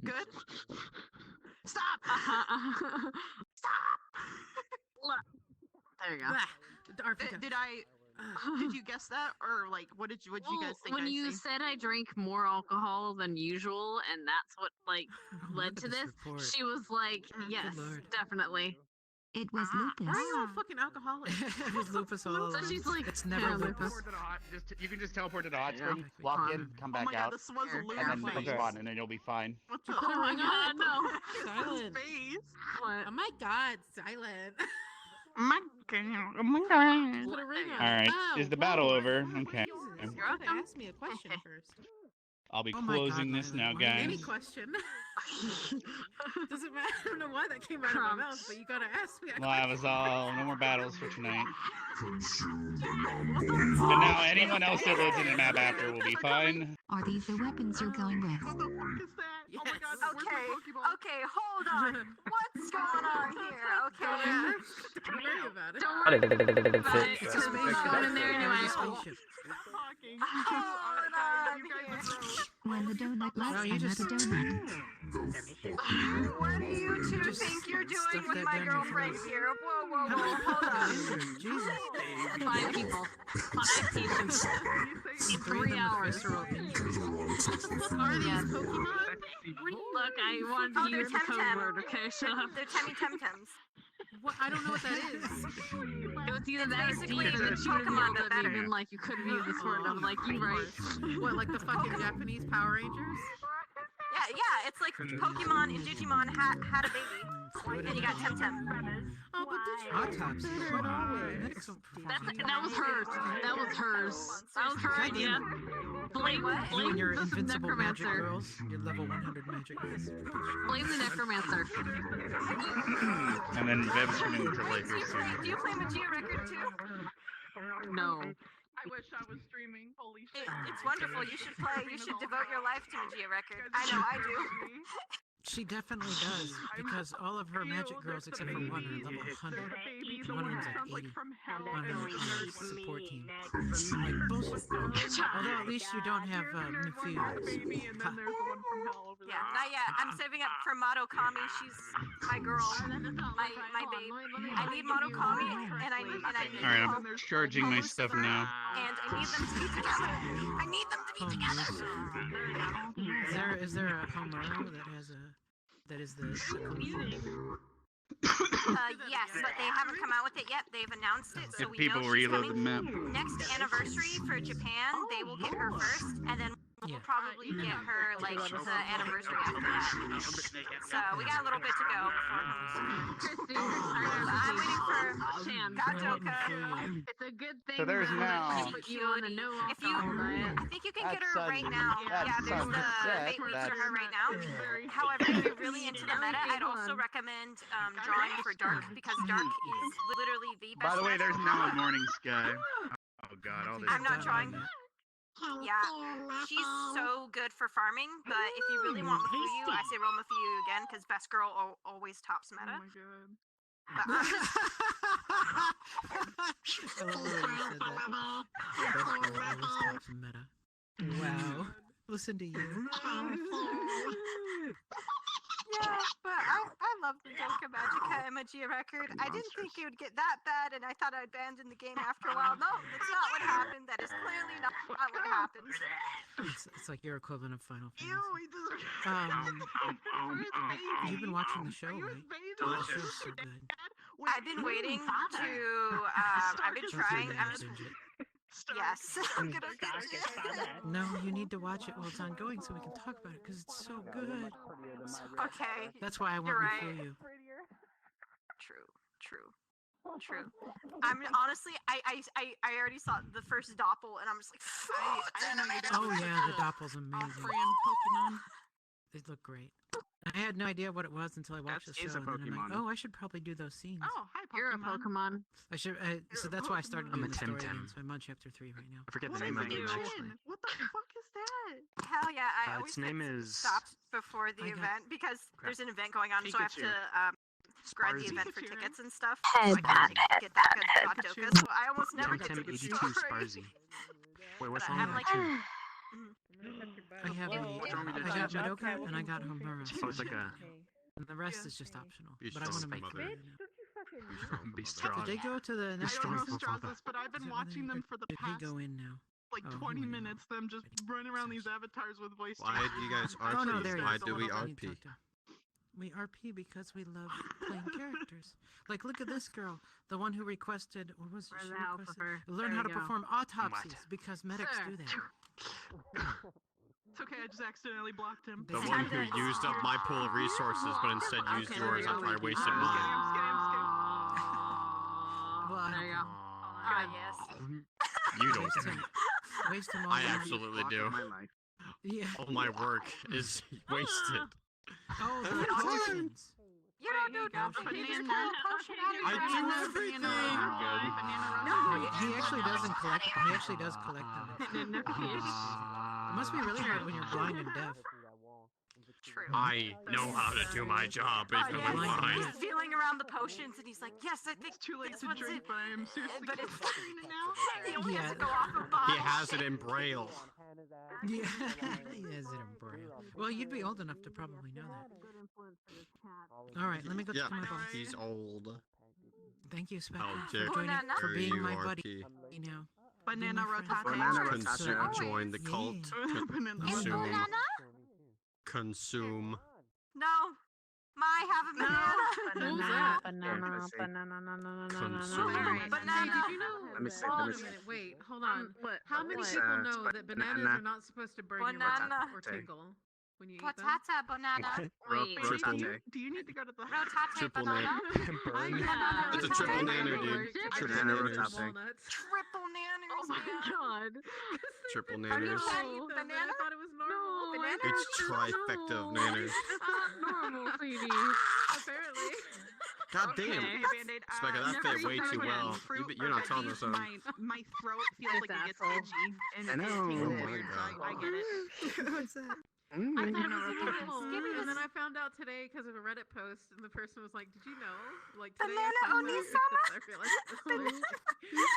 Good? Stop! Stop! There you go. Did you guess that, or like, what did you guys think? When you said I drank more alcohol than usual, and that's what led to this, she was like, "Yes, definitely." It was lupus. Why are you all fucking alcoholics? It was lupus all along. So she's like, it's never lupus. You can just teleport to the hot spring, walk in, come back oh my God, out, this was a and then lupus. respawn, and then you'll be fine. What the? Oh my God, no! Silent. What? Oh my God, silent. Oh my God! Oh my God! Put a ring on. All right, Wow, is the battle whoa, over? wow, Okay. Jesus. You gotta ask me a question first. I'll be Oh my closing God, this Lila, now, why- guys. Any question? Doesn't matter. I don't know why that came out of my mouth, but you gotta ask me. Well, that was all. No more battles for tonight. But now anyone else that lives in the map after will be fine. Are these the weapons you're going with? What the fuck is that? Yes. Oh my God! Where's my Pokeball? Okay, hold on. What's going on here? Okay. Don't worry about it. Don't worry about it. It's a Because we're spaceship. going in there It was anyway. a spaceship. Talking. Hold on You guys are here. When the donut Well, lets you another just- donut. What do you two Just think you're doing stuff with that my down your girlfriend throat. here? Whoa, whoa, How whoa, many hold on. Pokemon? Jesus. 5 people. 5 patients. Three of 3 them hours. with visceral injuries. Are these Yes. Pokemon? Look, I wanted Oh, to they're use the code Temtem. word, okay? Shut up. They're Temmy Temtems. What? I don't know what that is. It was either that or basically Steve, and then she Pokemon, revealed but at me, better. and been like, you couldn't use this word. And I'm like, you right. What, like the fucking Japanese Power Rangers? Yeah, it's like Pokemon and Digimon had a baby. And you got Temtem. Oh, but did you? Autopsy. What always? That was hers. That was hers. That was her idea. Blame You and your the invincible magic necromancer. girls. Your level 100 magic girls. Blame the necromancer. And then Veb's coming to life Do you soon. play Magia Record too? No. I wish I was streaming. Holy shit! It's wonderful. You should play. You should devote your life to Magia Record. I know I do. She definitely does, because all of her magic girls except for one are level 100. Baby, the One one of that them's sounds at like 80. from hell. One of and them's nerds. the support team. I'm like, bullshit. Although at least you don't have Here's the nerd one, Nufuse. baby, and then there's the one from hell over there. Yeah, not yet. I'm saving up for Mato Kami. She's my girl, my babe. I need Mato Kami, and I need Alright, I'm charging my stuff now. and I need them to be together. I need them to be together. Is there a Homaru that is the Yes, but they haven't come out with it yet. They've announced it, so If we people know she's reload the coming. map. Next anniversary for Japan, they will get her first, and then we'll probably get her like the anniversary after that. So we got a little bit to go. I'm waiting for Gajoka. It's a good thing. So there's that now- she put you on the no If you, alcohol diet. I think you can That get her son- right now. that Yeah, there's son the said 8 weeks that- for her right now. However, if you're really into the meta, I'd also recommend drawing for Dark, because Dark is literally the best. By the way, there's magic now a girl. morning sky. Oh god, all this. I'm not stuff. drawing. Yeah, she's so good for farming, but if you really want Mafuyu, I say roll Mafuyu again, because best girl always tops Oh meta. my god. But I'm just, I love the way you said that. Best girl always talks meta. Wow. Listen to you. yeah, but I love the Doka Magica and Magia Record. I didn't think it would get that bad, and I thought I'd abandon the game after a while. No, that's not what happened. That is clearly not what happened. It's like your equivalent of Final Ew, Fantasy. he deserves. You've been watching the show, right? The show's so good. I've been waiting to. I've been trying. I'm just. Binge it. Yes. I'm gonna binge it. No, you need to watch it while it's ongoing so we can talk about it because it's so good. Okay. That's why I want You're to right. fool you. True. I'm honestly, I already saw the first Doppel, and I'm just like, Oh yeah, the Doppel's amazing. Pokemon. They look great. I had no idea what it was until I watched the That is show, a and then I'm like, Pokemon. oh, I should probably do those scenes. Oh, hi, Pokemon. You're a Pokemon. I should. So that's why I started I'm doing a the story Temtem. again. So I'm on chapter 3 right now. I forget What the is name of it it again? actually. What the fuck is that? hell yeah! I always Its name get is stopped before the I got- event because there's an event going on, so I have to Pikachu. grab the Sparzy. event for Pikachu. tickets and stuff. Hey, So I can Pat, get that good Doka, so I almost never get to Temtem the 82 story. Sparzy. Wait, what's But the name I'm of like, that too? I have Whoa. a, What do you want me to I got change up? Madoka and I got Homura. So it's like a. And the rest Yeah. is just optional. Be But I want to strong make for it. mother. Be Did strong. they go to the I next don't know room? who draws this, but I've Is been it watching really- them for the Did he past go in now? like Oh, he 20 went in. minutes. Them just running around these avatars with voice Why changes. do you guys I RP? Oh no, think there he Why is. do we I need to RP? talk to him. We RP because we love playing characters. Like, look at this girl, the one who requested, or was it Where's she the house of requested? her? Learn There how to you go. perform autopsies because medics Sir. do that. It's okay, I just accidentally blocked him. The one who used up my pool of resources, but instead used Okay, yours there you after I go. wasted I'm mine. Well, I There you go. Ah, yes. You don't waste care. him. Waste him all. I the- absolutely do. My life. Yeah. All my work is wasted. Oh, the potions. You don't do nothing. You just pull a potion out of your I do hand. everything. He actually doesn't collect them. He actually does collect them. It must be really hard when you're blind and deaf. True. I know how to do my job, Oh, even yeah, with mine. he's feeling around the potions and he's like, yes, I think It's too late this to one's drink, it. but I am seriously But it's considering it now. he only has to Yeah. go off of He bottles. has it in Braille. Yeah, he has it in Braille. Well, you'd be old enough to probably know that. All right, let me go Yeah, to my boss. he's old. Thank you, Spectre, How for dare joining, for you being my RP. buddy. You know, Banana Be my friend. rotate. Banana Consume, rotate. join the cult. Banana And Consume. banana? Consume. No. My have a banana. Banana, say? banana, Consume. Alright, Banana. did you know? Let me see, Hold let on me a see. minute, wait, hold on. What? How many What? people It's know that bananas banana. are not supposed to burn your Banana. or tingle when you eat them? Potata banana. Wait, Triple. Do you need to go to the Rotate Triple banana. Burn. Yeah. It's a triple Rotate. nanner, dude. Triple Banana nanners. rotate. Walnuts. Triple nanners. Oh my man. god. Triple Are you nanners. can't eat I banana? thought it was normal. Banana? It's trifecta of nanners. It's not normal, sweetie. Apparently. God damn. Okay. Band-Aid. Spectre, that never fit way eaten too fruit well. fruit You're not or telling veggies. us so. My throat feels like it gets asshole. itchy and I it know. tastes Oh weird, my so I get it. What's that? I thought it was Give normal. me And then this- I found out today because of a Reddit post, and the person was like, "Did you know?" Like today Banana I found out Onisama? because I realized it was allergic.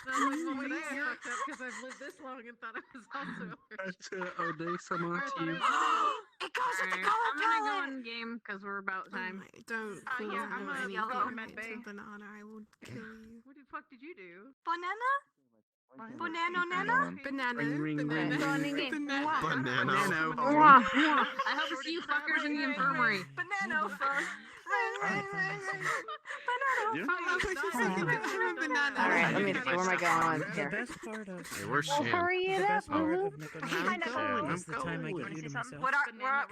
And I was like, "Well, today I fucked up because I've lived this long and thought I was also allergic." Ode sama Or I to thought you. it was It goes with the Alright, color I'm gonna go palette. in game because we're about time. Don't fool yeah, I'm with a any yellow med bay. something on I will kill you. What the fuck did you do? Banana? Banana nana? Banana. Ring, ring, Banana. ring. Banana. Banana. I hope it's you fuckers in the infirmary. Banana phone. Ring, ring, ring, ring. Banana phone. Alright, let me see. Where am I going The here? best part of Hey, we're shit. Hurry the it up, best part Lulu. of Necronomicon is the time I get you to myself.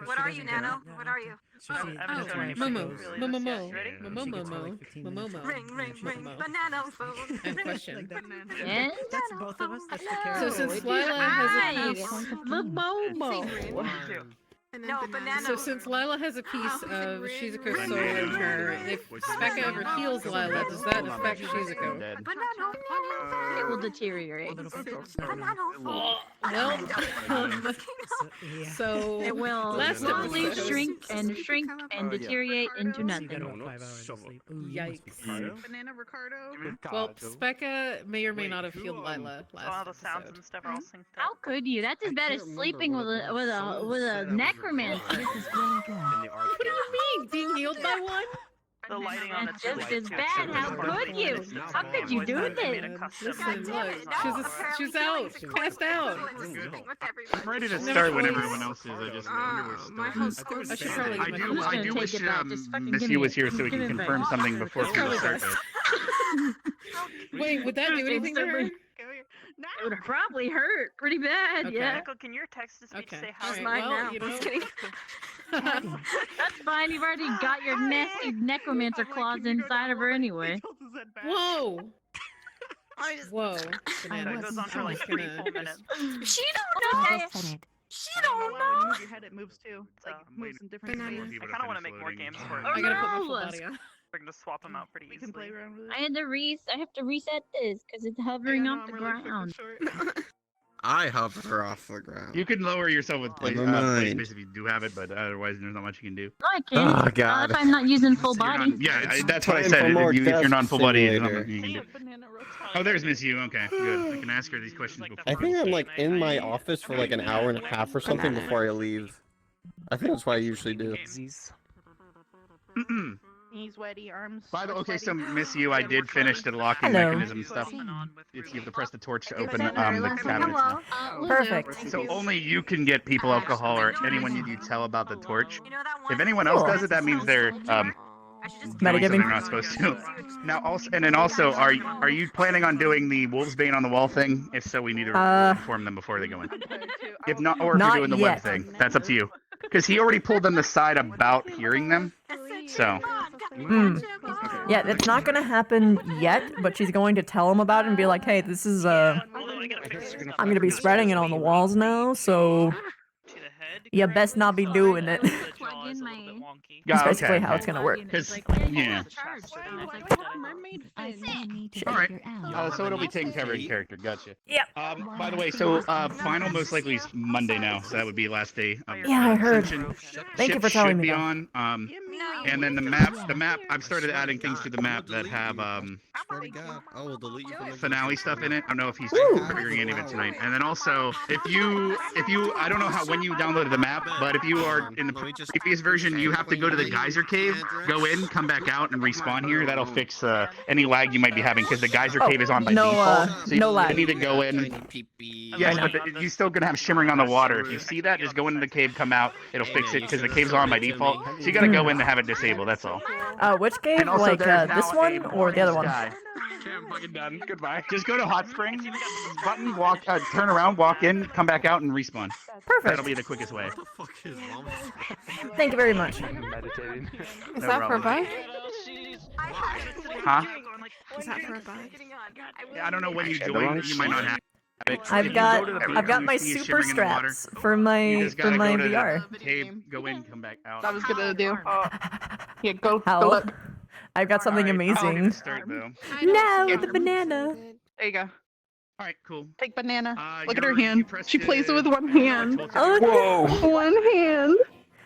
What are you, Nano? What are you? So she, Oh, that's why she Momo. goes- Momo. Ready? she gets for like 15 minutes off, Ring, and ring, she's ring. like, Banana phone. And question. Like that. Yes? That's both of us. That's the So character. since Lila has a Nice. piece, The Momo. No, banana. so since Lila has a piece of Shizuko's soul in her, if Specca ever heals Lila, does that affect Shizuko? Banana. It will deteriorate. Banana phone. Well, So, yeah. so It will last slowly episode- shrink and shrink and deteriorate into So you nothing. got about 5 hours of sleep. Ooh, you must be Yikes. tired. Banana Ricardo. Well, Specca may or may not have healed Lila last episode. stuff are all synced How could you? That's as bad as sleeping with a necromancer. This is really good. What do you mean? Being healed by one? The lighting on That's it's just as bad. How could you? How could you do this? Listen, damn look, it, no, apparently she's out, healing's passed out. sleeping with everybody. I'm ready to Never start when mind. everyone else is. I just my whole school. I should probably I get my do- phone. I'm I just do gonna wish take it back. Just fucking Miss give U me was it. here so we Give can it back. confirm something before It's people probably start best. this. Wait, would that do anything to her? It would probably hurt pretty bad, Okay. yeah. Michael, can your text to speech Okay. say All how? Just right, mine well, now. you Just know. kidding. That's fine. You've already got your nasty necromancer claws inside of her anyway. Whoa! Whoa! That Bananas. goes on for I'm like just 3 gonna- full minutes. She don't I know. just said it. She When don't you know. move your head, it moves too. It's like moves in different Banana. ways. I kind of want to make more games for it. I gotta put my full Marvelous. body on. We can just swap them out pretty We can play easily. around with it. I had to I have to reset this because it's hovering off the ground. I hover off the ground. You can lower yourself with play Never mind. space if you do have it, but otherwise there's not much you can do. No, I can't. Oh, Not God. if I'm not using full You're body. not- yeah, It's that's what I time said. for more If you're death not full body, there's not simulator. much you can do. Banana rotate. Oh, there's Miss U. Okay, good. I can ask her these questions before. I think I'm like in my office for like an hour and a half or something before I leave. I think that's what I usually do. Knees wetty, arms. By the okay, so sweaty. Miss U, I did finish the locking Hello. mechanism stuff. It's you have to press the torch to open the Hello. cabinets. Perfect. So only you can get people alcohol or anyone you tell about the torch. You know that one? If anyone else Cool. does it, that means they're I should just doing something Metagaming. they're not supposed to. Now also, and then also, are you planning on doing the wolves bane on the wall thing? If so, we need to inform them before they go in. If not, or if Not you're doing the web yet. thing, that's up to you. Because he already pulled them aside about hearing them. So. Yeah, it's not gonna happen yet, but she's going to tell him about it and be like, hey, this is I'm gonna be spreading it on the walls now, so you best not be doing it. Plug in my. That's Yeah, basically okay. how it's gonna work. Because yeah. All right. So it'll be taken care of in character. Gotcha. Yep. By the way, so final most likely is Monday now, so that would be last day. Of, Yeah, I heard. Ascension. Thank you Ship for telling should me be that. on. And then the map. I've started adding things to the map that have Swear to God, I will delete you from the finale stuff in it. I don't know if he's Ooh. figuring any of it tonight. And then also, if you, I don't know when you downloaded the map, but if you are in the previous version, you have to go to the geyser cave, go in, come back out, and respawn here. That'll fix any lag you might be having because the geyser cave is on by no, default. So you no lag. need to go in. Yes, but you're still gonna have shimmering on the water. If you see that, just go into the cave, come out. It'll fix it because the cave's on by default. So you gotta go in to have it disabled. That's all. Which game? And also, Like there's this now one a or the other one? sky. Okay, I'm fucking done. Goodbye. Just go to Hot Springs, button, walk, turn around, walk in, come back out, and respawn. Perfect. That'll be the quickest way. What the fuck is wrong with Thank you very much. Is No that for a problem. bike? Huh? Is that for a bike? Yeah, I don't know when you join. You might not have it. If I've you got go to the I've got my see it super shimmering in the water, straps for you my just gotta go to VR. the cave, go in, come back out. That was gonna do. Yeah, go Hell, look. I've got something Alright, I'll amazing. start, though. No, the banana. There you go. All right, cool. Take banana. Look at you're- her you hand. pressed She plays it with the- one hand. Oh, One hand.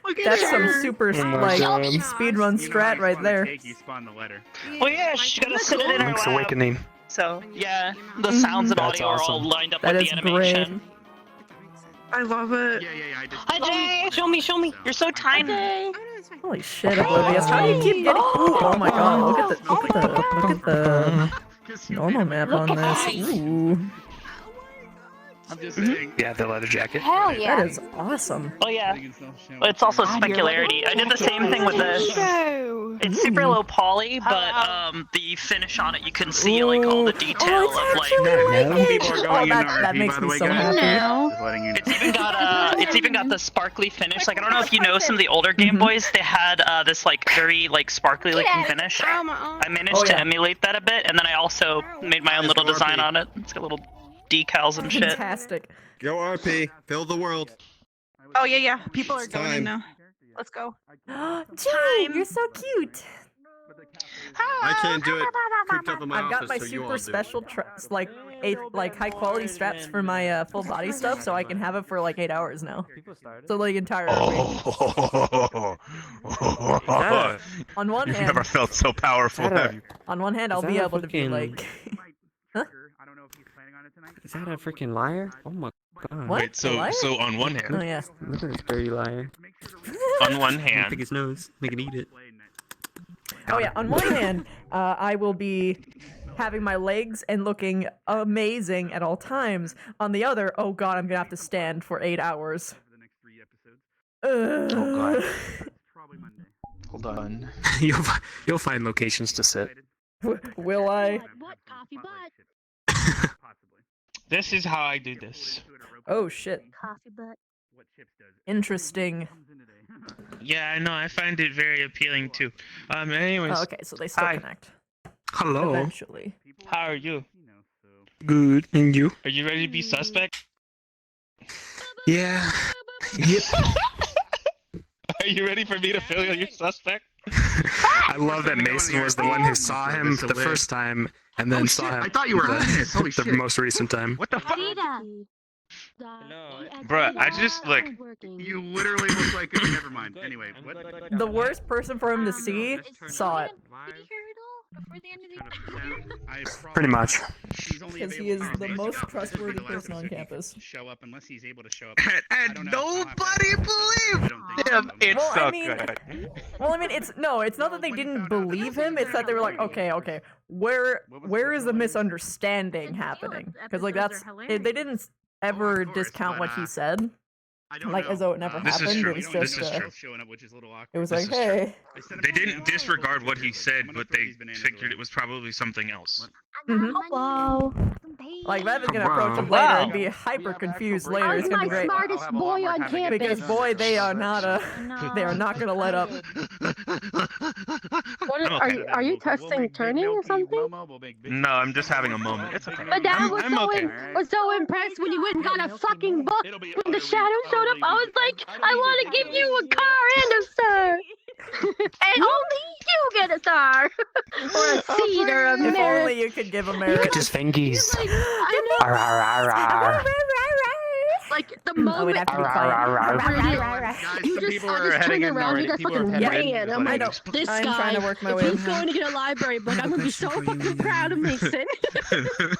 Look at that's her. some super like speedrun You strat know, right you there. Take, you spawn the letter. Well, yeah, she's gotta sit it in her Link's lap. Awakening. So, yeah, the sounds and That's audio are all awesome. lined up That with is the animation. great. I love it. Yeah, I just. Hi, Jay! Show me! You're so tiny! Holy shit, Oblivious! How do you keep getting? Ooh, oh my god! Look at the normal map on this. Ooh, I'm just saying. Yeah, the leather jacket. Hell yeah. that is awesome. Oh, yeah. But it's also specularity. I did the same thing with this. It's super low poly, but the finish on it, you can see like all the detail of like. People are going in that RP, makes by the me way, so guys. happy. Just letting you know. It's even got the sparkly finish. Like I don't know if you know some of the older Game Boys, they had this like very like sparkly looking finish. I managed to emulate that a bit, and then I also made my own little design on it. It's got little decals and shit. Fantastic. Go RP, fill the world. Oh yeah. People are going Time. in now. Let's go. Jay, you're so cute. I can't do it. Cooped up in my I've got office, my so you super all do. special high quality straps for my full body stuff, so I can have it for like 8 hours now. So like entire. On one You've hand, never felt so powerful, have you? on one hand, I'll Is be that a able to be fucking- like. I don't know if he's planning on it tonight. Is that a freaking liar? Oh my god. What? Wait, so What? so on one hand, Oh yeah. Look at this dirty liar. on one Pick hand, his nose. Make it eat it. Oh yeah. On one hand, I will be having my legs and looking amazing at all times. On the other, oh god, I'm gonna have to stand for 8 hours. Oh, God. Probably Monday. hold on. You'll find locations to sit. Will I? What coffee butt? Possibly. This is how I do this. Oh shit. Coffee butt. What Chips does. Interesting. Yeah, I know. I find it very appealing too. Anyways, Oh, okay, so they still Hi. connect. hello. Eventually. How are you? Good. And you? Are you ready to be suspect? Yeah. Yep. Are you ready for me to fill your suspect? I love that Mason was the one who saw him the first time and then saw him I thought you were on this. Holy the shit. most recent time. What the fuck? Bruh, I just look. You literally look like a... Never mind. Anyway, what? The worst person for him to see saw it. Did you hear it all? before the end of the Pretty much. Because he is the most trustworthy person on campus. Show up unless he's able to show up. And nobody believed him. It's Well, so I mean, good. well, I mean, it's not that they didn't believe him. It's that they were like, okay, where is the misunderstanding happening? Because like they didn't ever discount what he said. Like as though it never happened. It was just it was like, hey. They didn't disregard what he said, but they figured it was probably something else. Hello. Like Bev is gonna approach him later and be hyper confused later. It's gonna be great. Smartest boy on campus. Because boy, they are not gonna let up. What are you testing turning or something? No, I'm just having a moment. It's okay. But Dad was okay. was so impressed when you went and got a fucking book. When the shadow showed up, I was like, I want to give you a car and a star. And only you get a star. Or a seed or a If merit. only you could give a merit. Just fingies. Like, I know. Like the moment we'd have to be quiet. you just turned around, you just fucking ran. I'm like, this I'm guy. trying to work my way. If he's going to get a library book, I'm gonna be so fucking proud of Mason.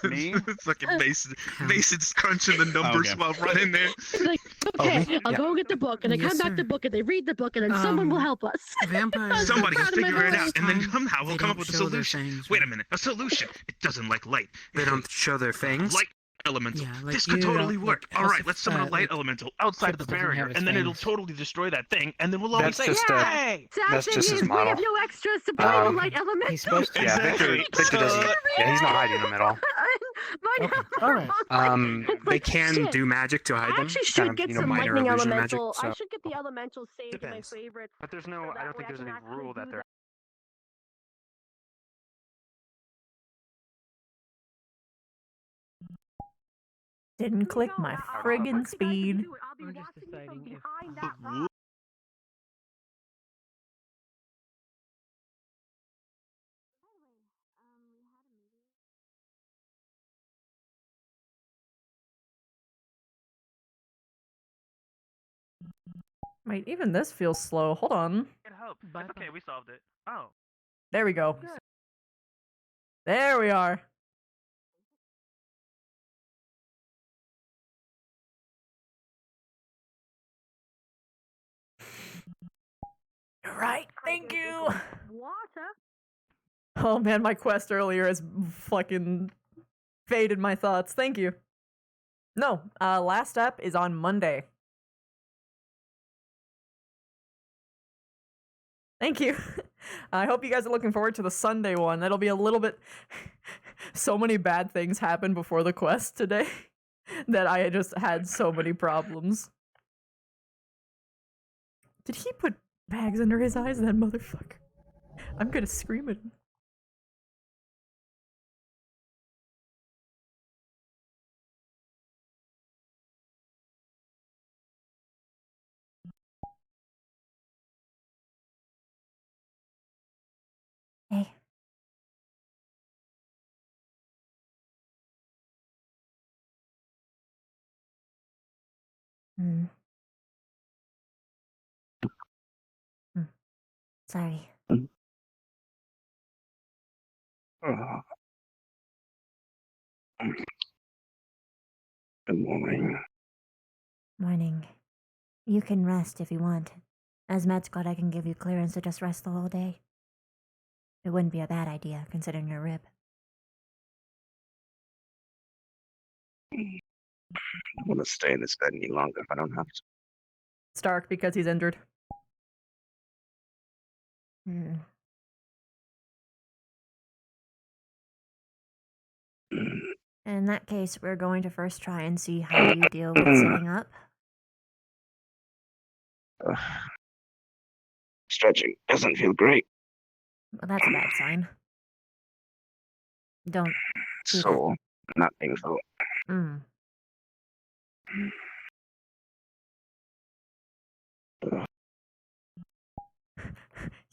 Me? Fucking Mason's crunching the numbers while running there. He's like, okay, I'll go get the book, and I come back to the book, and they read the book, and then someone will help us. Vampires. Somebody will figure it out, and then somehow we'll come up with a solution. Wait a minute, a solution. It doesn't like light. They don't show their fangs. Light elemental. Yeah, like this could you totally don't- work. like, All right, as let's if, summon a light like, elemental outside of the Triple doesn't barrier, have and then it'll fangs. totally destroy that thing, and then we'll always say, just "Yay!" That's just his model. We have no extras to play the light element. He's supposed to. Yeah, Exactly. Victor doesn't. Yeah, he's not hiding them at all. Alright. They can do magic to hide I them. actually should Kind of, get you know, some minor lightning illusion elemental. magic. So. I should get the elemental sage my Depends. favorite. But there's no. I don't think there's any rule that they're. Didn't click my friggin' speed. I'm just deciding if Wait, even this feels slow. Hold on. It helped. It's okay, we solved it. Oh. There we go. There we are. Right, thank you. Water. Oh man, my quest earlier has fucking faded my thoughts. Thank you. No, last step is on Monday. Thank you. I hope you guys are looking forward to the Sunday one. That'll be a little bit... So many bad things happened before the quest today that I just had so many problems. Did he put bags under his eyes, that motherfucker? I'm gonna scream at him. Hey. Sorry. Good morning. Morning. You can rest if you want. As Med Squad, I can give you clearance to just rest the whole day. It wouldn't be a bad idea, considering your rib. I want to stay in this bed any longer if I don't have to. Stark, because he's injured. In that case, we're going to first try and see how you deal with sitting up. Stretching doesn't feel great. Well, that's a bad sign. Don't. So, not painful.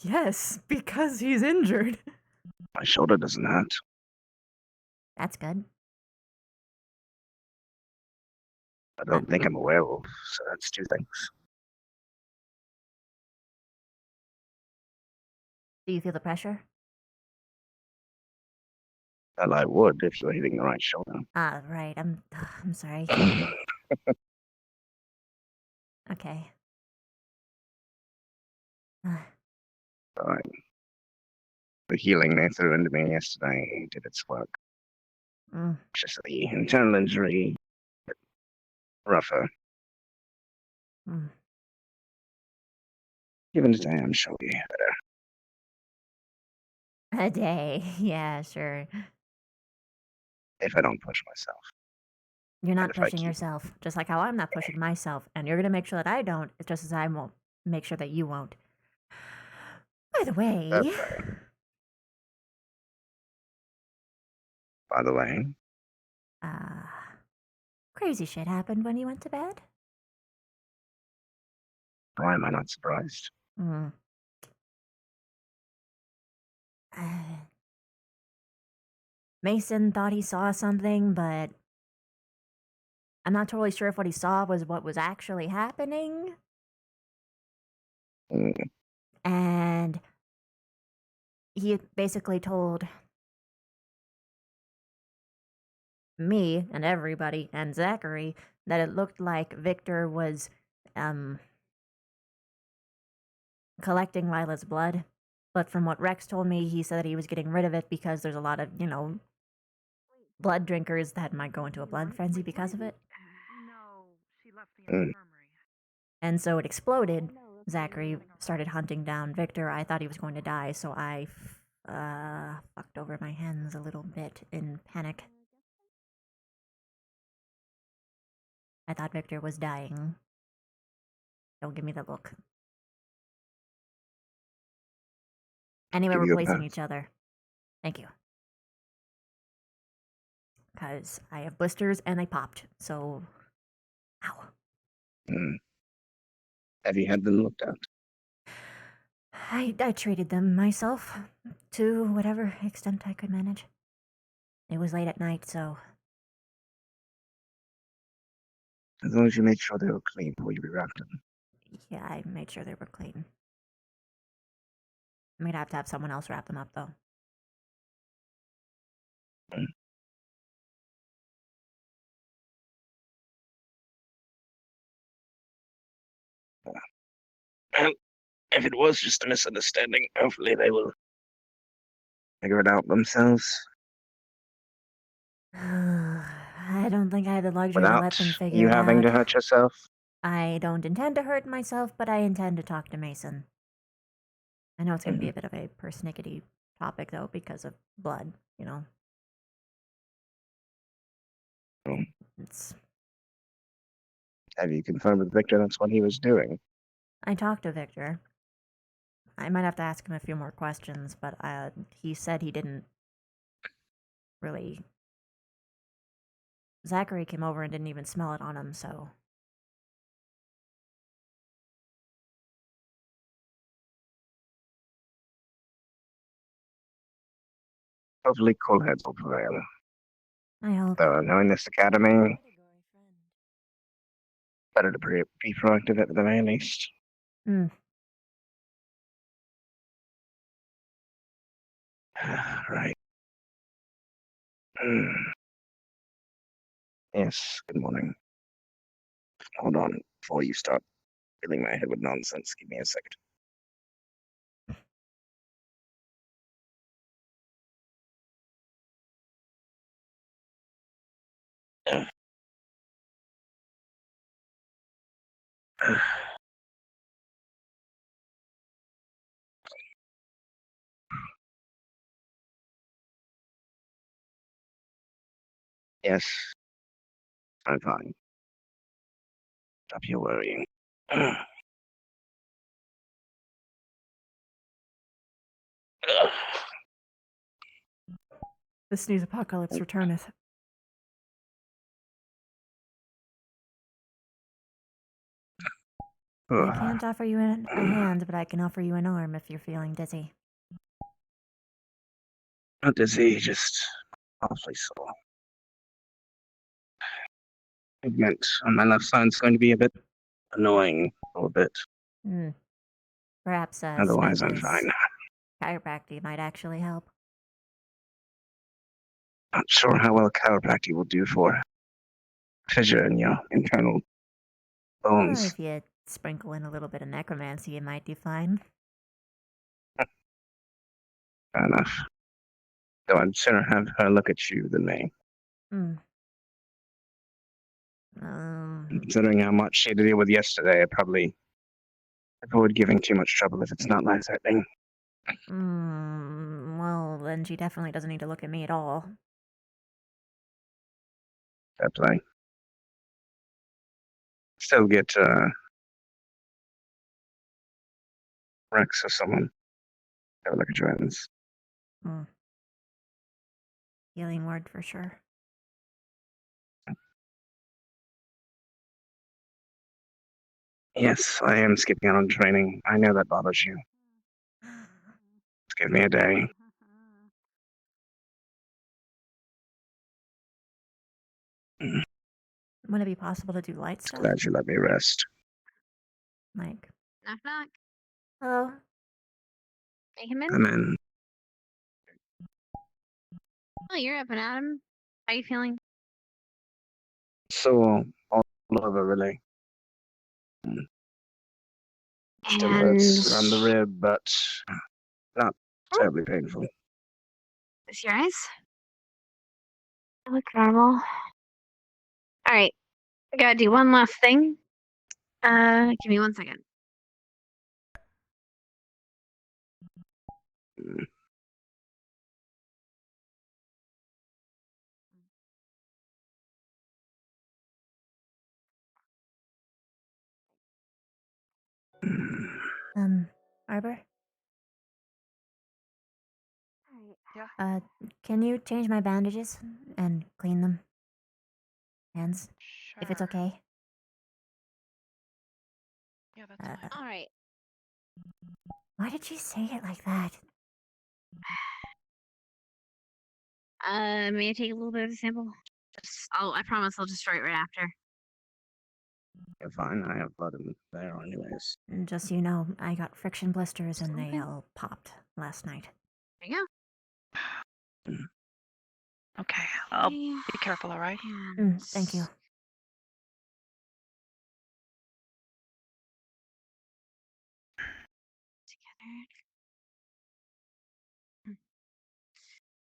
Yes, because he's injured. My shoulder doesn't hurt. That's good. I don't think I'm a werewolf, so that's two things. Do you feel the pressure? Well, I would if you were hitting the right shoulder. Ah, right. I'm sorry. Okay. Fine. The healing they threw into me yesterday did its work. Just the internal injury, rougher. Given a day, I'm sure we'll be better. A day. Yeah, sure. If I don't push myself. You're not if I pushing keep- yourself, just like how I'm not pushing myself, and you're gonna make sure that I don't, just as I won't make sure that you won't. By the way, crazy shit happened when you went to bed. Why am I not surprised? Mason thought he saw something, but I'm not totally sure if what he saw was what was actually happening. And he basically told me and everybody and Zachary that it looked like Victor was collecting Lila's blood. But from what Rex told me, he said that he was getting rid of it because there's a lot of, blood drinkers that might go into a blood frenzy because of it. And so it exploded. Zachary started hunting down Victor. I thought he was going to die, so I fucked over my hands a little bit in panic. I thought Victor was dying. Don't give me that look. Anyway, we're placing each other. Thank you. Because I have blisters and they popped, so... Ow. Have you had them looked at? I treated them myself, to whatever extent I could manage. It was late at night, so... As long as you made sure they were clean before you rewrapped them. Yeah, I made sure they were clean. I'm gonna have to have someone else wrap them up, though. Well, if it was just a misunderstanding, hopefully they will figure it out themselves. I don't think I had the luxury to let them figure you it having out. to hurt yourself. I don't intend to hurt myself, but I intend to talk to Mason. I know it's going to be a bit of a persnickety topic, though, because of blood, Have you confirmed with Victor that's what he was doing? I talked to Victor. I might have to ask him a few more questions, but he said he didn't really... Zachary came over and didn't even smell it on him, so... Hopefully cool heads will prevail. I hope. Though, knowing this academy, better to be proactive at the very least. Right. Yes, good morning. Hold on, before you start filling my head with nonsense, give me a second. Yes, I'm fine. Stop your worrying. The snooze apocalypse returneth. I can't offer you a hand, but I can offer you an arm if you're feeling dizzy. Not dizzy, just awfully sore. Movement on my left side is going to be a bit annoying a little bit. Perhaps Otherwise, I'm fine. chiropractic might actually help. Not sure how well chiropractic will do for fissure in your internal Well, bones. if you sprinkle in a little bit of necromancy, it might do fine. Fair enough. Though I'd sooner have her look at you than me. Hmm. Considering how much she had to deal with yesterday, I probably avoid giving too much trouble if it's not life-threatening. Well, then she definitely doesn't need to look at me at all. Fair play. Still get Rex or someone. Have a look at your items. Healing word for sure. Yes, I am skipping out on training. I know that bothers you. Just give me a day. Would it be possible to do light stuff? Glad you let me rest. Like, Knock knock. hello? Hey, come in. I'm in. Oh, you're up and Adam. How you feeling? So all over, really. Still hurts around the rib, but not terribly painful. Is your eyes? They look normal. Alright. I gotta do one last thing. Give me 1 second. Arbor? Yeah. Can you change my bandages and clean them? Hands? If it's okay. Yeah, that's fine. Alright. Why did you say it like that? May I take a little bit of a sample? I promise I'll just write right after. You're fine, I have blood in there anyways. Just so you know, I got friction blisters and they all popped last night. There you go. Okay, I'll be careful, alright? Thank you.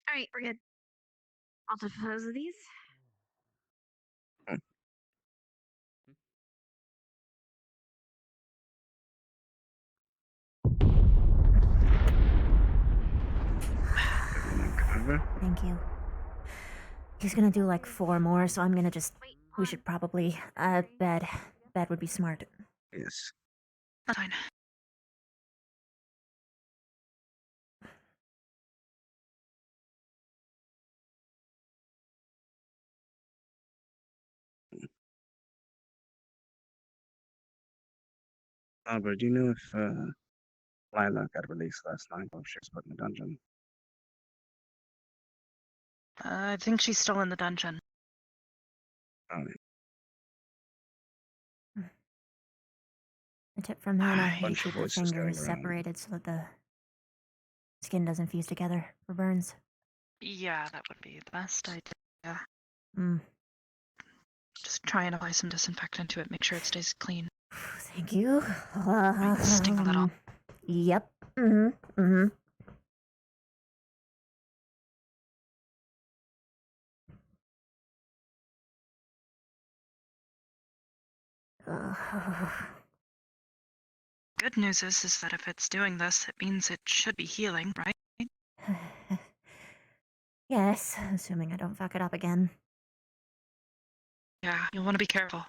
Alright, we're good. I'll dispose of these. Thank you. He's gonna do like 4 more, so I'm gonna just. We should probably. Bed. Bed would be smart. Yes. That's fine. Albert, do you know if Lila got released last night or if she was put in a dungeon? I think she's still in the dungeon. Oh, A tip from Hannah, you Bunch of keep the voices going fingers around. separated so that the skin doesn't fuse together for burns. Yeah, that would be the best idea. Just try and apply some disinfectant to it, make sure it stays clean. Thank you. Might sting a little. Yep. Good news is that if it's doing this, it means it should be healing, right? Yes, assuming I don't fuck it up again. Yeah, you'll want to be careful.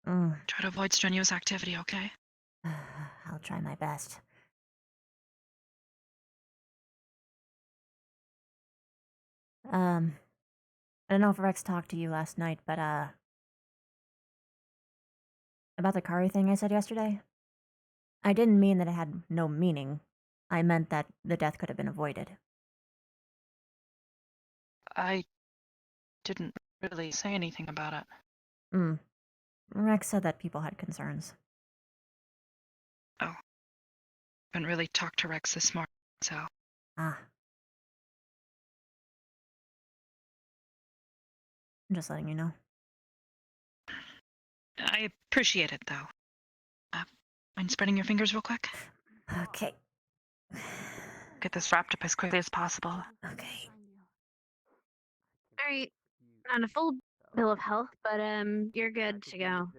Mm. Try to avoid strenuous activity, okay? I'll try my best. I don't know if Rex talked to you last night, but, about the Kari thing I said yesterday? I didn't mean that it had no meaning. I meant that the death could have been avoided. I didn't really say anything about it. Rex said that people had concerns. Oh. Haven't really talked to Rex this morning, so. Ah. I'm just letting you know. I appreciate it, though. Mind spreading your fingers real quick? Okay. Get this wrapped up as quickly as possible. Okay. Alright. Not a full bill of health, but you're good to go.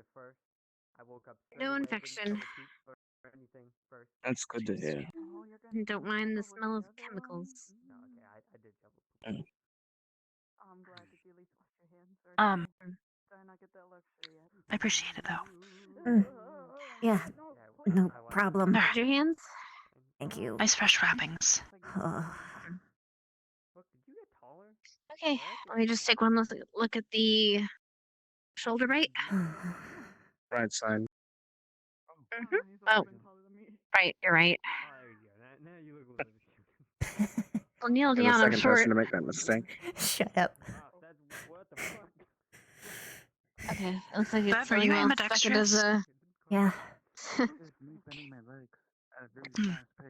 No infection. That's good to hear. Don't mind the smell of chemicals. I appreciate it, though. Yeah, no problem. Wash your hands? Thank you. Nice fresh wrappings. Okay, let me just take one look at the shoulder bite. Right side. Oh, right, you're right. Well, kneel You're the down, I'm second sure. person to make that mistake. Shut up. Okay, it looks like it's Are something you else. Becca does ambidextrous? Yeah.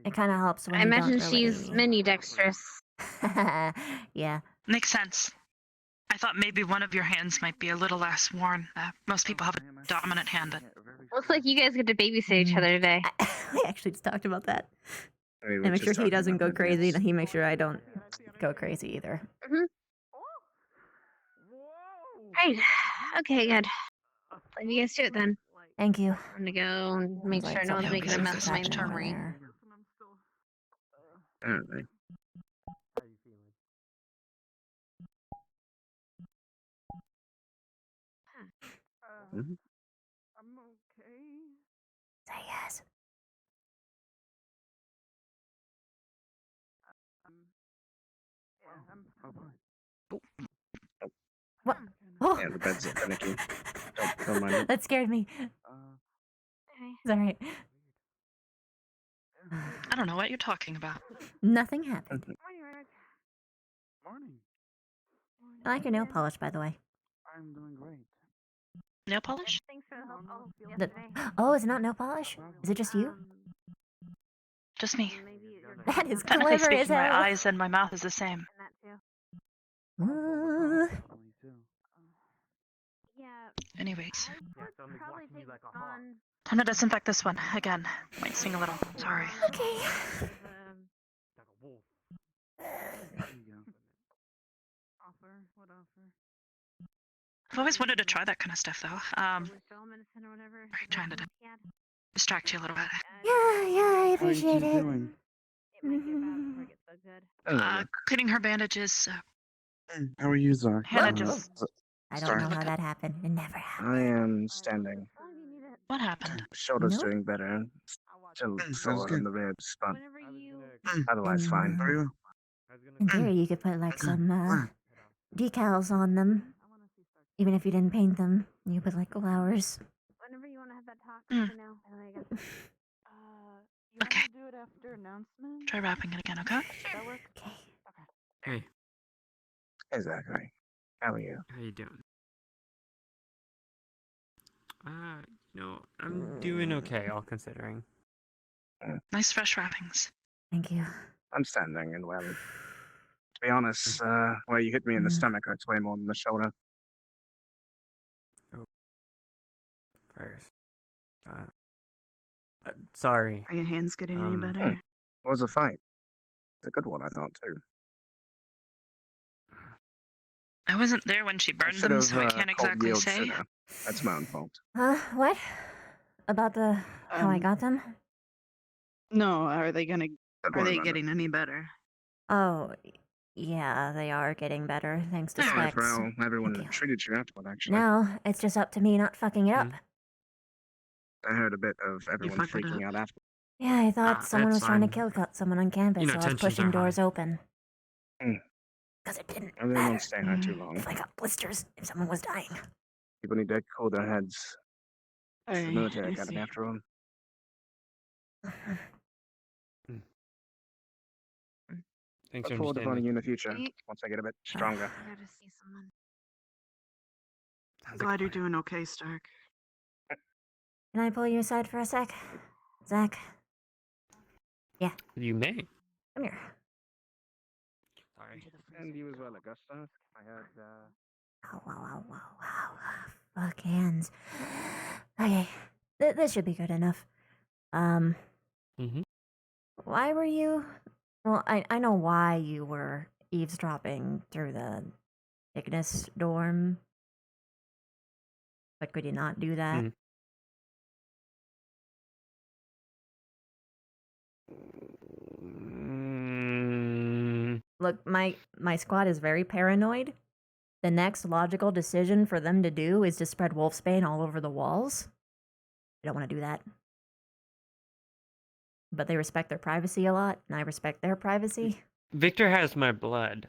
It kind of helps when I you imagine don't she's really... mini dexterous. Yeah. Makes sense. I thought maybe one of your hands might be a little less worn. Most people have a dominant hand that... Looks like you guys get to babysit each other today. We actually just talked about that. I mean, I we make sure just he talked doesn't about go that, crazy, yes. and he makes sure I don't go crazy either. Right. Okay, good. Let you guys do it then. Thank you. I'm gonna go and make Sounds sure like no one's something making a good mess is of my happening over infirmary. there. Apparently. Mhm. Say yes. What? Oh! Yeah, the bed's finicky. Don't mind it. That scared me. It's alright. I don't know what you're talking about. Nothing happened. I like your nail polish, by the way. Nail polish? Oh, is it not nail polish? Is it just you? Just me. That is Technically clever as speaking, my hell. eyes and my mouth is the same. Anyways. Time to disinfect this one. Again. Might sting a little. Sorry. Okay. I've always wanted to try that kind of stuff, though. Trying to distract you a little bit. Yeah, I appreciate it. Cleaning her bandages. How are you, Zark? Hannah just... I don't know how that happened. It never happened. I am standing. What happened? Shoulder's No? doing better. Still sore in the ribs, but otherwise fine. In theory, you could put like some decals on them. Even if you didn't paint them, you could put like flowers. Whenever you want to have that talk, let me know. Okay. Try wrapping it again, okay? Okay. Hey, Hey, Zachary. How are you? how you doing? I'm doing okay, all considering. Nice fresh wrappings. Thank you. I'm standing and well. To be honest, where you hit me in the stomach hurts way more than the shoulder. First. Sorry. Are your hands getting any better? It was a fight. It's a good one, I thought, too. I wasn't there when she burned them, so I can't exactly yield say. sooner. That's my own fault. What? About the how I got them? No, are they Don't are worry they about getting any better? Oh, yeah, they are getting better thanks to it. Specs. Well, everyone Thank you. treated you afterward, actually. Now it's just up to me not fucking it up. I heard a bit of everyone fucked it freaking out after. Yeah, I thought someone that's was trying to fine. kill someone on campus, You know, so I was tensions pushing are doors high. open. Mm. Because it didn't Everyone matter won't stay high too long. if I got blisters if someone was dying. People need to cool their heads. It's the military I academy see. after all. Thanks Look for forward to finding understanding. you in the future, once I get a bit stronger. I gotta see someone. I'm glad you're doing okay, Stark. Can I pull you aside for a sec? Zach? Yeah, You may. come here. Sorry. And you as well, Augusta. I heard Wow. Fuck hands. Okay, this should be good enough. Mm-hmm. Why were you... Well, I know why you were eavesdropping through the Ignis dorm. But could you not do that? Look, my squad is very paranoid. The next logical decision for them to do is to spread wolfsbane all over the walls. I don't want to do that. But they respect their privacy a lot, and I respect their privacy. Victor has my blood.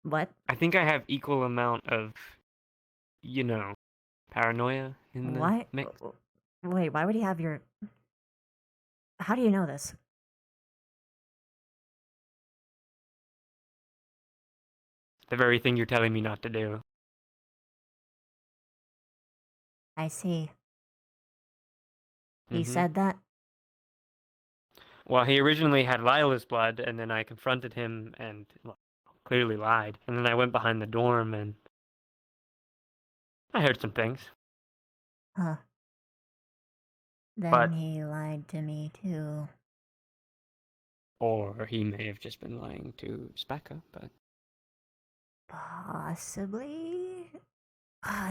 What? I think I have equal amount of, paranoia in the mix. Wait, why would he have your... How do you know this? The very thing you're telling me not to do. I see. He said that? Well, he originally had Lila's blood, and then I confronted him and clearly lied. And then I went behind the dorm, and I heard some things. Huh. Then he lied to me, too. Or he may have just been lying to Specca, but... Possibly?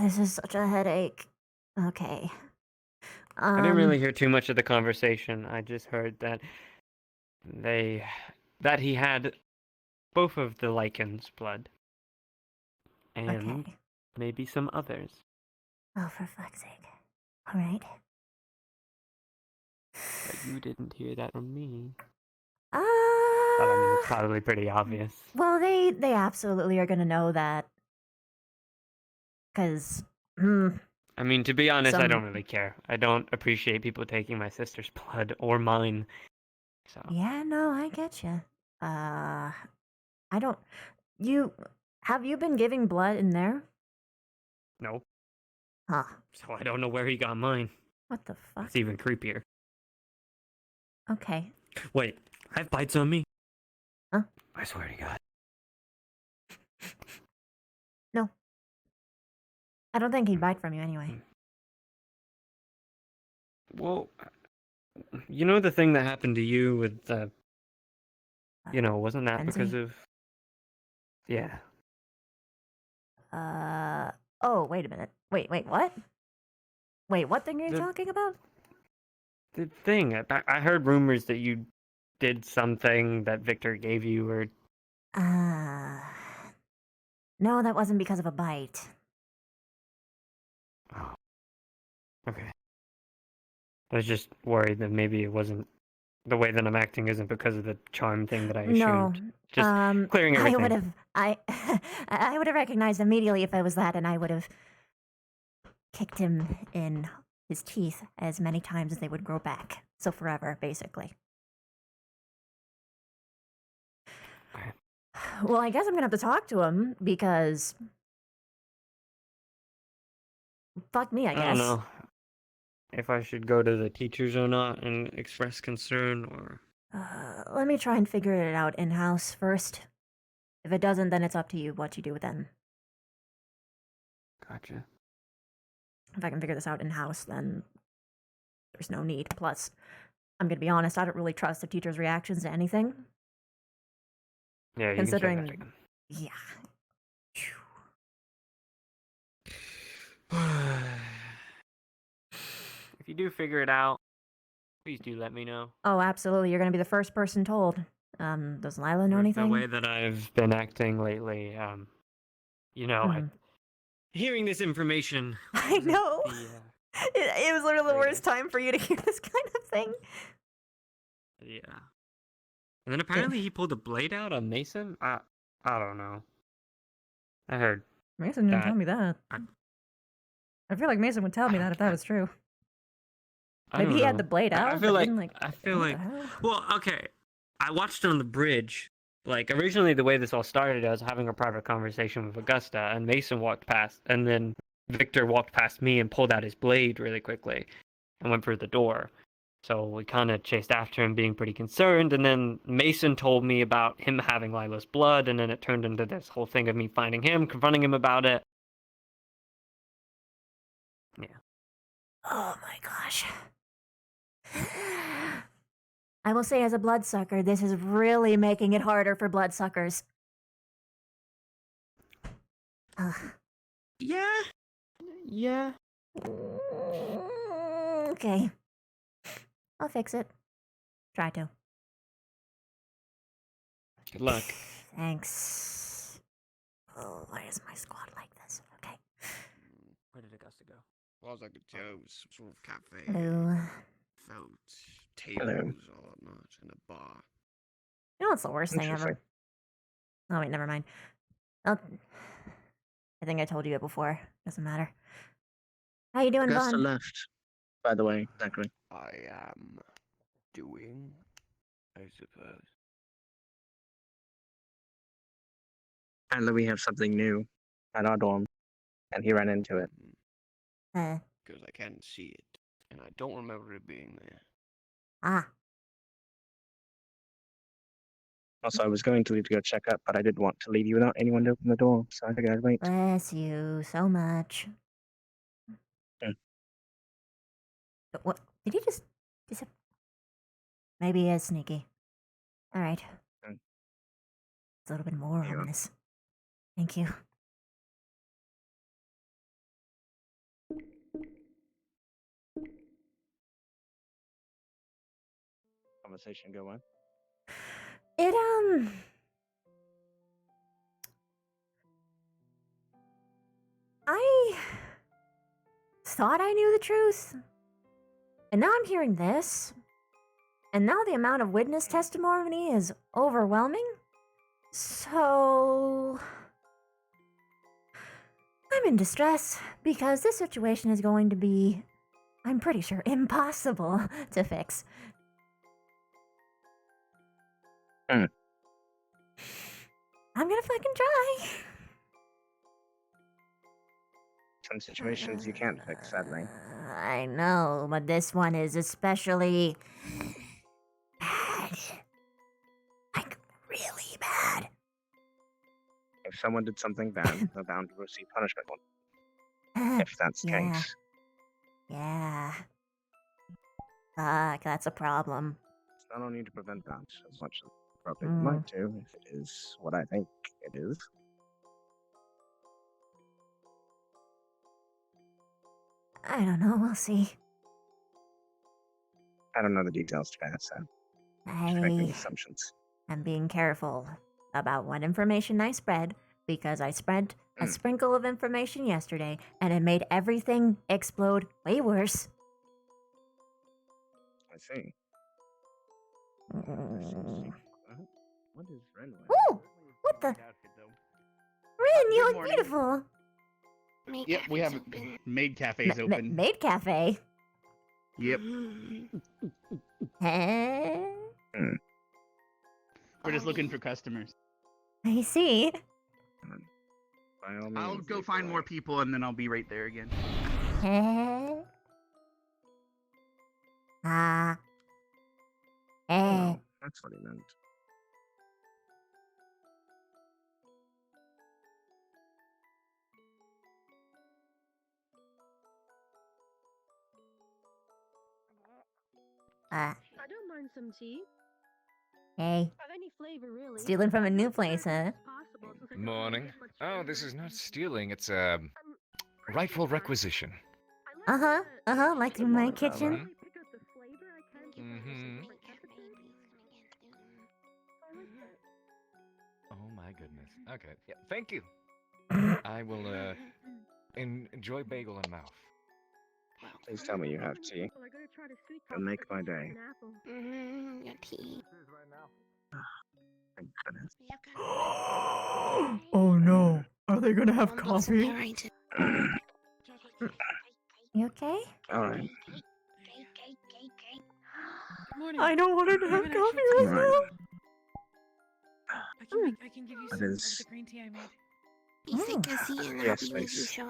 This is such a headache. Okay. I didn't really hear too much of the conversation. I just heard that he had both of the Lycan's blood. And maybe some others. Oh, for fuck's sake. Alright. But you didn't hear that from me. But I mean, it's probably pretty obvious. Well, they absolutely are gonna know that. Because, I mean, to be honest, I don't really care. I don't appreciate people taking my sister's blood or mine. So. Yeah, no, I get you. I don't... Have you been giving blood in there? No. Huh. So I don't know where he got mine. What the fuck? It's even creepier. Okay. Wait, I have bites on me? Huh? I swear to God. No. I don't think he'd bite from you anyway. Well, you know the thing that happened to you with the... wasn't that because of... Yeah. Oh, wait a minute. Wait, what? Wait, what thing are you talking about? The thing. I heard rumors that you did something that Victor gave you, or... No, that wasn't because of a bite. Oh. Okay. I was just worried that maybe it wasn't... The way that I'm acting isn't because of the charm thing that I assumed. No. Just clearing everything. I would have recognized immediately if it was that, and I would have kicked him in his teeth as many times as they would grow back. So forever, basically. Okay. Well, I guess I'm gonna have to talk to him, because... Fuck me, I guess. I don't know if I should go to the teachers or not and express concern, or... Let me try and figure it out in-house first. If it doesn't, then it's up to you what you do with them. Gotcha. If I can figure this out in-house, then there's no need. Plus, I'm gonna be honest, I don't really trust the teacher's reactions to anything. Yeah, you considering... can say that again. Yeah. If you do figure it out, please do let me know. Oh, absolutely. You're gonna be the first person told. Does Lila know anything? The way that I've been acting lately, hearing this information... I know! It was literally the worst time for you to hear this kind of thing. Yeah. And then apparently he pulled a blade out on Mason? I don't know. I heard. Mason didn't tell me that. I feel like Mason would tell me that if that was true. Maybe he had the blade out. I feel like. Well, okay. I watched on the bridge. Like, originally the way this all started, I was having a private conversation with Augusta, and Mason walked past, and then Victor walked past me and pulled out his blade really quickly and went for the door. So we kind of chased after him, being pretty concerned, and then Mason told me about him having Lila's blood, and then it turned into this whole thing of me finding him, confronting him about it. Yeah. Oh my gosh. I will say, as a bloodsucker, this is really making it harder for bloodsuckers. Yeah. Yeah. Okay. I'll fix it. Try to. Good luck. Thanks. Oh, why is my squad like this? Okay. Where did Augusta go? Well, as I could tell, it was some sort of cafe. Hello. Felt tables all up nice in a bar. You know what's the worst thing ever? Oh, wait, never mind. I think I told you it before. Doesn't matter. How you doing, Augusta Vaughn? left, by the way, exactly. I am doing, I suppose. And we have something new at our dorm, and he ran into it. Because I can't see it, and I don't remember it being there. Ah. Also, I was going to leave to go check up, but I didn't want to leave you without anyone to open the door, so I figured I'd wait. Bless you so much. What? Did he just... Maybe he is sneaky. Alright. It's a little bit more ominous. Thank you. Conversation go on. It, I thought I knew the truth. And now I'm hearing this. And now the amount of witness testimony is overwhelming. So... I'm in distress, because this situation is going to be, I'm pretty sure, impossible to fix. I'm gonna fucking try. Some situations you can't fix, sadly. I know, but this one is especially bad. Like, really bad. If someone did something bad, they're bound to receive punishment. If that's the case. Yeah. Fuck, that's a problem. It's not only to prevent that as much as probably would like to, if it is what I think it is. I don't know, we'll see. I don't know the details to that, so just making assumptions. I'm being careful about what information I spread, because I spread a sprinkle of information yesterday, and it made everything explode way worse. I see. What is Ren like? Ooh! What the? Ren, you look beautiful! Yep, we have maid cafes open. Maid cafe? Yep. Huh? We're just looking for customers. I see. I'll go find more people and then I'll be right there again. Oh, that's what he meant. I don't mind some tea. Hey. Of any flavor, really. Stealing from a new place, huh? Morning. Oh, this is not stealing, it's a rightful requisition. Like in my kitchen. Mm-hmm. Oh my goodness. Okay, yeah, thank you. I will, enjoy bagel and mouth. Please tell me you have tea. It'll make my day. Your tea. Thank goodness. Oh no. Are they gonna have coffee? You okay? Alright. I don't want her to have coffee right now. I can give you some of the green tea I made. Be sick as he and I'll be with you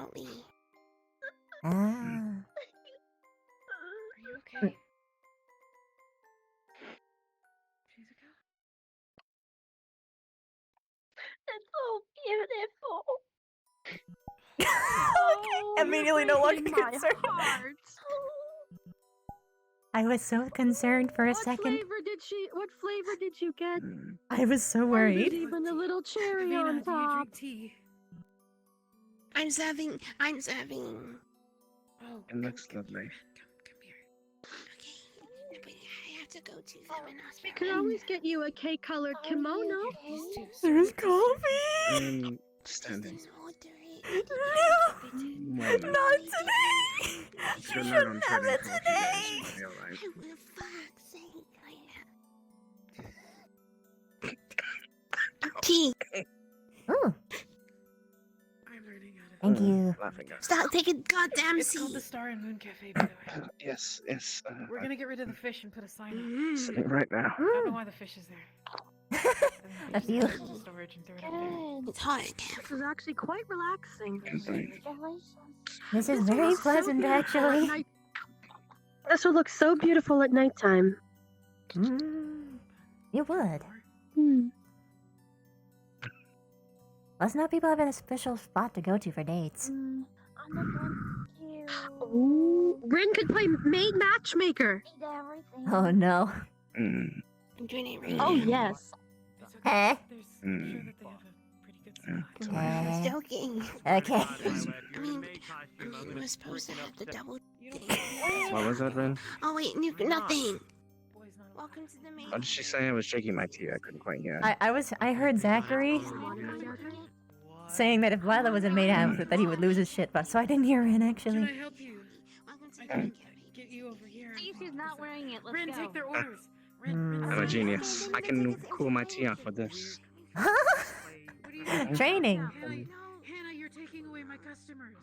It's so beautiful. Okay, immediately no longer My concerned. heart. I was so concerned for a second. What flavor did you get? I was so Oh, worried. there's even a little cherry on top. I'm serving. Oh, It looks lovely. but I have to go to them and ask We could always get you a cake-colored kimono. There's coffee. Standing. No, not today. It's You your night shouldn't on have trading it coffee, today. guys. It'll be alright. For fuck's sake, Tea. Oh. Thank you. Laughing at Stop taking goddamn It's called the seat. Star and Moon Cafe, by the way. Yes. We're gonna get rid of the fish and put a sign up. Sitting right now. I don't know why the fish is there. A few. Storage and throw it up there. It's hot. This is actually quite relaxing. This is very pleasant, actually. This will look so beautiful at nighttime. It would. Hmm. Let's not people have a special spot to go to for dates. Ooh, Rin could play maid matchmaker. Oh no. I'm doing it right Oh now. yes. Eh? I'm joking. Okay. I mean, we're supposed to have the double. What was that, Ren? Oh wait, nothing. Welcome to the main. What did she say? I was drinking my tea. I couldn't quite hear. I heard Zachary saying that if Lila was in maid outfit that he would lose his shit, but so I didn't hear Rin actually. Can I help you? I can get you over here. See, she's not wearing it. Let's Rin, go. take their orders. I'm a genius. I can cool my tea off with this. Training. Hannah, you're taking away my customers.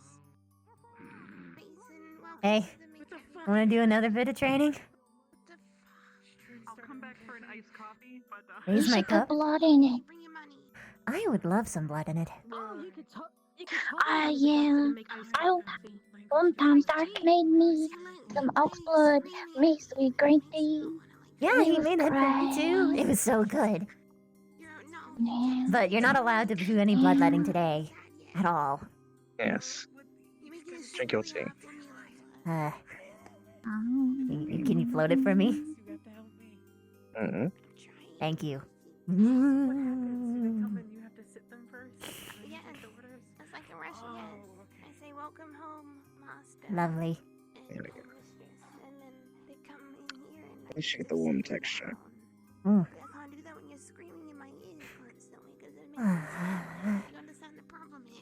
Hey, wanna do another bit of training? I'll come back for an iced coffee, but Raise my cup. blood in it. I would love some blood in it. Yeah. One time Dark made me some ox blood mixed with green tea. Yeah, he made that for me too. It was so good. Yeah. But you're not allowed to do any bloodletting today. At all. Yes. Drink your tea. Can you float it for me? Mm-hmm. Thank you. You have to sit them first. Yes, it's like a Russian. I say welcome home, master. Lovely. There we go. And then they come in here and You should get the warm texture. Mm. I can't do that when you're screaming in my ear constantly because it makes sense. You understand the problem here.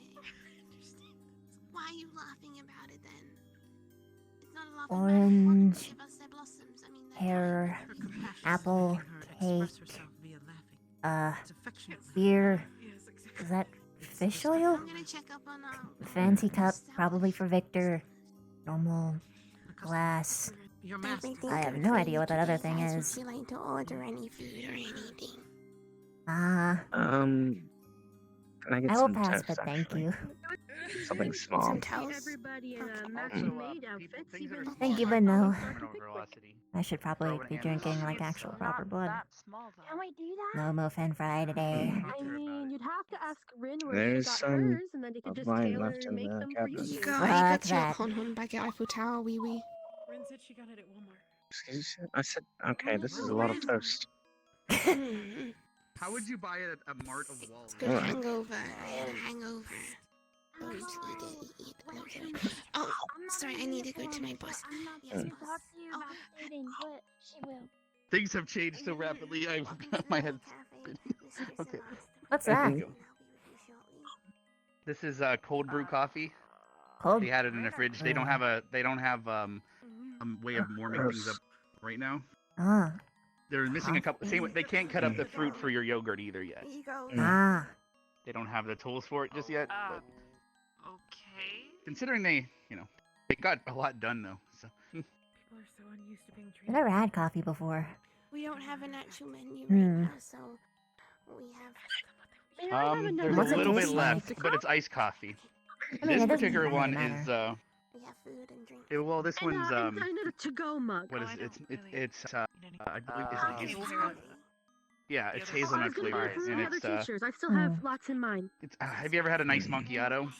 Why are you laughing about it then? It's not a laughing Orange, matter. Give us their blossoms. I mean, pear, apple, cake, beer. Is that fish oil? I'm gonna check up on Fancy cup, probably for Victor. Normal glass. I have no idea what that other thing is. Would you like to order any food or anything? Can I get I will some pass, toast, but thank actually? you. Something small. Some toast? Everybody in a matching maid outfits. Even Thank you, but no. I should probably be drinking like actual proper blood. Can we do that? No Mofan Fry today. I mean, you'd have to ask Rin where There's she got some hers, and then you could of just mine tailor left and in make the them for you. cabinet. You got Fuck your that. Hon back at Eiffel Tower, wee wee. Rin said she got it at Walmart. Excuse me? I said, okay, this is a lot of toast. How would you buy it at a mart of walls? Good Alright. hangover. I had a hangover. Oh, okay. Oh, sorry, I need to go to my bus. Yes, Mm. boss. Oh, but she will. Things have changed so rapidly. My head's spinning. Okay. What's that? This is cold brew coffee. Cold? They had it in the fridge. They don't have a a way of warming things up right now. Ah. They're missing a couple. Same. They can't cut up the fruit for your yogurt either yet. There you go. Ah. They don't have the tools for it just yet. But okay. considering they got a lot done though. So. People are so unused to being I've treated. never had coffee before. We don't have an actual menu Hmm. right now, so we have. There's What's a it little bit taste left, like? but it's iced coffee. I mean, This it doesn't particular really one matter. is We have food and drink. well, this one's I need a to-go mug. what is I it's don't it's really it's I believe It's it's coffee. Yeah, it's I was hazelnut gonna flavored, get some and other it's tinctures. I still have lots in mine. have you ever had a nice macchiato?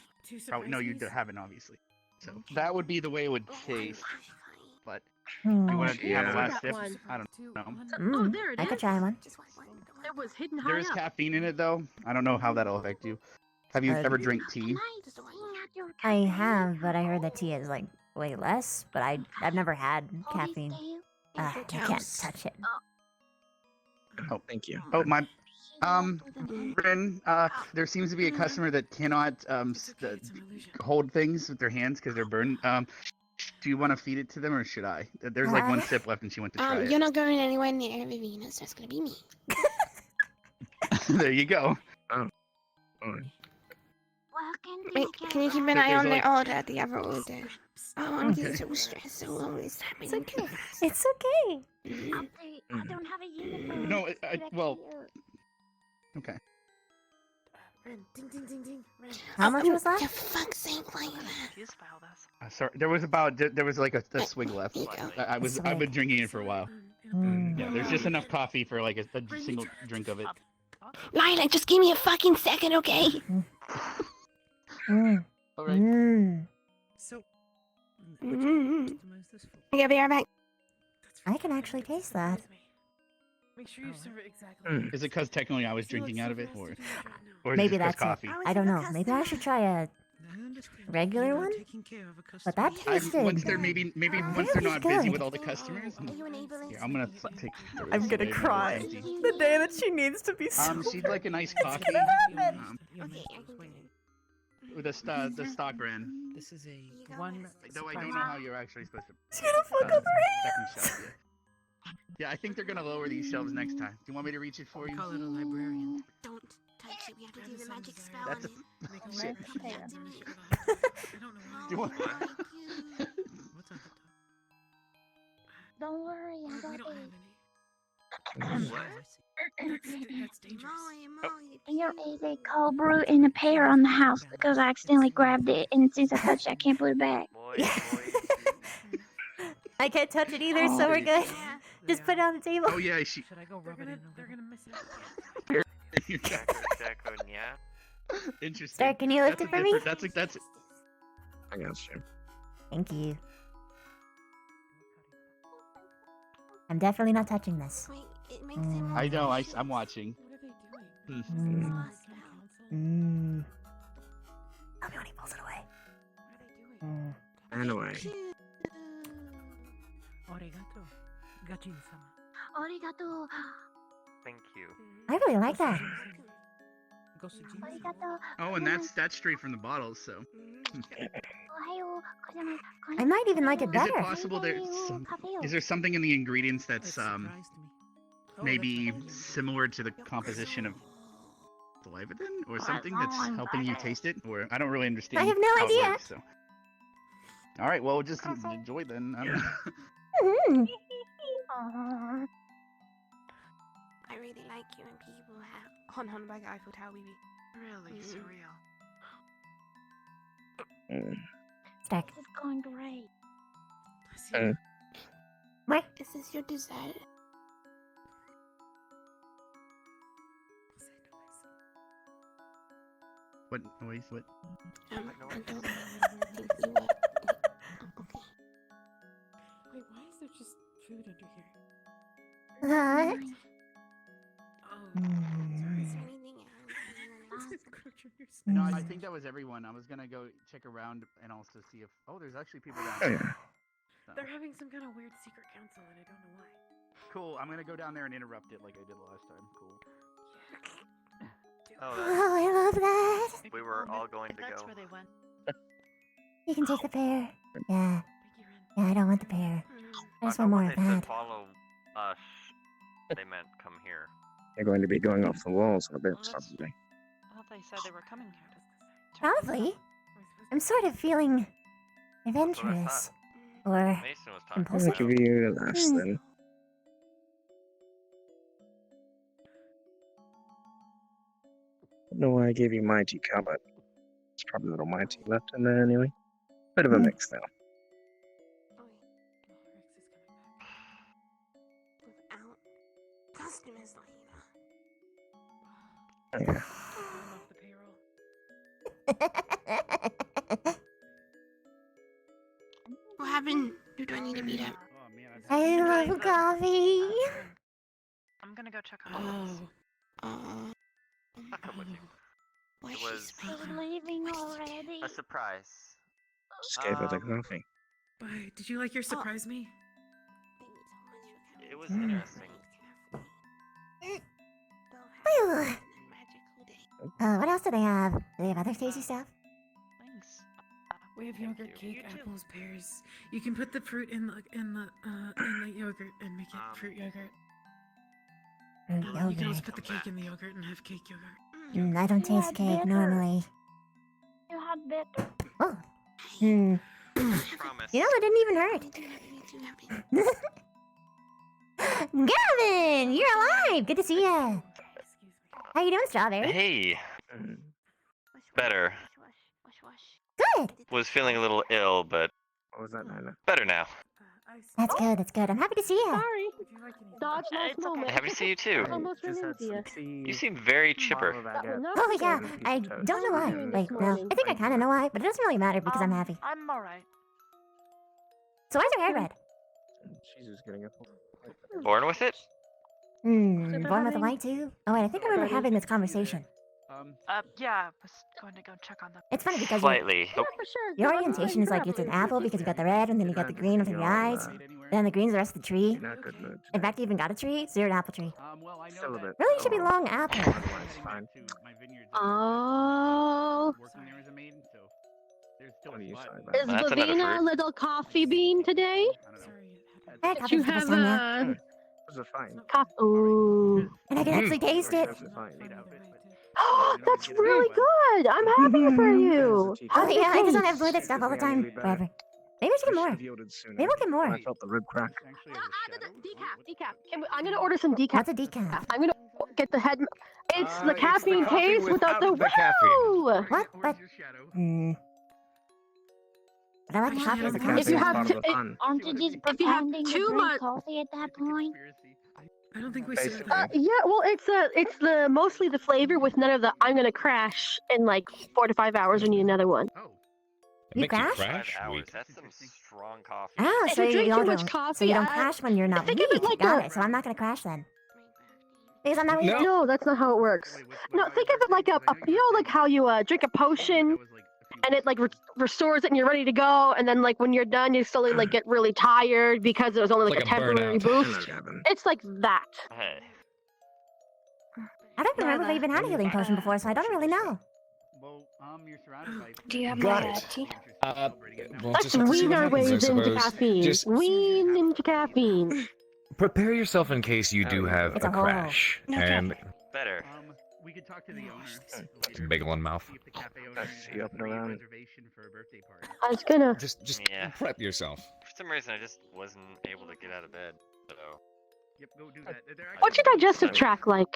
Probably no, you haven't obviously. So that would be the way it would taste. But Hmm. you want to have a Yeah. last That sip? one. I don't know. Oh, there it I is. could try one. It was hidden There high is up. caffeine in it though. I don't know how that'll affect you. Have you ever drank tea? I have, but I heard that tea is like way less. But I've never had caffeine. I can't touch it. Oh, thank you. Oh my. Rin, there seems to be a customer that cannot hold things with their hands because they're burned. Do you want to feed it to them or should I? There's like one sip left and she went to try You're not going anywhere near Vivina, so it's gonna be me. it. There you go. Oh. Wait, can you keep an eye There's on like- the order, the other order? Oh, I'm getting so stressed. So long is happening. It's okay. It's okay. I don't have a uniform. No, well. Okay. Ren, ding, ding, ding, ding. Ren. How much was that? For fuck's sake, like that. Sorry, there was like a swig left. I've been drinking it for a while. Yeah, there's just enough coffee for like a single drink of it. Lila, just give me a fucking second, okay? All right. So, I'll be right back. I can actually taste that. Make sure you serve it exactly. Is it because technically I was drinking out of it, or is Maybe it just 'cause that's coffee? it. I don't know. Maybe I should try a regular one. But that tasted. Once they're maybe once they're not busy with all the customers. Here, I'm gonna take. I'm gonna cry. The day that she needs to be sober. She'd like a nice coffee. With the stock brand. This is a one. Though I don't know how you're actually supposed to. She's gonna fuck up her second hands. shelf, yeah, I think they're gonna lower these shelves next time. Do you want me to reach it for you? Call it a librarian. Don't touch it. We have to do the magic spell That's on a. it. Shit. Do you want? Don't worry, I got it. That's dangerous. There is a cold brew and a pear on the house because I accidentally grabbed it, and since I touched it, I can't put it back. I can't touch it either, so we're good. Just put it on the table. Oh yeah, Should I go rub it in? They're gonna miss it. Interesting. Sir, can you lift That's it for me? That's. I got you. Thank you. I'm definitely not touching this. Wait, it makes him. I know. I'm watching. Tell me when he pulls it away. Anyway. Arigato. Gajin-sama. Arigato. Thank you. I really like that. Arigato. Oh, and that's straight from the bottles. So. I might even like it Is better. it possible is there something in the ingredients that's maybe similar to the composition of the Leviathan or something that's helping you taste it? Or I don't really understand. I have no how it idea. works, so. All right, well, just enjoy then. I don't know. I really like you and people have. Hon bag Eiffel Tower, baby. Really surreal. Stack. It's going great. What? Is this your dessert? What noise? What? I don't think you were. Okay. Wait, why is there just food under here? What? Is there anything else? No, I think that was everyone. I was gonna go check around and also see if. Oh, there's actually people down there. They're having some kind of weird secret council, and I don't know why. Cool. I'm gonna go down there and interrupt it like I did last time. Cool. Oh, I love that. We were all going to That's go. where they went. You can take the pear. Yeah. Yeah, I don't want the pear. I just I want know more when of they said that. follow us, they meant come here. They're going to be going off the walls in a bit, probably. I thought they said they were coming here. Probably. I'm sort of feeling adventurous. Or Mason was talking I'll impulsive. give you the last then. I don't know why I gave you my teacup, but there's probably a little my tea left in there anyway. Bit of a mix though. Without customers, Lena. What happened? Who do I need to meet up? I love coffee. I'm gonna go check on Oh. It was leaving already. a surprise. Just gave her the coffee. Bye. Did you like your surprise me? It was interesting. Whew. What else do they have? Do they have other tasty stuff? Thanks. We have yogurt, cake, apples, pears. You can put the fruit in the yogurt and make it fruit yogurt. You can also put the cake in the yogurt and have cake yogurt. I don't taste cake normally. You had better. Oh. Promise. You know, it didn't even hurt. Gavin, you're alive. Good to see ya. How you doing, Strawberry? Hey. Better. Good. Was feeling a little ill, but What was that, Nana? better now. That's good. That's good. I'm happy to see ya. Sorry. Dodge last moment. Happy to see you too. Almost ran into you. You seem very chipper. Oh yeah, I don't know why. Wait, no, I think I kind of know why, but it doesn't really matter because I'm happy. I'm alright. So why's your hair red? She's just getting up. Born with it? Born with a light too? Oh wait, I think I remember having this conversation. Yeah, I was going to go check on them. It's funny because Slightly. Yeah, for sure. your orientation is like it's an apple because you got the red and then you got the green with your eyes. Then the green's the rest of the tree. Not good mood. In fact, you even got a tree, so you're an apple tree. Still a bit. Really, you should be long apple. Otherwise, fine. Oh. What are you talking about? Is That's another Lavina a fruit. little coffee bean today? Hey, Did you have a Those are fine. Ooh. And I can actually taste it. Those are fine. Oh, that's really good. I'm happy for you. Oh yeah, I just don't have food that stuff all the time. Whatever. Maybe we should get more. Maybe we'll get more. I felt the rib crack. Decaf. I'm gonna order some decaf. What's a decaf? I'm gonna get the head. It's the It's the caffeine coffee taste without the without the caffeine. woo. What? But but I like the coffee as a If you have, conversation. aren't you just pretending to too drink much- coffee at that point? I don't think we said Yeah. Well, it's the mostly the flavor with none of the. I'm gonna crash in like 4 to 5 hours. We need another one. You crash? 5 hours. That's some strong coffee. Oh, If so you you drink too don't. much So coffee, you don't crash when you're not think weak. of it like Got a- it. So I'm not gonna crash then. Because I'm not weak. No, that's not how it works. No, think of it like a you know, like how you drink a potion, and it like restores it, and you're ready to go, and then like when you're done, you slowly like get really tired because it was only like Like a a temporary burnout. boost. It's like that. Hey. I don't remember if I even had a healing potion before, so I don't really know. You're surrounded by. Do you have Got my it. tea? We'll Let's just have to see wean what our happens, I ways into suppose. caffeine. Just Wean into caffeine. prepare yourself in case you do have It's a a hole. crash. And Better. We could talk to the owner. bagel in mouth. See if the cafe owner That's has you up and made a around. reservation for a birthday party. I was gonna. Just Yeah. prep yourself. For some reason, I just wasn't able to get out of bed. So. Yep, go do that. What's your digestive tract like?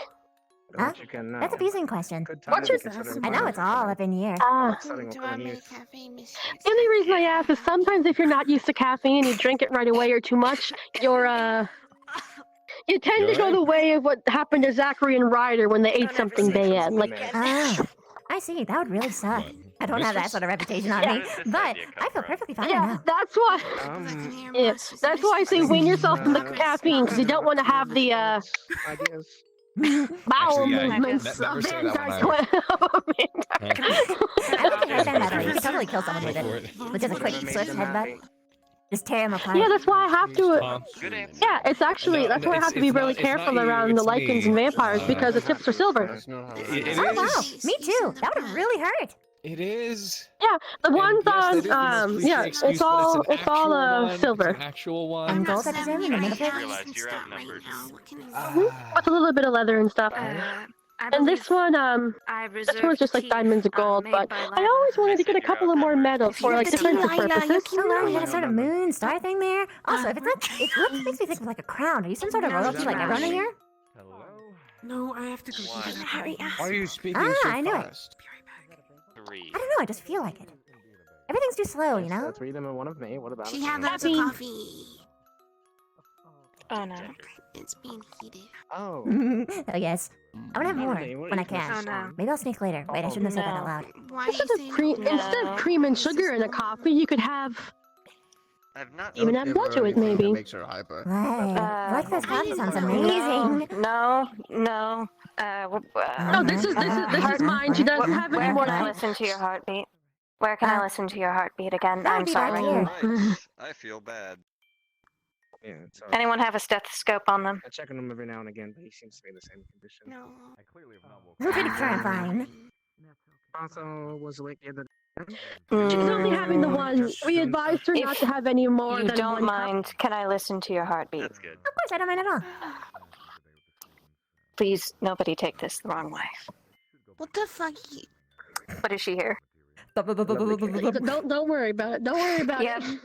Huh? What you can know. That's a Beasley question. Good What's time your- to consider I know it's all up in here. Setting will come in use. The only reason I ask is sometimes if you're not used to caffeine, you drink it right away or too much, you tend to go the way of what happened to Zachary and Ryder when they ate something bad. Like, Oh, I see. That would really suck. I don't have that sort of reputation on me, but I feel perfectly fine yeah, now. that's why. Yeah, that's why I say wean yourself from the caffeine because you don't want to have the Ideas. bowel Actually, yeah, movements never of say that Van one Dyke. I don't think I stand by that. You could totally kill someone with Go for it. it. With just a quick, swift headbutt. Just tear him apart. Yeah, that's why I have to. Good answer. Yeah, it's actually No, that's why I have to be it's really not careful you, around the it's lichens me. and vampires because the tips are silver. It Oh wow, is. me too. That would have really hurt. It is. Yeah, the ones yes, on that is the most cliche yeah, excuse, it's but all it's an it's all actual one. It's silver. an actual one. And gold, I presume, in the middle I bit. realized you're outnumbered. With a little bit of leather and stuff. And this one, this one's just like diamonds and gold, but I always wanted to get a couple of more medals for like defensive purposes. Oh wow, you got a sort of moon star thing there. Also, if it's not, it makes me think of like a crown. Are you some sort of royalty like everyone in here? No, I have to go. Hurry up. Why are you speaking Ah, so I knew it. fast? 3. I don't know. I just feel like it. Everything's too slow, you know. Three of them and one of me. What about She it? had lots of coffee. Oh no. It's being heated. Oh. Oh yes. I want to have more Melody, what when I is this can. song? Maybe I'll sneak later. Wait, I shouldn't have said that No. out loud. Why Instead of no. cream and sugar in a coffee, you could have I've not. even add blood to it, maybe. That makes her hyper. Black Fest coffee sounds No, amazing. no. No, this is mine. She doesn't have any Where more. can I listen to your heartbeat? Where can I listen to your heartbeat again? that would I'm be right sorry. here. I feel bad. Yeah, it's alright. Anyone have a stethoscope on them? I check on him every now and again, but he seems to be in the same condition. No. I clearly have not I'm pretty sure I'm fine. Also, was awake the other day. She's only having the one. Just We doing advised her If not to have any more You than don't one cup. mind? Can I listen to your heartbeat? That's good. Of course, I don't mind at all. Please, nobody take this the wrong way. What the fuck? What is she here? Don't worry about it. Don't worry about Yep. it.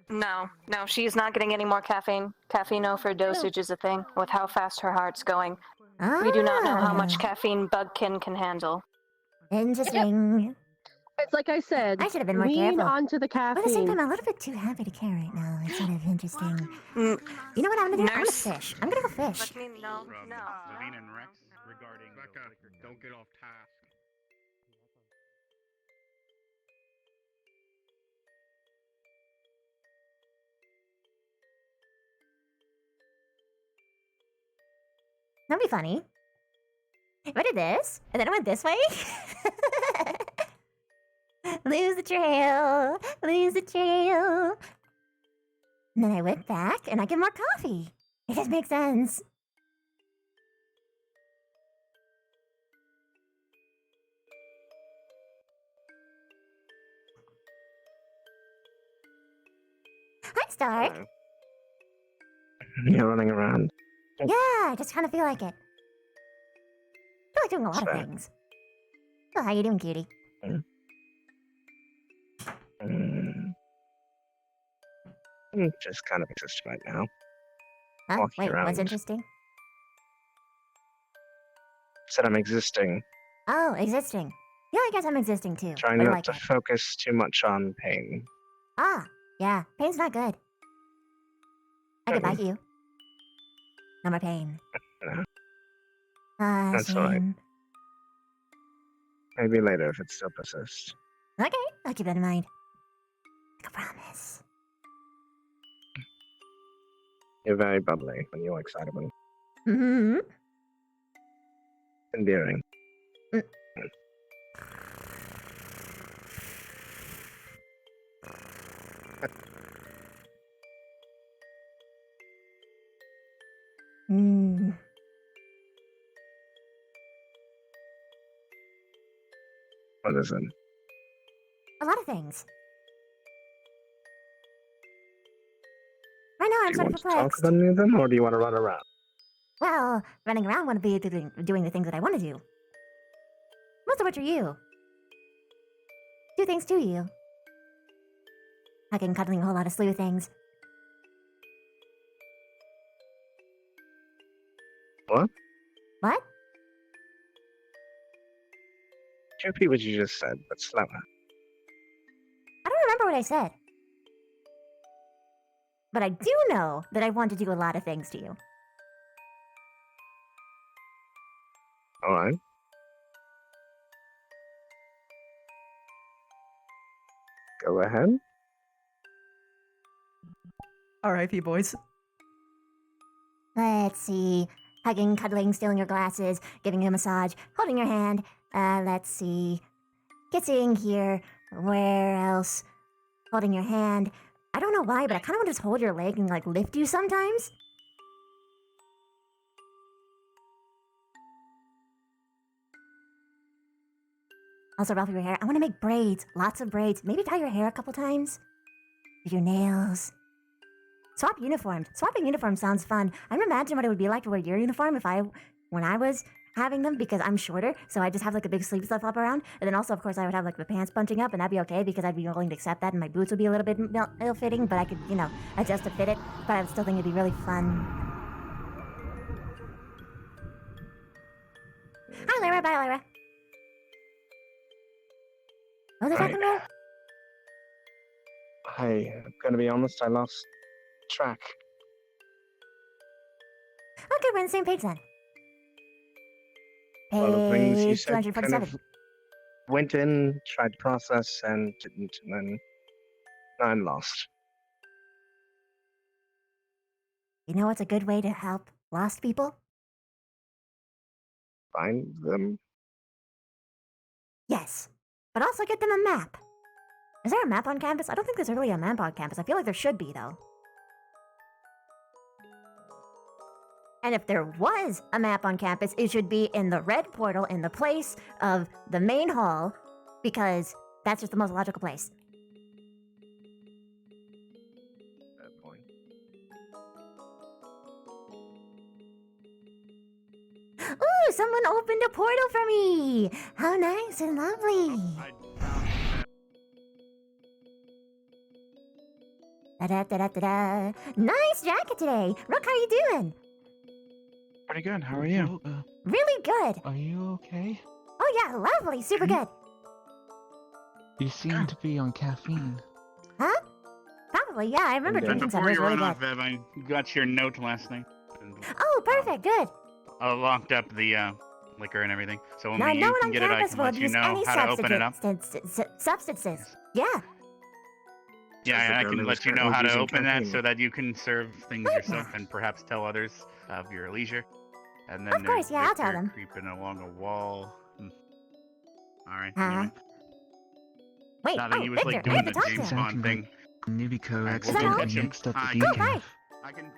No, she's not getting any more caffeine. Caffeine over dosage is a thing. With how fast her heart's going, we do not know how much caffeine Bugkin can handle. Interesting. It's like I said. I should have been more lean careful. onto the caffeine. But at the same time, I'm a little bit too happy to care right now. It's sort of interesting. You know what I'm gonna do? I'm gonna Nurse. fish. I'm gonna go fish. From Levine and Rex regarding Becca, don't get off task. That'd be funny. If I did this, and then I went this way. Lose the trail. Lose the trail. And then I went back, and I get more coffee. It just makes sense. Hi, Stark. Hello. You're running around. Yeah, I just kind of feel like it. I feel like doing a lot of Sure. things. So how you doing, cutie? Just kind of exist right now. Huh? Walking Wait, around. what's interesting? Said I'm existing. Oh, existing. Yeah, I guess I'm existing too. Trying But I not like to it. focus too much on pain. Ah, yeah, pain's not good. I could bite you. No more pain. Ah, That's all right. shame. Maybe later if it still persists. Okay, I'll keep that in mind. I promise. You're very bubbly when you're excitable. Mm-hmm. Endearing. Mm. What is it? A lot of things. Right now, I'm Do you sort want of to talk perplexed. about any of them, or do you want to run around? Well, running around want to be doing the things that I want to do. Most of which are you. Do things to you. Hugging, cuddling, a whole lot of slew things. What? What? Could you repeat what you just said, but slower? I don't remember what I said. But I do know that I want to do a lot of things to you. Alright. Go ahead. R.I.P. boys. Let's see. Hugging, cuddling, stealing your glasses, giving you a massage, holding your hand. Let's see. Kissing here. Where else? Holding your hand. I don't know why, but I kind of want to just hold your leg and like lift you sometimes. Also, ruffle your hair. I want to make braids. Lots of braids. Maybe dye your hair a couple times. Do your nails. Swap uniforms. Swapping uniforms sounds fun. I can imagine what it would be like to wear your uniform when I was having them, because I'm shorter, so I just have like a big sleeve stuff up around. And then also, of course, I would have like the pants bunching up, and that'd be okay because I'd be willing to accept that, and my boots would be a little bit ill-fitting, but I could, adjust to fit it. But I would still think it'd be really fun. Hi, Lyra. Bye, Lyra. What was I talking about? I'm gonna be honest, I lost track. Okay, we're on the same page then. A lot of things you Page said kind 247. of went in, tried to process, and didn't, and then I'm lost. You know what's a good way to help lost people? Find them? Yes. But also get them a map. Is there a map on campus? I don't think there's really a map on campus. I feel like there should be, though. And if there was a map on campus, it should be in the red portal in the place of the main hall, because that's just the most logical place. Fair point. Ooh, someone opened a portal for me! How nice and lovely! Da-da-da-da-da-da. Nice jacket today! Rook, how are you doing? Pretty good. How are you? Really good! Are you okay? Oh yeah, lovely, super good. You seem to be on caffeine. Huh? Probably, yeah, I remember And drinking some. before It was you really run good. off, Ev, I got your note last night. And Oh, perfect, good. I locked up the liquor and everything, so only Now, you no one can on get it. I campus can will let you abuse know any how to open it up. substances. Yeah. Yeah, and I girl can who was let you know currently how to using open that cocaine. so that you can serve things yourself and perhaps tell others of your leisure. And then Of course, there's yeah, I'll tell Victor them. creeping along a wall. All right. Huh? Anyway. Wait, Now that he was Victor, like I doing have the to talk to James him. Bond thing. Nibico Alright, we'll accidentally go catch him. mixed up the Hi. Cool, decaf. bye. I can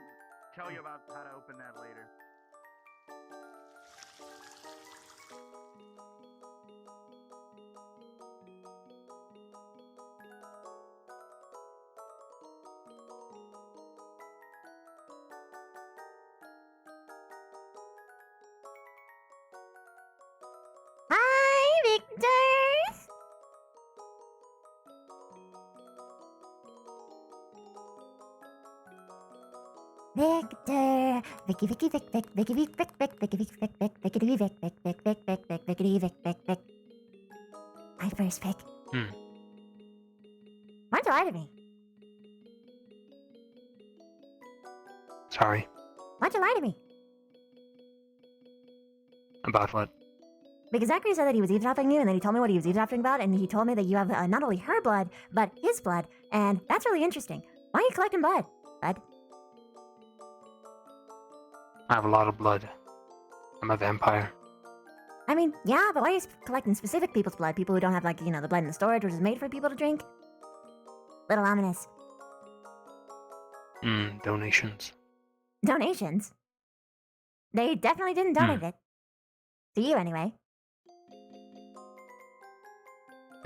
tell you about how to open that later. Hi, Victor. Victor, Vicky, Vicky, Vic, Vic, Vicky, Vic, Vic, Vic, Vicky, Vic, Vic, Vic, Vicky, Vic, Vic, Vic, Vic, Vic, Vic, Vicky, Vic, Vic, Vic. My first pick. Why'd you lie to me? Sorry. Why'd you lie to me? About what? Because Zachary said that he was eavesdropping you, and then he told me what he was eavesdropping about, and he told me that you have not only her blood, but his blood, and that's really interesting. Why are you collecting blood, bud? I have a lot of blood. I'm a vampire. I mean, yeah, but why are you collecting specific people's blood? People who don't have, like, you know, the blood in the storage, which is made for people to drink? Little ominous. Donations. Donations? They definitely didn't donate it. To you, anyway.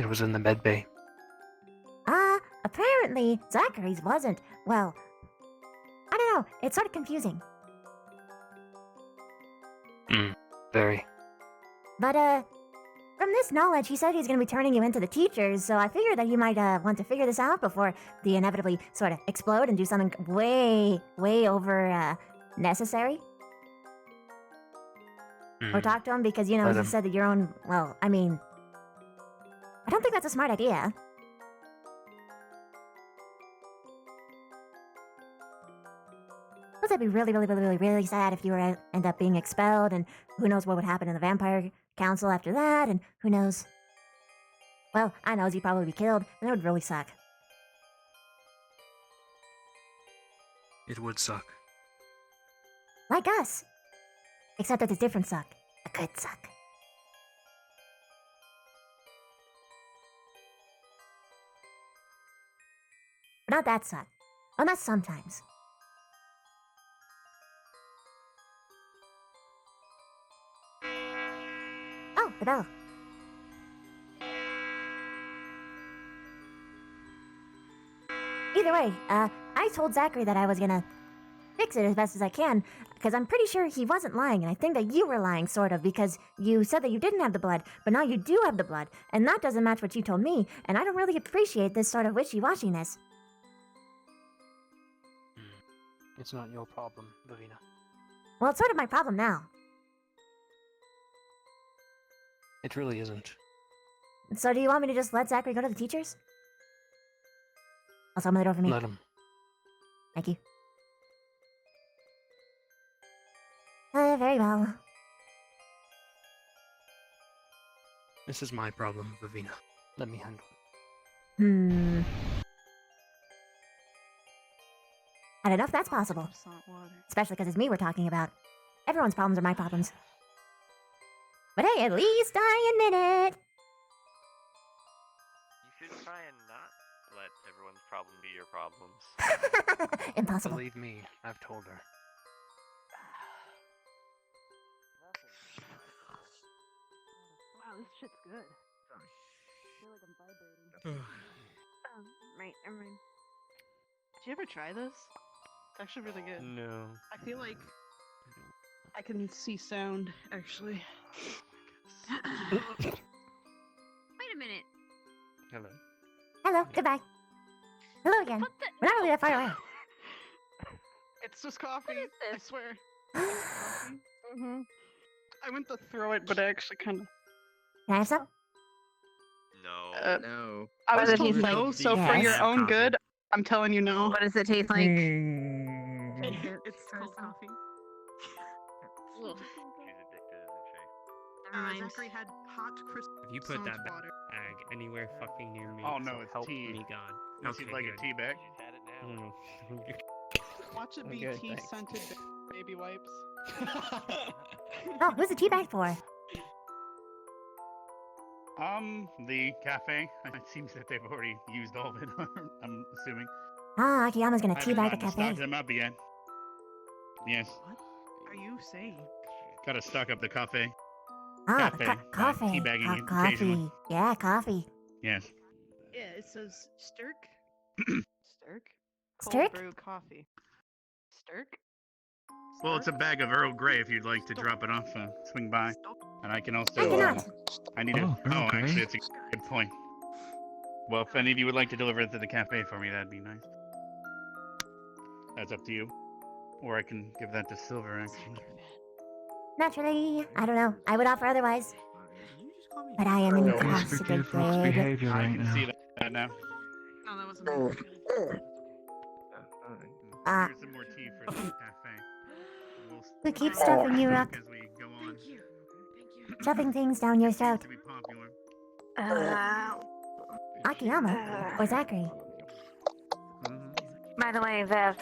It was in the med bay. Apparently, Zachary's wasn't. Well, I don't know. It's sort of confusing. Very. But, from this knowledge, he said he's going to be turning you into the teachers, so I figured that you might, want to figure this out before they inevitably sort of explode and do something way, way over, necessary. Or talk to him because, you know, Let you him. said that your own, well, I mean, I don't think that's a smart idea. Plus, I'd be really, really, really, really, really sad if you were to end up being expelled, and who knows what would happen in the Vampire Council after that, and who knows. Well, I know you'd probably be killed, and that would really suck. It would suck. Like us. Except that it's a different suck. A good suck. But not that suck. Well, not sometimes. Oh, the bell. Either way, I told Zachary that I was gonna fix it as best as I can, because I'm pretty sure he wasn't lying, and I think that you were lying, sort of, because you said that you didn't have the blood, but now you do have the blood, and that doesn't match what you told me, and I don't really appreciate this sort of wishy-washiness. It's not your problem, Lavina. Well, it's sort of my problem now. It really isn't. So do you want me to just let Zachary go to the teachers? Also, open the door for me. Let him. Thank you. Very well. This is my problem, Ravina. Let me handle it. I don't know if that's possible. Especially because it's me we're talking about. Everyone's problems are my problems. But hey, at least I admit it. You should try and not let everyone's problem be your problems. Impossible. Believe me, I've told her. Wow, this shit's good. I feel like I'm vibrating. Right, never mind. Did you ever try this? It's actually really good. No. I feel like I can see sound, actually. Wait a minute. Hello. Hello, goodbye. Hello again. We're not really that far away. It's just coffee. I swear. I went to throw it, but I actually kind of. Can I have some? No. No. I was told no, so for your own good, I'm telling you no. What does it taste like? It's cold coffee. She's addicted, isn't she? Never mind. Zachary had hot, crisp. If you put that bag anywhere fucking near me, Oh no, so it's help tea. me God. Unless you'd like a tea bag. Watch it be Okay, tea thanks. scented baby wipes. Oh, who's the tea bag for? The cafe. It seems that they've already used all of it. I'm assuming. Ah, Akiyama's gonna I tea haven't bag the gotten to cafe. stock them up yet. Yes. What are you saying? Gotta stock up the cafe. Ah, Cafe. coffee. Teabagging it Coffee. occasionally. Yeah, coffee. Yes. Yeah, it says Stirk. Stirk? Stirk? Cold brew coffee. Stirk? Well, it's a bag of Earl Grey if you'd like to drop it off, swing by. And I can also. I cannot. I need it. Oh, Earl Oh, Grey. actually, it's a good point. Well, if any of you would like to deliver it to the cafe for me, that'd be nice. That's up to you. Or I can give that to Silver, actually. Naturally, I don't know. I would offer otherwise. But I am intoxicated. behavior I right can now. see that now. No, that wasn't me. Here's some more tea for the cafe. Who keeps stuffing you up? As we go on. Shoving things down your throat. To be popular. Akiyama or Zachary? By the way, Viv,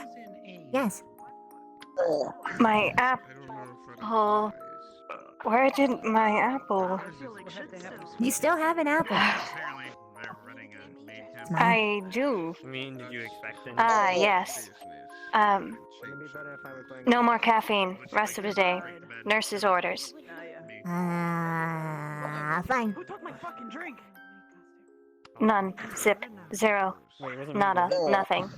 Yes. my apple. Where did my apple? You still have an apple. Apparently, they're running a maid cafe. I do. I mean, did you expect it? Yes. No more caffeine. Rest of the day. Nurse's orders. Fine. Who took my fucking drink? None. Zip. Zero. Nada. Nothing.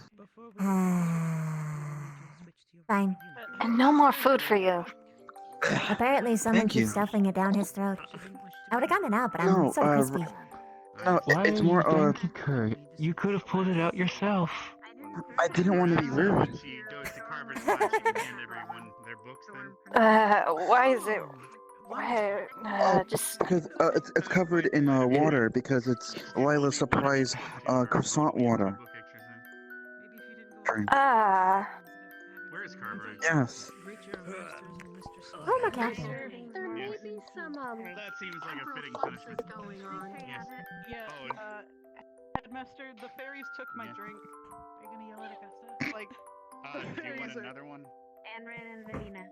Fine. And no more food for you. Apparently someone Thank you. keeps stuffing it down his throat. I would have gotten it out, but I'm No, so crispy. No, Why it's are more you drinking, Kurt? You could have pulled it out yourself. I didn't want to be rude. She goes to Carver's class, she can hand everyone their books then. Why is it? Why? Just. Because it's covered in water because it's Lila's surprise croissant water. Drink. Where is Carver? Yes. Oh my gosh. There may be some That seems like a fitting punishment. going on. Yes. Yeah, Oh, Headmaster, the fairies took my drink. Are you gonna yell at Augusta? Like, do you want another one? Anran and Vanina.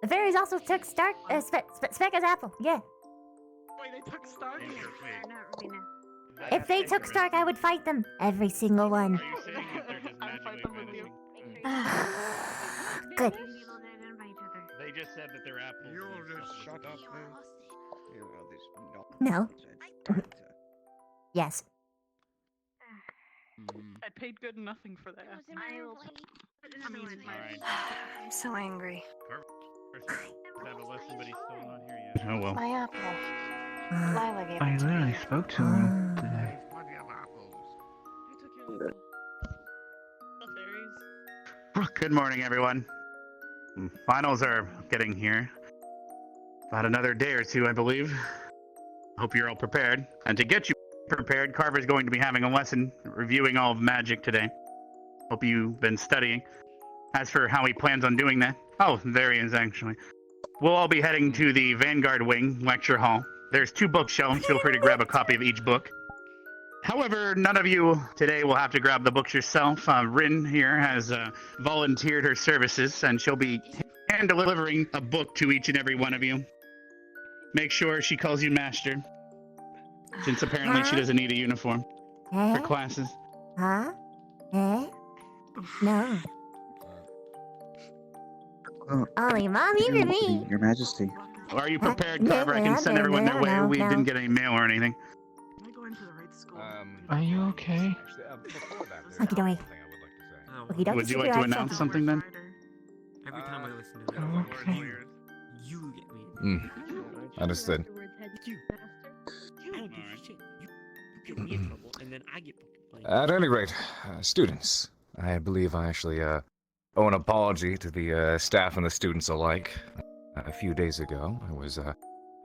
The fairies also took Specca's apple. Yeah. wait, they took Stark? Not Ravina. If they took Stark, I would fight them. Every single one. Are you saying that they're just magically vanishing? Good. They just said that they're apples. You'll just shut up, man. No. Yes. I paid good nothing for that. Alright. I'm so angry. Have a lesson, but he's still not here yet. Oh well. My apple. Lila gave I it to me. literally spoke to him today. The fairies. Good morning, everyone. Finals are getting here. About another day or two, I believe. Hope you're all prepared. And to get you prepared, Carver's going to be having a lesson reviewing all of magic today. Hope you've been studying. As for how he plans on doing that, Oh, there he is, actually. We'll all be heading to the Vanguard Wing lecture hall. There's 2 bookshelves. Feel free to grab a copy of each book. However, none of you today will have to grab the books yourself. Rin here has volunteered her services, and she'll be hand-delivering a book to each and every one of you. Make sure she calls you master, since apparently she doesn't need a uniform for classes. Huh? Eh? No. Only mommy for me. Your Majesty. Are you prepared, Carver? I can send everyone their way. We didn't get any mail or anything. Are you okay? Okie dokie. Okie dokie. Would you like to announce something then? Every time I listen to that, Okay. you get me. Understood. Get me in trouble, and then I get complaints. At any rate, students, I believe I actually owe an apology to the staff and the students alike. A few days ago, I was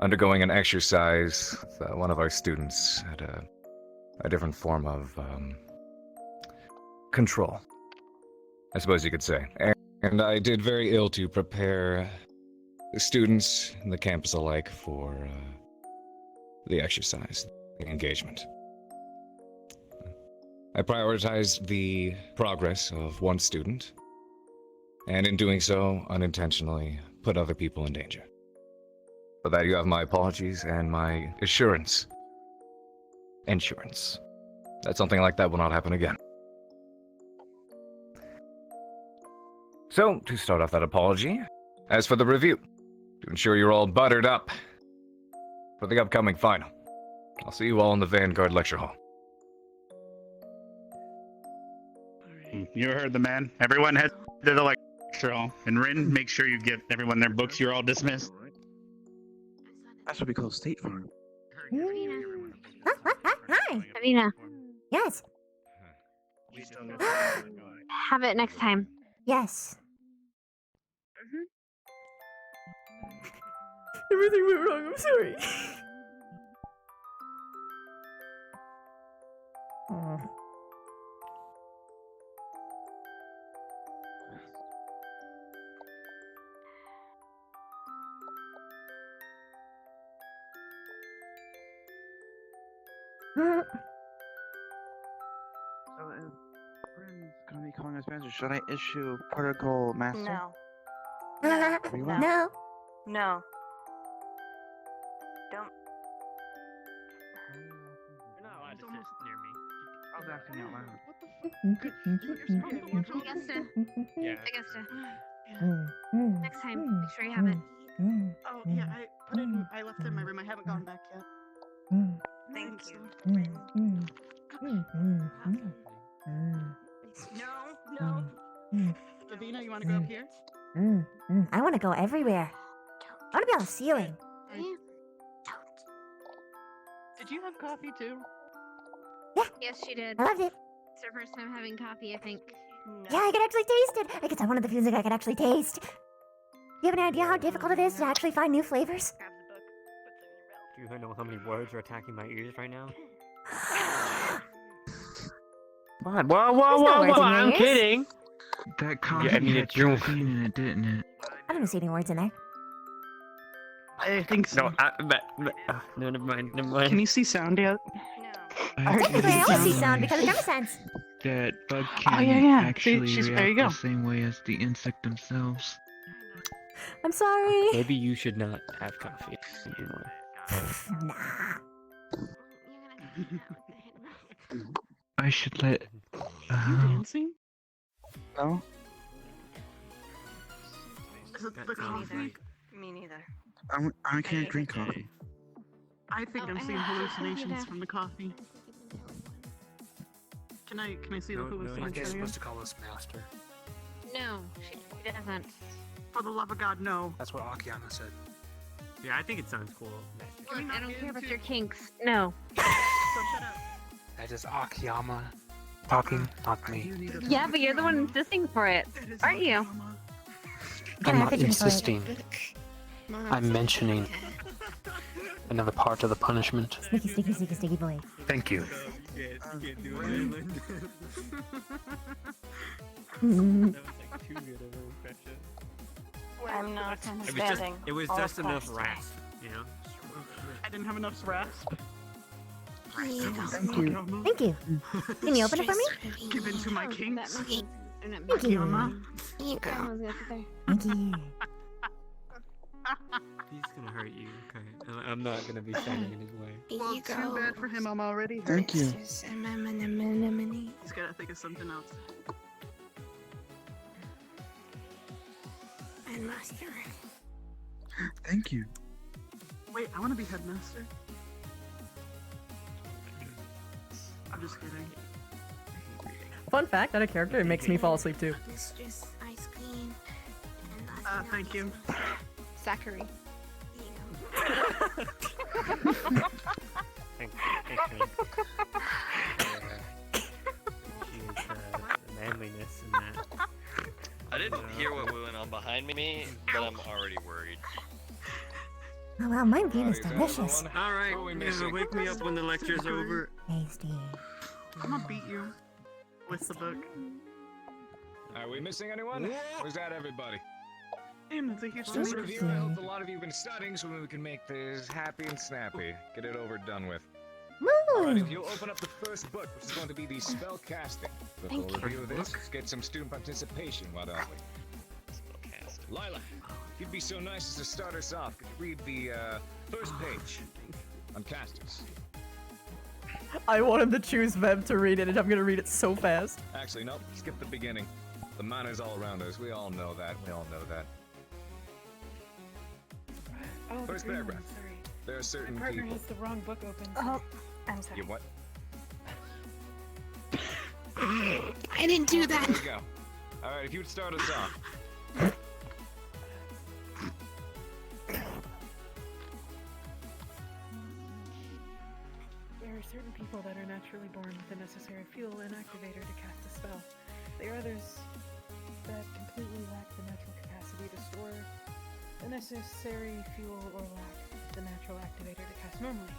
undergoing an exercise with one of our students at a different form of control, I suppose you could say. And I did very ill to prepare the students and the campus alike for the exercise, the engagement. I prioritized the progress of one student, and in doing so, unintentionally put other people in danger. For that, you have my apologies and my insurance that something like that will not happen again. So, to start off that apology, as for the review, to ensure you're all buttered up for the upcoming final, I'll see you all in the Vanguard Lecture Hall. You heard the man. Everyone head to the lecture hall. And Rin, make sure you give everyone their books. You're all dismissed. That's what we call State Farm. Hi. Avina. Yes. Have it next time. Yes. Everything went wrong. I'm sorry. So, Rin's gonna be calling us master. Should I issue protocol master? No. Everyone? No. No. Don't. You're not allowed to sit near me. I was acting out loud. Augusta. Yeah. Augusta. Next time, make sure you have it. Oh yeah, I left it in my room. I haven't gone back yet. Thank you. No. Davina, you want to go up here? I want to go everywhere. I want to be on the ceiling. Did you have coffee too? Yes, she did. I loved it. It's her first time having coffee, I think. Yeah, I could actually taste it. I guess I'm one of the foods that I could actually taste. Do you have any idea how difficult it is to actually find new flavors? Do you know how many words are attacking my ears right now? What? Whoa, I'm kidding. That coffee Yeah, I mean, had it's your- caffeine in it, didn't it? I don't see any words in there. I think so. No, never mind. Can you see sound yet? Technically, I only see sound because it makes sense. That bug Oh, can yeah. actually There you react go. the same way as the insect themselves. I'm sorry. Maybe you should not have coffee anymore. I should let. Dancing? No? Is it the coffee? Me neither. I can't drink coffee. I think I'm seeing hallucinations from the coffee. Can I see the hallucinations? to call us master. No, she doesn't. For the love of God, no. That's what Akiana said. Yeah, I think it sounds cool. Look, I don't care about your kinks. No. So shut up. That is Akiyama talking, not me. Yeah, but you're the one insisting for it, aren't you? I'm not insisting. I'm mentioning another part of the punishment. Sneaky boy. Thank you. I'm not It was just enough rasp, you know? I didn't have enough rasp. Thank you. Thank you. Can you open it for me? Give in to my kinks. Thank you. Here you go. Thank you. He's gonna hurt you, okay? I'm not gonna be standing in his way. Well, too bad for him. I'm already hurt. Thank you. He's gotta think of something else. Headmaster. Thank you. Wait, I want to be headmaster. I'm just kidding. Fun fact, that a character, it makes me fall asleep too. Mistress Ice Queen. Thank you. Zachary. Thank you. Manliness in that. I didn't hear what went on behind me, but I'm already worried. Oh wow, my bean is delicious. Alright, wake me up when the lecture's over. Tasty. I'm gonna beat you with the book. Are we missing anyone? Or is that everybody? Damn, it's a huge Just a review. I hope a lot of you have been studying so we can make this happy and snappy. Get it over done with. Alright, if you open up the first book, which is going to be the spell casting. Before we review this, let's get some student participation, why don't we? Lila, if you'd be so nice as to start us off, could you read the first page on casters? I want him to choose Veb to read it, and I'm gonna read it so fast. Actually, nope. Skip the beginning. The manners all around us. We all know that. We all know that. Oh, First the green paragraph. one, sorry. There are certain My partner people. has the wrong book open. Oh, I'm sorry. You what? I didn't do that. There we go. Alright, if you'd start us off. There are certain people that are naturally born with the necessary fuel and activator to cast a spell. There are others that completely lack the natural capacity to store the necessary fuel or lack the natural activator to cast normally.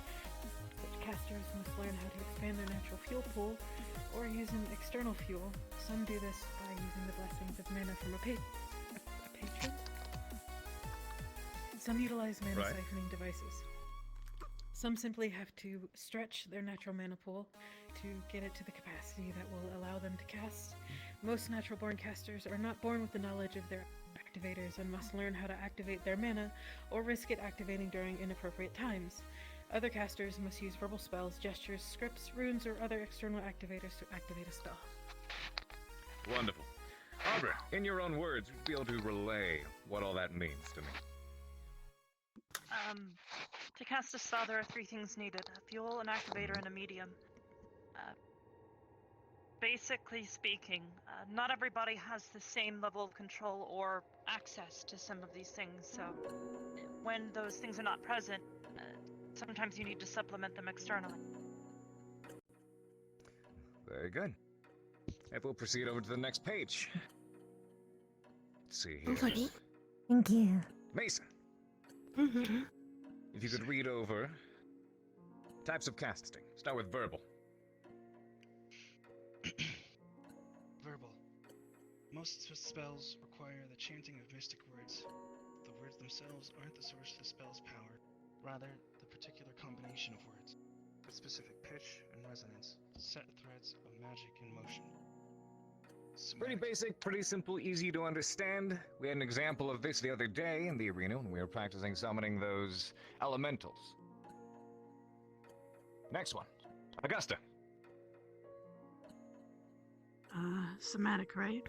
Such casters must learn how to expand their natural fuel pool or use an external fuel. Some do this by using the blessings of mana from a patron. Some utilize mana siphoning devices. Some simply have to stretch their natural mana pool to get it to the capacity that will allow them to cast. Most natural-born casters are not born with the knowledge of their activators and must learn how to activate their mana or risk it activating during inappropriate times. Other casters must use verbal spells, gestures, scripts, runes, or other external activators to activate a spell. Wonderful. Aubrey, in your own words, you'd be able to relay what all that means to me. To cast a spell, there are 3 things needed: a fuel, an activator, and a medium. Basically speaking, not everybody has the same level of control or access to some of these things, so when those things are not present, sometimes you need to supplement them externally. Very good. If we'll proceed over to the next page. Let's see here. Thank you. Mason. If you could read over types of casting. Start with verbal. Verbal. Most spells require the chanting of mystic words. The words themselves aren't the source of the spell's power, rather the particular combination of words, with specific pitch and resonance, set threads of magic in motion. Pretty basic, pretty simple, easy to understand. We had an example of this the other day in the arena when we were practicing summoning those elementals. Next one. Augusta. Somatic, right?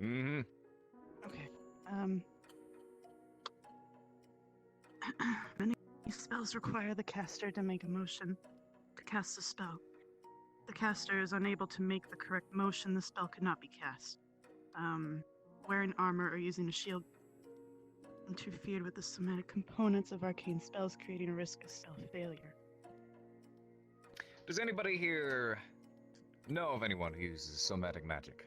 Mm-hmm. Okay. Many spells require the caster to make a motion to cast a spell. If the caster is unable to make the correct motion, the spell could not be cast. Wearing armor or using a shield interfered with the somatic components of arcane spells, creating a risk of spell failure. Does anybody here know of anyone who uses somatic magic?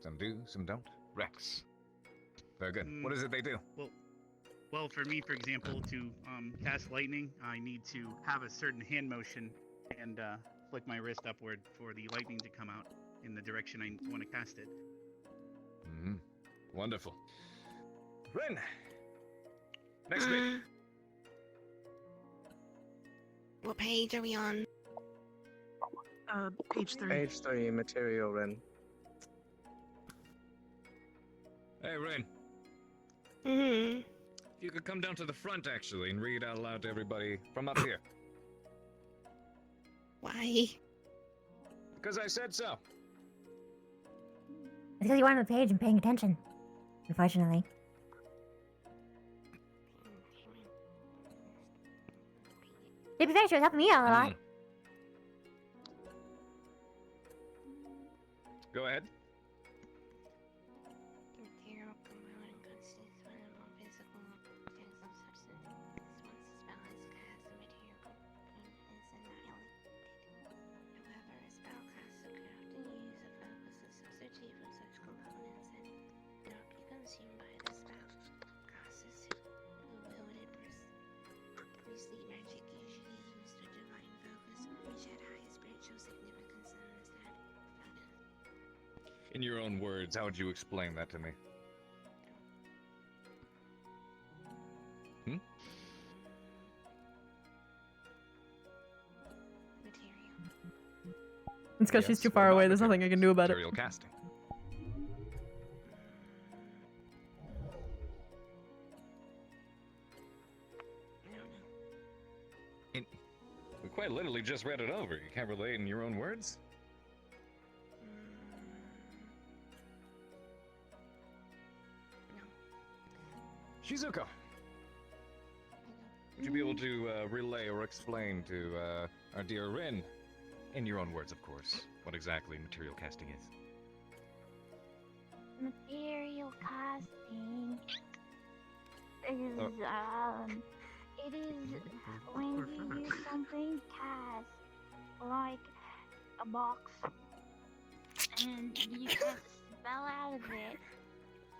Some do, some don't. Rex. Very good. What is it they do? Well, for me, for example, to cast lightning, I need to have a certain hand motion and flick my wrist upward for the lightning to come out in the direction I want to cast it. Mm-hmm. Wonderful. Ren! Next bit. What page are we on? Page 3. Page 3, material, Ren. Hey, Ren. Mm-hmm. If you could come down to the front, actually, and read out loud to everybody from up here. Why? Because I said so. It's because you weren't on the page and paying attention. Unfortunately. To be fair, she was helping me out a lot. Go ahead. Material component constitutes one or more physical objects of substance. Once a spell is cast, the material component is annihilated. However, a spellcaster could often use a focus to substitute from such components and not be consumed by the spell. Casters who wield it priestly magic usually use the divine focus, which had higher spiritual significance than the standard focus. In your own words, how would you explain that to me? Hmm? It's because she's too far away. There's nothing I can do about it. Material casting. We quite literally just read it over. You can't relate in your own words? Shizuko, would you be able to relay or explain to our dear Rin, in your own words, of course, what exactly material casting is? Material casting is it is when you use something cast, like a box, and you cast a spell out of it,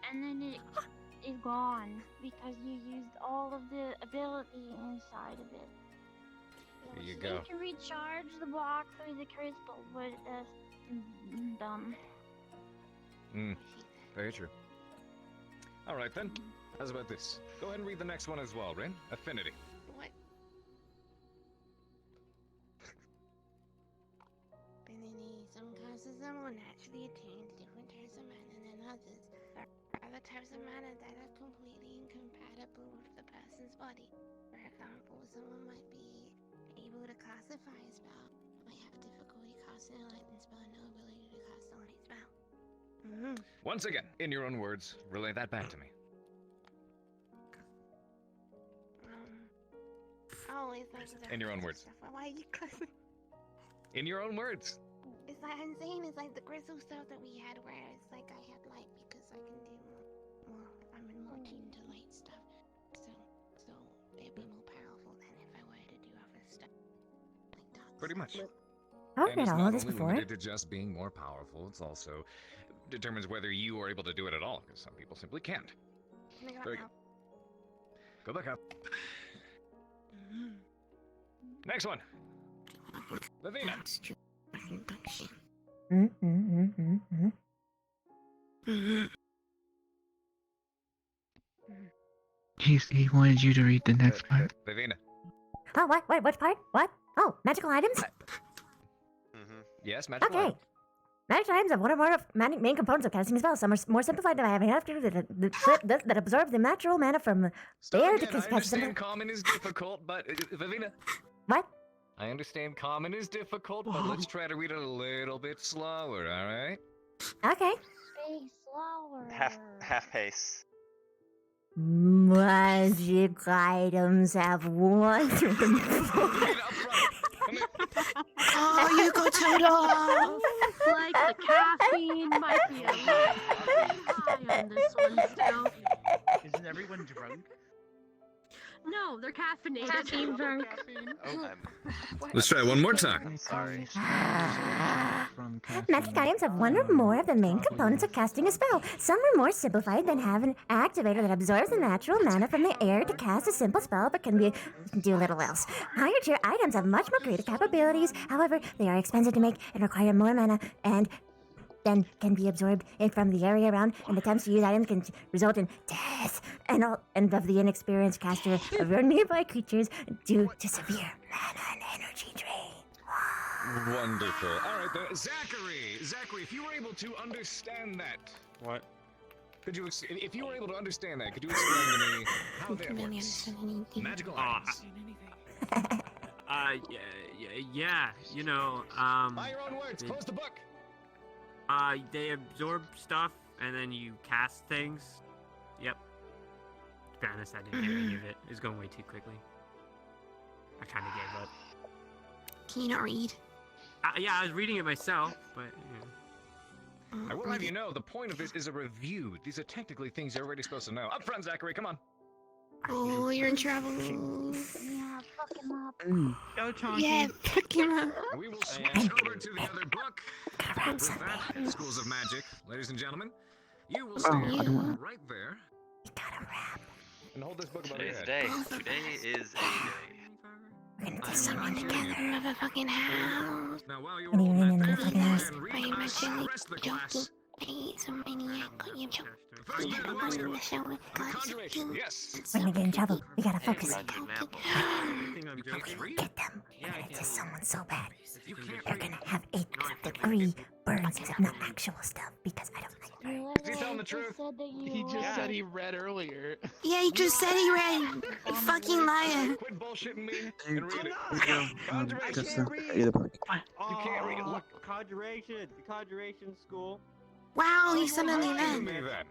and then it is gone because you used all of the ability inside of it. There you So go. you can recharge the box with a crystal, but that's dumb. Very true. Alright then, how's about this? Go ahead and read the next one as well, Rin. Affinity. What? Affinity. Some casters are more naturally attuned to different types of mana than others. There are other types of mana that are completely incompatible with the person's body. For example, someone might be able to cast a fire spell, might have difficulty casting a lightning spell, and no ability to cast a light spell. Once again, in your own words, relay that back to me. Oh, it's like In your own words. stuff. Why are you cussing? In your own words. It's like I'm saying, it's like the crystal stuff that we had, where it's like I have light because I can do more. I'm more tuned to light stuff, so it'd be more powerful than if I were to do other stuff like dark. Pretty much. I've And read it's all not of this only before. limited to just being more powerful, it's also determines whether you are able to do it at all, because some people simply can't. Can I go Very now? Go back up. Next one. Lavina. He wanted you to read the next part. Lavina. Oh, what? Wait, which part? What? Oh, magical items? Yes, magical. Okay. Magical items have one or more of main components of casting a spell. Some are more simplified than having enough to that absorb the natural mana from the air to I cast understand common is difficult, but Lavina. What? I understand common is difficult, but let's try to read it a little bit slower, alright? Okay. Speak slower. Half pace. Magic items have one. Oh, you go Toto! Like the caffeine might be a little high on this one still. Isn't everyone drunk? No, they're caffeinated. Caffeine drunk. Let's try one more time. Sorry. Magic items have one or more of the main components of casting a spell. Some are more simplified than have an activator that absorbs the natural mana from the air to cast a simple spell, but can do little else. Higher tier items have much more creative capabilities. However, they are expensive to make and require more mana and then can be absorbed in from the area around, and attempts to use items can result in death and of the inexperienced caster of your nearby creatures due to severe mana and energy drain. Wonderful. All right, then, Zachary, if you were able to understand that, what? Could you, if you were able to understand that, could you explain to me how that works? Magical items. Yeah, you know, By your own words, close the book. They absorb stuff, and then you cast things. Yep. To be honest, I didn't hear any of it. It was going way too quickly. I kind of gave up. Can you not read? Yeah, I was reading it myself, but, I will have you know, the point of this is a review. These are technically things you're already supposed to know. Up front, Zachary, come on. Oh, you're in trouble. Yeah, fuck him up. Go, Chonky. Yeah, fuck him up. We will switch over to the other book. With that, Schools of Magic, ladies and gentlemen, you will stand right there. And hold this book above your Today's head. a day. Today is a day. We're gonna do someone together. Of a fucking house. Now, while you're What are you all reading in the that fucking there, house? and Why read am I us doing the rest of the class. so many you First bit of wisdom. in the shower. Conjuration, yes. We're gonna get in trouble. We gotta focus. you think I'm joking? Get them. We're gonna diss someone so bad. You can't They're gonna have 8th-degree burns, except not actual stuff, because I don't like burns. Is he telling the truth? He just said he read earlier. Yeah, he just said he read. You fucking liar. Quit bullshitting me and read it. Just Conjuration. read the book. You can't read it. Look. Conjuration. The Conjuration School. Wow, he suddenly You read. me then.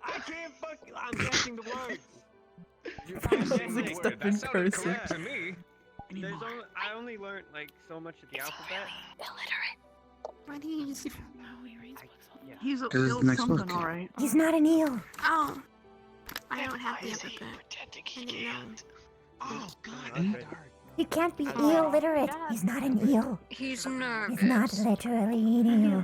I can't fucking. I'm guessing the words. You're Mixed up in cursive. correct to me. I only learned like so much of the alphabet. What do you use? He's a 'Cause it's built the next something, book. alright. He's not an eel. Oh. I don't have the alphabet. I didn't know. Oh God. He can't be eel literate. He's not an eel. He's nervous. He's not literally an eel.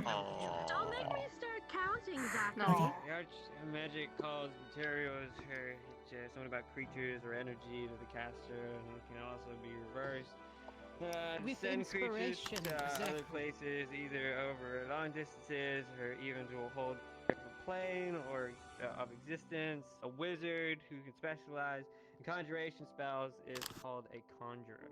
Don't make me start counting, Zach. No. The arch magic calls materials her something about creatures or energy to the caster, and it can also be reversed. With Send creatures inspiration, to exactly. other places, either over long distances or even to a whole different plane or of existence. A wizard who can specialize in conjuration spells is called a conjurer.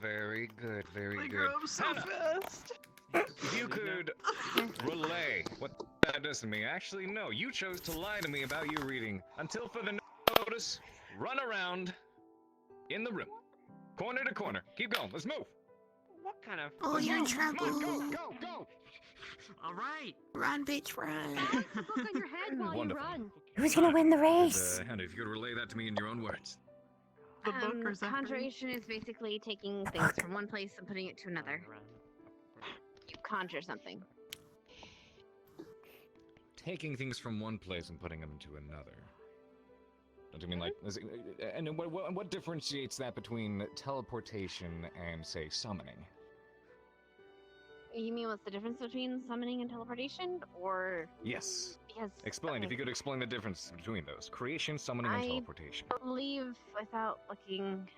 Very good, very They good. grow up so fast. If you could relay what that does to me. Actually, no, you chose to lie to me about you reading. Until further notice, run around in the room. Corner to corner. Keep going. Let's move. What kind of... Oh, you're in Come trouble. on, go. Alright. Run, bitch, run. Book on your head while Wonderful. you run. Who's gonna win the race? Henry, if you could relay that to me in your own words. The book or Zachary? Conjuration is basically taking things from one place and putting it to another. You conjure something. Taking things from one place and putting them to another. Don't you mean like... And what differentiates that between teleportation and, say, summoning? You mean what's the difference between summoning and teleportation? Or... Yes. Because... Explain, if you could explain the difference between those. Creation, summoning, and teleportation. I believe, without looking,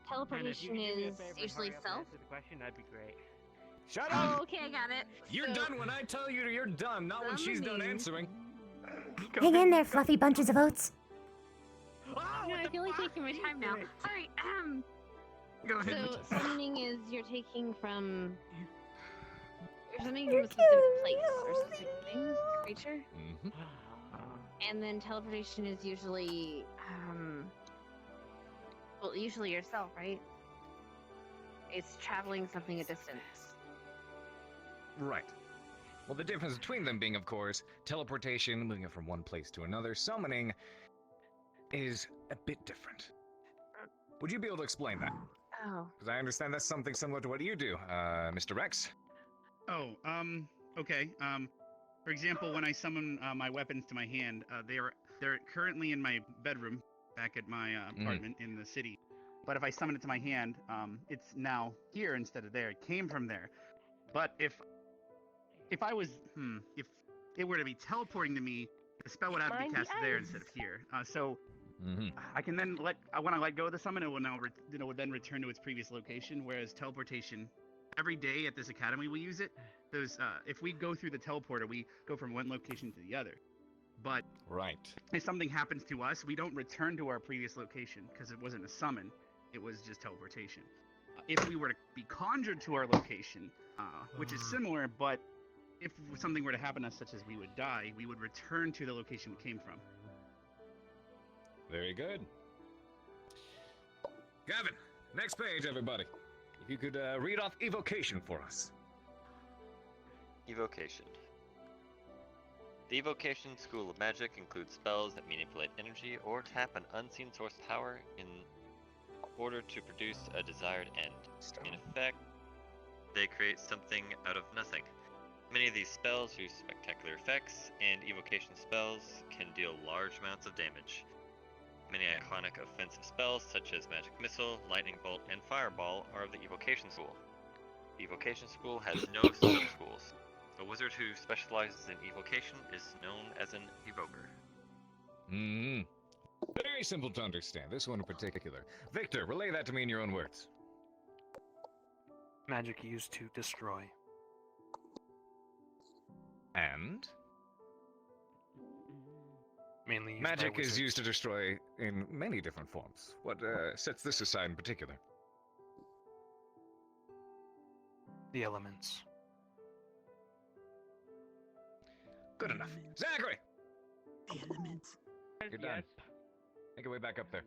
teleportation is usually self. The question, that'd be great. Shut Oh, up! okay, I got it. You're So- done when I tell you you're done, not when she's done Summoning. answering. Hang in there, fluffy bunches of oats. No, I feel like taking my time now. Alright, Go ahead. so summoning is you're taking from... You're summoning from a specific place or specific thing, or creature. Mm-hmm. And then teleportation is usually, well, usually yourself, right? It's traveling something a distance. Right. Well, the difference between them being, of course, teleportation, moving it from one place to another, summoning, is a bit different. Would you be able to explain that? Oh. Because I understand that's something similar to what you do, Mr. Rex. Oh, okay. For example, when I summon my weapons to my hand, they're currently in my bedroom back at my apartment in the city. But if I summon it to my hand, it's now here instead of there. It came from there. But if I was, if it were to be teleporting to me, the spell would have to be cast there instead of here. So I can then when I let go of the summon, it will now would then return to its previous location. Whereas teleportation, every day at this academy we use it. Those if we go through the teleporter, we go from one location to the other. But if something happens to us, we don't return to our previous location because it wasn't a summon; it was just teleportation. If we were to be conjured to our location, which is similar, but if something were to happen to us, such as we would die, we would return to the location we came from. Very good. Gavin, next page, everybody. If you could read off evocation for us. Evocation. The Evocation School of Magic includes spells that manipulate energy or tap an unseen source of power in order to produce a desired end. In effect, they create something out of nothing. Many of these spells use spectacular effects, and evocation spells can deal large amounts of damage. Many iconic offensive spells, such as Magic Missile, Lightning Bolt, and Fireball, are of the Evocation School. The Evocation School has no sub-schools. A wizard who specializes in evocation is known as an evoker. Very simple to understand, this one in particular. Victor, relay that to me in your own words. Magic used to destroy. And? Mainly used Magic by is wizards. used to destroy in many different forms. What sets this aside in particular? The elements. Good enough. Zachary! The elements. You're done. Make your way back up there.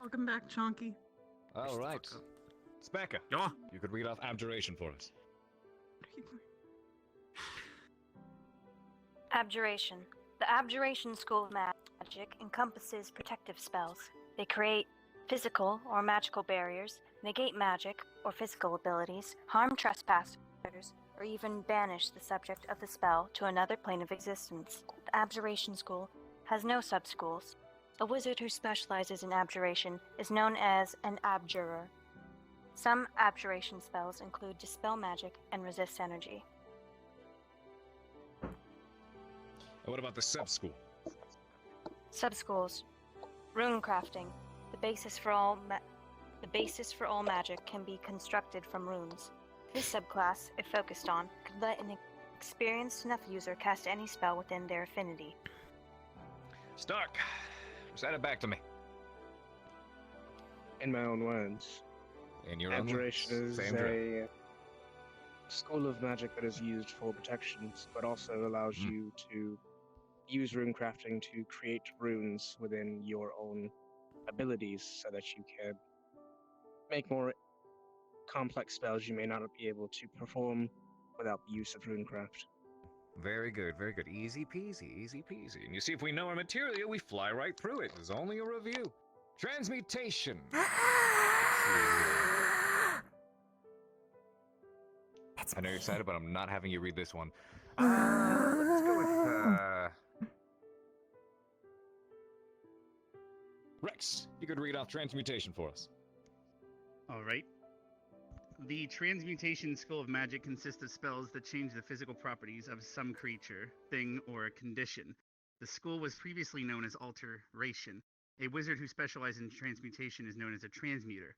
Welcome back, Chonky. All right. Specca, you could read off abjuration for us. Abjuration. The Abjuration School of Magic encompasses protective spells. They create physical or magical barriers, negate magic or physical abilities, harm trespassers, or even banish the subject of the spell to another plane of existence. The Abjuration School has no sub-schools. A wizard who specializes in abjuration is known as an abjurer. Some abjuration spells include dispel magic and resist energy. And what about the sub-school? Sub-schools. Rune crafting. The basis for all magic can be constructed from runes. This subclass, if focused on, could let an experienced enough user cast any spell within their affinity. Stark, recite it back to me. In my own words. In your own words. Abjuration is Same drill. a school of magic that is used for protections, but also allows you to use rune crafting to create runes within your own abilities so that you can make more complex spells you may not be able to perform without the use of runecraft. Very good, very good. Easy peasy, easy peasy. And you see, if we know our material, we fly right through it. It's only a review. Transmutation. I know you're excited, but I'm not having you read this one. Let's go with, Rex, you could read off transmutation for us. All right. The Transmutation School of Magic consists of spells that change the physical properties of some creature, thing, or condition. The school was previously known as Alteration. A wizard who specializes in transmutation is known as a transmuter.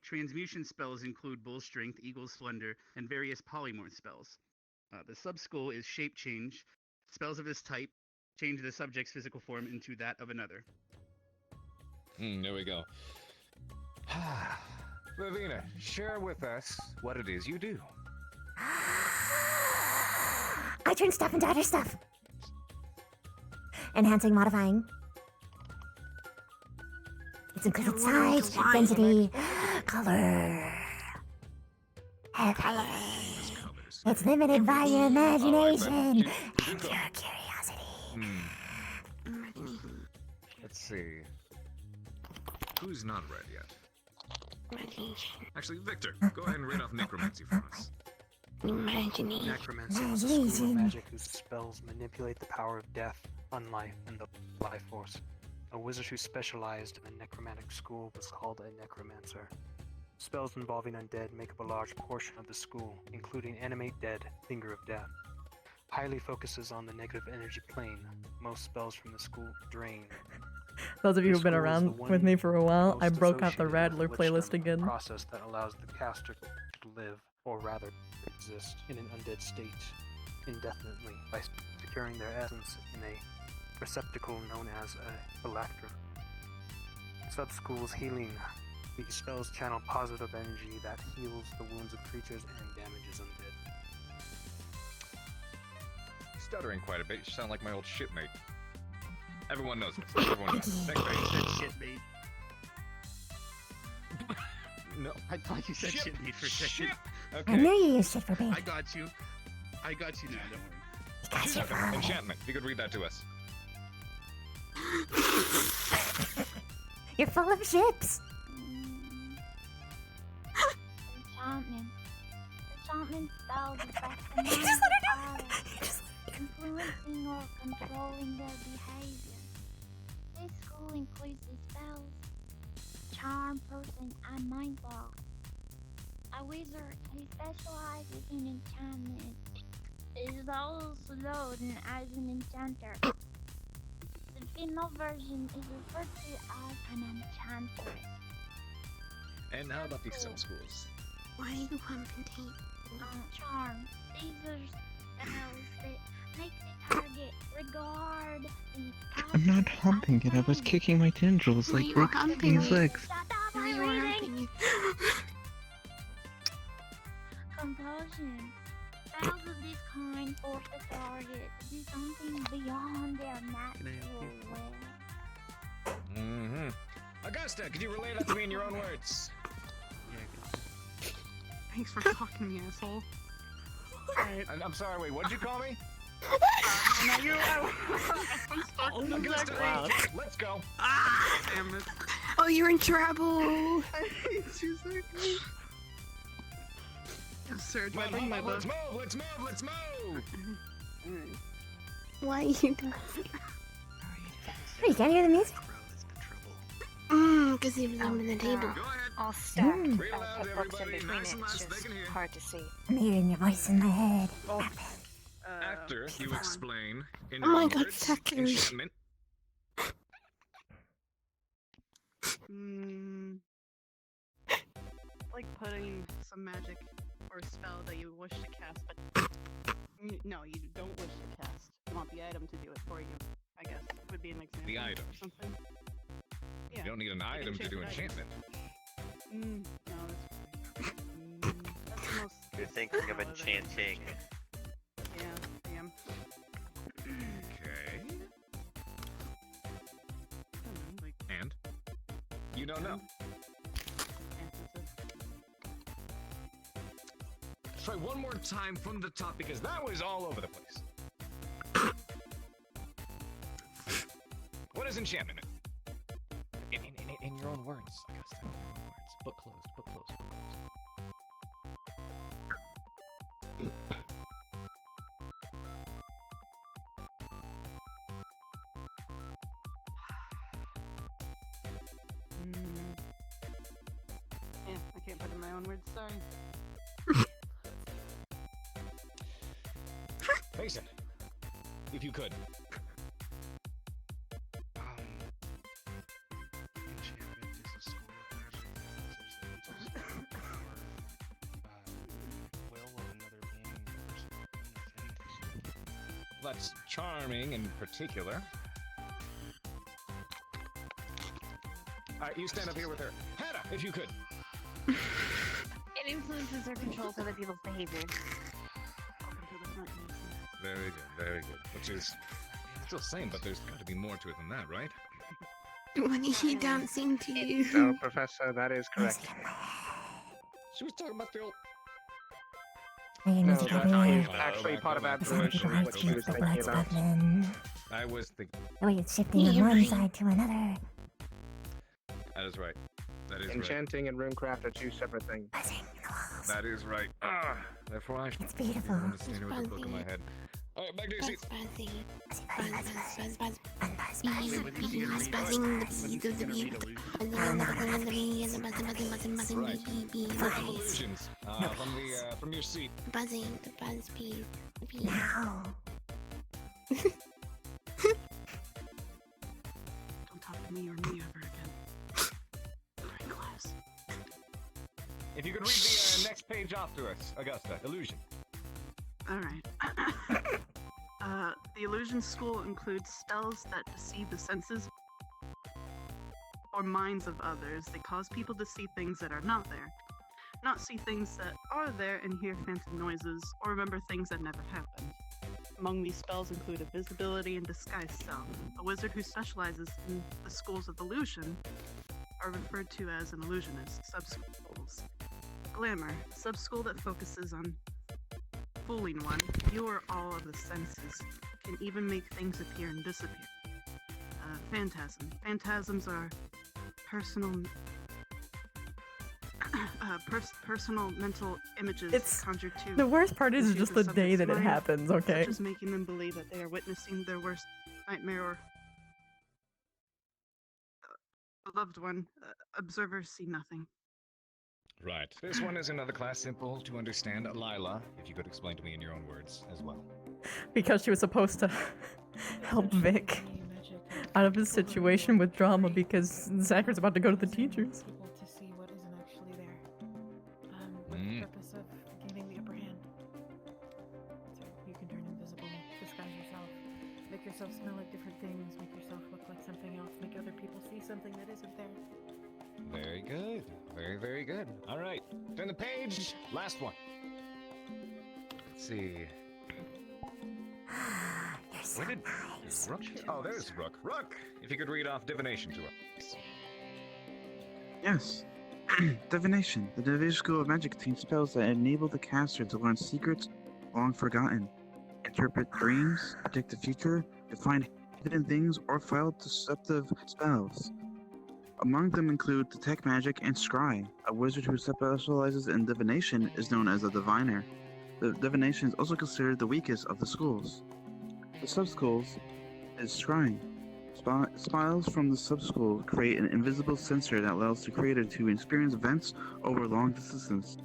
Transmutation spells include Bull Strength, Eagle Splendor, and various polymorph spells. The sub-school is Shape Change. Spells of this type change the subject's physical form into that of another. There we go. Ravina, share with us what it is you do. I turn stuff into other stuff. Enhancing, modifying. It's included size, density, color. Everything. It's limited by your imagination and your curiosity. Let's see. Who's not read yet? Actually, Victor, go ahead and read off necromancy for us. Necromancy is a school of magic whose spells manipulate the power of death, unlife, and the life force. A wizard who specialized in the necromantic school was called a necromancer. Spells involving undead make up a large portion of the school, including Animate Dead, Finger of Death. highly focuses on the negative energy plane. Most spells from the school drain. Those of you The who've been school is the around one with me for a while, most I broke out the associated with Radler lichdom, playlist a again. process that allows the caster to live, or rather exist, in an undead state indefinitely by securing their essence in a receptacle known as a phylactery. Sub-school's healing. These spells channel positive energy that heals the wounds of creatures and damages undead. Stuttering quite a bit. You sound like my old shipmate. Everyone knows this. Everyone knows this. Next page. Shitmate. No. I thought you said shitmate for a second. Okay. I knew you used shit for bait. I got you. I got you now, don't worry. Got you for Enchantment. If you could read that to us. You're full of ships. Enchantment. Enchantment spells affect the You just mind's let her do power, it. You just influencing or controlling their behavior. This school includes the spells Charm Person and Mind Block. A wizard who specializes in enchantment is also known as an enchanter. The female version is referred to as an enchantress. And how about these sub-schools? Why are you humping tape? Charm. These are spells that make the target regard the I'm not humping it, I was kicking my tendrils like you Brooke humping kicking his it. legs. No, you were humping it. Compulsion. Spells of this kind force the target to do something beyond their natural will. Mm-hmm. Augusta, could you relay that to me in your own words? Thanks for talking to me, asshole. Alright. I'm sorry, wait, what did you call me? No, you. I'm stuck. Augusta, let's go. Ah, damn it. Oh, you're in trouble. I hate you, Sergey. Serge, why bring my book? Let's move! Why are you doing? Hey, you can't hear the music? Because he was under the table. All stacked Mm. with books in between it. It's just hard to see. I'm hearing your voice in my head. After you explain in Oh your my own god, words, suckers. enchantment. Like putting some magic or spell that you wish to cast, but no, you don't wish to cast. You want the item to do it for you, I guess, would be an example. The item. Or something. Yeah. You don't need an item to do enchantment. No, that's that's the most. You're thinking of enchanting. Yeah, I am. Okay. Like, And? You don't know. Try one more time from the top because that was all over the place. What is enchantment? In your own words, Augusta. In your own words. Book closed. Book closed. Book closed. Yeah, I can't put in my own words. Sorry. Mason, if you could. Enchantment is a school of magic that enters the mental state or will of another being or person within. That's charming in particular. Alright, you stand up here with her. Hannah, if you could. It influences or controls other people's behavior. Very good, very good. Which is still same, but there's got to be more to it than that, right? What is he dancing to you? No, Professor, that is correct. She was talking about the old... Are you No, music that's everywhere? actually part of Some abjuration, people what have she was the thinking blood's about. bubbling. I was thinking... The way it's shifting from one side to another. That is right. That is Enchanting and runecraft are two separate things. right. That is right. Therefore I should... It's beautiful. I'm just standing with the book in my head. Alright, back to your seat. Buzzing the bees of the bee. Illusions. From your seat. Buzzing the buzz bees. Now, Don't talk to me or me ever again. Right, class. If you could read the next page off to us, Augusta. Illusion. Alright. The illusion school includes spells that deceive the senses or minds of others. They cause people to see things that are not there. Not see things that are there and hear phantom noises, or remember things that never happened. Among these spells include invisibility and disguise spell. A wizard who specializes in the schools of illusion are referred to as an illusionist. Sub-schools. Glamour, a sub-school that focuses on fooling one. You are all of the senses. Can even make things appear and disappear. Phantasm. Phantasms are personal personal mental images conjured to The worst part is just the day that it mind, happens, okay? such as making them believe that they are witnessing their worst nightmare or a loved one. Observers see nothing. Right. This one is another class simple to understand. Lila, if you could explain to me in your own words as well. Because she was supposed to help Vic out of his situation with drama because Zachari's about to go to the teachers. People to see what isn't actually there. With the purpose of gaining the upper hand. So you can turn invisible, disguise yourself, make yourself smell like different things, make yourself look like something else, make other people see something that isn't there. Very good. Very, very good. All right. Turn the page. Last one. Let's see. Where did Rook? Oh, there's Rook. Rook, if you could read off divination to us. Yes. Divination. The Divination School of Magic contains spells that enable the caster to learn secrets long forgotten, interpret dreams, predict the future, define hidden things, or file deceptive spells. Among them include Detect Magic and Scry. A wizard who specializes in divination is known as a diviner. The divination is also considered the weakest of the schools. The sub-schools is Scrying. Spells from the sub-school create an invisible sensor that allows the creator to experience events over long distances.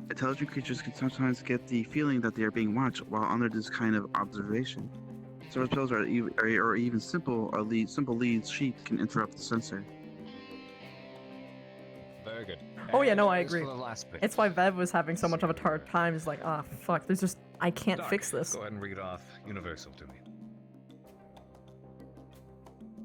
Intelligent creatures can sometimes get the feeling that they are being watched while under this kind of observation. Some spells are even simple lead sheet can interrupt the sensor. Very good. Oh yeah, no, And I as for agree. the last page. It's why Vev was having so much of a hard time. He's like, ah, fuck, there's just, I can't Doc, fix this. Go ahead and read off Universal to me.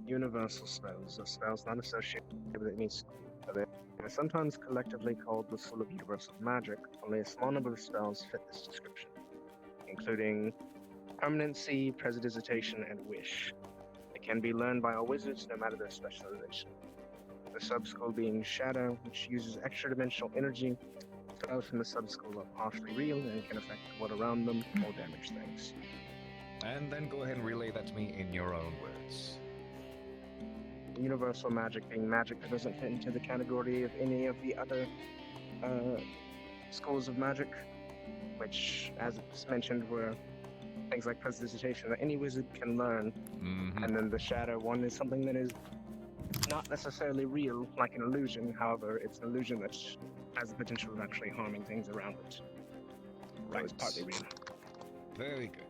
Universal spells are spells not associated with any school. They are sometimes collectively called the School of Universal Magic. Only a small number of spells fit this description, including Permanency, Prestidigitation, and Wish. They can be learned by all wizards no matter their specialization. The sub-school being Shadow, which uses extra-dimensional energy. Spells from the sub-school are partially real and can affect the world around them or damage things. And then go ahead and relay that to me in your own words. Universal magic being magic that doesn't fit into the category of any of the other schools of magic, which, as it's mentioned, were things like prestidigitation that any wizard can learn. And then the Shadow one is something that is not necessarily real, like an illusion. However, it's an illusion that has the potential of actually harming things around it. Right. It's partly real. Very good.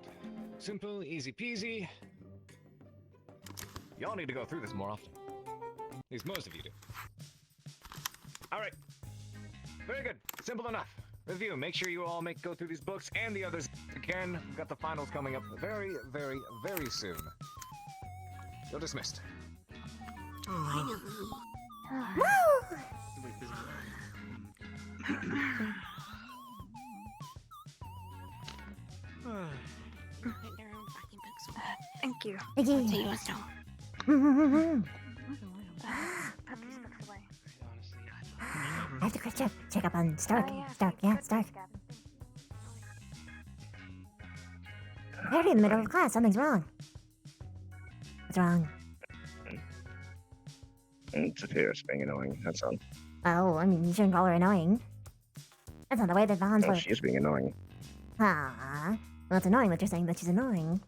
Simple, easy peasy. Y'all need to go through this more often. At least most of you do. Alright. Very good. Simple enough. Review. Make sure you all go through these books and the others again. We've got the finals coming up very, very, very soon. You're dismissed. Thank you. Thank you. I'll tell you what, no. I have to quick check up on Stark. Stark. They're already in the middle of class. Something's wrong. What's wrong? It's Saphira's being annoying, that's all. Oh, I mean, you shouldn't call her annoying. That's not the way that bonds Oh, work. she is being annoying. Ah, well, it's annoying that you're saying that she's annoying.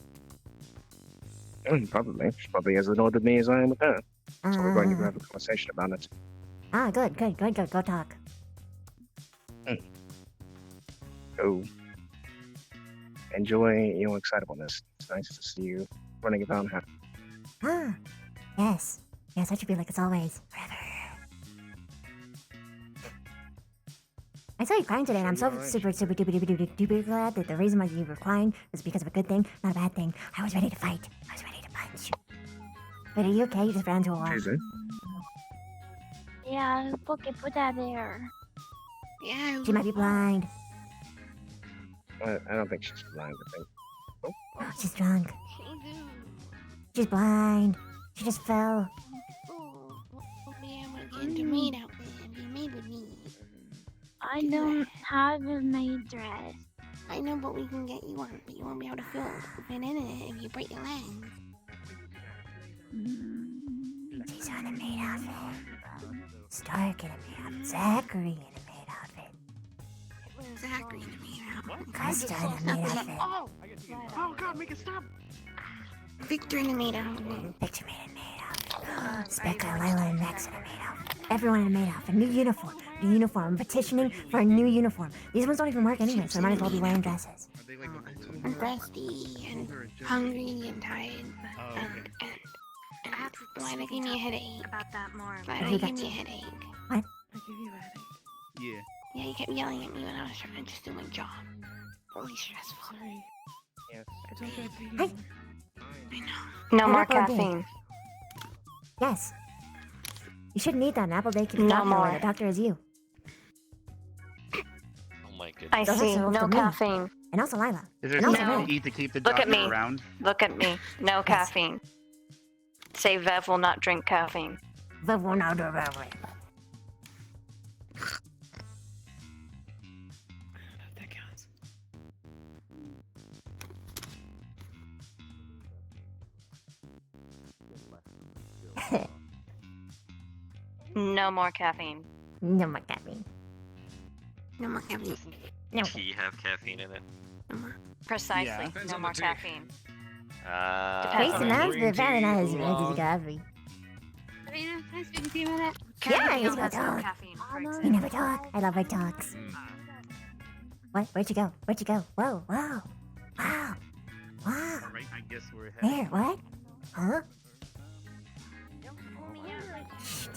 Probably. She's probably as annoyed with me as I am with her. So we're going to have a conversation about it. Ah, good. Go talk. Go. Enjoy your excitableness. It's nice to see you running about happy. Ah, yes. Yes, I should be like it's always. Forever. I saw you crying today, and I'm so super duper glad that the reason why you were crying was because of a good thing, not a bad thing. I was ready to fight. I was ready to punch. Wait, are you okay? You just ran into a wall. Yeah, put that there. Yeah. She might be blind. I don't think she's blind. I think. Oh, she's drunk. She's blind. She just fell. I don't have a maid dress. I know, but we can get you one, but you won't be able to fit in it if you break your legs. She's on a maid outfit. Stark in a maid outfit. Zachary in a maid outfit. Zachary in a maid outfit. Costa in a maid outfit. Oh God, make it stop! Victor in a maid outfit. Victor made a maid outfit. Becca, Lila, and Max in a maid outfit. Everyone in a maid outfit. New uniform. New uniform. I'm petitioning for a new uniform. These ones don't even work anyway, so I might as well be wearing dresses. I'm thirsty and hungry and tired. Why they give me a headache? About that more. Why they give me a headache? What? I give you a headache. Yeah. Yeah, you kept yelling at me when I was trying to just do my job. Really stressful. Sorry. Yes. I told you I'd pay you Hey. more. I know. No An more apple a day. caffeine. Yes. You shouldn't eat that. An apple a day keeps the No doctor away. more. The doctor is you. Oh my goodness. I So see. that's No for me. caffeine. And also Lila. Is there And also something Ray. to eat to keep the Look at doctor me. around? Look at me. No caffeine. Say Vev will not drink caffeine. But we'll now do that way. That counts. No more caffeine. No more caffeine. No more caffeine. No. Tea have caffeine in it? Precisely. Yeah. No more caffeine. Taste on the the nice, green but very tea nice. oolong. Nice coffee. Can I speak to you a minute? Yeah, you Caffeine go has no talk. caffeine, for You example. never talk. I love our talks. What? Where'd you go? Where'd you go? Whoa, whoa. Wow. Wow. Alright, I guess we're There, what? Huh?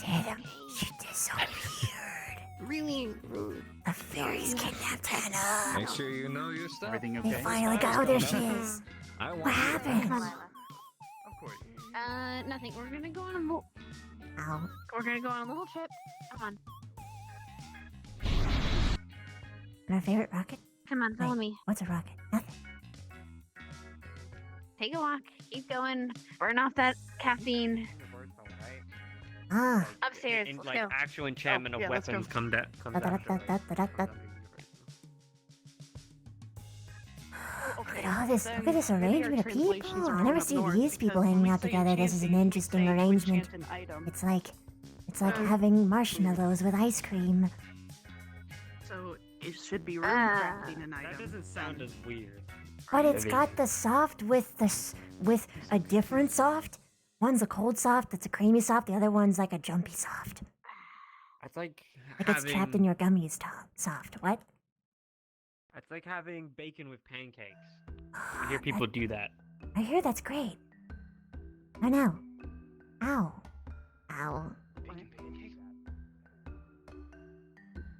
Damn, shit is so weird. Really rude. The fairies kidnapped Hannah. Make sure you know your stuff. Everything They okay? finally got out there she is. I want What you to happened? focus. Of course. Nothing. We're gonna go on a Ow. we're gonna go on a little trip. Come on. And our favorite rocket? Come on, follow me. What's a rocket? Nothing. Take a walk. Keep going. Burn off that caffeine. Ah. Upstairs. In, Let's like go. actual enchantment of yeah, let's go. weapons comes after. Look at all this. Look at this arrangement of people. I never see these people hanging out together. This is an interesting arrangement. It's like having marshmallows with ice cream. So it should be room crafting an item. That doesn't sound as weird. But it's got the soft with with a different soft. One's a cold soft, that's a creamy soft. The other one's like a jumpy soft. It's like Like it's trapped in your gummies soft. What? It's like having bacon with pancakes. I hear people do that. I hear that's great. I know. Ow. Ow.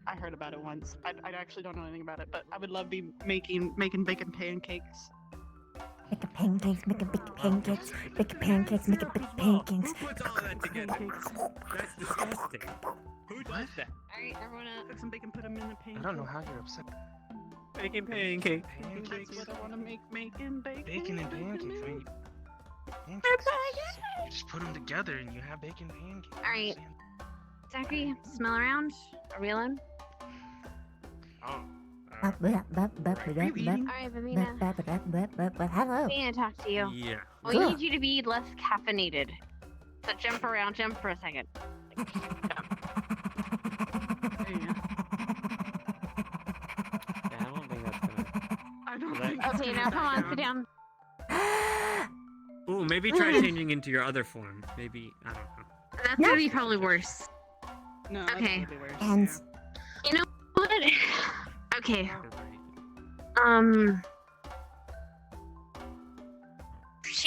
I heard about it once. I actually don't know anything about it, but I would love to be making bacon pancakes. Make a pancakes, make a big pancakes, make a pancakes, make a big pancakes. Who puts all that together? That's disgusting. Who does that? Alright, everyone up. Put some bacon, put them in the pancake. I don't know how you're upset. Bacon pancake. That's what I want to make. Making bacon. Bacon and pancakes. I mean, pancakes. You just put them together and you have bacon pancakes. Alright. Zachary, smell around. Are we alone? Oh. Alright, Babina. Hello. We need to talk to you. Yeah. We Cool. need you to be less caffeinated. So jump around, jump for a second. Yeah, I don't think that's gonna. I don't Let- think. Okay, now come on, sit down. Ooh, maybe try changing into your other form. Maybe I don't know. That's gonna be probably worse. No, Okay. that's worse. And You know what? Okay. 'Cause, like, Because I- Um. I don't know. That doesn't sound as weird. Okay. Because I-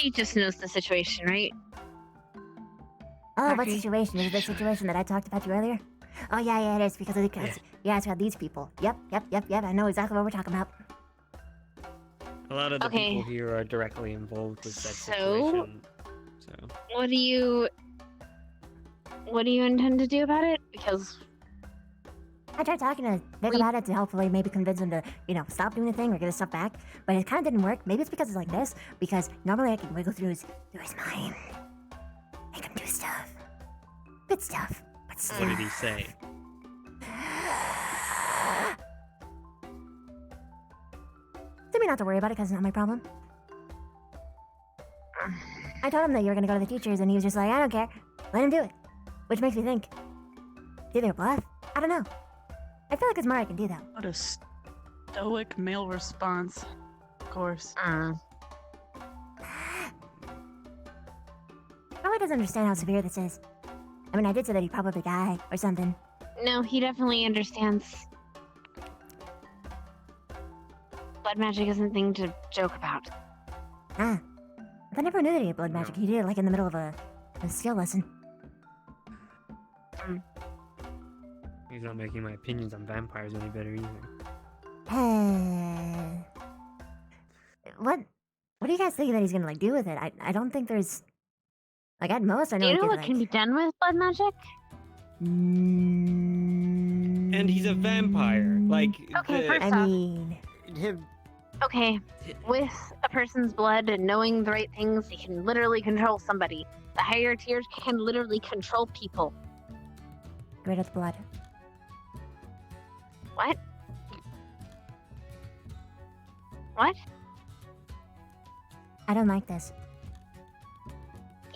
She just knows the situation, right? Oh, what Parky. situation? Is it the situation that I talked about you earlier? Oh, yeah, it is, because of the... Yeah, it's got these people. Yep. I know exactly what we're talking about. A lot of the Okay. people here are directly involved with that So- situation. So What do you intend to do about it? Because I tried talking to Vic about it to hopefully maybe convince him to, stop doing the thing or get his stuff back, but it kind of didn't work. Maybe it's because it's like this, because normally I can wiggle through his mind. Make him do stuff. Good stuff. But stuff. what did he say? Tell me not to worry about it because it's not my problem. I told him that you were going to go to the teachers, and he was just like, I don't care. Let him do it. Which makes me think, did they bluff? I don't know. I feel like it's more I can do, though. What a stoic male response. Of course. Probably doesn't understand how severe this is. I mean, I did say that he'd probably die or something. no, he definitely understands. Blood magic isn't a thing to joke about. Ah. I never knew that he had blood magic. He did it, like, in the middle of a skill lesson. He's not making my opinions on vampires any better either. What do you guys think that he's gonna, like, do with it? I don't think there's... Like, at most, I know Do you he know could, what like... can be done with blood magic? And he's a vampire. Like, Okay, first off, him. okay, with a person's blood and knowing the right things, he can literally control somebody. The higher tiers can literally control people. Rid of the blood. What? What? I don't like this.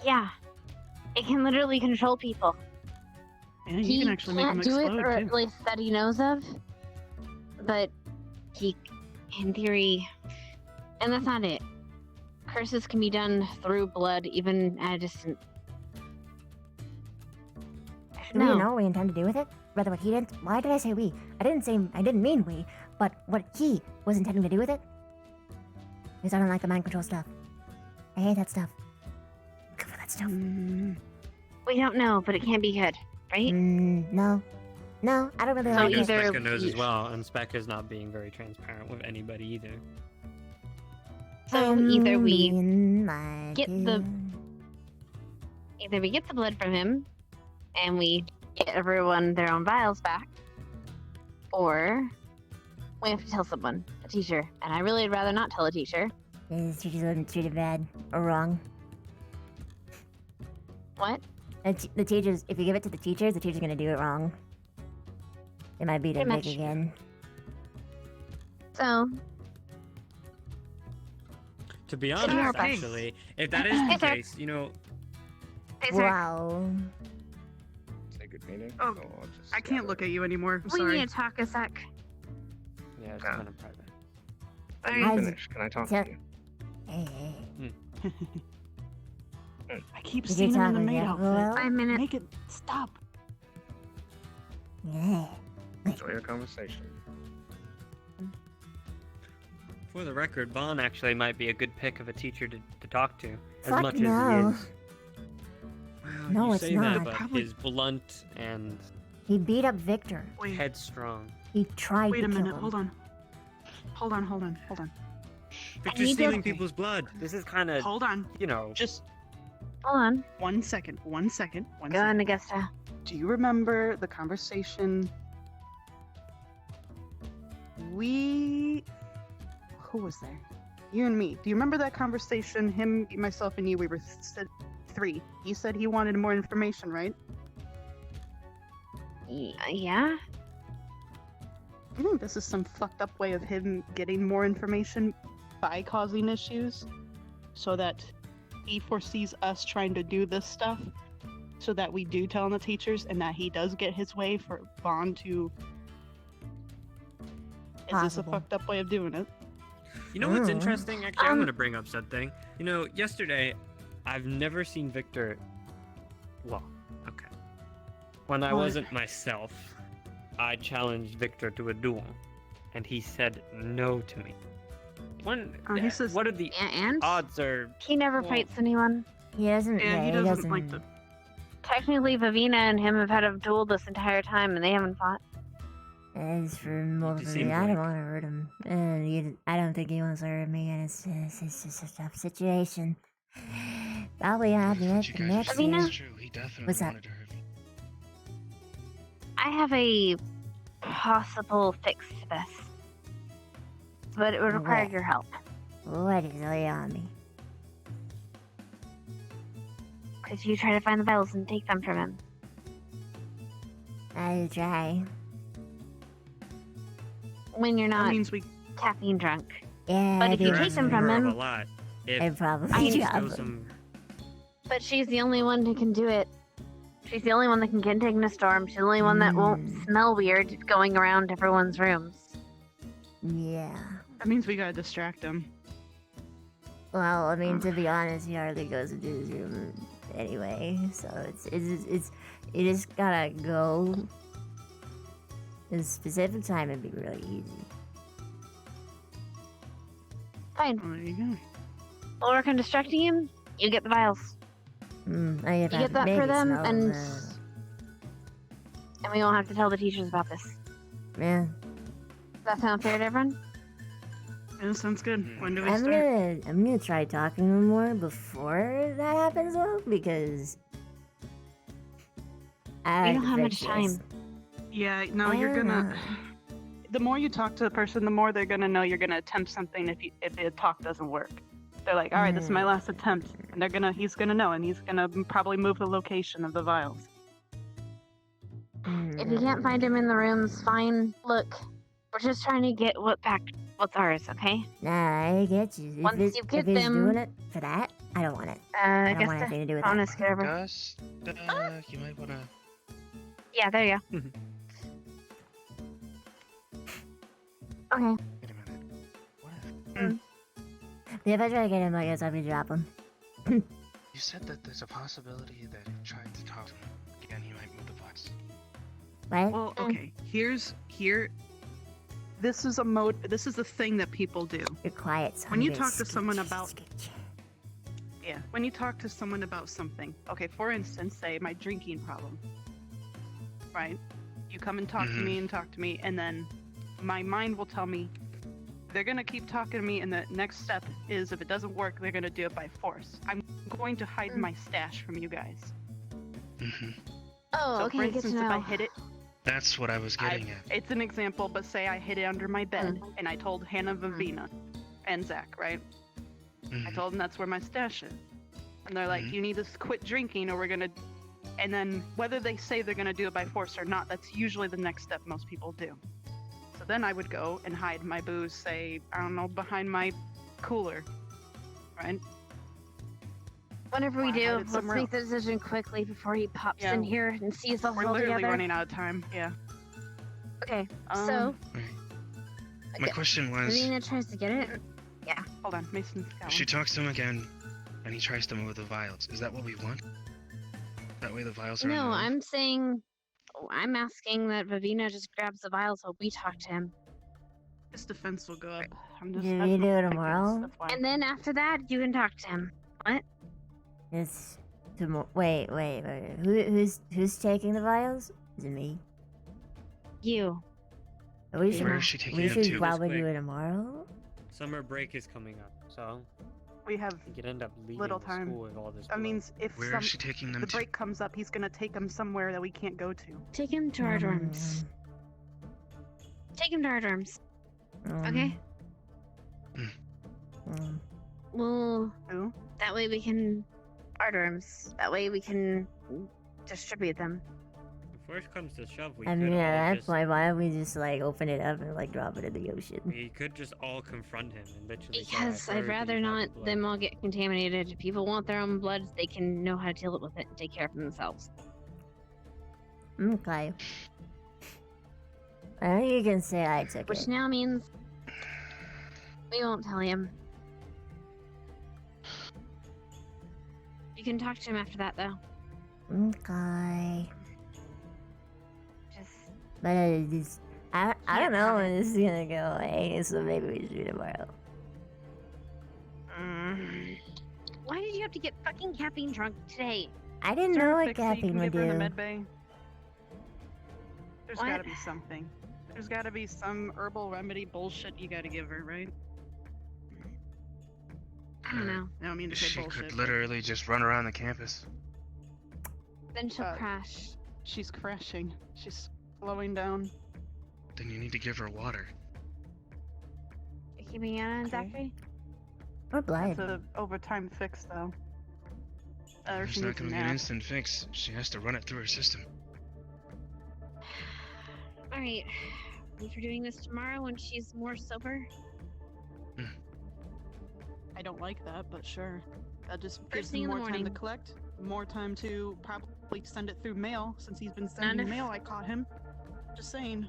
Yeah. It can literally control people. Yeah, you can actually make them can't do it, explode, or too. at least that he knows of. But he, in theory, and that's not it. Curses can be done through blood, even at a distance. Do we know what we intend to do with it? Rather what he did? Why did I say we? I didn't mean we, but what he was intending to do with it? Because I don't like the mind control stuff. I hate that stuff. Good for that stuff. We don't know, but it can be good, right? No. No, I don't really So like it. either Specca knows as well, and Specca's not being very transparent with anybody either. So either we like get the blood from him, and we get everyone their own vials back, or we have to tell someone, a teacher, and I really would rather not tell a teacher. The teachers wouldn't treat it bad or wrong. What? The teachers, if you give it to the teacher's gonna do it wrong. They might beat it Pretty big much. again. So, To be Give honest, me your best. actually, if that is the Hey, sir. case, you know, Wow. Say good meeting. Oh, I can't look at you anymore. I'm we sorry. need to talk a sec. yeah, it's kind of private. Let me finish. Can I talk to you? Hey. I keep Did you seeing him in the talk maid again? outfit. Well- 5 minutes. Make it stop. Yeah. Enjoy your conversation. For the record, Vaughn actually might be a good pick of a teacher to talk to, as Fuck much no. as he is. Well, No, you it's say not. that, but Probably- he's blunt and He beat up Victor. Wait, headstrong. He tried wait to a kill minute. him. Hold on. Hold on. Victor's need to- stealing people's blood. This is kind of, Hold on. you know. Just Hold on. 1 second. 1 second. Go on, Augusta. Do you remember the conversation who was there? You and me. Do you remember that conversation? Him, myself, and you. We were three. He said he wanted more information, right? Yeah? I think this is some fucked up way of him getting more information by causing issues, so that he foresees us trying to do this stuff, so that we do tell the teachers, and that he does get his way for Vaughn to. Is this a Possible. fucked up way of doing it? You know what's Mm. interesting? Actually, I'm going to bring up something. You know, yesterday, I've never seen Victor. Well, okay. When I What? wasn't myself, I challenged Victor to a duel, and he said no to me. He says, what are the and odds are? he never fights anyone. He doesn't. Yeah, he doesn't like the. Technically, Vivina and him have had a duel this entire time, and they haven't fought. As for multiple, seem I don't like- want to hurt him. I don't think he wants to hurt me, and it's just a tough situation. Probably have the next year. Vivina? True, he definitely What's up? wanted to hurt me. I have a possible fix to this, but it would require What? your help. What is lay on me? Could you try to find the vials and take them from him? I'll try. When you're That not means we. caffeine drunk. Yeah, But I if you do. take them from More of a him, lot. I If probably I do. know know some but she's the only one who can do it. She's the only one that can get into Ignistorm. She's the only one that won't smell weird going around everyone's rooms. Yeah. That means we gotta distract him. Well, I mean, to be honest, he hardly goes into his room anyway, so you just gotta go. At a specific time, it'd be really easy. Fine. There you go. We'll work on distracting him. You get the vials. You get that for them, and we won't have to tell the teachers about this. Yeah. Does that sound fair to everyone? Yeah, sounds good. When do we I'm start? gonna try talking to him more before that happens, though, because I We don't have fix much time. this. Yeah, no, you're gonna. The more you talk to the person, the more they're gonna know you're gonna attempt something if the talk doesn't work. They're like, all right, this is my last attempt, and he's gonna know, and he's gonna probably move the location of the vials. If you can't find him in the rooms, fine. Look, we're just trying to get what's ours, okay? Nah, I get you. Once you if get he's them, doing it for that, I don't want it. I don't guess want anything to do with honest, that. get over. Gus, you might wanna. Yeah, there you go. Okay. If I try to get him, I guess I'll be drop him. You said that there's a possibility that if you tried to talk to him again, he might move the box. What? Well, okay. This is a mode. This is the thing that people do. You're quiet. When you talk to someone about. Yeah. When you talk to someone about something. Okay. For instance, say my drinking problem. Right. You come and talk to me and talk to me, and then my mind will tell me they're gonna keep talking to me, and the next step is if it doesn't work, they're gonna do it by force. I'm going to hide my stash from you guys. Oh, So okay, for good to instance, if I know. hid it, That's what I was getting at. it's an example, but say I hid it under my bed, and I told Hannah, Vivina, and Zach, right? I told them that's where my stash is, and they're like, "You need to quit drinking, or we're gonna." And then whether they say they're gonna do it by force or not, that's usually the next step most people do. So then I would go and hide my booze, say, I don't know, behind my cooler, right? Whenever we Or I hide do, it let's somewhere make the else. decision quickly before he pops Yeah. in here and sees us We're all literally together. running out of time. Yeah. Okay, so My question was, Vivina tries to get it. Yeah. Hold on, Mason's got if she one. talks to him again, and he tries to move the vials, is that what we want? That way the vials are No, removed? I'm asking that Vivina just grabs the vials while we talk to him. His defense will go up. I'm just. Do that's we do my it guess, tomorrow? that's why. And then after that, you can talk to him. What? It's tomorrow. Wait. Who's taking the vials? Is it me? You. We should. Where is she taking We them should to? probably Quick. do it tomorrow. Summer break is coming up, so We have you could end up leaving little the time. school with all this. That blood. means if Where is she taking them the to? break comes up, he's gonna take them somewhere that we can't go to. Take him to our dorms. Take him to our dorms. Okay? Well, that way we can. Our dorms. That way we can distribute them. If worse comes to shove, we I could mean, all at that just, point, why don't we just like open it up and like drop it in the ocean? we could just all confront him and literally. say, Because "I've I'd heard that rather you have not blood." them all get contaminated. If people want their own blood, they can know how to deal with it and take care of themselves. Okay. I think you can say I took Which it. now means we won't tell him. You can talk to him after that, though. Okay. Just But I don't know when this is gonna go away, so maybe we should do it tomorrow. Why did you have to get fucking caffeine drunk today? I didn't Is there know a what fix that you caffeine can would give her in the do. med bay? There's What? gotta be something. There's gotta be some herbal remedy bullshit you gotta give her, right? I don't know. I don't mean to say She bullshit. could but- literally just run around the campus. Then she'll crash. She's crashing. She's slowing down. Then you need to give her water. Keeping Anna and Zachary? Or blood. That's a overtime fix, though. Or There's she not needs a going to be an nap. instant fix. She has to run it through her system. Alright. If we're doing this tomorrow when she's more sober? I don't like that, but sure. That just First gives thing him in the more time to morning. collect, more time to probably send it through mail, since he's been sending if- mail. I caught him. Just saying.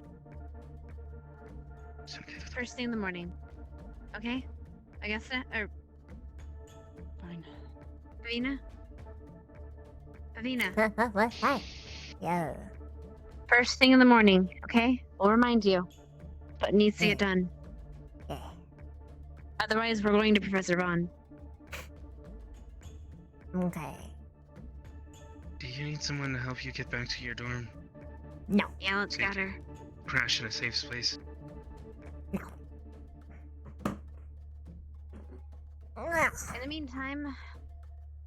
First thing in the morning. Okay? I guess that, or... Fine. Pavina? Pavina. What? Hi. Yo. First thing in the morning, okay? We'll remind you. But it needs to get done. Yeah. Otherwise, we're going to Professor Vaughn. Okay. Do you need someone to help you get back to your dorm? No. Yeah, let's get her. Crash in a safe space. In the meantime,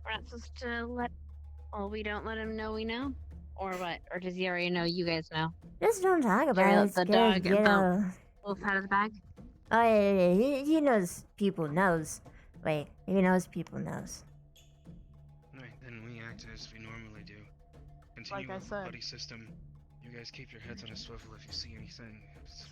we're not supposed to let... Well, we don't let him know we know? Or what? Or does he already know you guys know? Just don't talk about Carry it. out It's the good, dog you and know. the wolf out of the bag? Oh, yeah. He knows people knows. Wait, he knows people knows. Right, then we act as we normally do. Continue Like I with the said. buddy system. You guys keep your heads on a swivel if you see anything.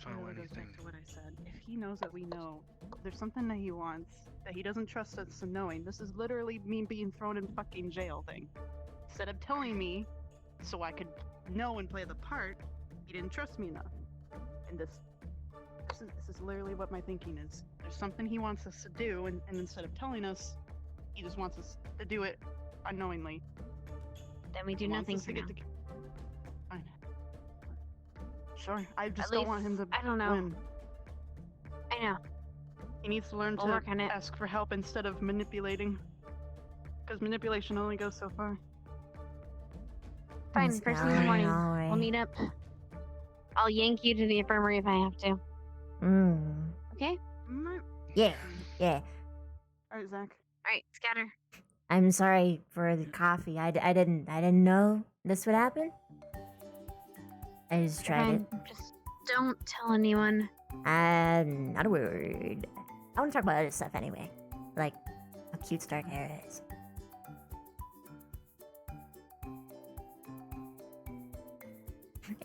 Follow Literally goes anything. back to what I said. If he knows that we know, there's something that he wants that he doesn't trust us in knowing. This is literally me being thrown in fucking jail thing. Instead of telling me so I could know and play the part, he didn't trust me enough. And this is literally what my thinking is. There's something he wants us to do, and instead of telling us, he just wants us to do it unknowingly. Then we do He wants nothing us for to now. get the- Fine. Sure, I just At don't want him to least- I don't know. win. I know. He needs to learn We'll to work on it. ask for help instead of manipulating. Because manipulation only goes so far. Fine, It's first thing in the morning. alright. We'll meet up. I'll yank you to the infirmary if I have to. Okay? Yeah, yeah. Alright, Zach. Alright, scatter. I'm sorry for the coffee. I didn't know this would happen. I just tried it. Fine, just don't tell anyone. Not a word. I want to talk about other stuff anyway. Like how cute Stark hair is.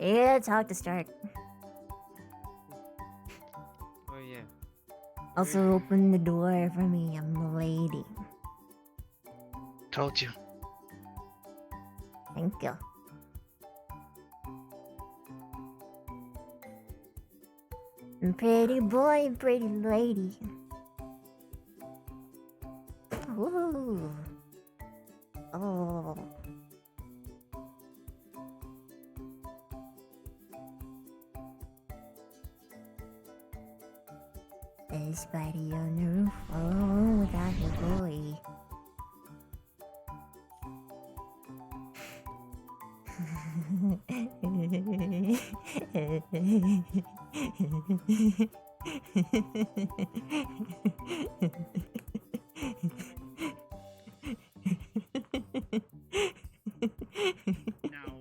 Yeah, talk to Stark. Oh yeah. Also, open the door for me. I'm a lady. Told you. Thank you. Pretty boy, pretty lady. Ooh. Oh. There's Spidey on the roof. Oh, without the boy. Now,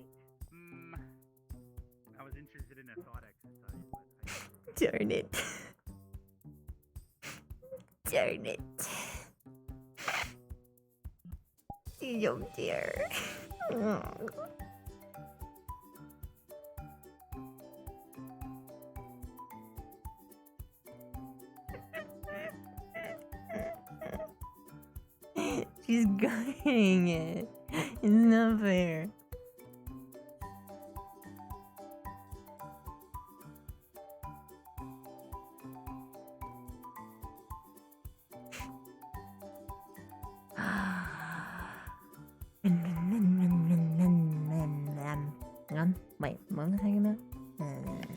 I was interested in a thought exercise, but Darn it. Darn it. Oh dear. She's guarding it. It's not fair. Wait, what was I talking about?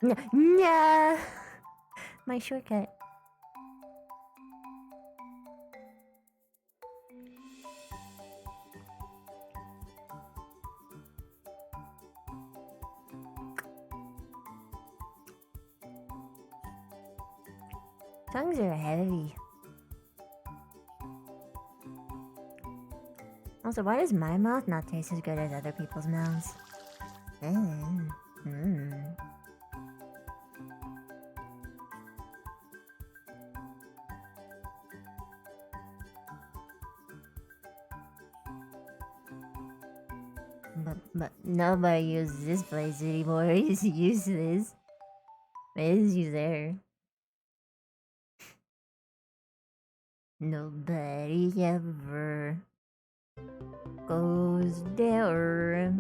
Nah. My shortcut. Tongues are heavy. Also, why does my mouth not taste as good as other people's mouths? But nobody uses this place anymore. It's useless. It is you there. Nobody ever goes there.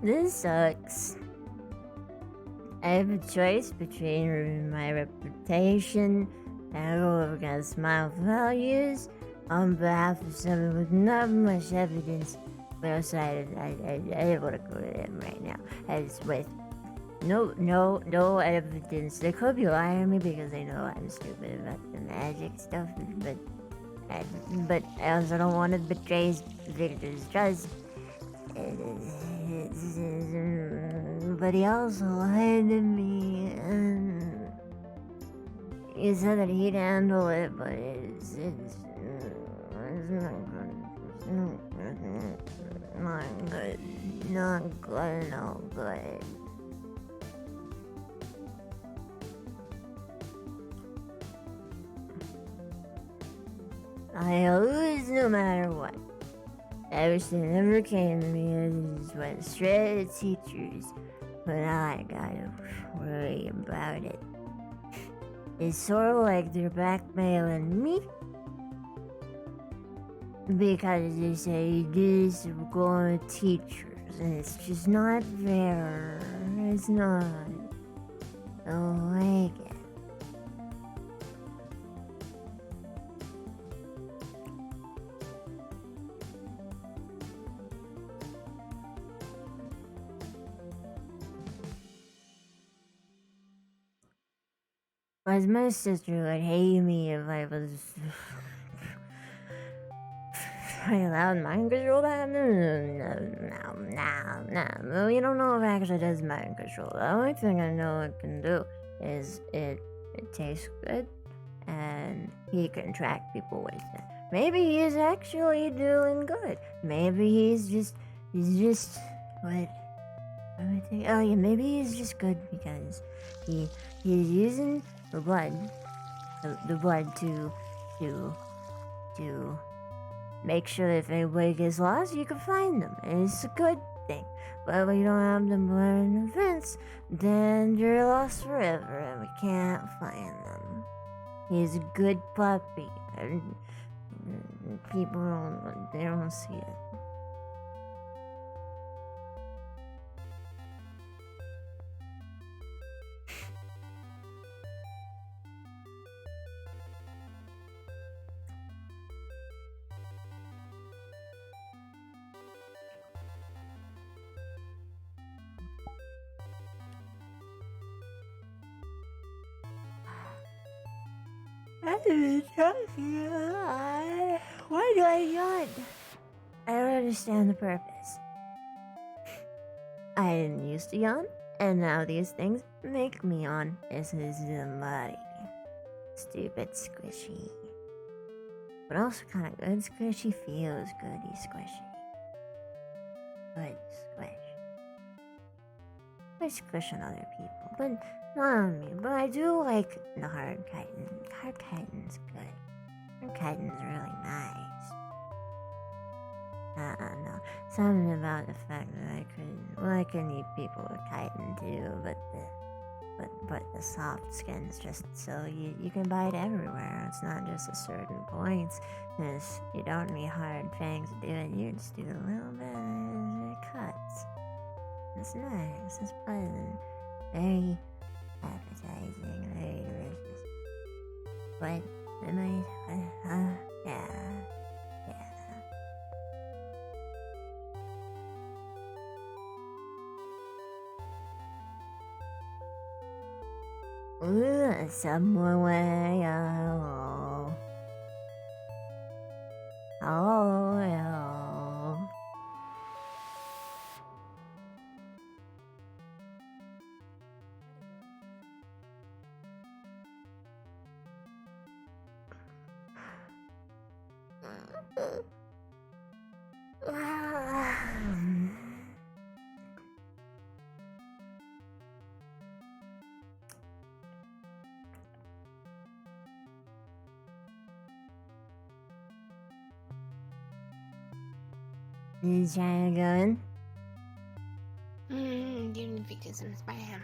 This sucks. I have a choice between ruining my reputation and go against my values on behalf of someone with not much evidence. But I decided I want to go to them right now. As with no evidence. They could be lying to me because they know I'm stupid about the magic stuff. But I also don't want to betray Victor's trust. But he also lied to me, and he said that he'd handle it, but it's not good. Not good. I lose no matter what. Everything never came to me, I just went straight to teachers. But now I gotta worry about it. It's sort of like they're blackmailing me. Because they say this is going to teachers, and it's just not fair. It's not. I don't like it. As my sister would hate me if I was I allowed mind control to happen? No. Well, you don't know if it actually does mind control. The only thing I know it can do is it tastes good, and he can track people with it. Maybe he's actually doing good. Maybe he's just what? Oh yeah, maybe he's just good because he's using the blood to make sure that if anybody gets lost, you can find them, and it's a good thing. But when you don't have the blood in the fence, then you're lost forever, and we can't find them. He's a good puppy, and people don't see it. Why do I yawn? I don't understand the purpose. I didn't used to yawn, and now these things make me yawn. This is the muddy. Stupid squishy. But also kind of good squishy. Feels goody squishy. Good squish. I squish on other people, but not on me. But I do like the hard chitin. Hard chitin's good. Hard chitin's really nice. I don't know. Something about the fact that I couldn't eat people with chitin too, but the soft skin's just so you can bite everywhere. It's not just at certain points. You don't need hard fangs to do it. You just do a little bit of cuts. It's nice. It's pleasant. Very appetizing. Very delicious. But it might, yeah. Ooh, somewhere way. Oh. You trying to go in? Giving Victor some spam.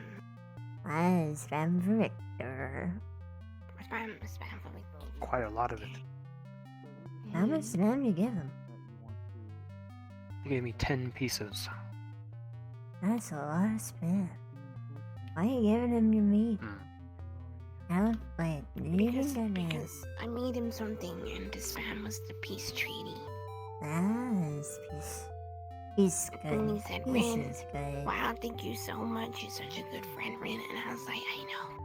Why is spam for Victor? Spam for Victor. Quite a lot of it. How much spam you give him? He gave me 10 pieces. That's a lot of spam. Why are you giving him your meat? How? Wait, Because I made him something and the spam was the peace treaty. That's peace. He's good. And he said, Peace Rin, is good. wow, thank you so much. You're such a good friend, Rin. And I was like, I know.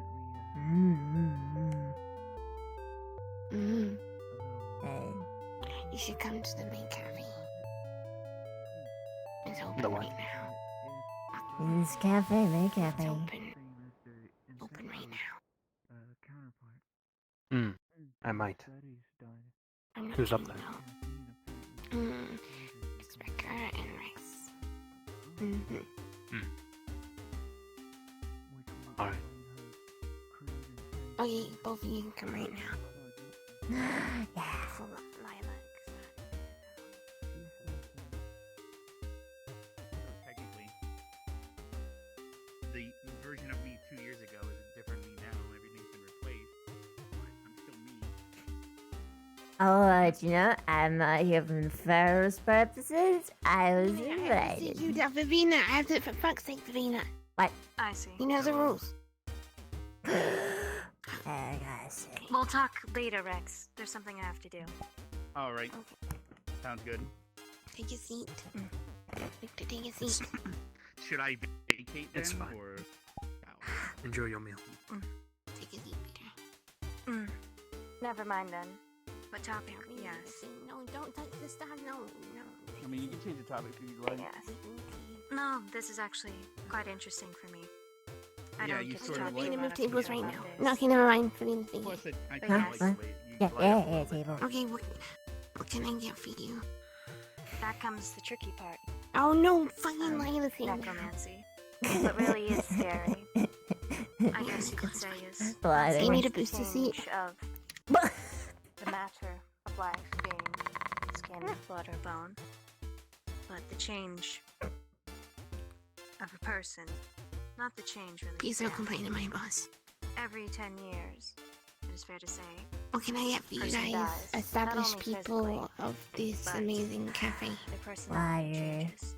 You should come to the main cafe. It's open right now. This cafe, main cafe. Open right now. I might. I'm not Who's up there? It's Becca and Rex. Alright. Okay, both of you can come right now. Yeah. Full of lilacs. Technically, the version of me 2 years ago is a different me now. Everything's been replaced, but I'm still me. I'll let you know, I'm not here for nefarious purposes. I was invited. You down for Vina. I have to, for fuck's sake, Vina. What? I see. He knows the rules. I gotta say. We'll talk later, Rex. There's something I have to do. All right. Sounds good. Take a seat. Victor, take a seat. Should I vacate then, It's fine. or? Enjoy your meal. Take a seat, Peter. Never mind then. What topic? Yes. No, don't touch the stuff. No. I mean, you can change the topic if you'd like. Yes. No, this is actually quite interesting for me. I Yeah, don't you get to sort of talk like- to We're a gonna lot move of tables people right about now. this. No, okay, never mind. Forget the Plus, I But kind of yes. like the way you Yeah, light up a little bit. table. Okay, what can I get for you? That comes the tricky part. Oh no, fucking Lila thing. Necromancy. What really is scary, I guess you could say, is Blood. You need a the booster seat. change of the matter of life being skin, blood, or bone, but the change of a person, not the change really. Please don't complain to my boss. Every 10 years, it is fair to say. What can I get for you person guys? dies, not Established only people physically, of this but amazing cafe. their personality Liar. changes.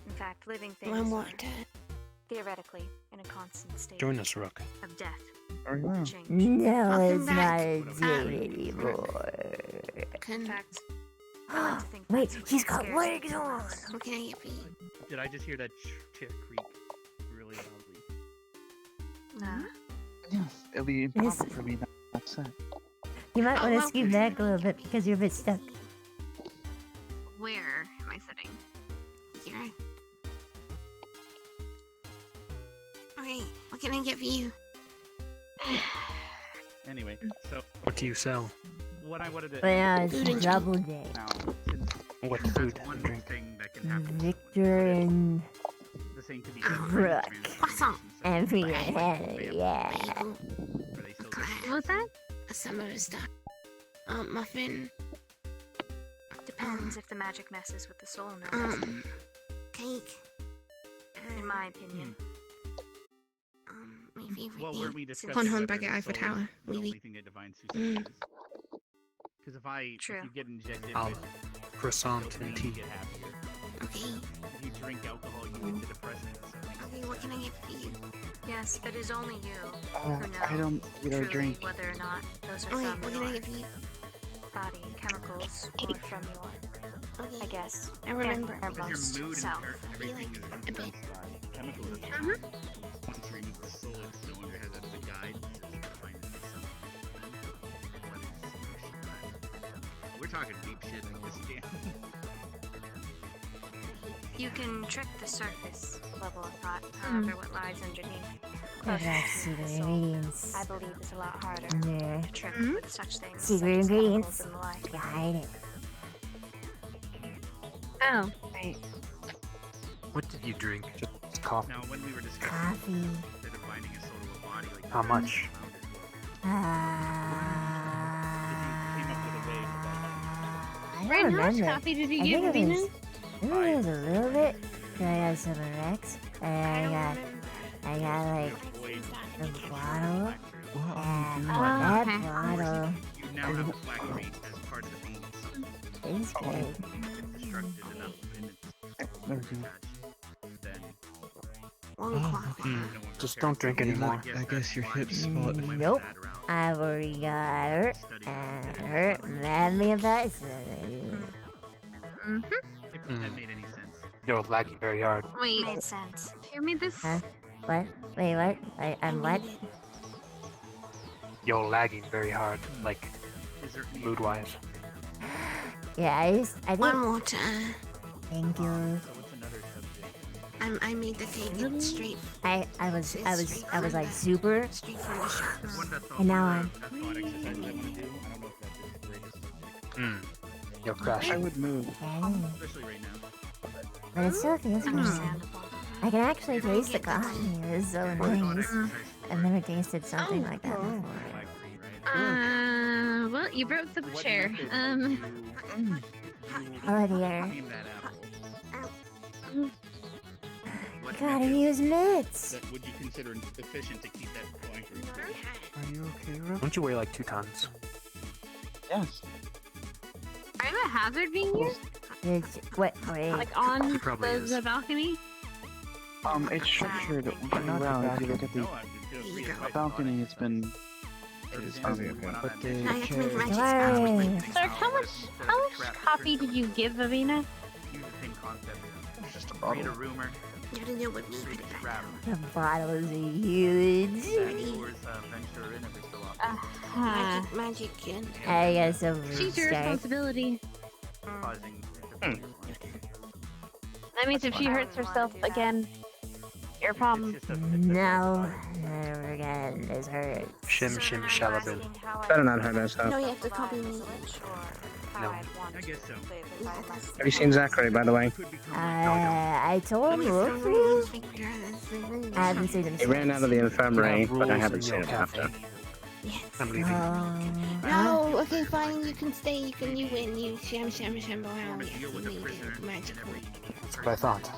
In fact, living things One are water. theoretically in a constant state Join us, Rook. of death. Very well. Change. No, Welcome it's back. not a date anymore. In fact, I like to think Wait, that's what she's got scares legs me the on. most. What can I get for you? Did I just hear that chair creak really loudly? Nah. Yes, it'll be impossible for me not to upset. You might want to well, scoot back a little bit because you're a bit stuck. Where am I sitting? Here. Okay, what can I get for you? Anyway, so What do you sell? what I wanted to. But yeah, it's Food and double day. Now, since What that's food one and drink? thing that can happen. Victor and The same could be Brooke. Awesome. and Peter Henry, yeah. Are they still What's that? Some of his stuff. Muffin. Depends if the magic messes with the soul nodes. Cake. In my opinion. My favorite Well, were we thing. discussing Hornhorn whether Burger the Eiffel soul Tower. is the only Maybe. thing that defines who someone is? Because if you get injected I'll with croissant and cocaine, tea. you get happier. Okay. If you drink alcohol, you get the depressants. Okay, what can I get for you? Yes, it is only you Oh, who know I don't eat or truly drink. whether or not those are Okay, from what can I your get for you? body chemicals or from your, I guess, I remember. innermost Your mood and self. everything is A bit. chemical. Once you remove the soul, it no longer has that as a guide. It's defined as something. We're talking deep shit like this game. You can trick the surface level of thought, however, what lies underneath. I'd closer like to secret the soul, ingredients. I believe is a lot harder Yeah. to trick with such things Secret such as ingredients. chemicals and the like. You hide it. Oh, right. What did you drink? Just coffee. Now, when we were discussing Coffee. instead of binding a soul to a body, like How much? I don't Brandon, how much remember. coffee did you I give think it Venus? was, I think it was a little bit. Then I got some Rex. And I got like a bottle. And that okay. bottle you now have black meat as part of the beans. is great. It's destructed enough and it's then Just don't drink anymore. I guess your hip spot. Nope. I've already got her. And her mad me about it. That made any sense. You're lagging very hard. Wait, Made sense. who made this? Huh? What? Wait, what? I'm what? You're lagging very hard, like mood-wise. Yeah, I think. One more. Thank you. I made the cake straight. I was like super. Straight from the shop. And now I'm. You're crashing. I would move. Especially right now. But it still feels good. I can actually taste the coffee. It's so nice. I've never tasted something like that before. Well, you broke the chair. Oh dear. Gotta use mitts. That would you consider efficient to keep that going for you? Are you okay, Rob? Don't you weigh like 2 tons? Yes. Are you a hazard being used? Wait. Like on He probably is. the balcony? It's structured well. If you look at the balcony, it's been. But the Now you have to make chair. magic spells with my Sir, how much coffee did you give Avina? Use the same concept. Just create a rumor. You have to know what me put it back. The bottles are huge. Magic and I got some She's your start. responsibility. That means if she hurts herself again, your problem. No, never again. This hurts. Shim shim shalabil. Better not hurt myself. no, you have to copy me. No. I guess so. Have you seen Zachary, by the way? I told him to look for you. I haven't seen him He since. ran out of the infirmary, You have but I rules haven't in seen your him cafe. after. I'm leaving. No, okay, fine. You can stay. You win. You sham around. We have to make it magical. That's what I thought.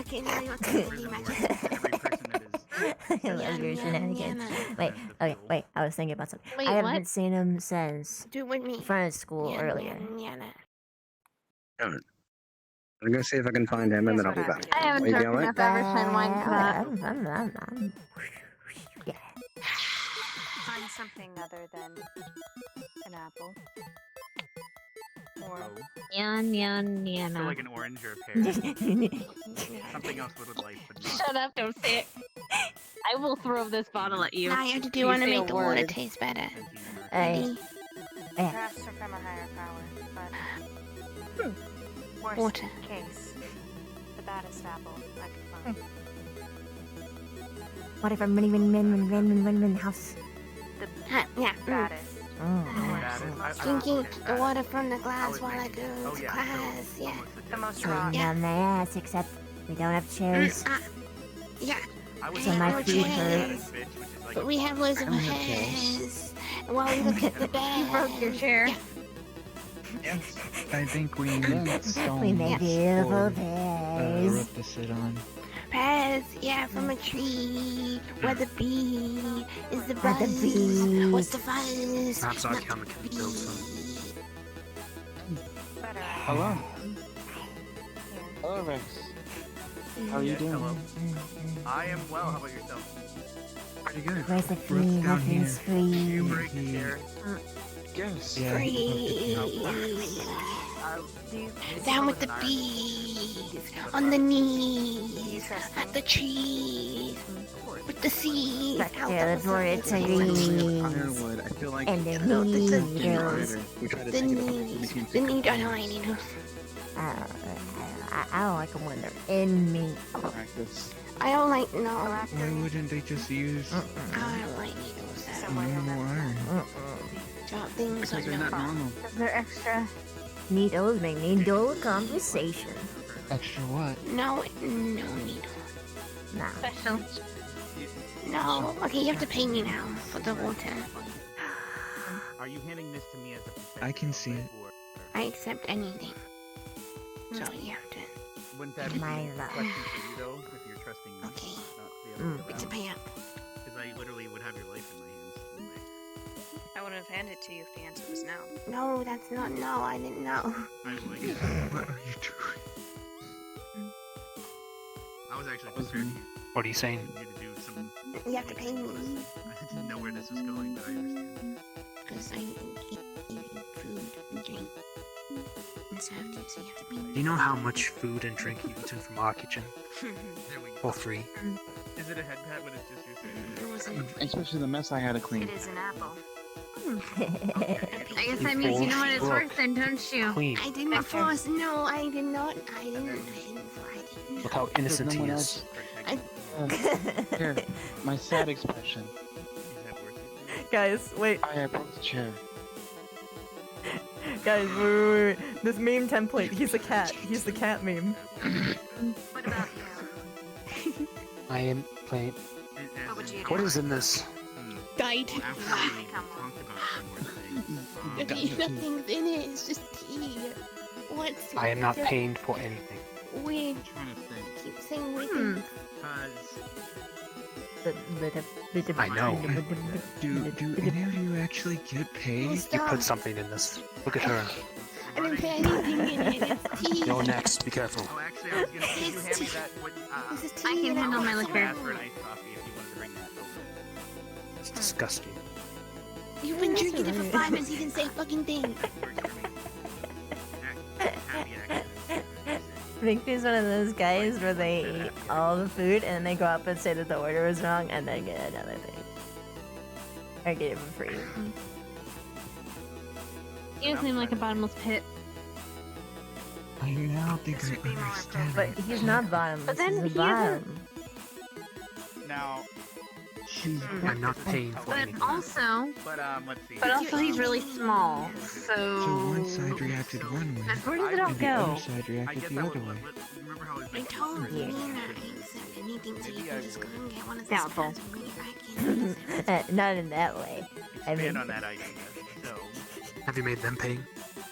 Okay, now you want to be magical. I love your shenanigans. Wait, okay, wait. I was thinking about something. Wait, I haven't what? seen him since Do it with me. front of school earlier. Alright. I'm gonna see if I can find him, and then I'll be back. I haven't Will you be drunk alright? enough Evershine wine for that. I'm Find something other than an apple. Or Yan. I feel like an orange or a pear. Something else would like, but not. Shut up, don't say it. I will throw this bottle at you. Now you have to do You one to say a make the water word. taste better. Hey. perhaps are from a higher power, but worst Water. case, the baddest apple I could find. What if I'm running house? The Yeah. baddest. Drinking the water from the glass while I go to class. Yeah. The most Sitting raw. down my ass, except we don't have chairs. Yeah. So my feet hurt. But we have loads of chairs. And while we look at the bed. You broke your chair. Yeah. Yes, I think we need stones We make beautiful for beds. Rook to sit on. Pez, yeah, from a tree. Where the bee is the Where the buzz. bee. What's the fuzz? Perhaps Not Akiyama can build some. Hello. Hello, Rex. How are you doing? Hello. I am well. How about yourself? Pretty good. Where's the free? Rook's down here. Nothing's free. Break here. Yes. Free. Down with the bees. On the knees. At the trees. With the seas. Back there, the dormitories. Ironwood. I feel like And the needles. we try to The take it up knees. between The needle needles. I don't like them when they're in me. practice. I don't like no. Why wouldn't they just use I don't like needles. normal iron? Drop things Because like they're not normal. Because they're extra. Needles make needle conversation. Extra what? No needle. Nah. Special. No. Okay, you have to pay me now for the water. Are you handing this to me as a I can see it. I accept anything. So you have to. Wouldn't that be My a love. question for you though, if you're trusting me? Okay. Not the other way It's a around? pay up. Because I literally would have your life in my hands. Anyway. I would have handed it to you if the answer was no. No, that's not no. I didn't know. I was like, What are you doing? I was actually prepared What are you saying? you to do some. You have to pay me. I didn't know where this was going, but I understand. Because I eat food and drink. And so you have to pay me. Do you know how much food and drink you've eaten from our kitchen? There we go. All three. Is it a head pat when it's just your face? It wasn't. Especially the mess I had to clean. It is an apple. I guess that means you know what it's worth then, don't you? Clean. I didn't force. No, I did not. I didn't. Look how innocent he Someone is. Here, my sad expression. Is that worth it? Guys, wait. I broke the chair. Guys, wait. This meme template. He's a cat. He's the cat meme. What about you? I am playing. What would you do? What is in this? Died. After we talked about some more things. Nothing's in it. It's just tea. What's? I am not paying for anything. Weird. I'm trying to think. Keep saying weird things. Because I know. Do any of you actually get paid? You put something in this. Look at her. I didn't put anything in it. It's tea. You're next. Be careful. Oh, actually, I was gonna say, you hand me that. What, This is tea. I can and handle my want liquor. ask for an iced coffee if you wanted to bring that over. It's disgusting. You've been drinking it for 5 minutes. You didn't say a fucking thing. Happy accident. Victor's one of those guys where they eat all the food and then they go up and say that the order was wrong and then get another thing. Or get it for free. You seem like a bottomless pit. I now think I understand. But he's not bottom. But This then is a he bottom. Now, I'm not paying for But anything. also, let's see. but also he's really small. So So one side reacted one way, where does it all and the go? other side I reacted guess the I other would way. remember how I told you that I accept anything, so you can just go and get one of those Doubtful. cards and bring it back in. Not in that way. I mean, expand on that idea. So, Have you made them pay?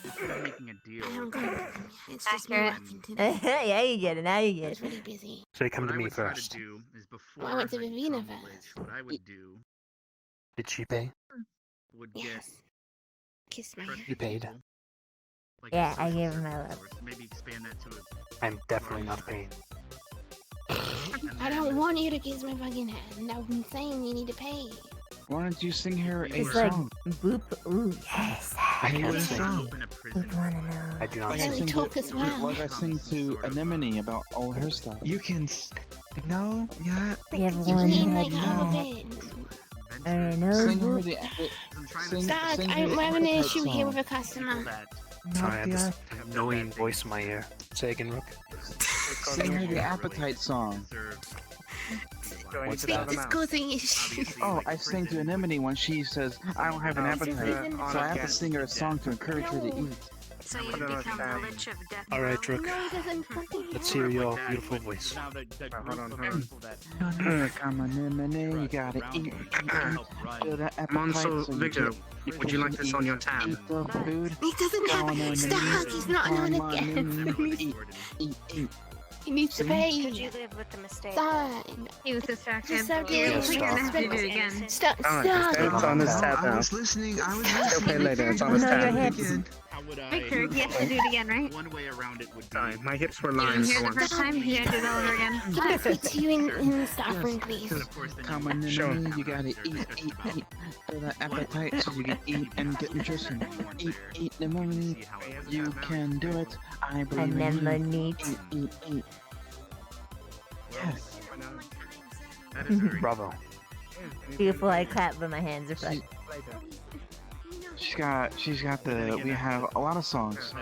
instead of making a deal, I don't go. It's just me Accurate. working today. yeah, you get it. Now you I get was it. really busy. So they come what to I me would try to first. do is before Well, I went to I Vivina accomplish first. what I would do Did she pay? would get Yes. Kiss my trust You paid. people, like Yeah, a I social gave him my circle, love. or maybe expand that to I'm definitely not paying. I don't want you to kiss my fucking hand. I've been saying you need to pay. Why don't you sing her a It's like song? boop. Ooh, yes. I can't a sing. song. open a prison. Boop wanna know. I do not Like I Can we sing. sing talk as well? like I sing to Anemone about all her stuff. You can. No, yeah. We have You one clean head like half a now. bed. Our nose Sing her boop. the. I'm trying Sing, to Doug, sing her I'm the having an appetite issue here song. with a customer. that Sorry, I have this Not the annoying voice in my ear. Say again, Rook. Sing her the appetite song. deserve. What's Speak that? this causing issue. Obviously, Oh, like I sing to prison. Anemone when she says I don't have an appetite, so I have to sing her a song to encourage her to eat. So you become the Lich of Death. All right, Rook. No, he doesn't fucking Let's hear your beautiful voice. Hold on. Come on, you gotta eat. Feel that appetite, Monso, so you Victor, get- would you like this on your tab? Eat the food. He doesn't have. Stop! He's not on it again. Eat. He needs to Could pay. you live with the mistake? Fine. He was distracted. He's so You're good. gonna have to do it again. Stop! Alright, it's on this tab now. listening. I was Still play later, it's on this No, your tab. hips. Victor, you have to do it again, right? One way around it would be. Sorry, my hips were You lying didn't hear for the first once. time? You gotta do it all over again. Can I speak to you in staff room, please? Come on, Sure. you gotta eat. Feel that appetite, so you can eat and get nutrition. Eat the money. You can do it. I believe in you. Anemone. Eat. Yes. That is very Bravo. Beautiful. I clap, but my hands are fucked. She's got the. We have a lot of songs.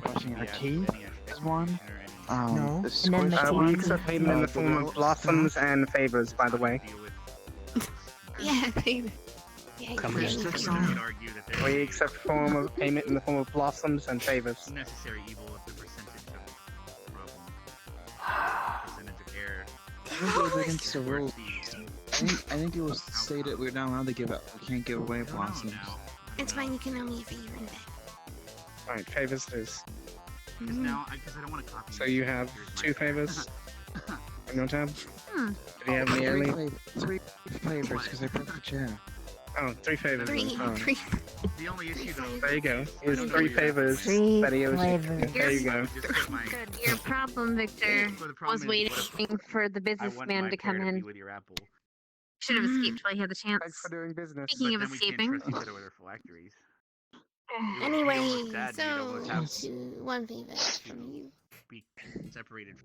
Brushing her teeth is one. No. The And then squish the We one. accept payment in the form of blossoms and favors, by the way. Yeah, baby. Yeah, Come yeah, here. yeah. You could argue that there We accept form of payment in the form of blossoms and favors. is necessary evil of the percentage of problem. Percentage of error. I think it was against the rules. I think it was stated we're not allowed to give out. We can't give away blossoms. It's fine. You can only favor in that. Alright, favors it is. Because now, because I don't want to copy. So you have 2 favors on your tab? Hmm. Did you have any early? Three flavors because I broke the chair. Oh, 3 favors. Oh. Three. The only issue though. There you go. Here's 3 favors Three that he owes you. flavors. There you go. Just put my, Your problem, Victor, Well, the problem was is, waiting for the I want businessman my to come pear in. be with your apple. Should have escaped while he had the chance. Thanks for doing business. Speaking But of then we can't escaping. trust each other with our phylacteries. Anyway, almost died, you'd so almost have one favor from you. be separated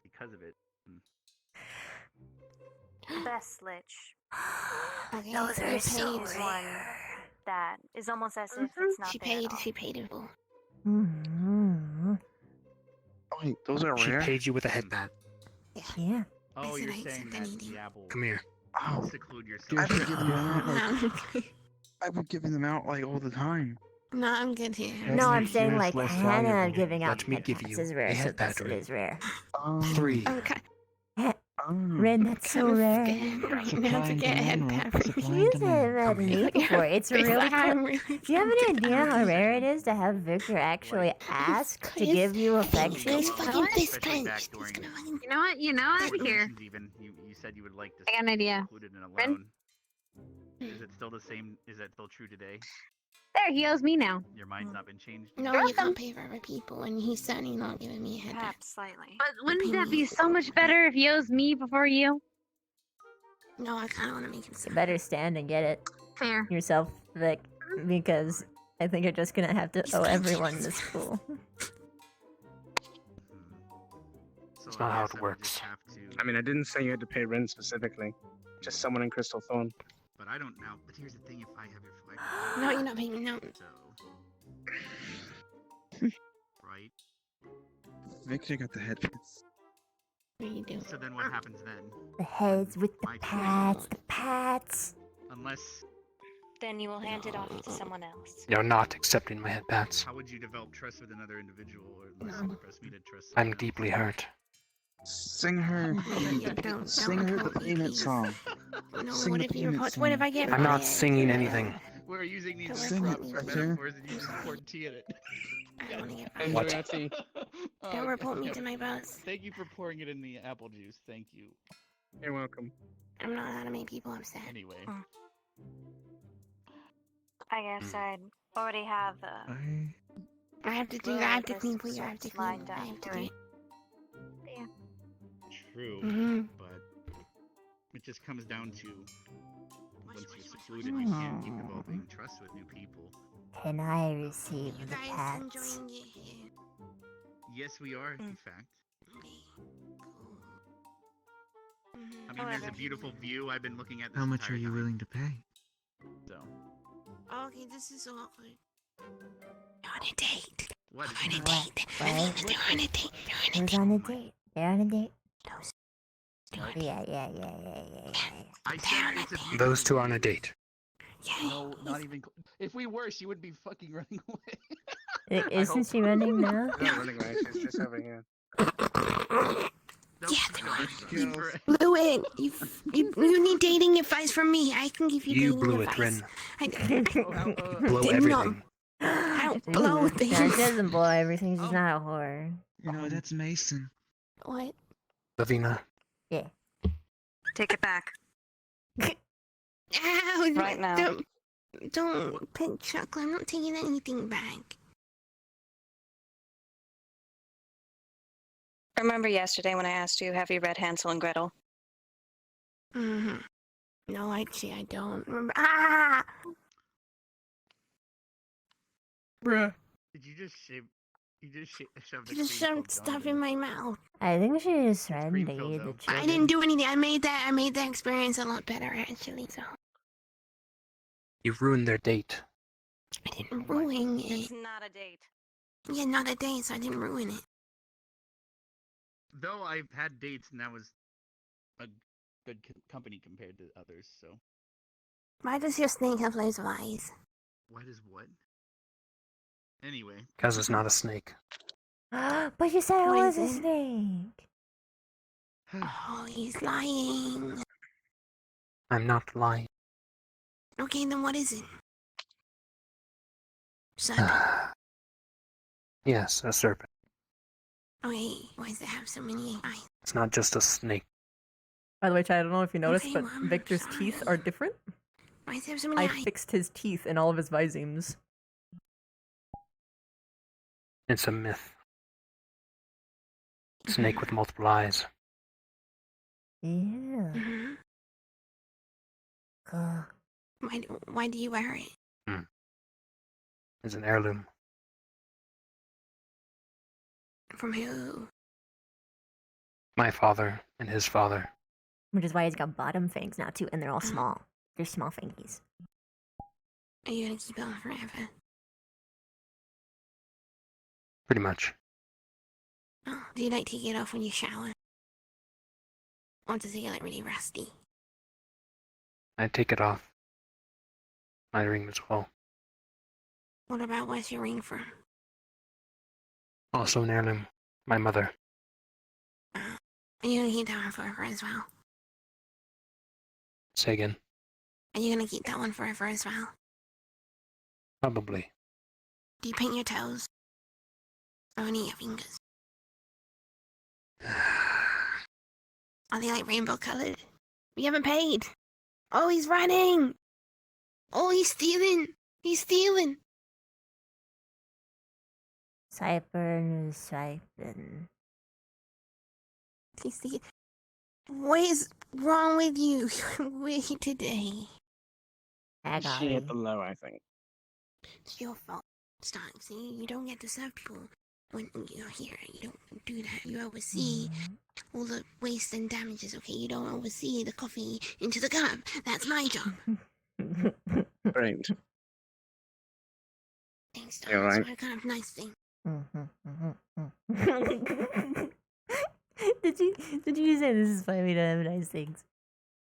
because of it. Best Lich Okay, Those so are you so paid. one that is almost as if it's not She there at paid. all. She paid it all. Mm-hmm. Oh wait, those are She rare. paid you with a headband. Yeah. Oh, said you're I saying accept that anything. the apple. Come here. Oh, Seclude yourself. I've been giving them out. No, I've been giving them out like all the time. no, I'm good here. No, I'm Yes, saying like less Hannah valuable. giving out Let me give headpats you is rare, a so head thus it battery. is rare. 3. Okay. Ren, that's so rare. Right now to get a head battery. Use it at me before. It's really like I'm cool. really Do you have any idea how rare it is to have Victor actually ask to give you affection? He's fucking fist Especially back clenched. He's during gonna fucking. You know what? You know what? Here. conversations even, you said you would like to I got an idea. include it in a Ren? loan. Is it still the same? Is that still true today? There, he owes me now. Your mind's not been changed? No, you can't pay for other people, and he's certainly not giving me a head battery. Perhaps slightly. But wouldn't that be so much better if he owes me before you? No, I kind of want to make him You sad. better stand and get it Fair. yourself, Vic, because I think you're just gonna have to owe everyone in the school. So It's I not how guess it I would works. just have to, I mean, I didn't say you had to pay rent specifically. Just someone in Crystal Thorn. but I don't know. But here's the thing: if I have your flag, No, you're not paying me. No. so right. Victor got the headphones. What are you doing? So then what happens then? The heads with the My pats, the pats. Unless, Then you will hand it off to someone else. You're not accepting my headbands. how would you develop trust with another individual, or unless No. you press me to trust? I'm someone else? deeply hurt. Sing her. Don't Sing her the report me, payment please. song. No, Sing what the if he payment reports? What if I get I'm not fired? singing anything. We're using these Don't Sing report it, me. Victor. metaphors and using important tea in it. I don't want to get And fired. Jurati, Don't report me to my boss. Thank you for pouring it in the apple juice. Thank you. you're welcome. I'm not allowed to make people upset. Anyway, I guess I'd already have the I have to do. I have to clean for you. I have to clean. lined I up have to for do it. it. true, Mhm. but it just comes down to once you're secluded, you can't keep developing trust with new people. Can I receive You the guys pats? enjoying it here? Yes, we are, in fact. Okay. Cool. I mean, However- there's a beautiful view. I've been looking at this How much entire are you time, willing to pay? So, Okay, this is awkward. They're on a date. what? They're on a What? date. What? They're on a date. They're on a Who's date. on a date? They're on a date? Those. Yeah. I said it's a beautiful Those two are on view. a date. Yeah. No, not even. If we were, she would be fucking running away. Isn't she running now? She's not running away, she's just over here. Blew it. You need dating advice from me. I can give you You dating blew it, advice. Rin. Blow Blow everything. I don't blow things. No, she doesn't blow everything. She's not a whore. You know, that's Mason. What? Lavina. Yeah. Take it back. Ow, Right now. Don't pet chocolate. I'm not taking anything back. Remember yesterday when I asked you, have you read Hansel and Gretel? Mm-hmm. No, actually, I don't remember. Ah! Bruh. Did you just shave? You just shoved the You just cream-filled shoved stuff in my mouth. I think she just read to eat the I didn't do anything. I made that experience a lot better, actually. So You ruined their date. I didn't ruin it. It's not a date. Yeah, not a date, so I didn't ruin it. Though I've had dates and that was a good company compared to others, so. Why does your snake have those eyes? What is what? Anyway. Because it's not a snake. But you said it What was is a it? snake. Oh, he's lying. I'm not lying. Okay, then what is it? Serpent. Yes, a serpent. Okay, why does it have so many eyes? It's not just a snake. By the way, Chad, I don't know if you noticed, Okay, but well, I'm Victor's teeth are different. Why does it have so many I eyes? fixed his teeth in all of his visemes. It's a myth. Snake with multiple eyes. Yeah. Mm-hmm. Cool. Why do you wear it? It's an heirloom. From who? My father and his father. Which is why he's got bottom fangs now too, and they're all small. They're small fangies. Are you gonna keep it on forever? Pretty much. Oh, do you like take it off when you shower? Or does it get like really rusty? I take it off. My ring as well. What about where's your ring from? Also an heirloom. My mother. Are you gonna keep that one forever as well? Say again. Are you gonna keep that one forever as well? Probably. Do you paint your toes? Or only your fingers? Are they like rainbow colored? We haven't paid. Oh, he's running! Oh, he's stealing! He's stealing! Cypern is swiping. He's stealing. What is wrong with you? We're here today. I got She it. hit the low, I think. It's your fault. Stop. See, you don't get to serve people when you're here. You don't do that. You oversee all the waste and damages, okay? You don't oversee the coffee into the cup. That's my job. Great. Thanks, You all Dom. right? It's my kind of nice thing. Did you say this is why we don't have nice things?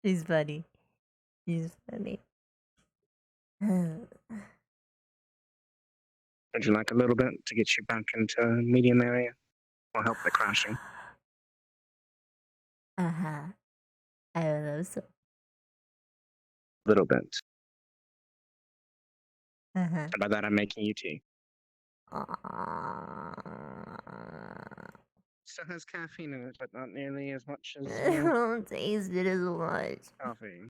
She's funny. She's funny. Would you like a little bit to get you back into medium area? Or help the crashing? Uh-huh. I love so. Little bit. Uh-huh. And by that I'm making you tea. Still has caffeine in it, but not nearly as much as I don't taste it as much. coffee.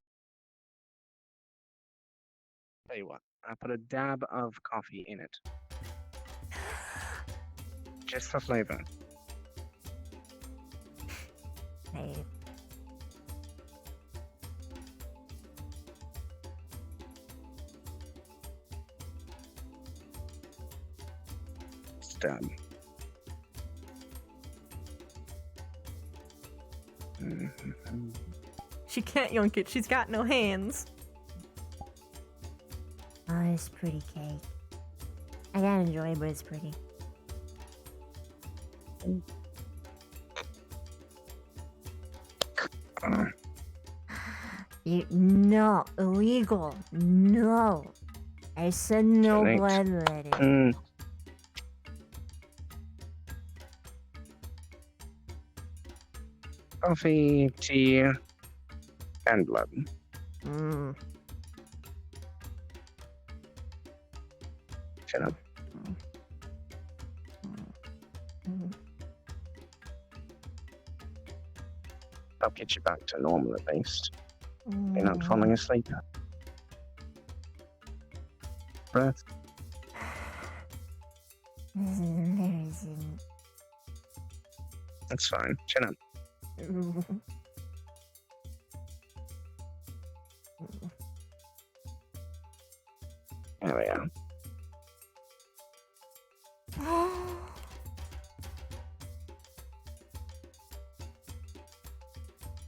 Tell you what, I put a dab of coffee in it. Just for flavor. Hey. Just dab. She can't yoink it. She's got no hands. Oh, it's pretty cake. I can't enjoy it, but it's pretty. No, illegal. No. I said no Tonight. bloodletting. Coffee, tea, and blood. Mm. Shut up. I'll get you back to normal at least. You're not falling asleep. Breath. This is embarrassing. That's fine. Chin up. There we are.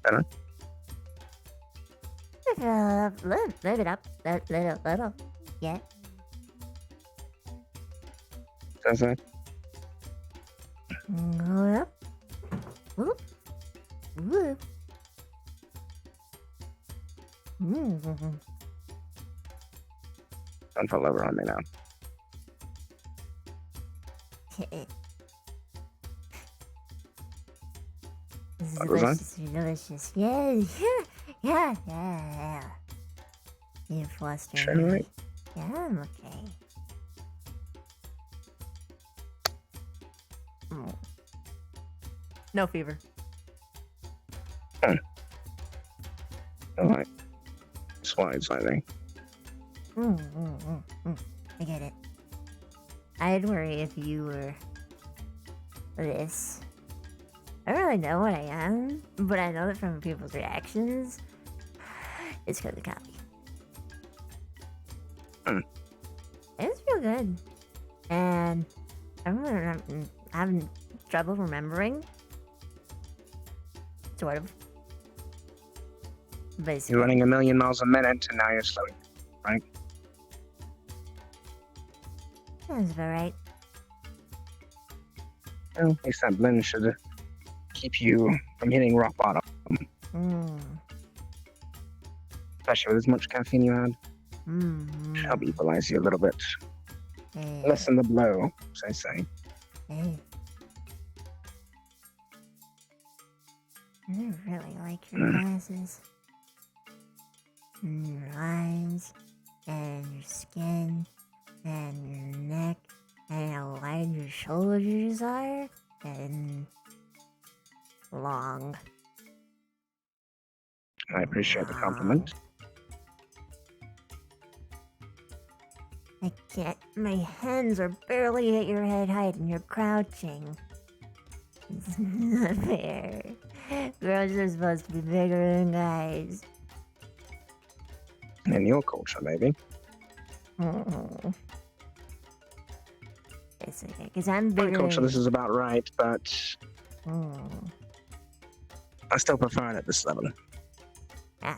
Better? Lift it up. Little. Yeah. Does that? Go up. Whoop. Whoop. Don't fall over on me now. This is What was that? delicious. Yeah. You flustered Sure, me. right? Yeah, I'm okay. No fever. Alright. Slides, I think. I get it. I'd worry if you were this. I don't really know what I am, but I know that from people's reactions, it's because of copy. It's real good. And I'm having trouble remembering. Sort of. Basically. You're running 1,000,000 miles a minute, and now you're slowing, right? Sounds about right. Well, at least that blend should keep you from hitting rock bottom. Especially with as much caffeine you had. Should help equalize you a little bit. Lessen the blow, as I say. Hey. I really like your glasses. And your eyes, and your skin, and your neck, and how wide your shoulders are, and long. I appreciate the compliment. I can't. My hands are barely at your head height, and you're crouching. It's not fair. Girls are supposed to be bigger than guys. In your culture, maybe. It's okay, because I'm My bigger culture, than... this is about right, but I still prefer it at this level. I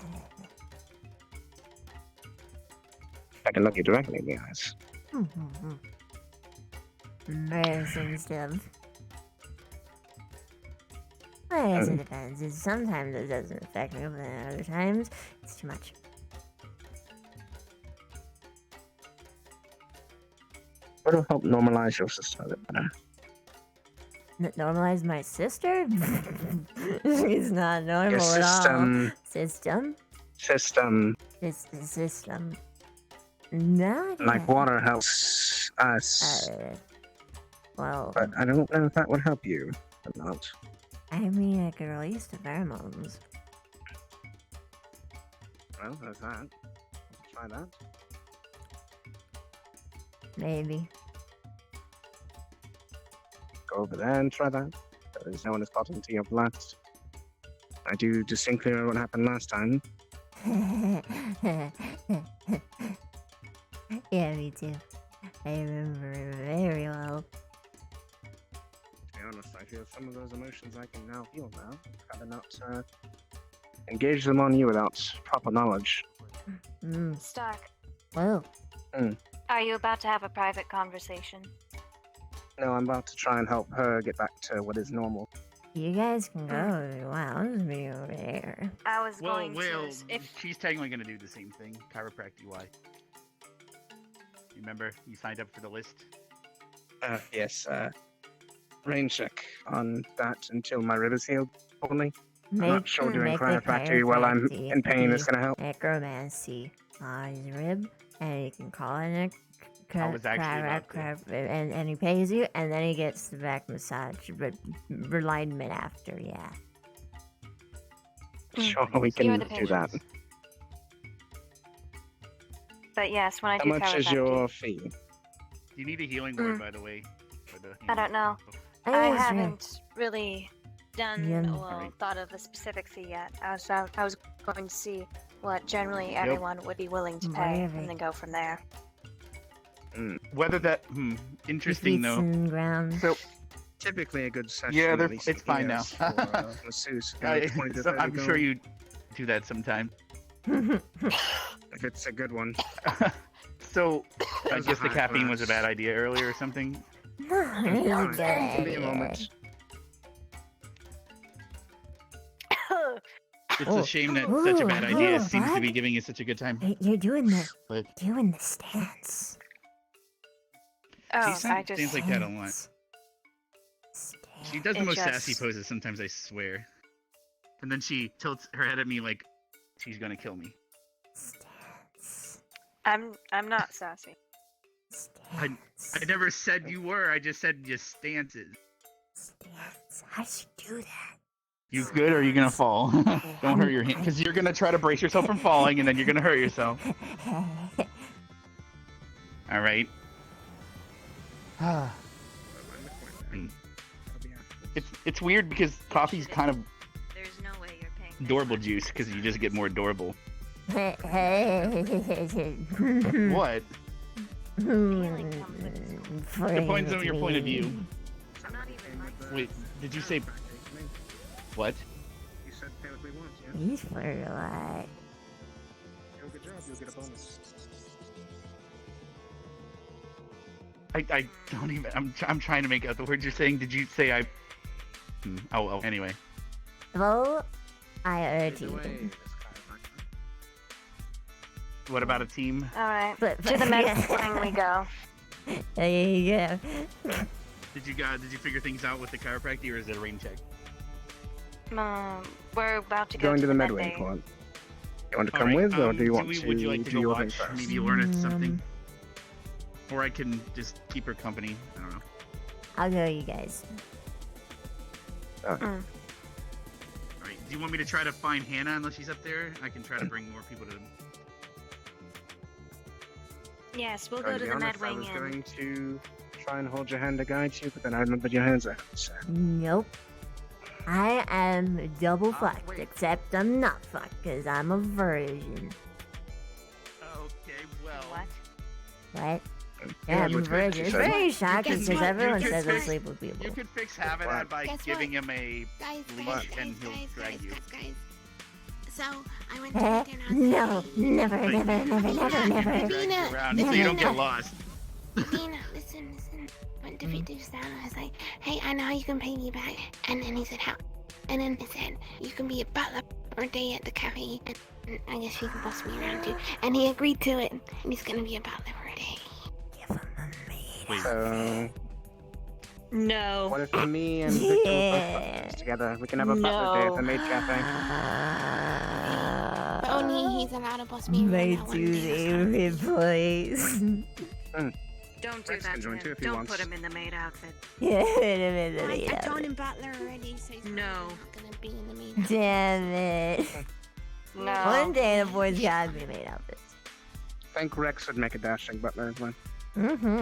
can look you directly in the eyes. Embarrassing stuff. I guess it depends. Sometimes it doesn't affect me, but then other times it's too much. It'll help normalize your system a bit better. Normalize my sister? She's not normal Your at all. system. System? It's the system. Not Like water helps us. Well... But I don't know if that would help you or not. I mean, I could release the pheromones. Well, there's that. Try that. Maybe. Go over there and try that. There's no one has gotten to your blast. I do distinctly remember what happened last time. Yeah, me too. I remember it very well. To be honest, I feel some of those emotions I can now feel now. I'd rather not engage them on you without proper knowledge. Stark, Whoa. are you about to have a private conversation? No, I'm about to try and help her get back to what is normal. You guys can go. Wow, this is me over there. I was Well, going to. she's technically going to do the same thing. Chiropractic UI. You remember you signed up for the list? Yes, rain check on that until my rib is healed, only. I'm not sure doing chiropractic while I'm in pain is gonna help. Necromancy on his rib, and you can call it I was actually about to. and he pays you, and then he gets the back massage, but alignment after, yeah. Sure, we can do that. But yes, when I How do much is chiropractic- your fee? You need a healing word, by the way. For the I don't know. Oh, I yes, right. haven't really done thought of a specific fee yet. I was going to see what generally everyone would be willing to pay, and then go from there. Whether that interesting though. So typically a good session. yeah, at least it's fine now. is for, masseuse, 20 to 30 I'm sure gold. you do that sometime. If it's a good one. So I Those guess are the high caffeine was a class. bad idea earlier or something. Give me a moment. It's a shame that such a bad idea seems to be giving you such a good time. Hey, you're doing the But stance. Oh, she I just seems like that a lot. She does the It most sassy just- poses sometimes, I swear. And then she tilts her head at me like she's gonna kill me. I'm not sassy. I never said you were. I just said your stances. How did you do that? You good or are you gonna fall? Don't hurt your hand, because you're gonna try to brace yourself from falling, and then you're gonna hurt yourself. All right. It's weird because coffee's kind of adorable juice because you just get more adorable. What? Depends on your point of view. Wait, did you say what? You said pay what we want, yeah? He's for what? Do a good job, you'll get a bonus. I don't even. I'm trying to make out the words you're saying. Did you say I? Oh, anyway. Well, I urge you. What about a team? All right, But- to the next thing we go. There you go. Did you figure things out with the chiropractic, or is it a rain check? We're about to go Going to the med Medway bay. Club. You want to come Alright, with, or do you want would you like to do go your thing watch? first? Maybe learn something. Or I can just keep her company. I don't know. I'll go, you guys. Alright. Do you want me to try to find Hannah unless she's up there? I can try to bring more people to. Yes, we'll Trying go to be the honest, med I wing was and going to try and hold your hand to guide you, but then I remembered your hands are so. Nope. I am double fucked, except I'm not fucked, because I'm a virgin. Okay, well. What? Yeah, Yeah, I'm a which makes virgin. you It's say- very shocking Guess because what? everyone You could says I fix- sleep with people. You could fix having that by Guess giving what? him a Guys, leash and he'll drag you. guys. So, I went to Eh? dinner No, never. Davina, Around so you don't get lost. Davina, listen. Went to feed this down. I was like, hey, I know how you can pay me back. And then he said, how? And then he said, you can be a butler for a day at the cafe. And I guess you can boss me around too. And he agreed to it. And he's gonna be a butler for a day. So, no. what if me and Victor were both butlers together? We can have a butler day at the maid cafe. But only he's allowed to boss me around My that one two day. favorite place. Don't do Rex that can to join him. too if he Don't wants. put him in the maid outfit. Yeah, I told him butler already, so he's No. not gonna be in the maid. Damn it. No. One day the boys gotta be made outfits. I think Rex would make a dashing butler as well.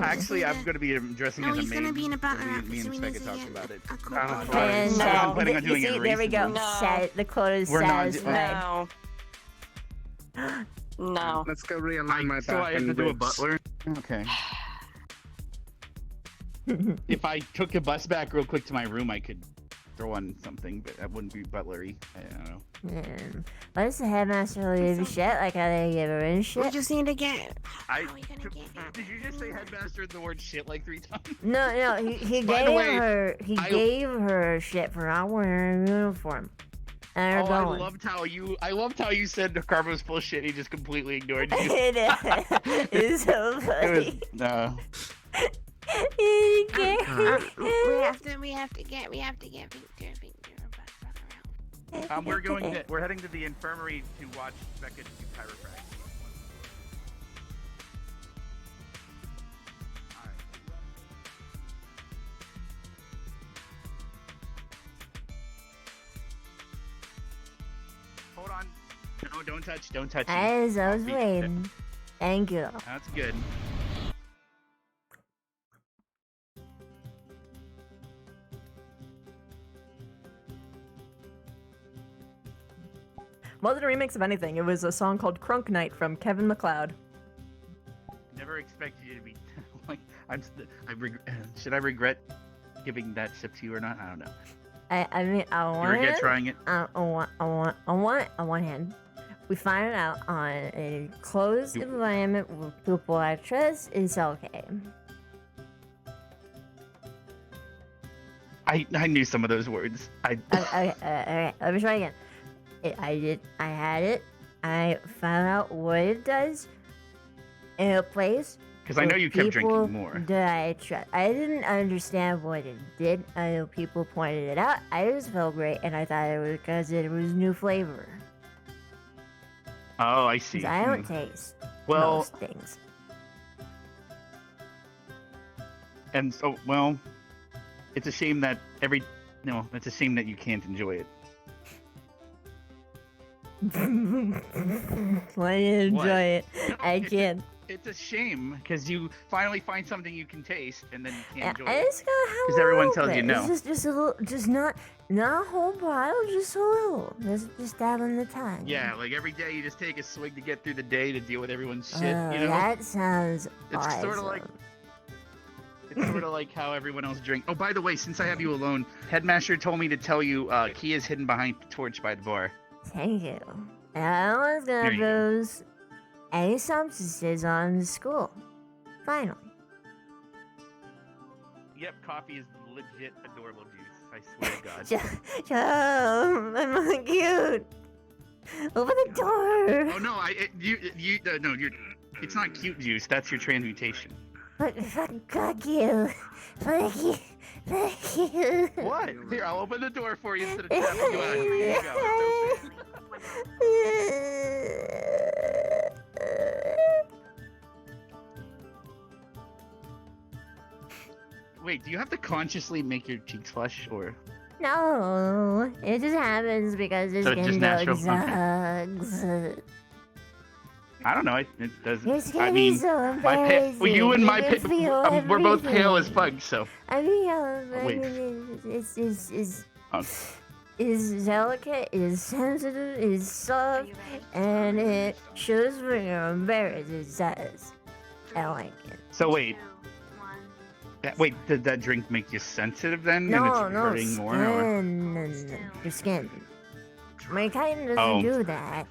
Actually, I'm going to be dressing No, as a he's maid. gonna be in a butler Me outfit, and so he Specca needs to talked get about it. a cool And So I'm planning on doing you it see, there we go. recently. Set, the quota's We're not- satisfied. No. Let's go realign my back. So I have to and do a ribs. butler? Okay. If I took a bus back real quick to my room, I could throw on something, but that wouldn't be butlery. I don't know. What does the headmaster leave shit? Like how they give her in shit? We just need to get. Did you just say headmaster the word shit like 3 times? No, he By gave the way, her gave her shit for not wearing a uniform. And her Oh, going. I loved how you said the car was full of shit. He just completely ignored you. It's so funny. We have to get Victor a butler We're heading to the infirmary to watch Becca do chiropractic. Hold on. No, don't touch. Don't touch. I was waiting. Thank you. That's good. Wasn't a remix of anything. It was a song called Crunk Night from Kevin MacLeod. Never expected you to be like. Should I regret giving that sip to you or not? I don't know. I mean, I want. You regret trying it? On one hand, we find it out on a closed environment with people I trust. It's okay. I knew some of those words. Okay, let me try again. I had it. I found out what it does in a place. Because I know you kept drinking more. That I trust. I didn't understand what it did. I know people pointed it out. I just felt great, and I thought it was because it was new flavor. Oh, I see. 'Cause I don't taste most things. And so, it's a shame that it's a shame that you can't enjoy it. Why do you enjoy it? I can't. It's a shame because you finally find something you can taste and then you can't enjoy I it. just gotta have Because a everyone little tells bit. you no. It's just a little, just not a whole bottle, just a little. Just dabbing the tongue. Yeah, like every day you just take a swig to get through the day to deal with everyone's shit. You know, That sounds it's awesome. sort of like how everyone else drinks. Oh, by the way, since I have you alone, Headmaster told me to tell you Key is hidden behind the torch by the bar. Thank you. And I was There gonna you go. lose any substances on the school. Finally. Yep, coffee is legit adorable juice. I swear to God. Joe, I'm not cute. Open the door. Oh no, it's not cute juice. That's your transmutation. Fuck you. Fuck you. Fuck you. What? Here, I'll open the door for you instead of tapping you out. Here you go. Wait, do you have to consciously make your cheeks flush, or? No, it just happens because this So it's just skin natural? sucks. I don't know. It does. Your skin I mean, is so my embarrassing. well, you and You my can feel we're both pale as everything. fuck, so. I mean, wait. is delicate, is sensitive, is soft, and it shows when you're embarrassed. It does. I like it. So wait. Wait, did that drink make you sensitive then? and it's hurting more? Or? Your skin. My kind doesn't Oh. do that.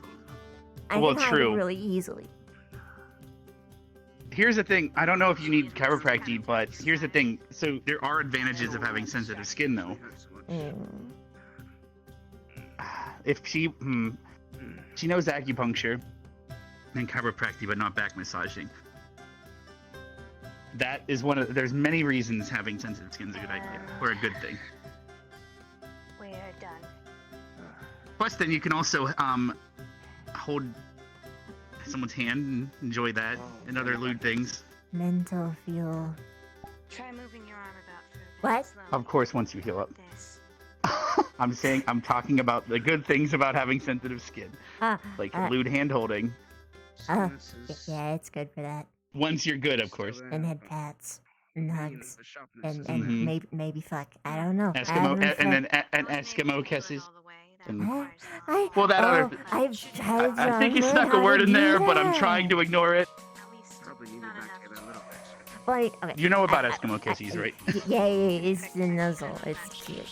I Well, can hide true. it really easily. Here's the thing. I don't know if you need chiropractic, but here's the thing. So there are advantages of having sensitive skin, though. If she knows acupuncture and chiropractic, but not back massaging. That is one of. There's many reasons having sensitive skin is a good idea, or a good thing. We are done. Plus, then you can also hold someone's hand and enjoy that and other lewd things. Mental fuel. Try moving your arm about for What? Of course, once you heal up. I'm talking about the good things about having sensitive skin, like lewd hand holding. Yeah, it's good for that. Once you're good, of course. And head pats. And hugs. And Mhm. maybe fuck. I don't know. I Eskimo, haven't and then fucked- and Eskimo kisses. And, Well, that other. I've tried to I think you learn snuck how a word to in do there, but I'm that. trying to ignore it. Like, okay. You know about Eskimo kisses, right? Yeah, it's the nuzzle. It's cute.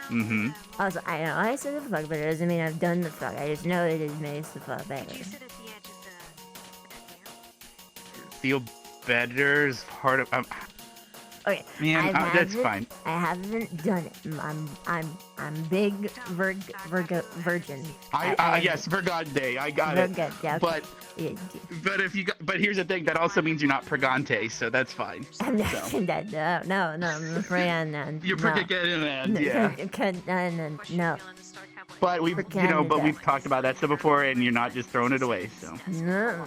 Mm-hmm. Also, I know I said the fuck, but it doesn't mean I've done the fuck. I just know it just makes the fuck better. Feel better is part of. Okay. Man, that's fine. I haven't done it. I'm I'm big virgin. Yes, Vergante. I got it. Yeah, okay. But here's the thing. That also means you're not Pregante, so that's fine. I'm not, So. no, I'm afraid I'm not. You're Pregante, yeah. No. But we've talked about that stuff before, and you're not just throwing it away. So. No.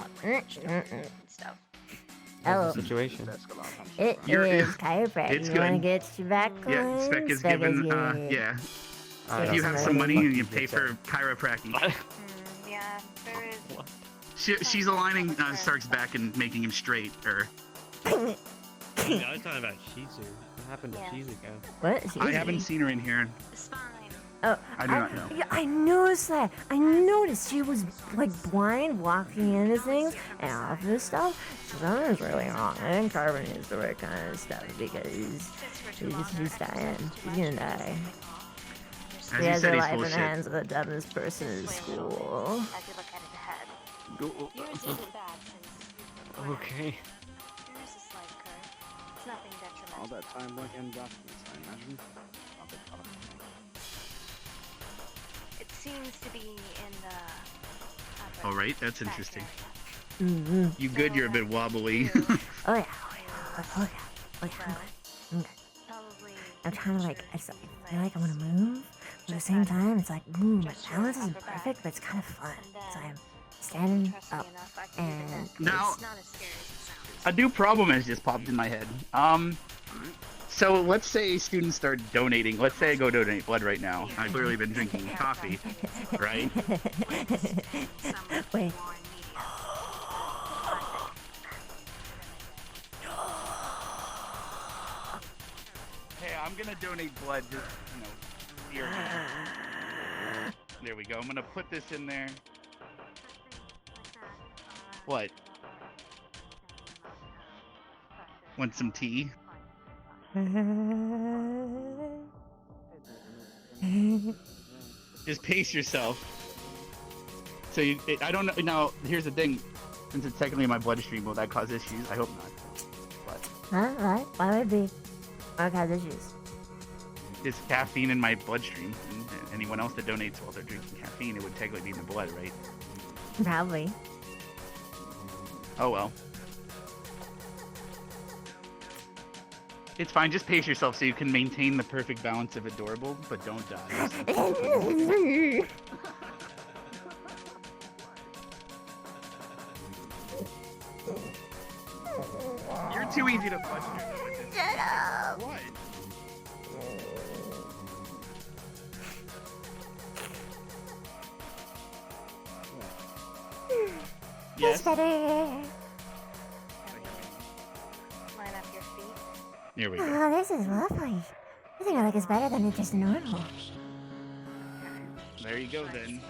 Oh. Situation. It is chiropractic. It's you good. want to get your back Yeah, Spec is given. Yeah. If you have some money and you pay for chiropractic. Yeah, there is. She's aligning Stark's back and making him straight. Or. I was talking about Shizu. What happened to Shizuka? What? I haven't seen her in here. It's fine. Oh, I do not know. Yeah, I noticed that. I noticed she was like blind walking into things and all this stuff. Something's really wrong. I think Carbon is the right kind of stuff because she's dying. She's gonna die. She has her life in the hands of the dumbest person in school. As you look at it ahead. Yours isn't bad since. Okay. Yours is slight curve. It's nothing detrimental. All that time working documents, I imagine. It seems to be in the. All right, that's interesting. Mm-hmm. You good? You're a bit wobbly. Oh yeah. I'm trying to I feel like I want to move, but at the same time, it's like, my balance isn't perfect, but it's kind of fun. So I'm standing up, and now, a new problem has just popped in my head. So let's say students start donating. Let's say I go donate blood right now. I've clearly been drinking coffee, right? Wait. Hey, I'm gonna donate blood. Just here. There we go. I'm gonna put this in there. What? Want some tea? Just pace yourself. So I don't know. Now, here's the thing. Since it's technically in my bloodstream, will that cause issues? I hope not. But Huh? Why would it be? What cause issues? there's caffeine in my bloodstream. And anyone else that donates while they're drinking caffeine, it would technically be in the blood, right? Probably. Oh well. It's fine, just pace yourself so you can maintain the perfect balance of adorable, but don't die. You're too easy to punch. Shut up! What? Yes. Better. Line up your feet. Here we go. Oh, this is lovely. I think I like it's better than it's just normal. There you go then.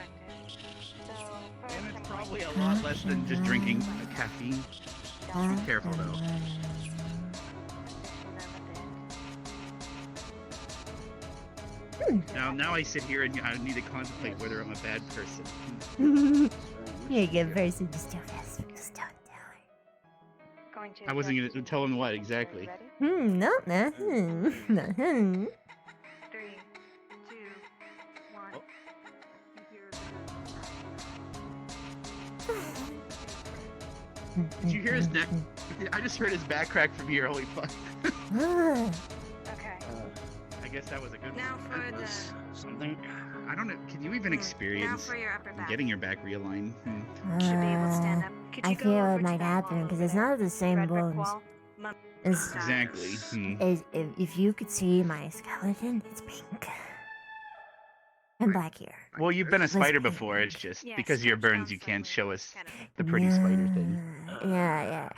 And it's probably a lot less than just drinking caffeine. Be careful though. Now I sit here and I need to contemplate whether I'm a bad person. You're a good person, just don't ask. Just don't Going to I wasn't gonna tell him what exactly. No, nothing. Nothing. 3, 2, 1. Did you hear his neck? I just heard his back crack from here. Holy fuck. Okay. I guess that was a good one. Now for the. Something. I don't know. Can you even experience for your upper back. getting your back realigned? Should be able to stand up. Could you I go feel over it to might that happen wall because over it's there? not the same Red brick bones. wall? Exactly. If you could see my skeleton, it's pink. And black here. Well, you've been a Let's spider pink. before. It's just because of your burns, you can't show us the pretty spider thing. Yeah.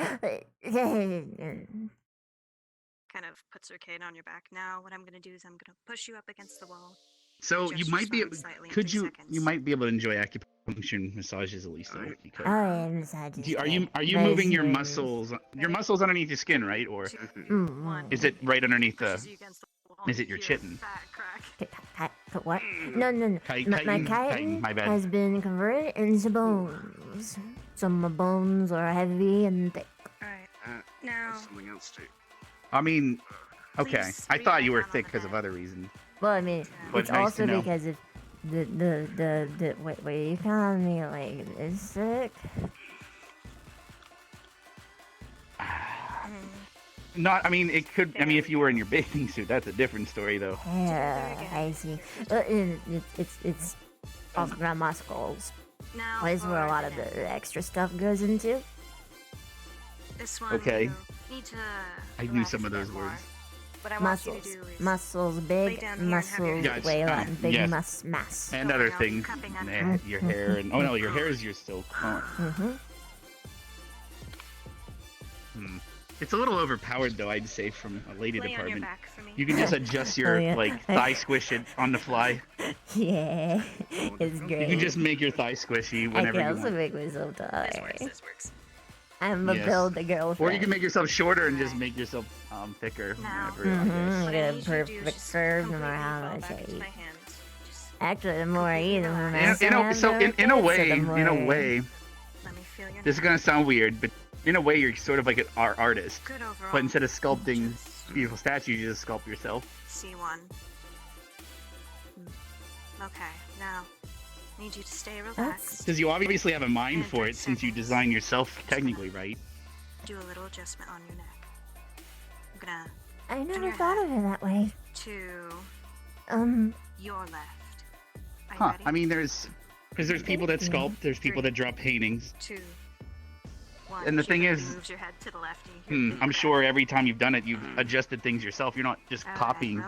Kind of puts her cane on your back. Now, what I'm going to do is I'm going to push you up against the wall. So Adjust you your might be. spine slightly in Could 3 you? seconds. You might be able to enjoy acupuncture and massages at least, though. Because Oh, massages. are you moving your muscles? Your muscles underneath your skin, right? Or is it right underneath the? Is it your chitin? What? No. My chitin my bad. has been converted into bones. So my bones are heavy and thick. Alright. Now. Something else too. I mean, okay. Please I breathe thought you were down on thick the because of other reasons. Well, I mean, But it's nice also to know. because if the wait, were you calling me like this sick? Not, I mean, it could. I mean, if you were in your bathing suit, that's a different story, though. Yeah, I see. It's also around my skulls. Now This is where a for lot of the extra stuff goes into. This one, Okay. you need to I knew relax some of a bit those more. words. What I want you to Muscles, do is muscles, lay big down here and have your muscles, Yeah, it's- weigh a lot, and big yes. mass. And other things, your hair, and oh no, your hair is your silk. Mm-hmm. It's a little overpowered, though. I'd say from a lady Lay on your department. back for me. You can just adjust your Oh, yeah. like thigh squish it on the fly. Yeah, it's great. You can just make your thigh squishy I whenever can you also want. make myself taller. I'm a Yes. build a girlfriend. Or you can make yourself shorter and just make yourself thicker. Whenever, I guess. Get a perfect curve no matter how much I eat. Actually, the more I eat, the more mass I have. So in a way, the more in a I- way, this is gonna sound weird, but in a way, you're sort of like an artist. Good overall. But instead of sculpting beautiful statues, you just sculpt yourself. C1. Okay, now I need you to stay relaxed. Because you obviously have a mind for it since you design yourself technically, right? Do a little adjustment on your neck. I'm gonna I turn never your thought head of it that way. to your left. Are you Huh? ready? I mean, there's people that sculpt, there's people that draw paintings. 2, 1. And the She thing really is, moves your head to the lefty. I'm sure every time you've done it, you've adjusted things yourself. You're not just copying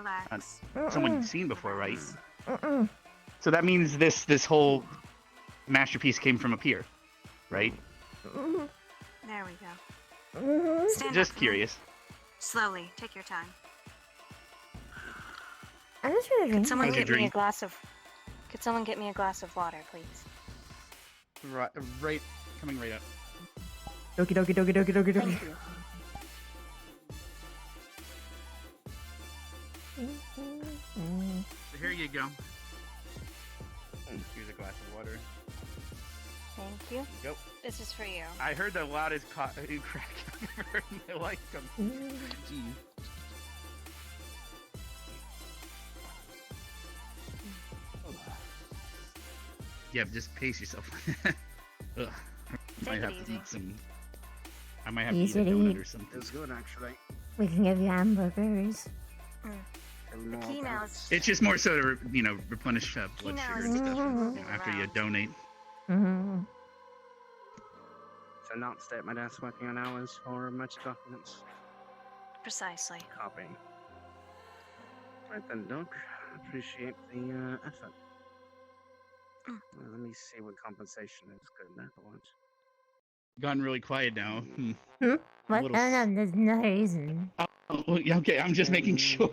someone you've seen before, right? So that means this whole masterpiece came from up here, right? There we go. Stand Just up for me. curious. Slowly, take your time. I'm just really Could someone How's your get me a drink? glass of? Could someone get me a glass of water, please? Right, coming right up. Doki doki doki doki doki doki. Thank you. So here you go. Here's a glass of water. Thank you. Go. This is for you. I heard the loudest crack I've ever heard in my life. Gee. Yeah, just pace yourself. Ugh. I might have to eat some. I might have to eat Easy a to donut eat. or something. It's good, actually. We can give you hamburgers. The key now is It's just more so to replenish blood now sugar is and to stuff keep after you donate. Mm-hmm. So not stay at my desk working on hours for magic documents. precisely. Copying. Right then, Doc. Appreciate the effort. Let me see what compensation is good enough for once. Gotten really quiet now. What? Little No, there's no reason. Oh, well, yeah, okay, I'm just making sure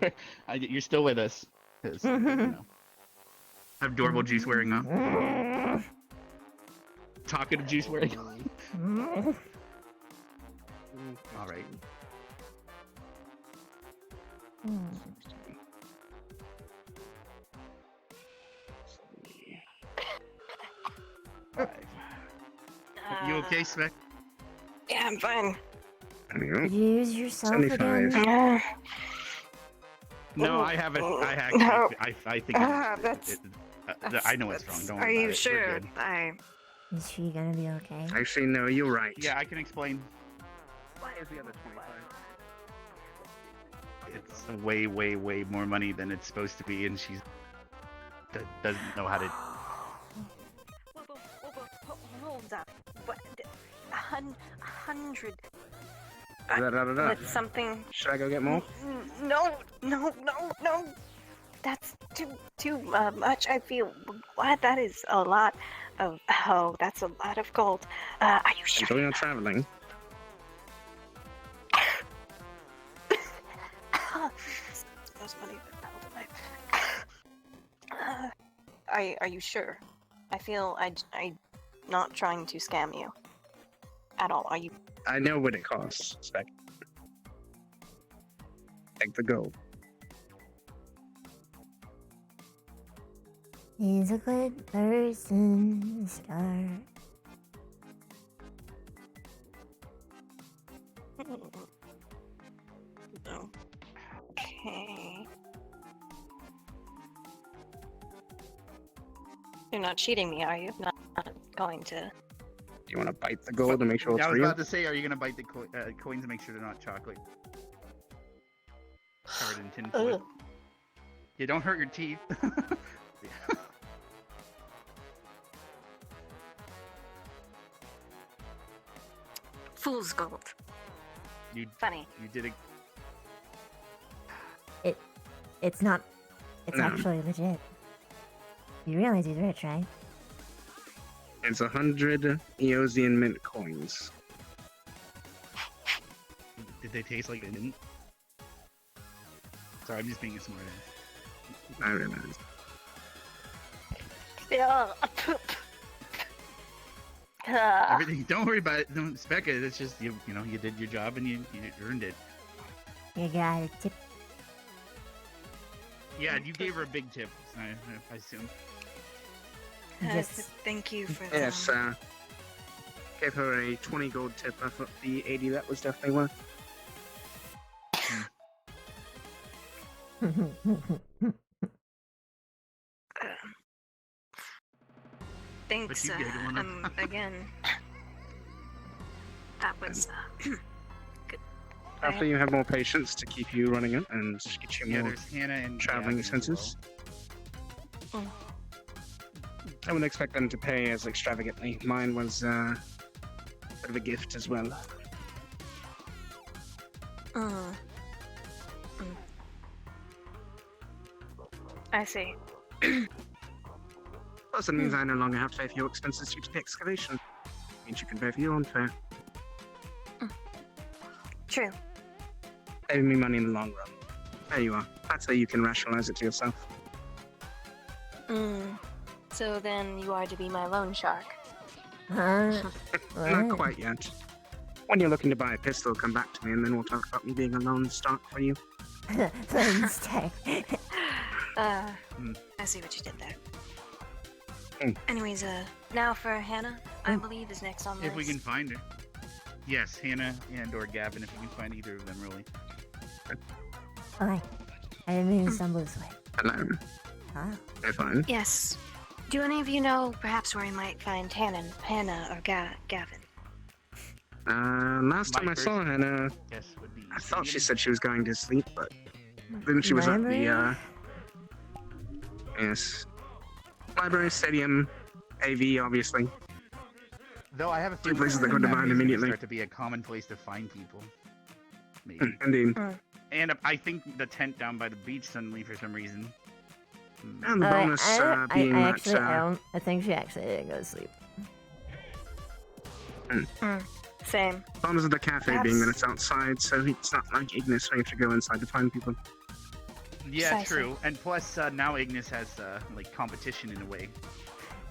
you're still with us. 'Cause, I have adorable juice wearing on. Talkative juice wearing on. All right. You okay, Svek? Yeah, I'm fine. Did you use yourself 75. again? No, I haven't. I actually, No. I think I know what's wrong. Don't Are worry you about it. We're sure? good. Is she gonna be okay? Actually, no, you're right. Yeah, I can explain. Here's the other 25. It's way, way, way more money than it's supposed to be, and she's doesn't know how to. Hold up. What? 100. Da-da-da-da. That's something. Should I go get more? No. That's too much. I feel. What? That is a lot of. Oh, that's a lot of gold. Are you sure? Enjoy your traveling. Most money I've held in my life. Are you sure? I feel I'm not trying to scam you at all. Are you? I know what it costs, Spec. Take the gold. He's a good person, Star. Okay. You're not cheating me, are you? Not going to. You want to bite the gold to make sure it's I was real? about to say, are you gonna bite the coins to make sure they're not chocolate? Covered in tinfoil. You don't hurt your teeth. Fool's gold. Funny. You did it. It's not. It's No. actually legit. You realize he's rich, right? It's 100 Eosian mint coins. Did they taste like they didn't? Sorry, I'm just being a smartass. I realize. Yeah. Everything. Don't worry about it. Don't spec it. It's just you know you did your job and you earned it. You got a tip. Yeah, you gave her a big tip. I assume. Thank you for Yes, gave her a 20 gold tip. I thought the 80 that was definitely worth. Thanks, But you gave one up. again. That was, good. Hopefully you have more patience to keep you running it and get you Yeah, more there's Hannah and traveling Gavin as expenses. Mm. I wouldn't expect them to pay as extravagantly. Mine was a bit of a gift as well. I see. Plus, it means I no longer have to pay for your expenses due to the excavation. Means you can pay for your own fare. True. Saving me money in the long run. There you are. That's how you can rationalize it to yourself. So then you are to be my loan shark. Huh? Not quite yet. When you're looking to buy a pistol, come back to me and then we'll talk about me being a lone stock for you. Lone stock. I see what you did there. Anyways, now for Hannah, I believe is next on the If we list. can find her. Yes, Hannah and/or Gavin, if we can find either of them, really. Okay. I didn't mean to stumble this way. Hello. Huh? They're fine. Yes. Do any of you know perhaps where we might find Hannah or Gavin? Last time I saw Hannah, I thought she said she was going to sleep, but then she was at the, yes. Library, stadium, AV, obviously. Though I have a Two feeling places that go to mind immediately. start to be a common place to find people. Maybe. Indeed. And I think the tent down by the beach suddenly, for some reason. And the bonus being I that... I think she actually didn't go to sleep. Same. Bonus of the cafe being that it's outside, so it's not like Ignis where you have to go inside to find people. Yeah, Precisely. true. And plus, now Ignis has like competition in a way.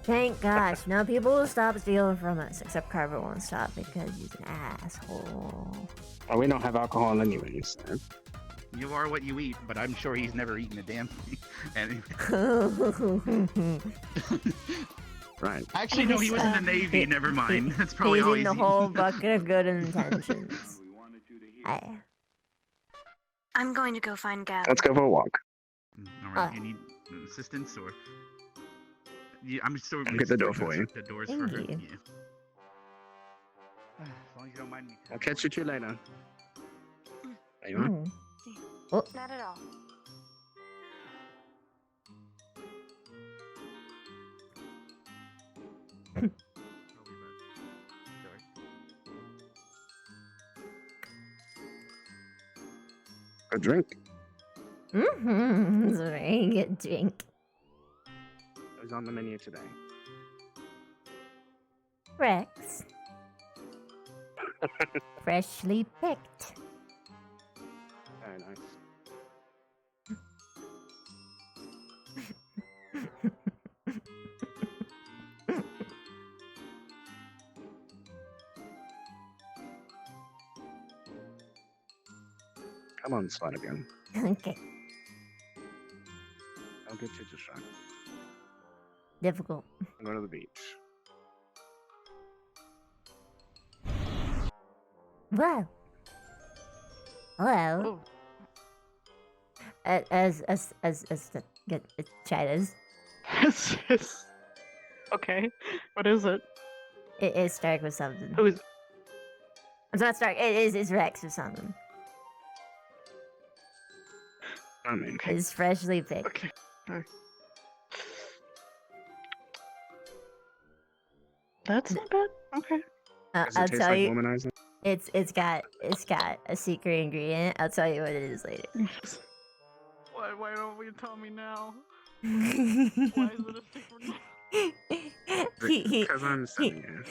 Thank gosh. Now people will stop stealing from us, except Carver won't stop because he's an asshole. Well, we don't have alcohol anyway, so... You are what you eat, but I'm sure he's never eaten a damn thing. Anyway. Right. Actually, no, he was in the Navy. Never mind. That's probably he's all eating he's the whole eaten. bucket of good intentions. I'm going to go find Gavin. Let's go for a walk. All right. You need assistance, or I'm still. I'll get the door for you. The doors Thank for her. you. Yeah. As long as you don't mind me. I'll catch you two later. There you are. Not at all. A drink. It's a very good drink. It was on the menu today. Rex. Freshly picked. Very nice. Come on, slide again. Okay. I'll get you distracted. Difficult. Go to the beach. Whoa. Hello. As the get China's. Yes. Okay. What is it? It is Stark with something. Who's? It's not Stark. It's Rex or something. It's freshly picked. Okay. Alright. That's not bad. Okay. Does it I'll taste tell like you. womanizer? It's got a secret ingredient. I'll tell you what it is later. Why don't we tell me now? Why is it a secret? Because I'm sitting here.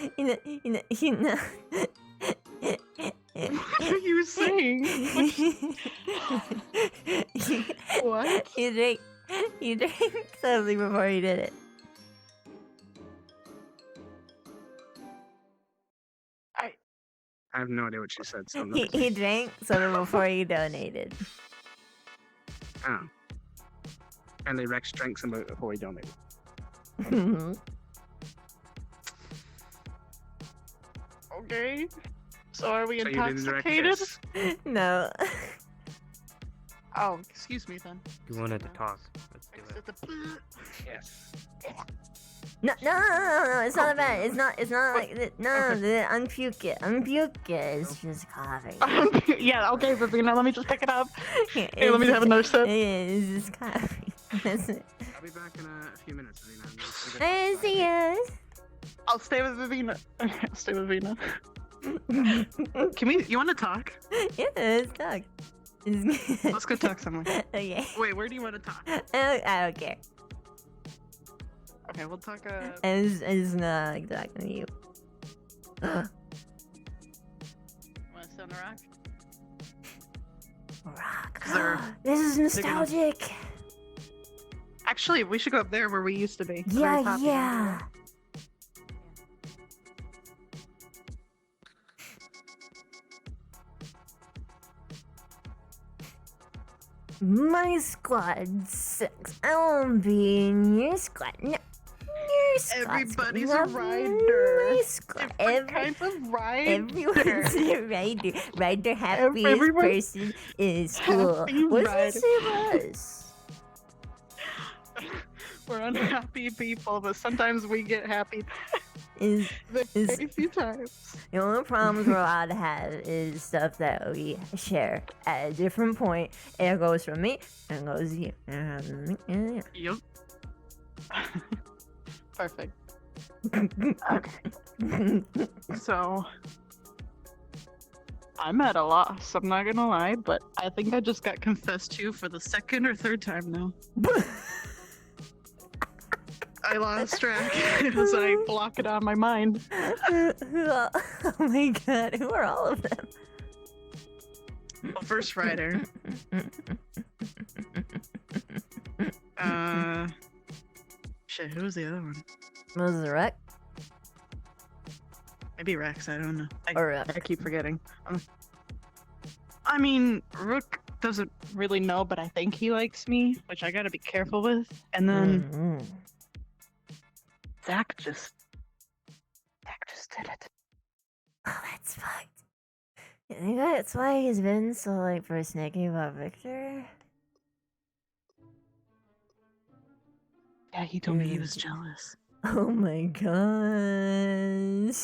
What are you saying? What? You drank something before you did it. I have no idea what you said. So He drank something before he donated. Oh. And they Rex drank some before he donated. Okay. So are we So you didn't direct intoxicated? this? No. Oh, excuse me then. You wanted to talk. Let's do it. Yes. No, it's not bad. It's not like that. No, unpuke it. It's just coffee. Yeah, okay, Ravina, let me just pick it up. Here, Hey, let me have another sip. It's just coffee. That's it. I'll be back in a few minutes, Alina. Hey, see ya. I'll stay with Vivina. I'll stay with Vina. You want to talk? Yeah, let's talk. Let's go talk somewhere. Okay. Wait, where do you want to talk? I don't care. Okay, we'll talk. I just not like talking to you. Want to sit on the rock? Rock. This is nostalgic. Actually, we should go up there where we used to be. Yeah. My squad sucks. I won't be in your squad. No, your squad. Everybody's a rider. My squad. Different kinds of rider. Everyone's a rider. Rider happiest Everyone- person in school. Happy What rider. does it say us? We're unhappy people, but sometimes we get happy. Is Very few times. The only problems we're allowed to have is stuff that we share at a different point. It goes from me and it goes to you. Yeah. Yep. Perfect. Okay. So, I'm at a loss, I'm not gonna lie, but I think I just got confessed to for the second or third time now. I lost track as I block it on my mind. Oh my god, who are all of them? First rider. Shit, who was the other one? Was it Rex? Maybe Rex, I don't know. Or I keep forgetting. I mean, Rook doesn't really know, but I think he likes me, which I gotta be careful with. And then Zach just did it. Oh, that's fucked. You think that's why he's been so like persnickety about Victor? Yeah, he told me he was jealous. Oh my gosh.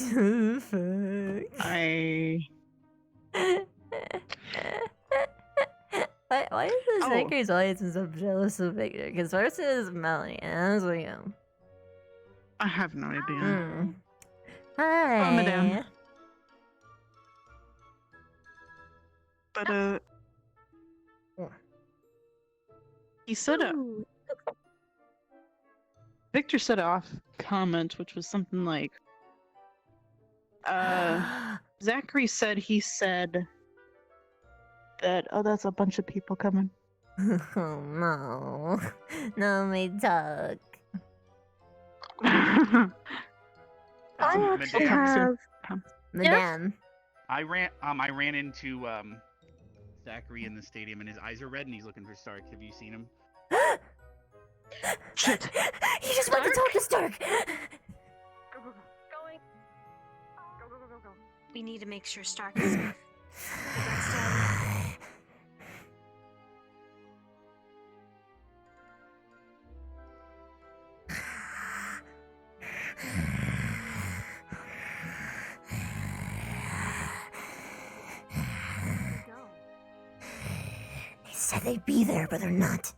Fuck. Why is the Snickers always been so jealous of Victor? Because first it was Melanie, and I was like, I have no idea. Hi. Oh, madame. But, he said Victor said off comment, which was something like, Zachary said he said that, oh, that's a bunch of people coming. Oh no. No, me talk. I actually have- Madame. I ran into Zachary in the stadium, and his eyes are red, and he's looking for Stark. Have you seen him? Shit! He just went to talk to Stark. We need to make sure Stark is safe. said they'd be there, but they're not.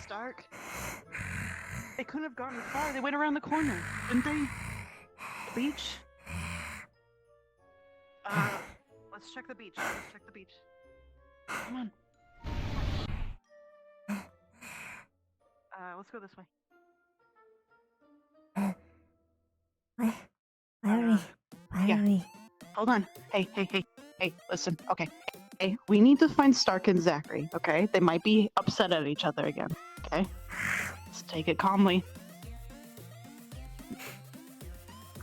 Stark. They couldn't have gone far. They went around the corner, didn't they? The beach. Let's check the beach. Let's check the beach. Come on. Let's go this way. Why are we? Hold on. Hey, listen. Okay. Hey, we need to find Stark and Zachary, okay? They might be upset at each other again, okay? Let's take it calmly.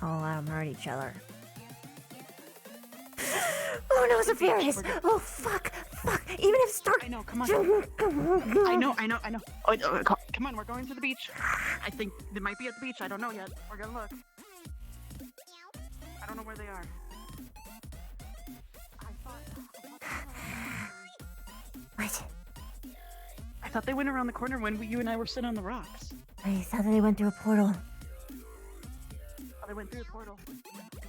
I'll let them hurt each other. Oh no, Zephyrius! Oh fuck! Even if Stark... I know, come on. I know. Oh, come on, we're going to the beach. I think they might be at the beach. I don't know yet. We're gonna look. I don't know where they are. What? I thought they went around the corner when you and I were sitting on the rocks. I thought that they went through a portal. Oh, they went through a portal.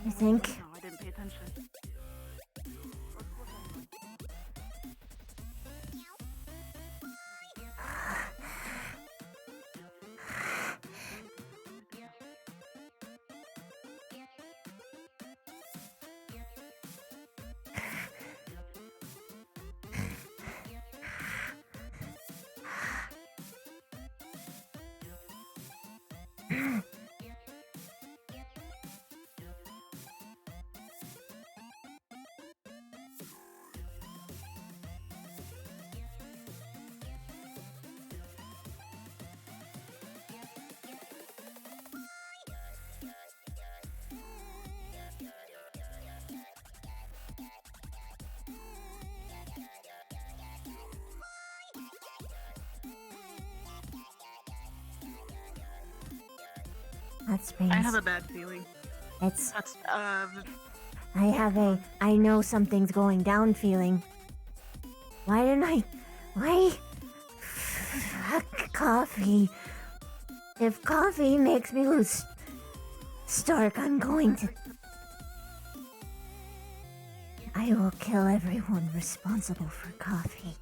You think? No, I didn't pay attention. That space. I have a bad feeling. It's... That's, I have a I know something's going down feeling. Why didn't I... Why... Fuck coffee. If coffee makes me lose Stark, I'm going to... I will kill everyone responsible for coffee.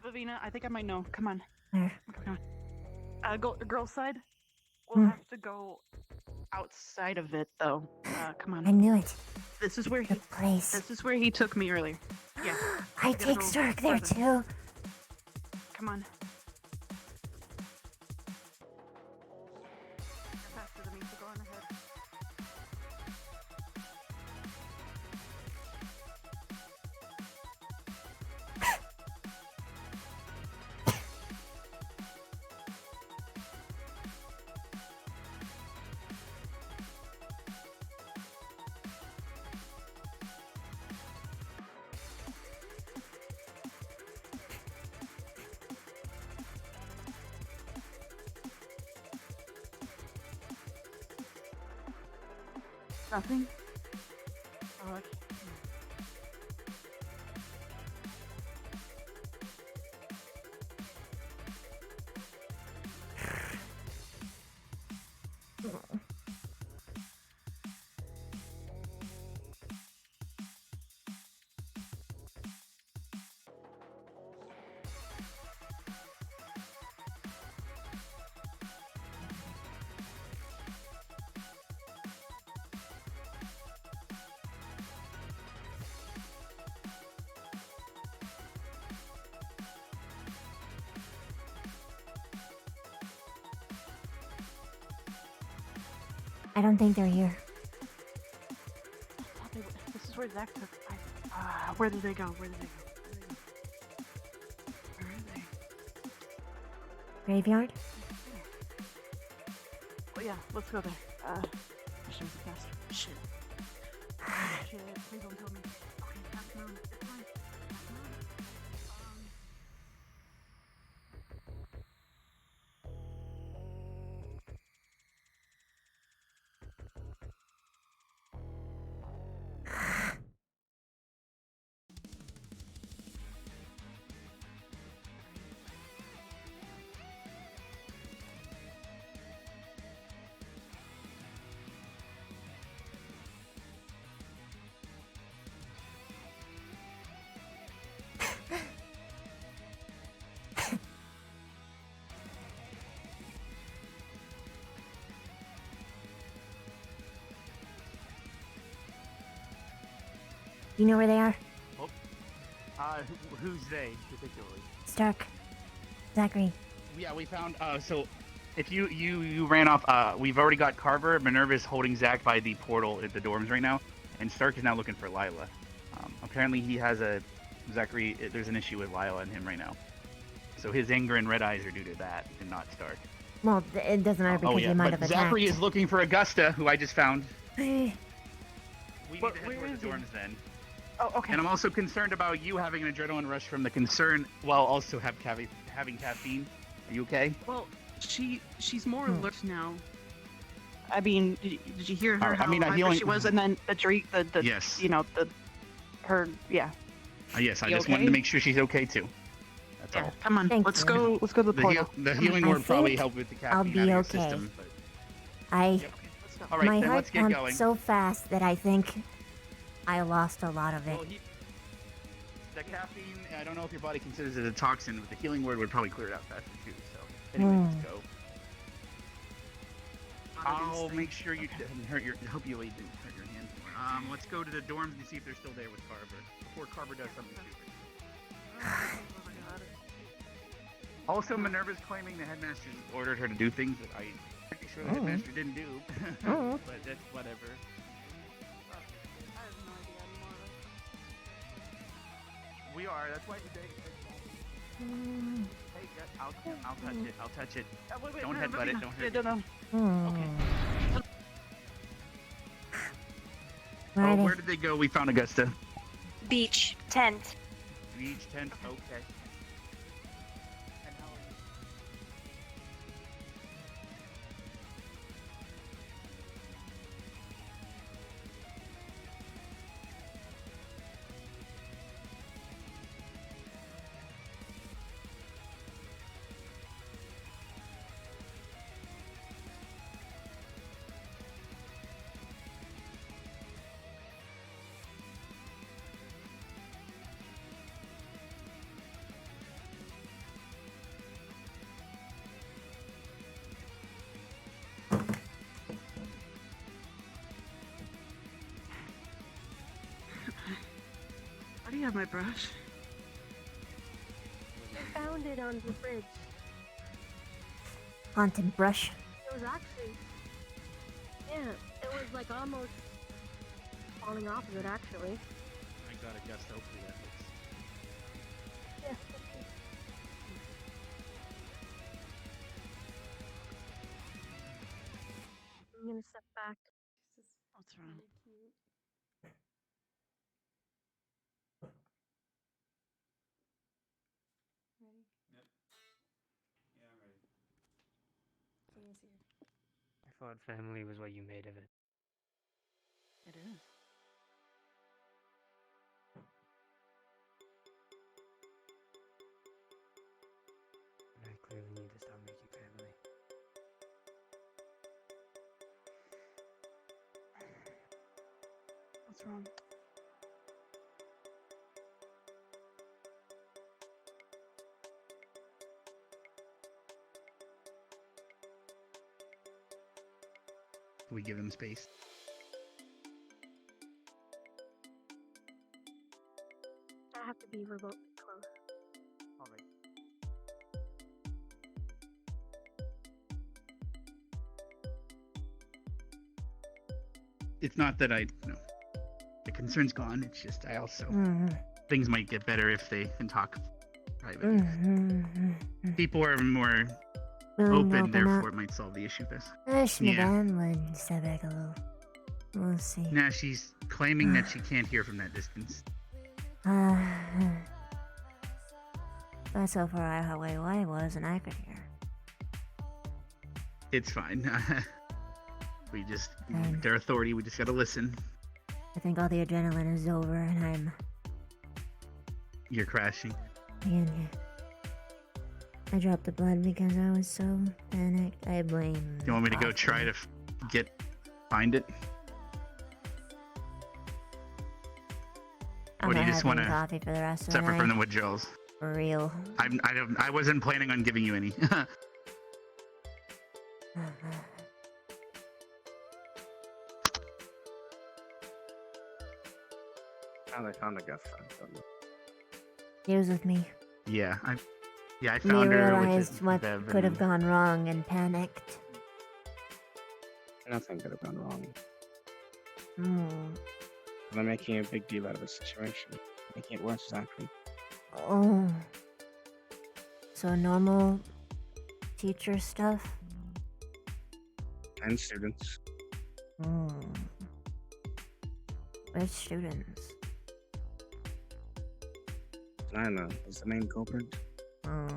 Vivina, I think I might know. Come on. Where? Come on. Girl's side? We'll have to go outside of it, though. Come on. I knew it. This is where This is where he took me earlier. Yeah. I take Stark there too. Come on. You're faster than me, so go on ahead. Nothing? Oh, okay. I don't think they're here. This is where Zach took. Where did they go? Where did they go? Where are they? Graveyard? Oh yeah, let's go there. She was a caster. Shit. Shit, please don't tell me. Okay, cast moon. It's fine. Cast moon. You know where they are? Oh. Who's they particularly? Stark. Zachary. Yeah, we found. So, if you ran off, we've already got Carver. Minerva's holding Zach by the portal at the dorms right now, and Stark is now looking for Lila. Apparently, he has Zachary. There's an issue with Lila and him right now. So his anger and red eyes are due to that, and not Stark. Well, it doesn't matter because he might have attacked. Zachary is looking for Augusta, who I just found. Eh. We need to head toward the dorms then. Oh, okay. And I'm also concerned about you having an adrenaline rush from the concern, while also having caffeine. Are you okay? Well, she's more alert now. I mean, did you hear her? How hyper she was, and then the yes. You know yeah. Yes, I You just okay? wanted to make sure she's okay too. That's all. Come on, let's go to the portal. The healing word probably helped with the caffeine I'll out of be your okay. system. But... All right, my then heart let's get pumped going. so fast that I think I lost a lot of it. Well, the caffeine, I don't know if your body considers it a toxin, but the healing word would probably clear it out faster too. So, anyway, let's go. I'll make sure you didn't hurt your. I hope you didn't hurt your hand more. Let's go to the dorms and see if they're still there with Carver before Carver does something stupid. Also, Minerva's claiming the headmaster ordered her to do things that I'm pretty sure the headmaster didn't do. But that's whatever. We are. That's why today. Hey, I'll touch it. I'll touch it. Wait, Don't no, headbutt it. no, Don't hurt no, it. no. Okay. Where are they? Where did they go? We found Augusta. Beach tent. Beach tent. Okay. Why do you have my brush? I found it on the fridge. Haunted brush. It was actually, yeah, it was like almost falling off of it actually. I got Augusta. Hopefully that fits. Yeah. I'm gonna step back. What's wrong? Ready? Yep. Yeah, I'm ready. Someone's here. I thought family was what you made of it. It is. And I clearly need to stop making family. What's wrong? We give him space. I have to be remotely close. All right. It's not that the concern's gone. It's just I also things might get better if they can talk privately. People are more Willing to open, open therefore up. it might solve the issue best. Wish Yeah. Madame would step back a little. We'll see. Nah, she's claiming that she can't hear from that distance. But so far away I was, and I could hear. It's fine. We just, Fine. their authority, we just gotta listen. I think all the adrenaline is over, and You're crashing. I dropped the blood because I was so panicked. I blame. You want me to go coffee. try to find it? I'm Or do not you just having want to coffee for the rest of the suffer night. from the withdrawals? For real. I wasn't planning on giving you any. Now they found a girlfriend. He was with me. Yeah, I We found her with realized what Bev could have and- gone wrong and panicked. Nothing could have gone wrong. Hmm. They're making a big deal out of the situation, making it worse, exactly. Oh. So normal teacher stuff? And students. Hmm. Which students? Lila is the main culprit. Oh.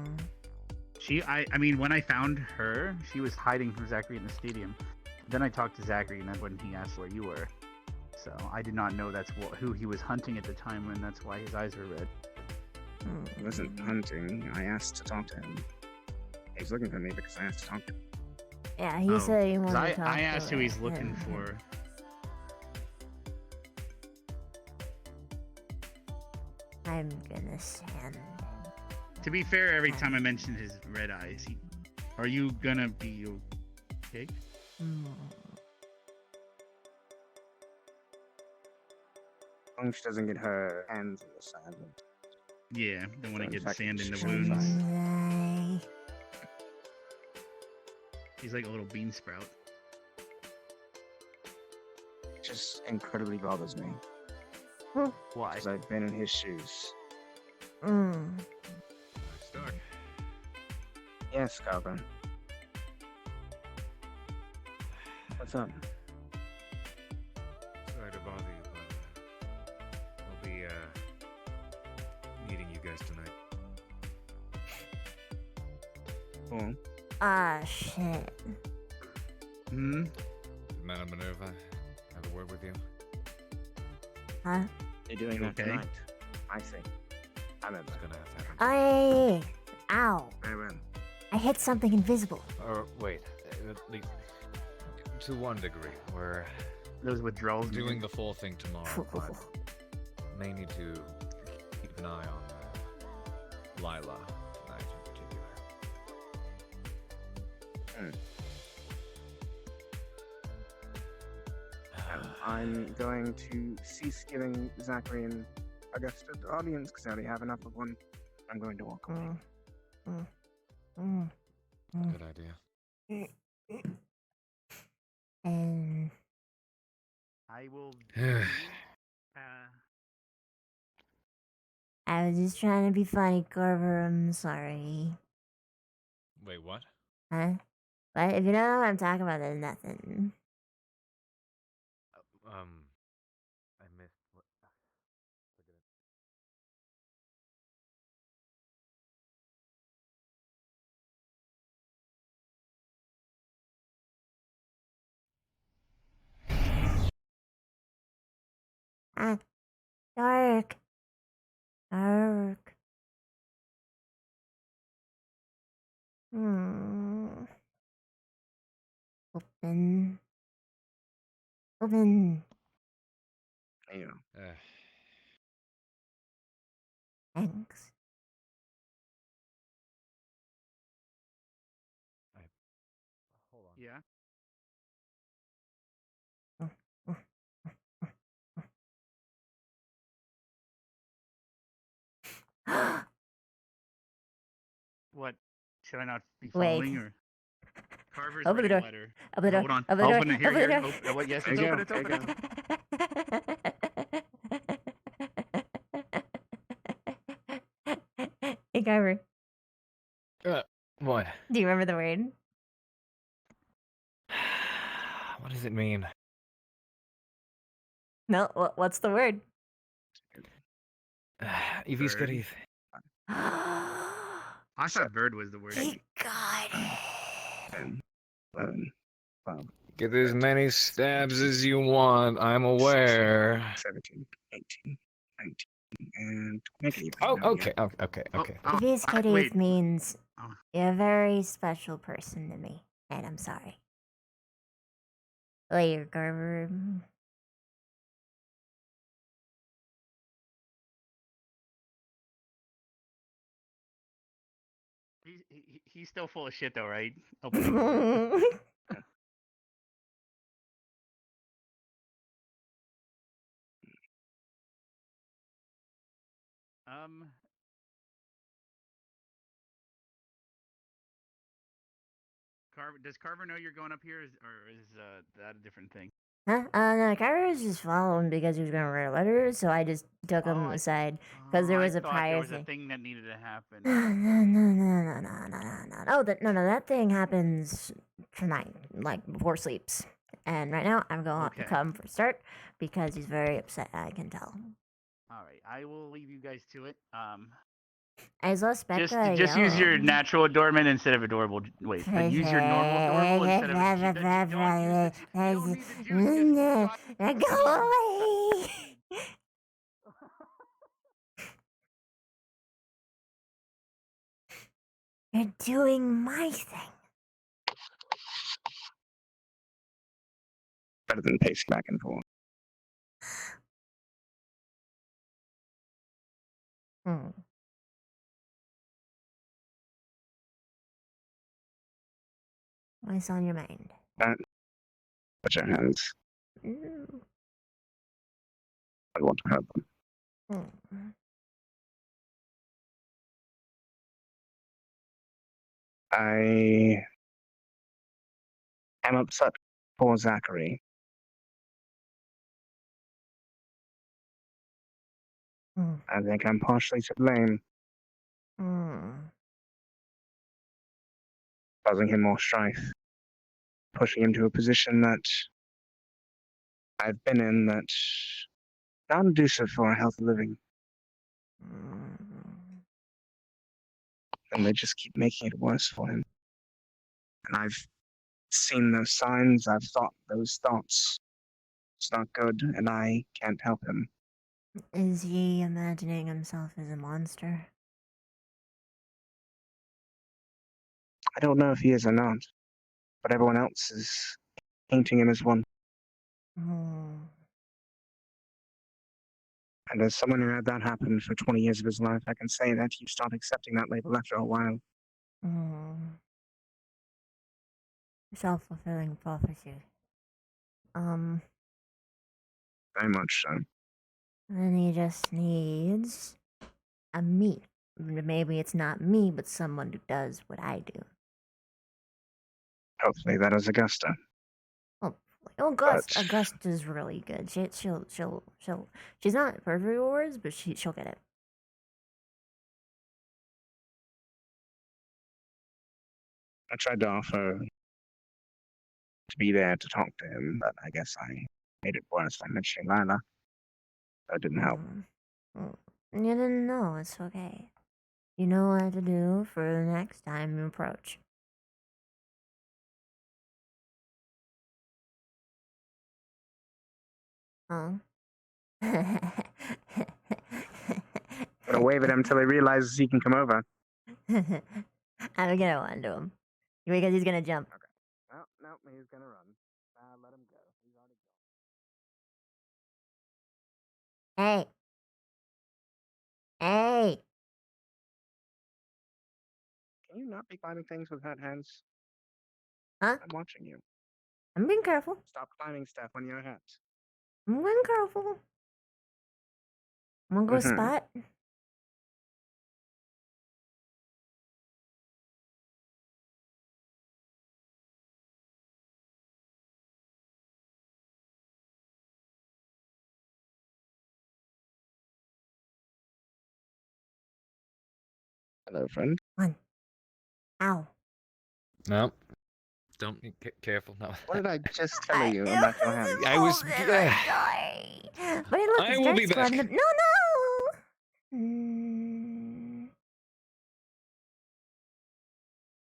I mean, when I found her, she was hiding from Zachary in the stadium. Then I talked to Zachary, and that's when he asked where you were. So I did not know who he was hunting at the time, and that's why his eyes were red. He wasn't hunting. I asked to talk to him. He was looking for me because I asked to talk to him. Yeah, he said he wanted to talk I to asked who he's him. looking for. I'm gonna send. To be fair, every time I mentioned his red eyes, are you gonna be okay? Hmm. As long as she doesn't get her hands in the sand. Yeah, don't want to get Infected, sand in the she'll be wounds. fine. He's like a little bean sprout. Just incredibly bothers me. Why? Because I've been in his shoes. Mm. Stark. Yes, Calvin. What's up? Sorry to bother you, but I'll be meeting you guys tonight. Cool. Ah, shit. Hmm? Did Madame Minerva have a word with you? Huh? You're doing that Okay. tonight. I see. I'm gonna have to happen. Ow. Very well. I hit something invisible. Or wait, at least to one degree. We're those withdrawals doing the full thing tomorrow, but may need to keep an eye on Lila tonight in particular. I'm going to cease giving Zachary and Augusta the audience because I already have enough of one. I'm going to walk away. Good idea. And I will. I was just trying to be funny, Carver. I'm sorry. Wait, what? Huh? But if you don't know what I'm talking about, then nothing. I missed what. Ah, dark. Dark. Hmm. Open. Open. You know. Thanks. Hold on. Yeah. What? Should I not be Wait. following or? Carver's Open the writing a door. letter. Open the door. Hold on. Open the door. Open it. Here, Open the here. door. What? Yes, There it's you open. go. It's open. Hey, Carver. What? Do you remember the word? What does it mean? No, what's the word? Eevee's good, Bird. Eve. I thought bird was the word. God. 10, 11, 12, Get as many stabs as you want, I'm aware. 17, 18, 19, and 20. Oh, okay. This wait. Kadith means Oh. you're a very special person to me, and I'm sorry. Later, Carver. He's still full of shit though, right? Open the door. Carver, does Carver know you're going up here, or is that a different thing? Huh? No, Carver was just following because he was gonna write a letter, so I just took him aside because there was a prior there was thing. a thing that needed to happen. No. Oh, that thing happens tonight, like before sleeps. And right now, I'm going to come for start because he's very upset. I can tell. All right, I will leave you guys to it. I suspect Just use your natural adornment instead of adorable. Wait, but use your normal adorable instead of. Go away! You're doing my thing. Better than pacing back and forth. What's on your mind? Put your hands. I want to hurt them. I am upset for Zachary. I think I'm partially to blame. Causing him more strife. Pushing him to a position that I've been in that's not conducive for a healthy living. And they just keep making it worse for him. And I've seen those signs, I've thought those thoughts. It's not good, and I can't help him. Is he imagining himself as a monster? I don't know if he is or not, but everyone else is painting him as one. And as someone who had that happen for 20 years of his life, I can say that you start accepting that label after a while. Self-fulfilling prophecy. Very much so. Then he just needs a me. Maybe it's not me, but someone who does what I do. Hopefully that is Augusta. Augusta's really good. She'll. She's not perfect with words, but she'll get it. I tried to offer to be there to talk to him, but I guess I made it worse by mentioning Lila. That didn't help. You didn't know. It's okay. You know what to do for the next time you approach. Oh. I'm gonna wave at him till he realizes he can come over. I'm gonna run to him. Because he's gonna jump. Okay. Oh, no, he's gonna run. Let him go. He's already Hey. Hey. Can you not be climbing things with hurt hands? Huh? I'm watching you. I'm being careful. Stop climbing stuff when you're hurt. I'm being careful. I'm gonna go spot. Hello, friend. One. Ow. No. don't careful now. What did I just tell you about your hands? I was. But hey, look, I it's will Dark be Squad. back. No.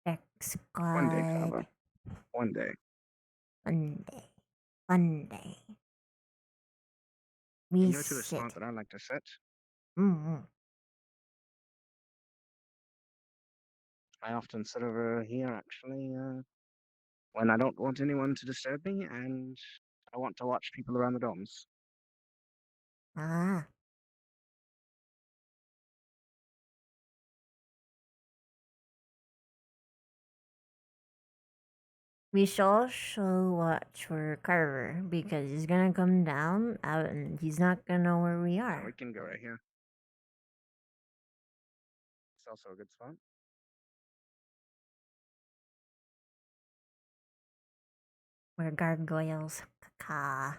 Dark Squad. One day, Kava. One day. One day. We You go to a sit. spot that I like to sit. Mm-hmm. I often sit over here, actually, when I don't want anyone to disturb me, and I want to watch people around the domes. Ah. We should also watch for Carver because he's gonna come down out and he's not gonna know where we Yeah, are. we can go right here. It's also a good spot. We're gargoyles. Caca.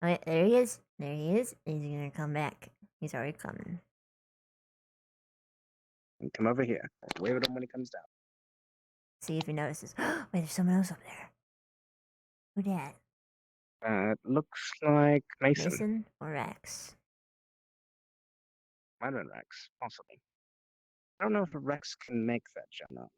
Wait, there he is. There he is. He's gonna come back. He's already coming. And come over here. Wave at him when he comes down. See if he notices. Wait, there's someone else up there. Who that? It looks like Mason. Mason or Rex? Might have been Rex, possibly. I don't know if a Rex can make that jump or not.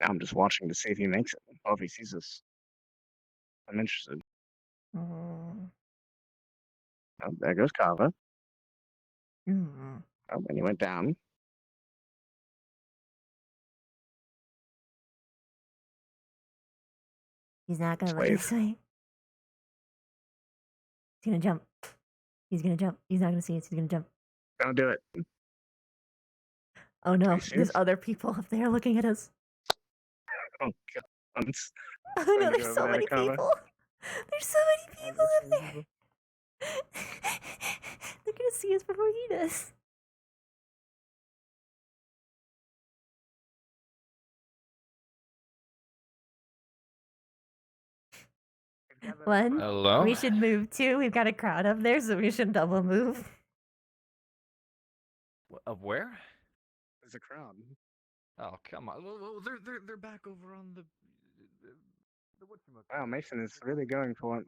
Now I'm just watching to see if he makes it. Or if he sees us. I'm interested. Mm. Oh, there goes Kava. Mm. Oh, and he went down. He's not gonna look Wave. this way. He's gonna jump. He's gonna jump. He's not gonna see us. He's gonna jump. Don't do it. Oh no, you see there's us? other people up there looking at us. Oh, God. Oh Let no, me go there's over so there many to Kava. people. There's so many people up there. They're gonna see us before he does. One, Hello? we should move. Two, we've got a crowd up there, so we should double move. Of where? There's a crowd. Oh, come on. Well, they're back over on the Wow, Mason is really going for it.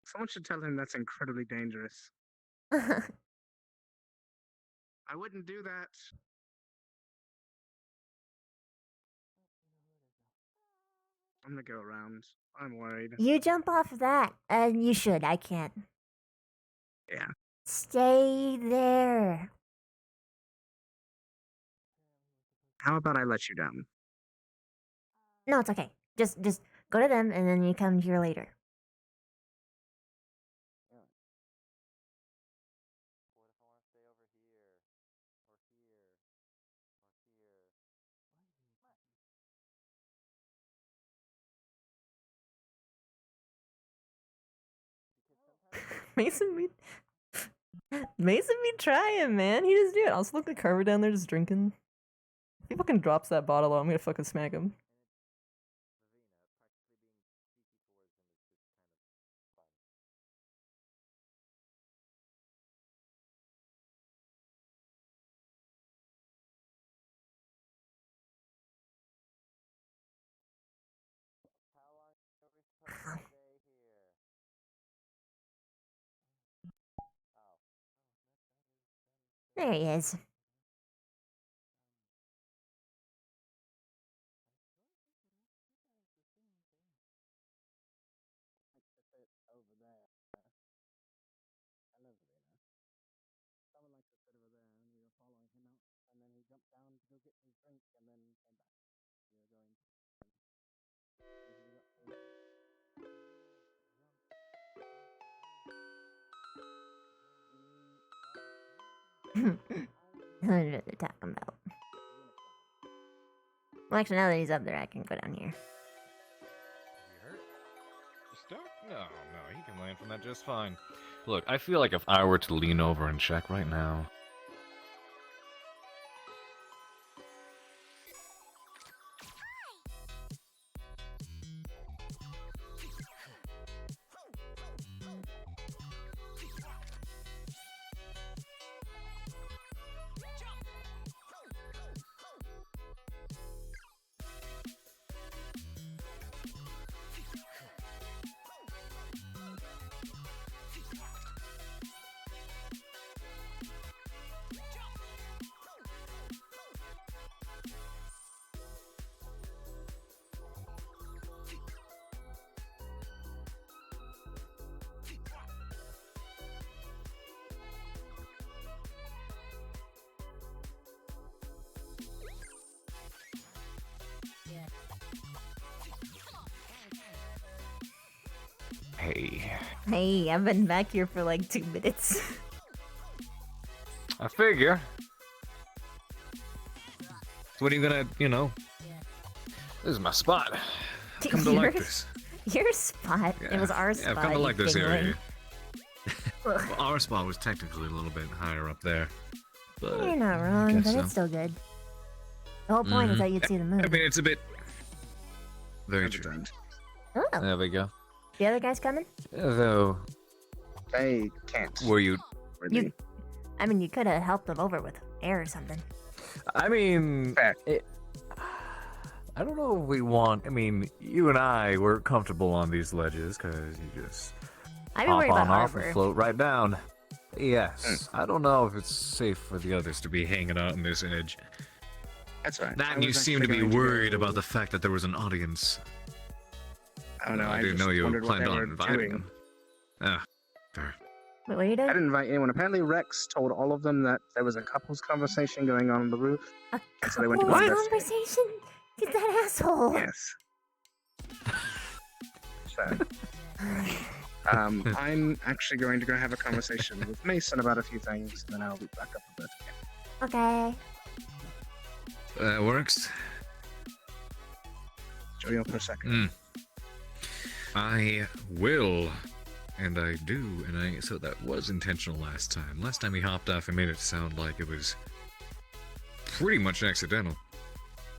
Someone should tell him that's incredibly dangerous. I wouldn't do that. I'm gonna go around. I'm worried. You jump off of that, and you should. I can't. Yeah. Stay there. How about I let you down? No, it's okay. Just go to them, and then you come here later. Mason be trying, man. He just do it. I'll just look at Carver down there just drinking. If he fucking drops that bottle, I'm gonna fucking smack him. There he is. I don't know what they're talking about. Well, actually, now that he's up there, I can go down here. You hurt? You stuck? No, he can land from that just fine. Look, I feel like if I were to lean over and check right now. Hey. Hey, I've been back here for like 2 minutes. I figure. What are you gonna, This is my spot. Come to like this. Your spot. It was our spot. Yeah, I've come to like this dingling. area. Well, our spot was technically a little bit higher up there. But You're not wrong, guess but so. it's still good. The whole point is that you'd see the moon. I mean, it's a bit... Very true. Oh. There we go. The other guy's coming? Though... They can't. Were you... I mean, you could have helped them over with air or something. I mean... I don't know if we want... I mean, you and I, we're comfortable on these ledges, because you just... I'd be hop worried on about off Arbor. and float right down. Yes. I don't know if it's safe for the others to be hanging out on this edge. That's right. That I and you was seem to actually be going to worried go- about the fact that there was an audience. I don't know. I I didn't just know you wondered what planned they on were inviting doing. them. Ah, fair. Wait, what are you doing? I didn't invite anyone. Apparently, Rex told all of them that there was a couples conversation going on the roof. And so they went to What go investigate. conversation? Get that asshole. Yes. So, I'm actually going to go have a conversation with Mason about a few things, and then I'll be back up a bit. Okay. That works. Join you for a second. I will. And I do, so that was intentional last time. Last time he hopped off, I made it sound like it was pretty much accidental.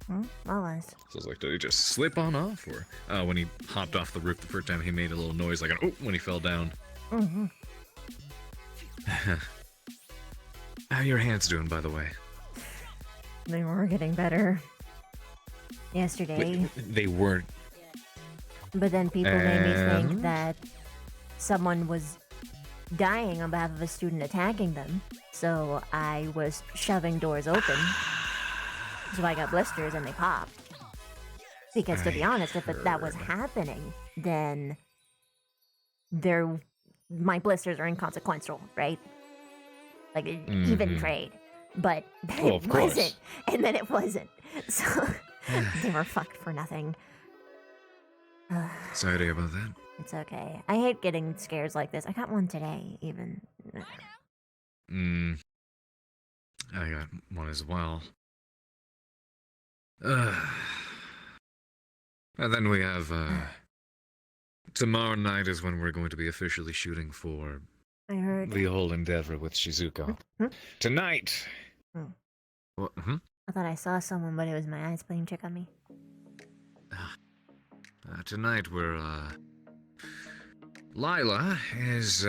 Well, was. So I was like, did he just slip on off? Or when he hopped off the roof the first time, he made a little noise like an oh when he fell down. Mm-hmm. How are your hands doing, by the way? They were getting better yesterday. Wait, they weren't. But then people made me think And? that someone was dying on behalf of a student attacking them. So I was shoving doors open. So I got blisters and they popped. Because to be honest, if that was happening, then my blisters are inconsequential, right? Like even trade. But then Well, it of course. wasn't. And then it wasn't. So they were fucked for nothing. Sorry to hear about that. It's okay. I hate getting scares like this. I got one today, even. I got one as well. And then we have, tomorrow night is when we're going to be officially shooting for I heard. the whole endeavor with Shizuko. Tonight! What? I thought I saw someone, but it was my eyes playing trick on me. Tonight we're, Lila is,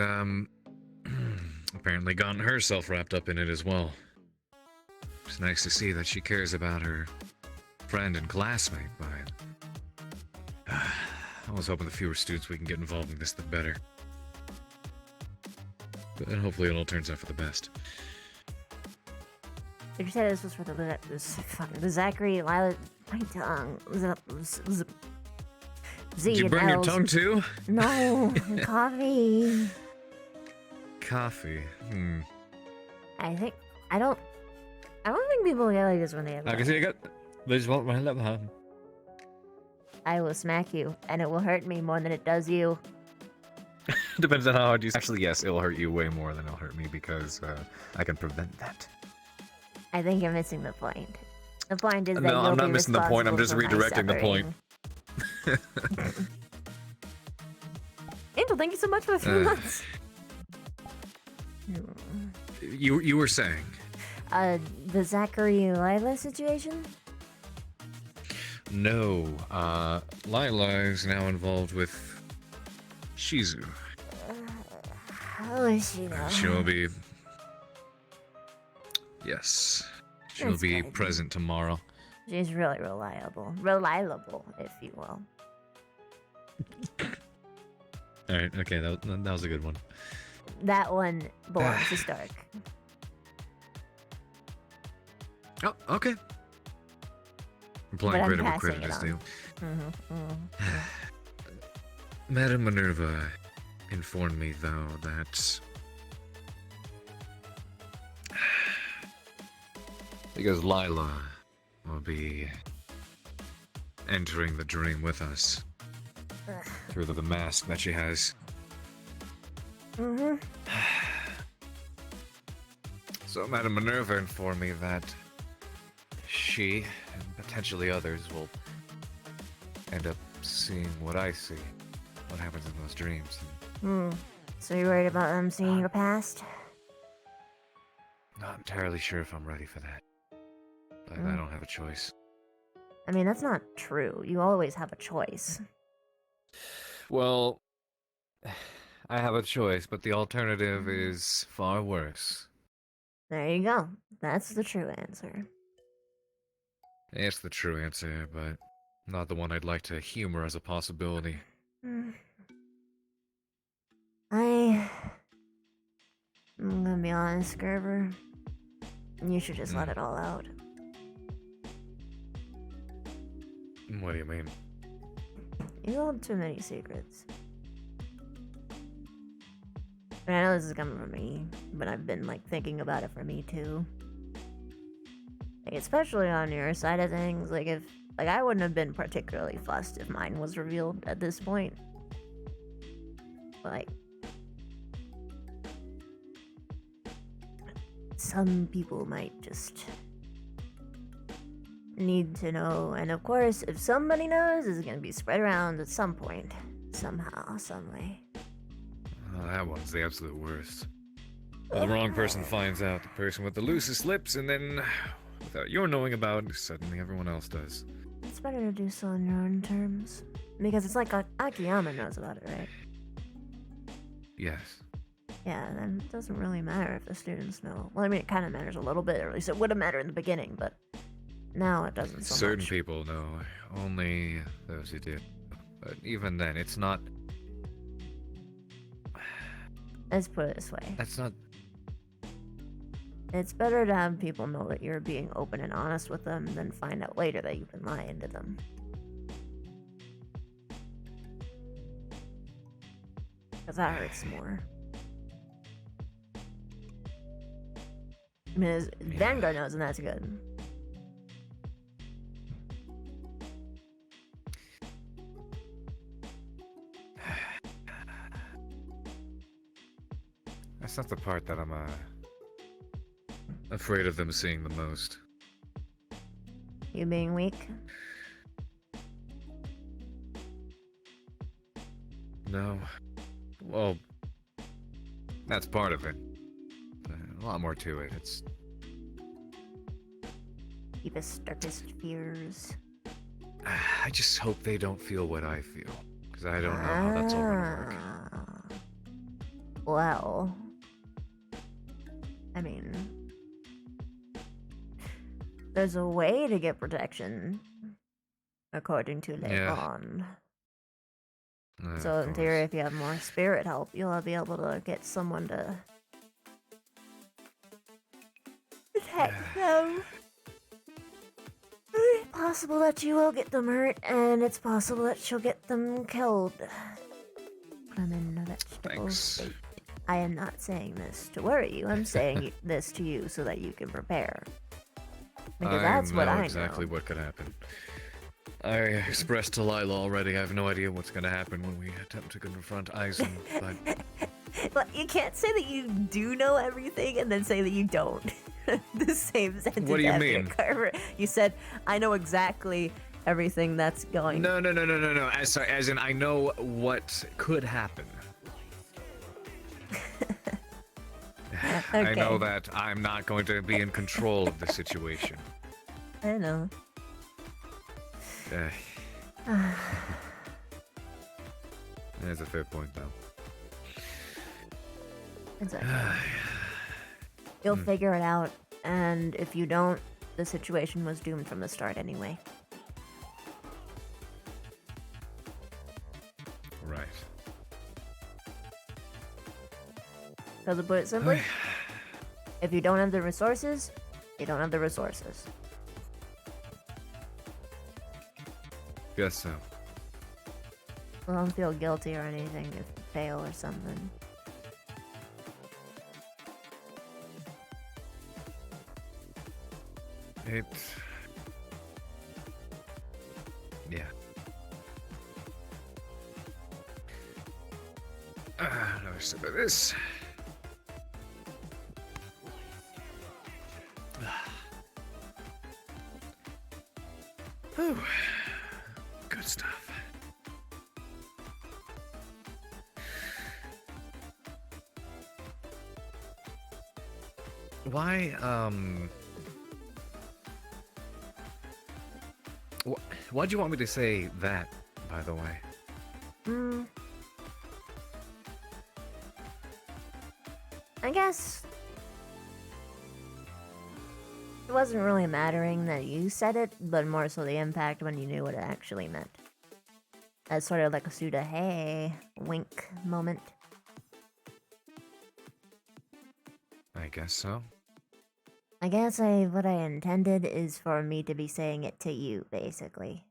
apparently gotten herself wrapped up in it as well. It's nice to see that she cares about her friend and classmate, but I was hoping the fewer students we can get involved in this, the better. But hopefully it all turns out for the best. Did you say this was for the Zachary, Lila, my tongue. Z Did you and burn your L's. tongue too? No, coffee. Coffee. I don't think people get like this when they have I can see you got. This won't run up home. I will smack you, and it will hurt me more than it does you. Depends on how hard you. Actually, yes, it'll hurt you way more than it'll hurt me because I can prevent that. I think you're missing the point. The point is that No, you'll I'm not be missing the point. I'm just responsible for my redirecting the point. Angel, thank you so much for the 3 months. You were saying? The Zachary Lila situation? No. Lila is now involved with Shizu. How is she now? She'll be. Yes. She'll That's be good. present tomorrow. She's really reliable, if you will. Alright, okay, that was a good one. That one belongs to Stark. Oh, okay. I'm But playing I'm credit where passing credit it is on. due. Madame Minerva informed me, though, that because Lila will be entering the dream with us through the mask that she has. Mm-hmm. So Madame Minerva informed me that she, and potentially others, will end up seeing what I see. What happens in those dreams. So you're worried about them seeing your past? Not entirely sure if I'm ready for that. But I don't have a choice. I mean, that's not true. You always have a choice. Well, I have a choice, but the alternative is far worse. There you go. That's the true answer. It's the true answer, but not the one I'd like to humor as a possibility. I'm gonna be honest, Gerber. You should just let it all out. What do you mean? You hold too many secrets. And I know this is coming from me, but I've been, like, thinking about it for me, too. Like, especially on your side of things, like, if... Like, I wouldn't have been particularly fussed if mine was revealed at this point. But, like... Some people might just... need to know, and of course, if somebody knows, it's gonna be spread around at some point. Somehow, some way. Oh, that one's the absolute worst. Well, the wrong person finds out, the person with the loosest lips, and then, without your knowing about it, suddenly everyone else does. It's better to do so on your own terms. Because it's like Akiyama knows about it, right? Yes. Yeah, then it doesn't really matter if the students know. Well, I mean, it kind of matters a little bit, or at least it would have mattered in the beginning, but now it doesn't so Certain much. people know, only those who do. But even then, it's not... Let's put it this way. That's not... It's better to have people know that you're being open and honest with them than find out later that you've been lying to them. Because that hurts more. I mean, Vanguard knows, and that's good. That's not the part that I'm, afraid of them seeing the most. You being weak? No. Well, that's part of it. But a lot more to it. It's... Deepest, darkest fears. I just hope they don't feel what I feel. Because I don't know how that's all gonna work. Well... I mean... There's a way to get protection, according to Levon. So in theory, if you have more spirit help, you'll be able to get someone to protect them. It's possible that you will get them hurt, and it's possible that you'll get them killed. I'm in a vegetable state. I am not saying this to worry you. I'm saying this to you so that you can prepare. Because that's what I know. Exactly what could happen. I expressed to Lila already. I have no idea what's going to happen when we attempt to confront Aizen, but... Well, you can't say that you do know everything and then say that you don't. The same sentence. What do you mean? Carver. You said, I know exactly everything that's going... No. As in, I know what could happen. Okay. I know that I'm not going to be in control of the situation. I know. That's a fair point, though. It's okay. You'll figure it out, and if you don't, the situation was doomed from the start anyway. Right. So to put it simply, if you don't have the resources, you don't have the resources. Guess so. Well, don't feel guilty or anything if you fail or something. Yeah. No, another sip of this. Whew. Good stuff. Why, why'd you want me to say that, by the way? I guess it wasn't really mattering that you said it, but more so the impact when you knew what it actually meant. As sort of like a pseudo hey wink moment. I guess so. I guess what I intended is for me to be saying it to you, basically.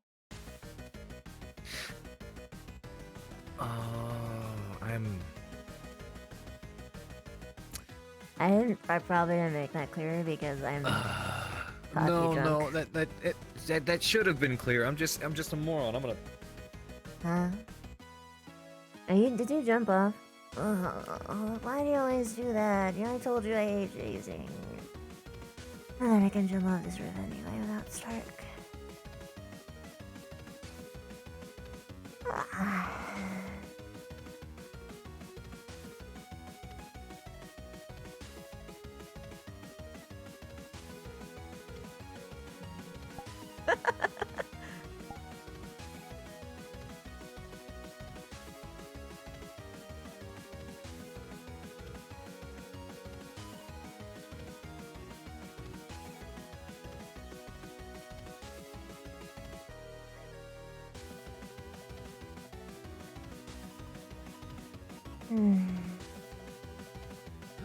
I probably didn't make that clear because I'm coffee drunk. That should have been clear. I'm just a moron. I'm gonna. Huh? Did you jump off? Why do you always do that? You know, I told you I hate chasing. And then I can jump off this roof anyway without Stark.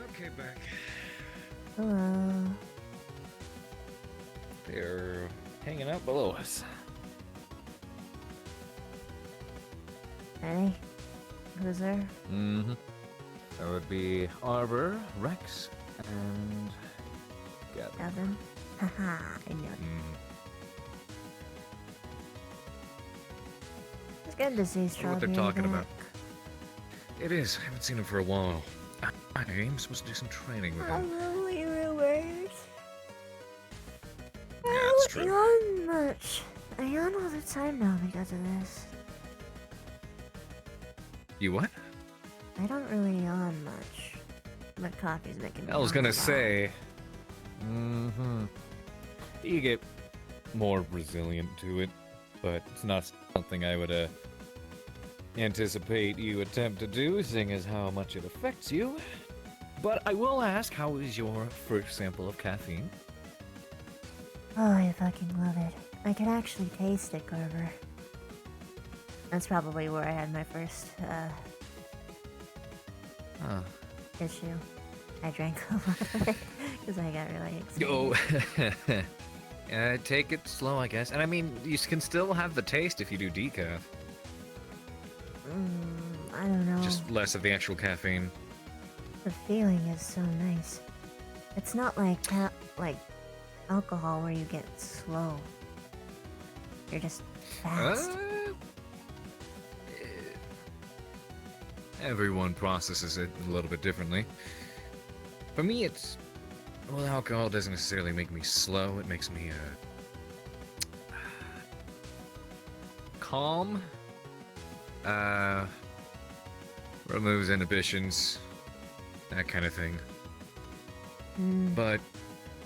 Okay, back. Hello. They're hanging out below us. Ready? Who's there? Mm-hmm. That would be Arbor, Rex, and Gavin. Haha, I knew it. It's good to see I wonder Strawberry what they're talking back. about. It is. I haven't seen him for a while. I'm supposed to do some training with him. Lonely rumors. Yeah, I it's don't true. yawn much. I yawn all the time now because of this. You what? I don't really yawn much. But coffee's making me I was yawn a gonna lot. say. You get more resilient to it, but it's not something I would anticipate you attempt to do, seeing as how much it affects you. But I will ask, how is your first sample of caffeine? Oh, I fucking love it. I can actually taste it, Carver. That's probably where I had my first, issue. I drank a lot of it, because I got really excited. Oh, take it slow, I guess. And I mean, you can still have the taste if you do decaf. I don't know. Just less of the actual caffeine. The feeling is so nice. It's not like alcohol where you get slow. You're just fast. Everyone processes it a little bit differently. For me, well, alcohol doesn't necessarily make me slow. It makes me calm. Removes inhibitions, that kind of thing. But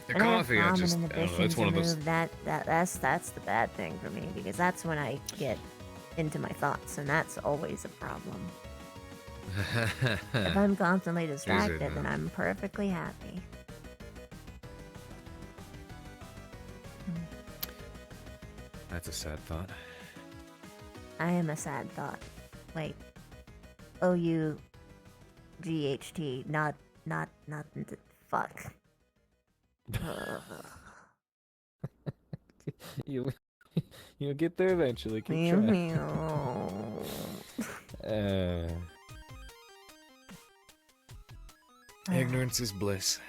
the When I have coffee, I calm just, and I don't know, inhibitions it's one of those. removed, that's the bad thing for me, because that's when I get into my thoughts, and that's always a problem. If I'm constantly distracted, then I'm perfectly happy. That's a sad thought. I am a sad thought. Wait. O-U-G-H-T, not fuck. You'll get there eventually. Keep trying. Ignorance is bliss.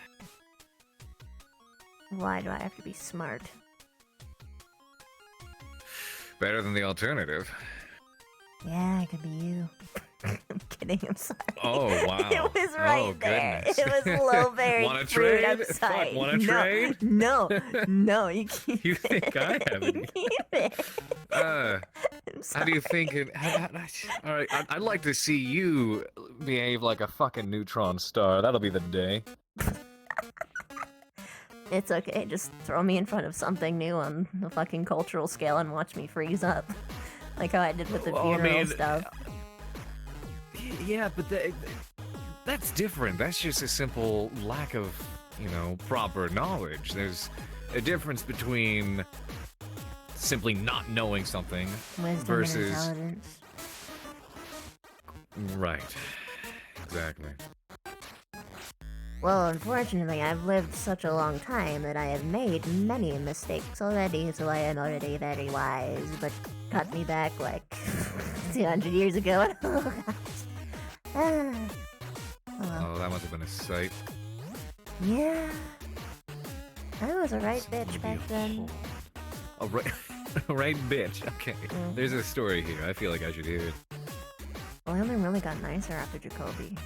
Why do I have to be smart? Better than the alternative. Yeah, it could be you. I'm kidding, I'm sorry. Oh, wow. It was right Oh, there. goodness. It was Lowberry Wanna fruit trade? upside. Fuck, wanna no, trade? No, no, you keep You think I have any? keep it. How do you think it... Alright, I'd like to see you behave like a fucking neutron star. That'll be the day. It's okay, just throw me in front of something new on the fucking cultural scale and watch me freeze up. Like how I did with the Well, I funeral mean, stuff. Yeah, but that's different. That's just a simple lack of, proper knowledge. There's a difference between simply not knowing something Wisdom versus... and intelligence. Right. Exactly. Well, unfortunately, I've lived such a long time that I have made many mistakes already, so I am already very wise, but cut me back like 200 years ago. Oh, well. Oh, that must have been a sight. Yeah. I was a right bitch back then. Oh, right, right, bitch. Okay. There's a story here. I feel like I should hear it. Well, I only really got nicer after Jacoby.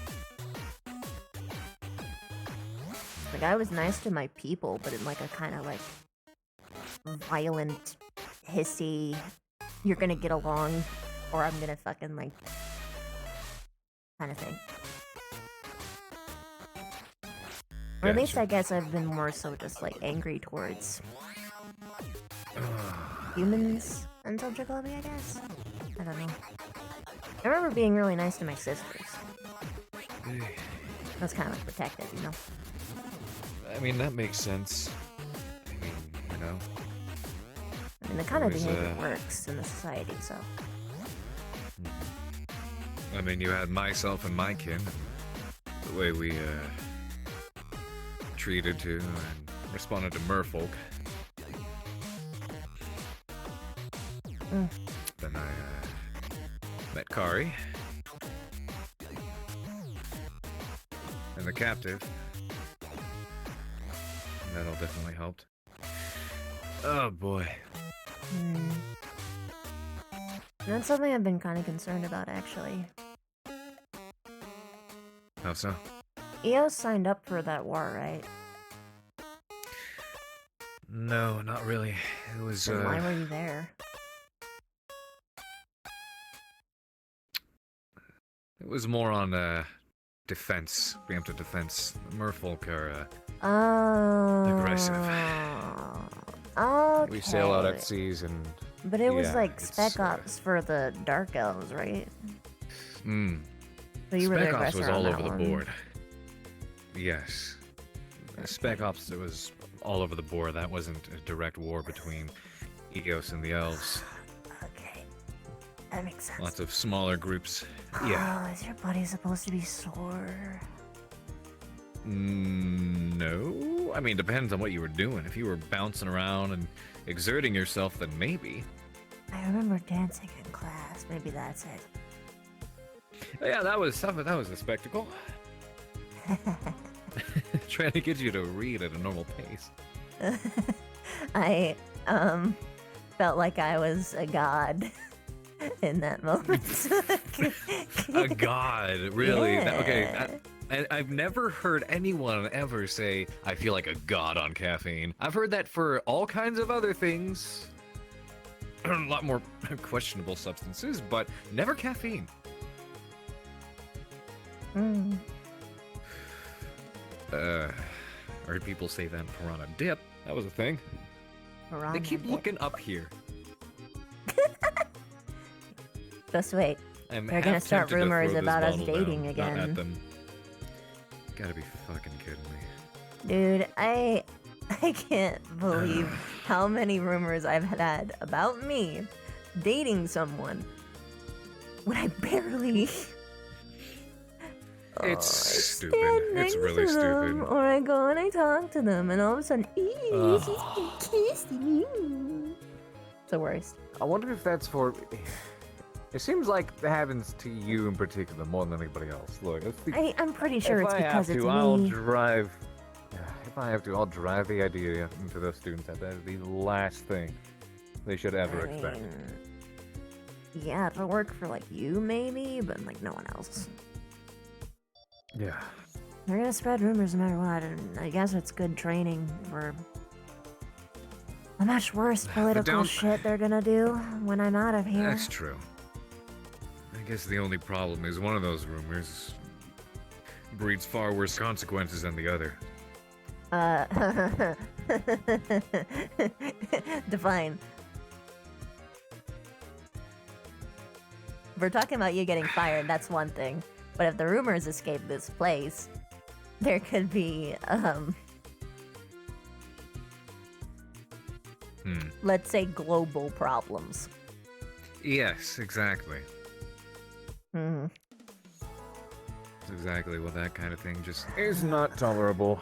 Like, I was nice to my people, but in like a kind of like violent, hissy, you're gonna get along, or I'm gonna fucking like, kind of thing. Or at least I guess I've been more so just like angry towards humans until Jacoby, I guess? I don't know. I remember being really nice to my sisters. That's kind of like protective, you know? I mean, that makes sense. I mean, the kind of there's, behavior works in the society, so. I mean, you had myself and my kin. The way we, treated to and responded to merfolk. Then I, met Kari. And the captive. That'll definitely helped. Oh boy. That's something I've been kind of concerned about, actually. How so? EOS signed up for that war, right? No, not really. It was, Then why were you there? It was more on, defense. Preemptive defense. Merfolk are, aggressive. Okay. We sail out at seas and... But it was yeah, like it's, Spec Ops for the Dark Elves, right? So you were the Spec Ops aggressor was on all that over one. the board. Yes. Spec Ops, it was all over the board. That wasn't a direct war between Eos and the Elves. Okay. That makes sense. Lots of smaller groups. Yeah. Oh, is your buddy supposed to be sore? No. I mean, depends on what you were doing. If you were bouncing around and exerting yourself, then maybe. I remember dancing in class. Maybe that's it. Yeah, that was something. That was a spectacle. Trying to get you to read at a normal pace. I felt like I was a god in that moment. A god, really? Yeah. Okay. I've never heard anyone ever say, I feel like a god on caffeine. I've heard that for all kinds of other things. A lot more questionable substances, but never caffeine. I heard people say that piranha dip. That was a thing. Piranha They keep dip? looking up here. Just wait. I'm They're gonna half start tempted to rumors throw this about us bottle dating down, again. Not at them. Gotta be fucking kidding me. Dude, I can't believe how many rumors I've had about me dating someone when I barely. It's stupid. stand It's next really to them, stupid. Or I go and I talk to them, and all of a sudden, she's kissing me. It's the worst. I wonder if that's for... It seems like that happens to you in particular more than anybody else. Look, I'm pretty sure it's because it's I'll me. drive... If I have to, I'll drive the idea into those students that that is the last thing they should ever expect. Yeah, it'll work for like you maybe, but like no one else. Yeah. They're gonna spread rumors no matter what, and I guess it's good training for the much worse political shit they're gonna do when I'm out of here. That's true. I guess the only problem is one of those rumors breeds far worse consequences than the other. Define. If we're talking about you getting fired, that's one thing. But if the rumors escape this place, there could be, let's say global problems. Yes, exactly. Hmm. That's exactly what that kind of thing just is not tolerable.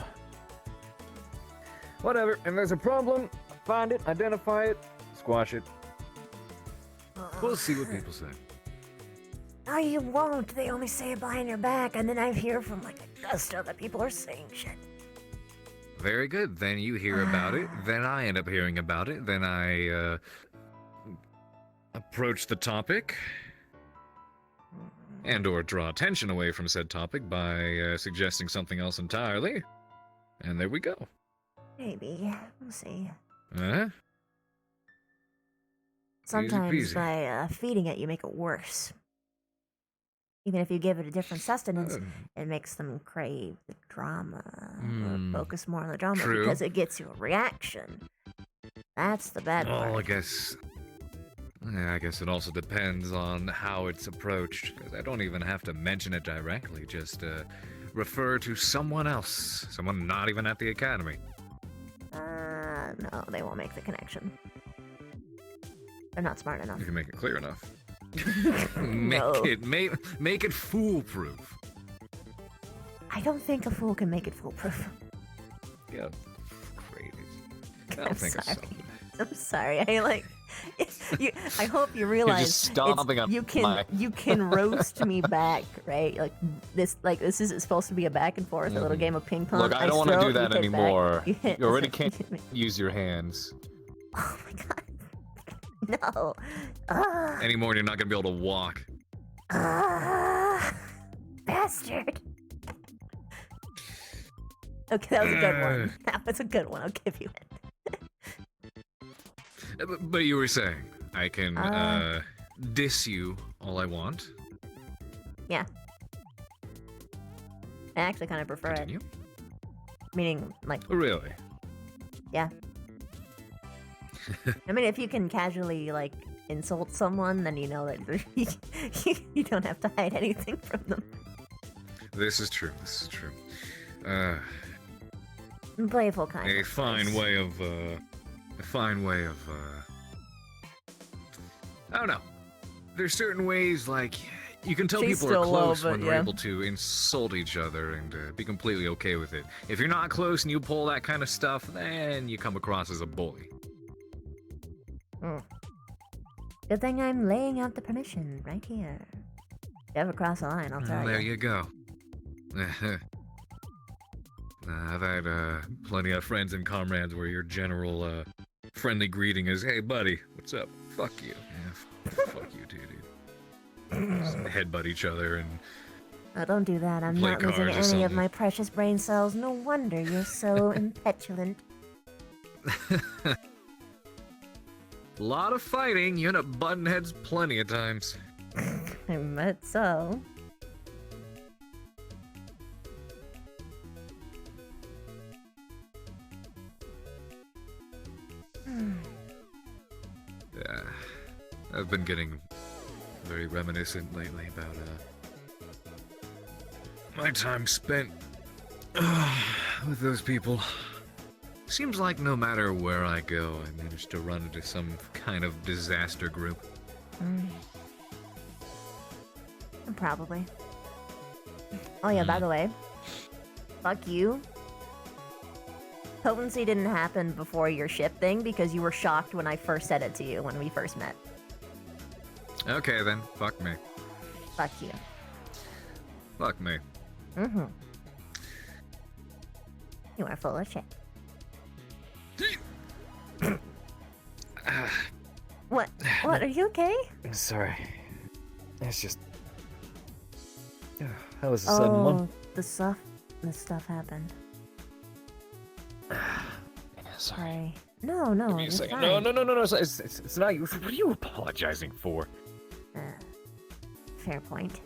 Whatever, if there's a problem, find it, identify it, squash it. We'll see what people say. No, you won't. They only say it behind your back, and then I hear from like a gusto that people are saying shit. Very good. Then you hear about it, then I end up hearing about it, then I, approach the topic, and or draw attention away from said topic by, suggesting something else entirely. And there we go. Maybe. We'll see. Huh? Sometimes Easy peasy. by feeding it, you make it worse. Even if you give it a different sustenance, it makes them crave the drama, or focus more on the drama, True. because it gets you a reaction. That's the bad part. Well, I guess it also depends on how it's approached, because I don't even have to mention it directly, just refer to someone else, someone not even at the academy. No, they won't make the connection. They're not smart enough. You can make it clear enough. No. Make it foolproof. I don't think a fool can make it foolproof. Yeah, crazy. I'll think of something. I'm sorry. I hope you realize just stomping on you can my- you can roast me back, right? This is supposed to be a back and forth, a little game of ping pong. Look, I don't want to throw, do you that take back, anymore. you hit. You already can't use your hands. Oh my god. No. Anymore, you're not gonna be able to walk. Bastard. Okay, that was a good one. That was a good one. I'll give you it. But you were saying, I can diss you all I want. Yeah. I actually kind of prefer Continue? it. Meaning, like. Really? Yeah. I mean, if you can casually, like, insult someone, then you know that you don't have to hide anything from them. This is true. This is true. Playful kind A of. fine way of, I don't know. There's certain ways, like, you can tell She's people are still low, close but when yeah. they're able to insult each other and be completely okay with it. If you're not close and you pull that kind of stuff, then you come across as a bully. Good thing I'm laying out the permission right here. If you ever cross the line, I'll tell There you. you go. I've had plenty of friends and comrades where your general friendly greeting is, "Hey, buddy, what's up? Fuck you." Yeah, fuck you too, dude. Just headbutt each other and Oh, don't do that. I'm Play not losing cards or any of something. my precious brain cells. No wonder you're so impetulant. a lot of fighting. You end up butting heads plenty of times. I bet so. Yeah, I've been getting very reminiscent lately about my time spent with those people. Seems like no matter where I go, I manage to run into some kind of disaster group. Probably. Oh yeah, by the way, fuck you. Potency didn't happen before your ship thing because you were shocked when I first said it to you when we first met. Okay then, fuck me. Fuck you. Fuck me. Mm-hmm. You are full of shit. What? What? Are you okay? I'm sorry. It's just... That was a sudden one. The stuff happened. Yeah, sorry. No, Give me a you're second. fine. No. It's not you. What are you apologizing for? Fair point.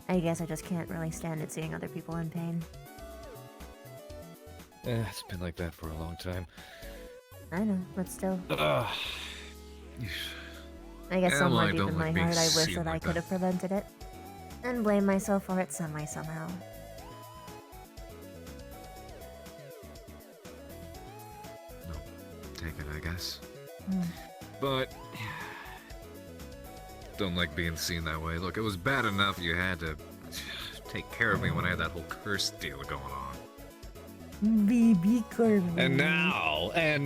I guess I just can't really stand it seeing other people in pain. It's been like that for a long time. I know, but still. Ugh. I guess somewhere Emily, deep don't in my like being heart I wish seen that I like could that. have prevented it. And blame myself for it some way, somehow. Take it, I guess. Hmm. But... Don't like being seen that way. Look, it was bad enough you had to take care of me when I had that whole curse deal going on. Baby Kirby. And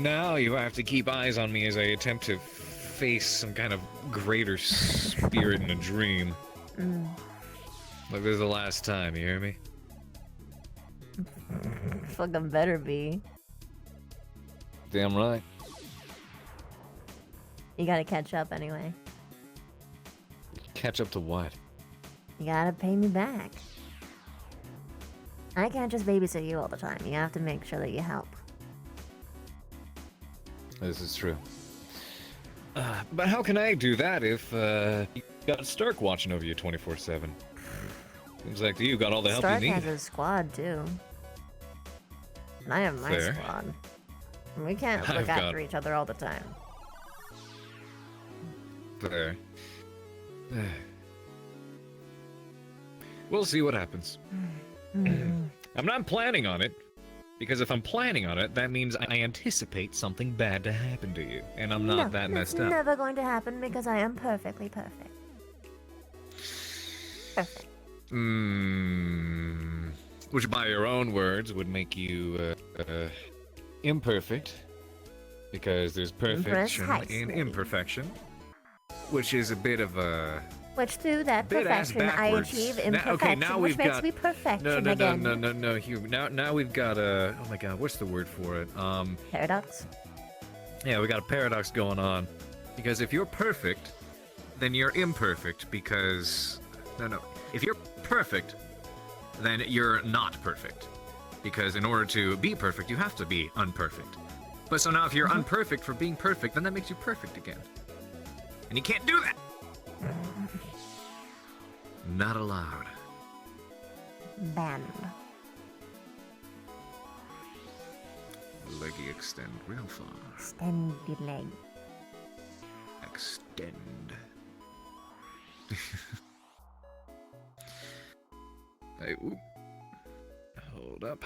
now you have to keep eyes on me as I attempt to face some kind of greater spirit in a dream. Like this is the last time, you hear me? Fucking better be. Damn right. You gotta catch up anyway. Catch up to what? You gotta pay me back. I can't just babysit you all the time. You have to make sure that you help. This is true. But how can I do that if you got Stark watching over you 24/7? Seems like you got all the help Stark you need. has a squad too. And I have my Fair. squad. We can't I've look got- after each other all the time. There. We'll see what happens. I'm not planning on it, because if I'm planning on it, that means I anticipate something bad to happen to you, and I'm not No, that it's messed up. never going to happen because I am perfectly perfect. Perfect. Which, by your own words, would make you imperfect, because there's perfection in Precisely. imperfection, which is a bit of a... Which through that bit ass perfection I backwards. achieve Now- imperfection, okay, now which we've makes got... me perfection No, again. Hugh. Now we've got a... Oh my god, what's the word for it? Paradox? Yeah, we got a paradox going on. Because if you're perfect, then you're imperfect, because... No. If you're perfect, then you're not perfect. Because in order to be perfect, you have to be unperfect. But so now if you're unperfect for being perfect, then that makes you perfect again. And you can't do that! Not allowed. Banned. Leggy extend real far. Extend your leg. Extend. Hey, oop. Hold up.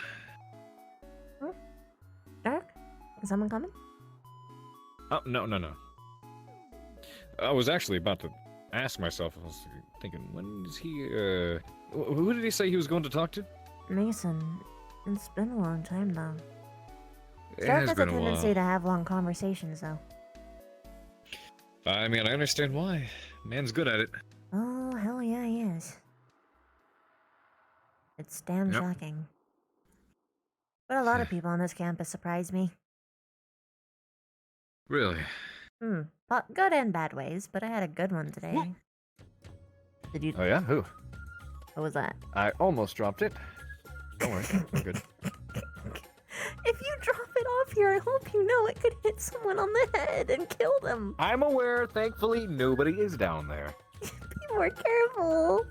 Dark? Is someone coming? Oh, no. I was actually about to ask myself, I was thinking, when is he, who did he say he was going to talk to? Mason. It's been a long time though. It Stark has has a been a tendency while. to have long conversations though. I mean, I understand why. Man's good at it. Oh, hell yeah, he is. It's damn Yep. shocking. But a lot of people on this campus surprised me. Really? Good and bad ways, but I had a good one today. Did you? Oh yeah? Who? What was that? I almost dropped it. Don't worry, we're good. If you drop it off here, I hope you know it could hit someone on the head and kill them. I'm aware, thankfully, nobody is down there. Be more careful.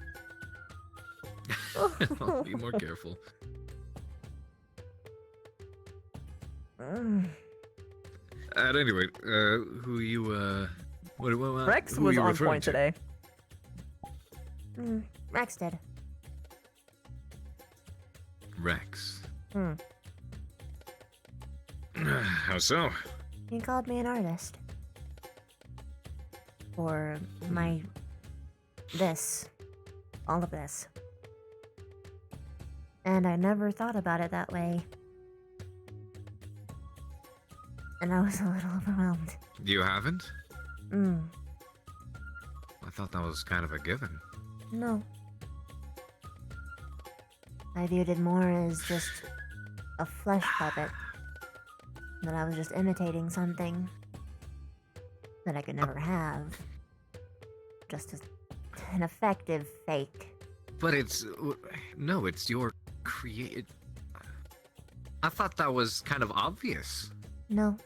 I'll be more careful. At any rate, who you, what, Rex who was are you on referring point to? today. Rex did. Rex. How so? He called me an artist. For my... this. All of this. And I never thought about it that way. And I was a little overwhelmed. You haven't? Mm, I thought that was kind of a given. no. I viewed it more as just a flesh puppet. that I was just imitating something that I could never have. Just an effective fake. But it's... No, it's your create... I thought that was kind of obvious. No.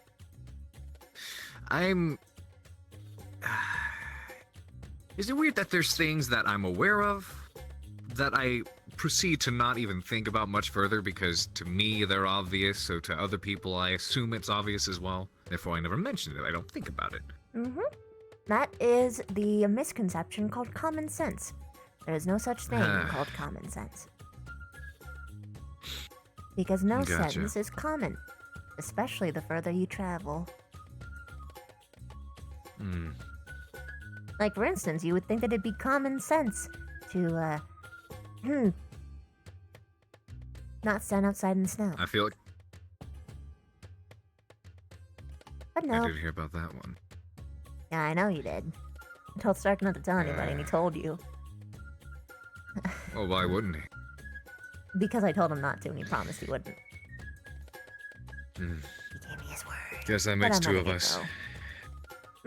Is it weird that there's things that I'm aware of that I proceed to not even think about much further because to me they're obvious, so to other people I assume it's obvious as well. Therefore I never mention it, I don't think about it. Mm-hmm. That is the misconception called common sense. There is no such thing called common sense. Because no Gotcha. sentence is common, especially the further you travel. Hmm. Like, for instance, you would think that it'd be common sense to, not stand outside in the snow. I feel like... But no. I did hear about that one. Yeah, I know you did. I told Stark not to tell anybody, and he told you. Well, why wouldn't he? Because I told him not to, and he promised he wouldn't. Hmm. He gave me his word. Guess that But makes I'm two of letting it us. go.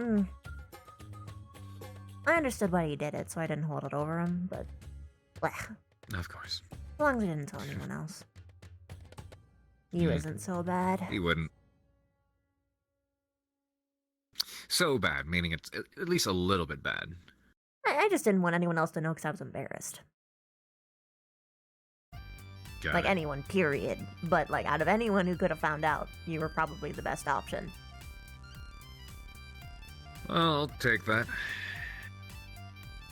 Hmm. I understood why he did it, so I didn't hold it over him, but... Blech. Of course. As long as he didn't tell anyone else. You isn't so bad. He wouldn't. So bad, meaning it's at least a little bit bad. I just didn't want anyone else to know because I was embarrassed. Got Like it. anyone, period. But like out of anyone who could have found out, you were probably the best option. Well, I'll take that.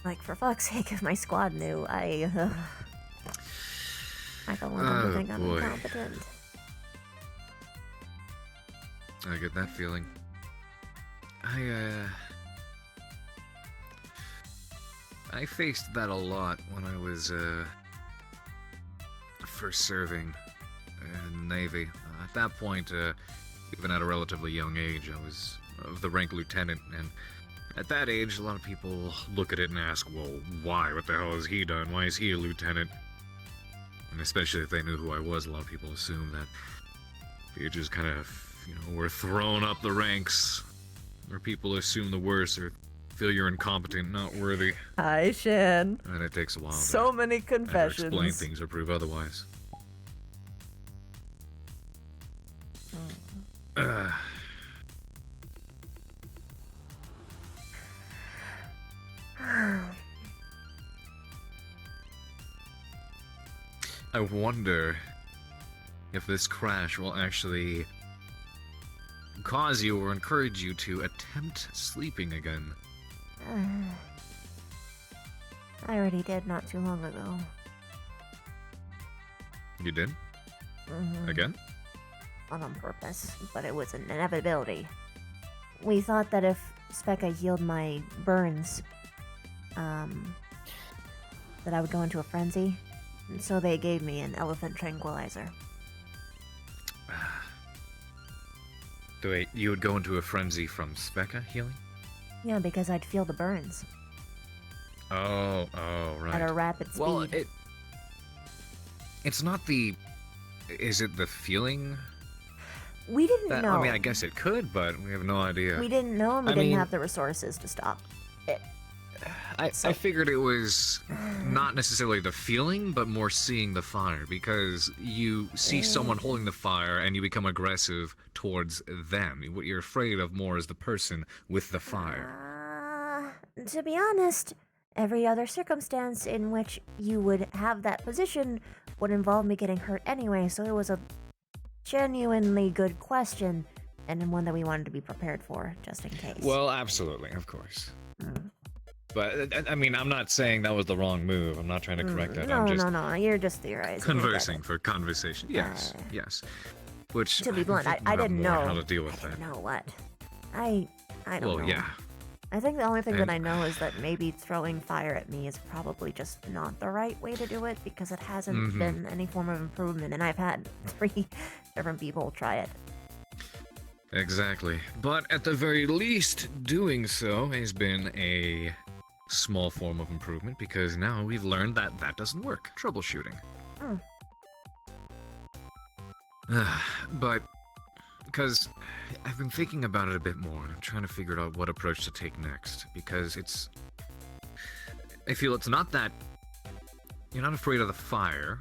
Like, for fuck's sake, if my squad knew, I don't want them to think I'm boy. incompetent. I get that feeling. I faced that a lot when I was, first serving in the Navy. At that point, even at a relatively young age, I was of the rank lieutenant, and at that age, a lot of people look at it and ask, well, why? What the hell has he done? Why is he a lieutenant? And especially if they knew who I was, a lot of people assume that you just kind of, were thrown up the ranks, where people assume the worst or feel you're incompetent, not worthy. Hi, Shan. And it takes a while So to many either confessions. explain things or prove otherwise. I wonder if this crash will actually cause you or encourage you to attempt sleeping again. I already did not too long ago. You did? Mhm. Again? Not on purpose, but it was an inevitability. We thought that if Specca healed my burns, that I would go into a frenzy, and so they gave me an elephant tranquilizer. So wait, you would go into a frenzy from Specca healing? Yeah, because I'd feel the burns Oh, right. at a rapid speed. Well, it's not the... Is it the feeling? We didn't know. I mean, I guess it could, but we have no idea. We didn't know, and we I didn't mean- have the resources to stop it. I figured it was not necessarily the feeling, but more seeing the fire, because you see someone holding the fire and you become aggressive towards them. What you're afraid of more is the person with the fire. To be honest, every other circumstance in which you would have that position would involve me getting hurt anyway, so it was a genuinely good question, and one that we wanted to be prepared for, just in case. Well, absolutely, of course. But, I mean, I'm not saying that was the wrong move. I'm not trying to correct that. No, I'm just no, you're just theorizing. I get conversing it. for conversation. Yes, yes. Which, To be blunt, think I we'll have didn't more know. how to deal with I that. didn't know what. I don't know. Well, yeah. I think the only thing that And- I know is that maybe throwing fire at me is probably just not the right way to do it, because it hasn't Mhm. been any form of improvement, and I've had 3 different people try it. Exactly. But at the very least, doing so has been a small form of improvement, because now we've learned that that doesn't work. Troubleshooting. Hmm. But because I've been thinking about it a bit more. I'm trying to figure out what approach to take next, because I feel it's not that you're not afraid of the fire.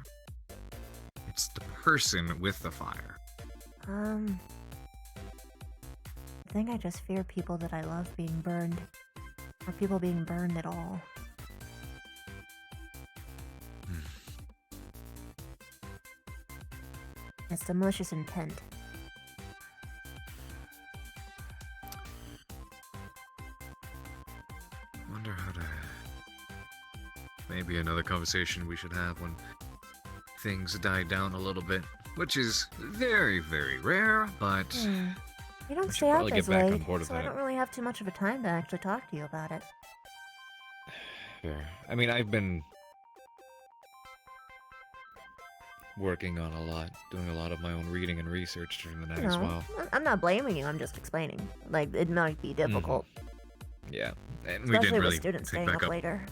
It's the person with the fire. I think I just fear people that I love being burned. Or people being burned at all. It's the malicious intent. Wonder how to... Maybe another conversation we should have when things die down a little bit. Which is very, very rare, but... You don't we should stay up probably as get back on late, board with so I that. don't really have too much of a time to actually talk to you about it. Fair. I mean, I've been working on a lot, doing a lot of my own reading and research during the night as well. I'm not blaming you, I'm just explaining. Like, it might be difficult. Yeah, and we Especially didn't with really students pick staying back up later.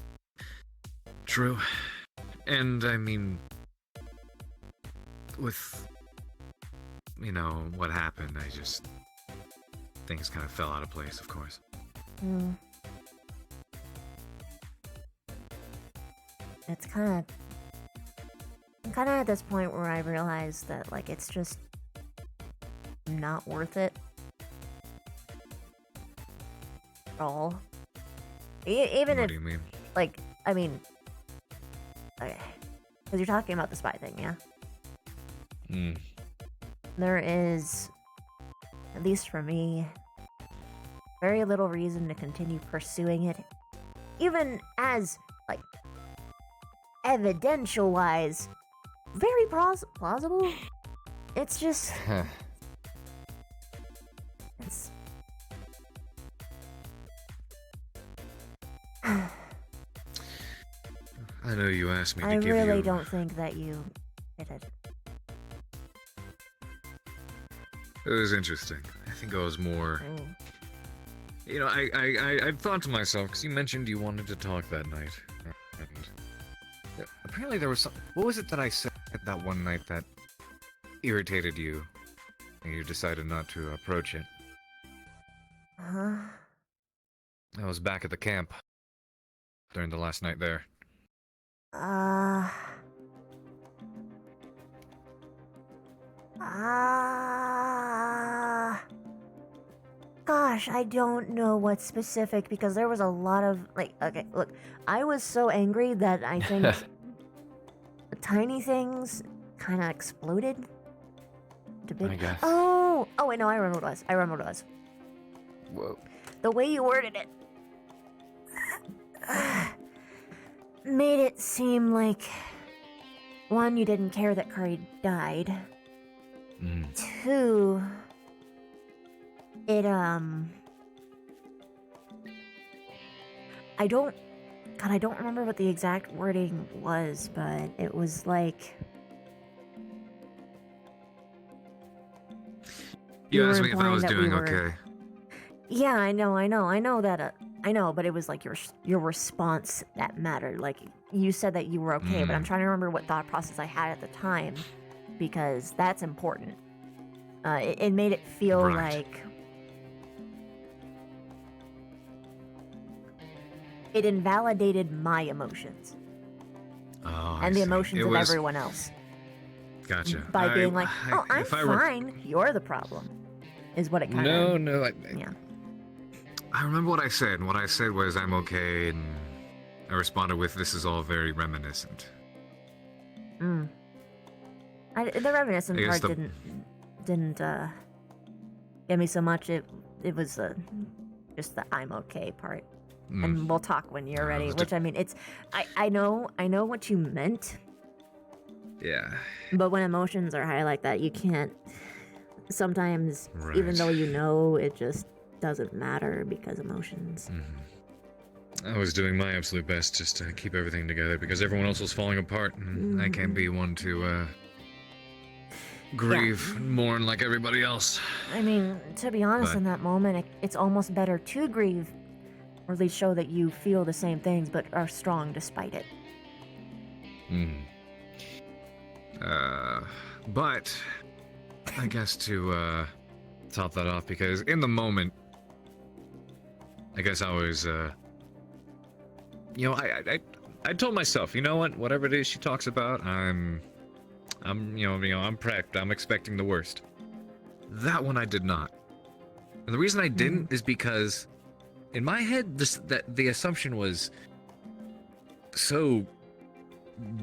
True. And I mean, with, you know, what happened, things kind of fell out of place, of course. It's I'm kind of at this point where I realize that, like, it's just not worth it. At all. Even What if, do you mean? like, I mean, okay, because you're talking about the spy thing, yeah? There is, at least for me, very little reason to continue pursuing it, even as, like, evidential-wise, very plausible. It's just... it's... I know you asked me to I give you... really don't think that you did it. It was interesting. I think I was more... You know, I thought to myself, because you mentioned you wanted to talk that night. And apparently there was some... What was it that I said that one night that irritated you? And you decided not to approach it? Huh? I was back at the camp during the last night there. Gosh, I don't know what's specific because there was a lot of, like, okay, look, I was so angry that I think the tiny things kind of exploded to big. I guess. Oh, wait, no, I remember what it was. Whoa. The way you worded it made it seem like, one, you didn't care that Curry died. Two, it, I don't remember what the exact wording was, but it was like... You asked me if I implying was that we doing were- okay. Yeah, I know that, I know, but it was like your response that mattered. Like, you said that you were okay, but I'm trying to remember what thought process I had at the time, because that's important. It made it feel like... It invalidated my emotions. Oh, and the emotions of was... everyone else. Gotcha. By being like, oh, I'm if I fine, you're the problem. Is what it kind of... No, yeah. I remember what I said, and what I said was, I'm okay, and I responded with, this is all very reminiscent. The reminiscent I guess part didn't get me so much. It was just the I'm okay part. And we'll talk when you're ready, which, I mean, it's... I know what you meant. Yeah. But when emotions are high like that, you can't... Sometimes, even though you know, it just doesn't matter because emotions. I was doing my absolute best just to keep everything together because everyone else was falling apart, and I can't be one to grieve and mourn like everybody else. I mean, to be honest, in that moment, it's almost better to grieve, or at least show that you feel the same things but are strong despite it. But I guess to top that off because in the moment, I guess I was, you know, I told myself, you know what, whatever it is she talks about, I'm prepped. I'm expecting the worst. That one I did not, and the reason I didn't is because, in my head, the assumption was so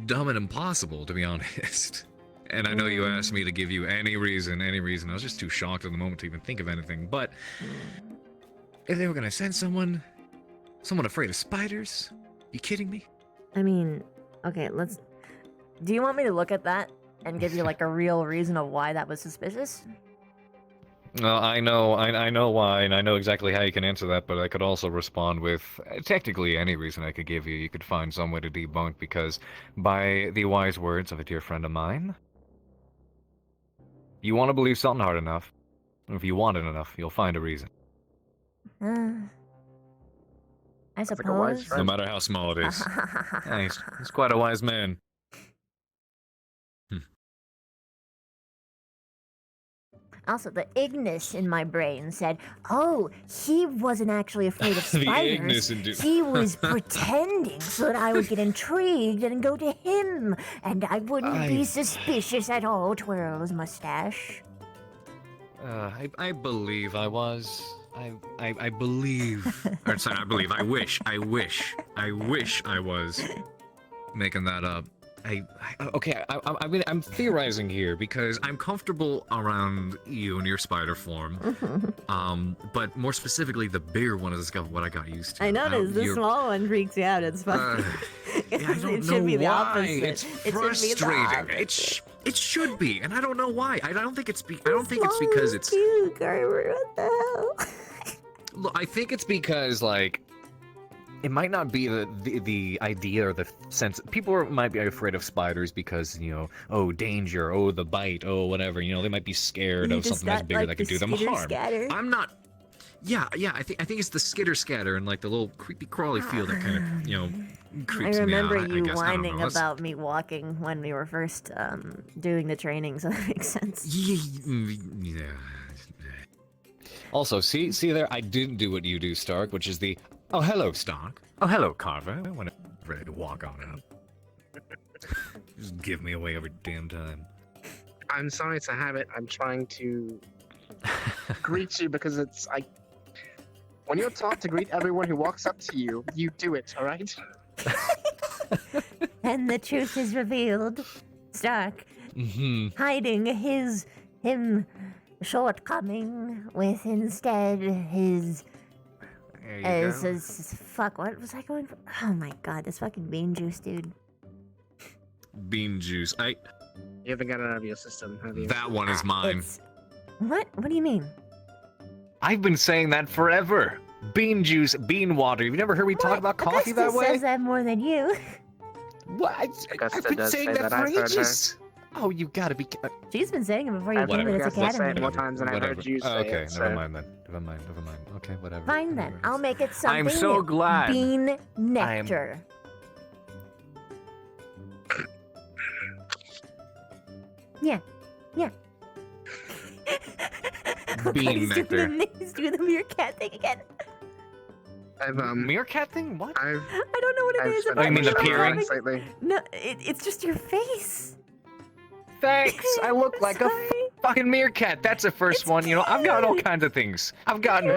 dumb and impossible, to be honest. And I know you asked me to give you any reason. I was just too shocked at the moment to even think of anything. But if they were gonna send someone afraid of spiders, you kidding me? I mean, okay, do you want me to look at that and give you like a real reason of why that was suspicious? Well, I know why, and I know exactly how you can answer that, but I could also respond with technically any reason I could give you. You could find some way to debunk, because by the wise words of a dear friend of mine, you want to believe something hard enough, and if you want it enough, you'll find a reason. I suppose. No matter how small it is. Yeah, he's quite a wise man. Also, the Ignis in my brain said, oh, he wasn't actually afraid of The spiders. Ignis He was pretending so that I would get intrigued and go to him, and I wouldn't be suspicious at all, twirl his mustache. I believe I was. I believe. Or sorry, I wish I was making that up. I'm theorizing here because I'm comfortable around you and your spider form. But more specifically, the bigger one is what I got used to. I noticed the small one freaks you out. It's funny. Yeah, I don't it should know be the why. opposite. It's It should be the frustrating. opposite. It should be, and I don't know why. I don't think it's because it's. Cute, Carver. What the hell? Look, I think it's because like. It might not be the idea or the sense. People might be afraid of spiders because, you know, oh, danger, oh, the bite, oh, whatever. You know, they might be scared of something that's bigger that could do them harm. Scatter. I'm not. Yeah. I think it's the skitter scatter and like the little creepy crawly feel that kind of, you know, creeps me out. I remember I you guess. whining about me walking when we were first doing the training, so that makes sense. Yeah. Also, see there, I didn't do what you do, Stark, which is the. Oh, hello, Stark. Oh, hello, Carver. When I'm ready to walk on out. Just give me away every damn time. I'm sorry to have it. I'm trying to greet you because it's when you're taught to greet everyone who walks up to you, you do it, all right? And the truth is revealed. Stark, hiding him shortcoming with instead his. Fuck, what was I going for? Oh my god, this fucking bean juice, dude. Bean juice. You haven't got it out of your system, have you? That one is mine. What? What do you mean? I've been saying that forever. Bean juice, bean water. You've never heard me talk about coffee that way? Says that more than you. What? I've been saying that for ages. Oh, you gotta be. She's been saying it before you came to this academy. More times than I've heard you say okay, it, never mind then. Never mind. Okay, whatever. Fine then. I'll make it something. I'm so glad. Bean nectar. Yeah. Bean nectar. He's doing the meerkat thing again. Meerkat thing? What? I don't know what it is. Oh, you mean the peering? No, it's just your face. Thanks. I look like a fucking meerkat. That's the first one. You know, I've got all kinds of things. I've gotten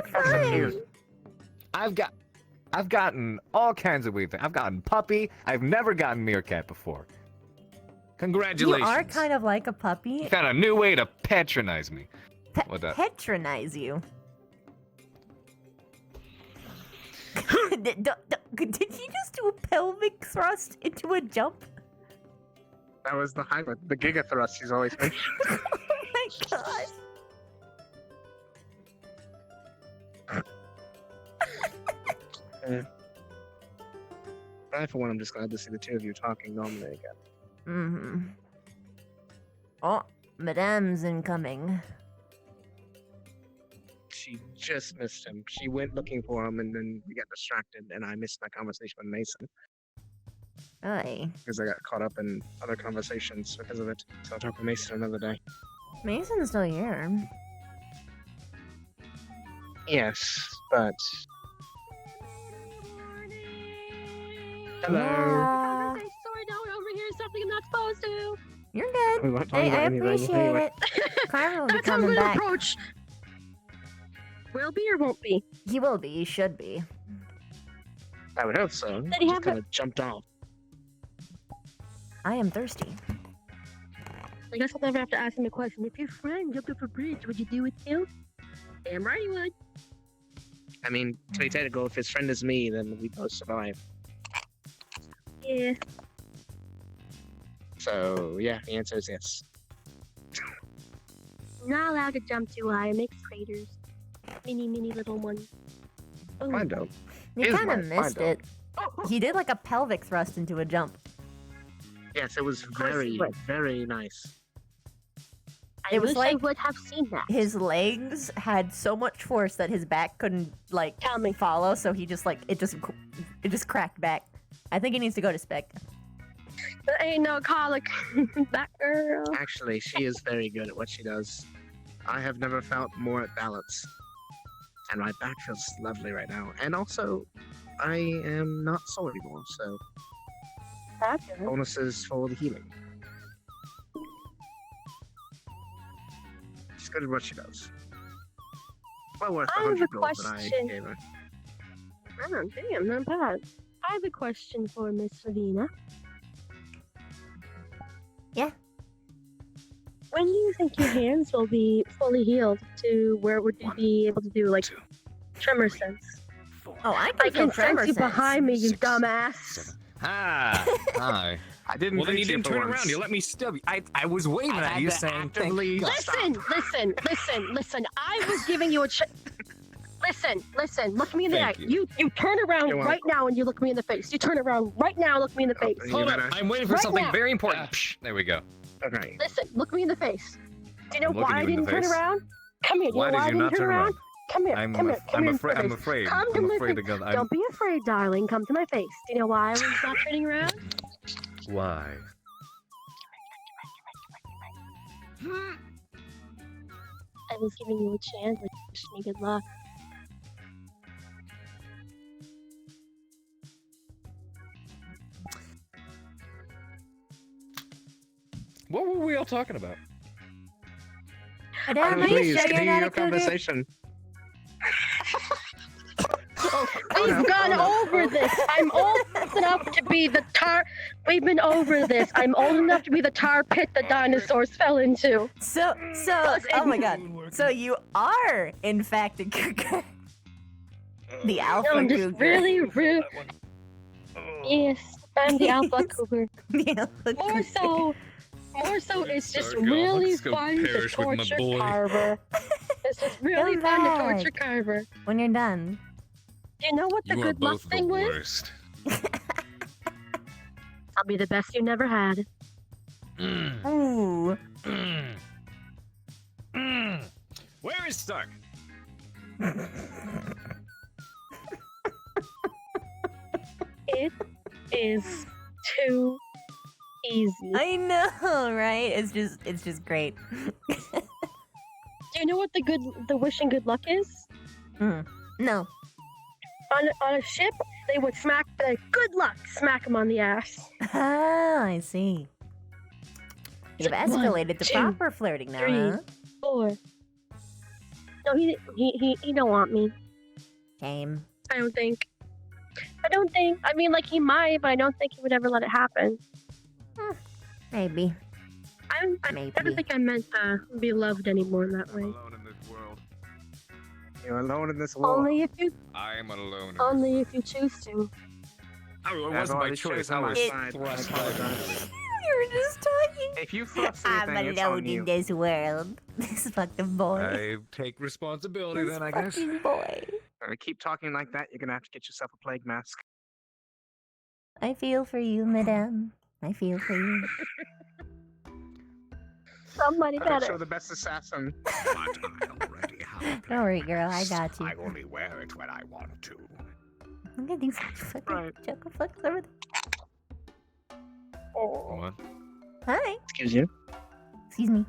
all kinds of weird things. I've gotten puppy. I've never gotten meerkat before. Congratulations. You are kind of like a puppy. You found a new way to patronize me. Patronize you. Did he just do a pelvic thrust into a jump? That was the high one. The giga thrust he's always mentioned. Oh my god. I, for one, I'm just glad to see the two of you talking normally again. Oh, Madame's incoming. She just missed him. She went looking for him, and then we got distracted, and I missed my conversation with Mason. Aye. Because I got caught up in other conversations because of it. So I'll talk to Mason another day. Mason's still here. Yes, but hello. I sort out over here something I'm not supposed to. You're We good. weren't talking I about anything appreciate anyway. it. Carver will be That's how I'm coming gonna back. approach. Will be or won't be? He will be. He should be. I would hope so. Did he Just have kind of jumped off. I am thirsty. I guess I'll never have to ask him a question. If your friend jumped off a bridge, would you do it too? Damn right you would. I mean, to be technical, if his friend is me, then we both survive. Yeah. So, yeah, the answer is yes. Not allowed to jump too high. It makes craters. Mini little ones. Oh. I don't. You Here's kind of mine, missed find it. He did like a pelvic thrust into a jump. Yes, it was course very, he would. very nice. It was wish like I would have seen that. his legs had so much force that his back couldn't like follow, so he just like it just cracked back. I think he needs to go to spec. There ain't no colic. That girl. Actually, she is very good at what she does. I have never felt more at balance. And my back feels lovely right now. And also, I am not sore anymore, so That's good. bonuses for the healing. She's good at what she does. Well worth the I have a 100 gold that I question. gave her. Oh, damn, not bad. I have a question for Miss Savina. Yeah. When do you think your hands will be fully healed to where would you be able to do like tremor sense? Oh, I I can can tremor sense you sense. behind me, you dumbass. Ah, hi. I didn't Well, then greet you didn't for turn once. around. You let me stub you. I was waving I at had you to saying, actively thank God. Listen. I was giving you a Listen. Look me in the eye. Thank you. You turn around You're right now and you look me in the face. You turn around right now, look me in the face. you Hold up. better- I'm waiting for Right something now. very important. Psh, there we go. Okay. Listen, look me in the face. Do you know I'm looking why I you in the didn't turn face. around? Come here. Do you Why know why I did you didn't not turn turn around? around? Come here. I'm Come here. Come here. afraid. to I'm my face. afraid. Come to I'm my afraid face. again. Don't be afraid, darling. Come to my face. Do you know why I was not turning around? Why? I was giving you a chance. Wish me good luck. What were we all talking about? Madame, are you Please, sure you're continue not your a cougar? conversation. We've gone over this. I'm old enough to be the tar. We've been over this. I'm old enough to be the tar pit the dinosaurs fell into. So, oh my god. So you are, in fact, a cougar. The alpha No, I'm just cougar. really. Yes, I'm the alpha cougar. The alpha More so, it's just Sorry, girl. really Let's go fun to perish with my torture boy. Carver. It's just really Come fun to back. torture Carver. When you're done. Do you know what the You are good luck both the thing was? worst. I'll be the best you never had. Ooh. Where is Stark? It is too easy. I know, right? It's just great. Do you know what the wishing good luck is? No. On a ship, they would smack the good luck, smack him on the ass. Ah, I see. You've One, escalated to two, proper flirting now, 3, huh? 4. No, he don't want me. Shame. I don't think. I mean, like he might, but I don't think he would ever let it happen. Maybe. I don't think I meant to be loved anymore in that way. Alone in this world. You're alone in this world. Only if you, I am alone. only if you choose to. Oh, it I've wasn't my already choice. chosen I my was side. thrust I by apologize. You were just talking. If you thrust I'm anything, it's alone on you. in this world. This fucking boy. I take responsibility This then, I guess. fucking boy. Keep talking like that, you're gonna have to get yourself a plague mask. I feel for you, madame. I feel for you. Somebody I'm better. sure the best assassin. Don't worry, girl. I got you. I only wear it when I want to. I'm getting such fucking Right. choco fucks over there. What? Hi. Excuse you. Excuse me.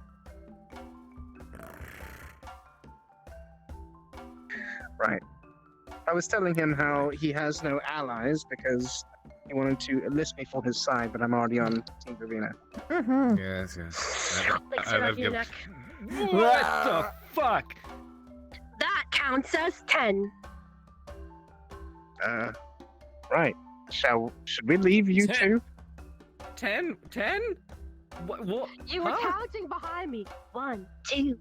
Right. I was telling him how he has no allies because he wanted to enlist me for his side, but I'm already on Team Verena. Mm-hmm. Yes, yes. Like sit on your neck. What the fuck? That counts as 10. Right. Should we leave you 10. two? 10? 10? What? You were counting behind me. 1, 2,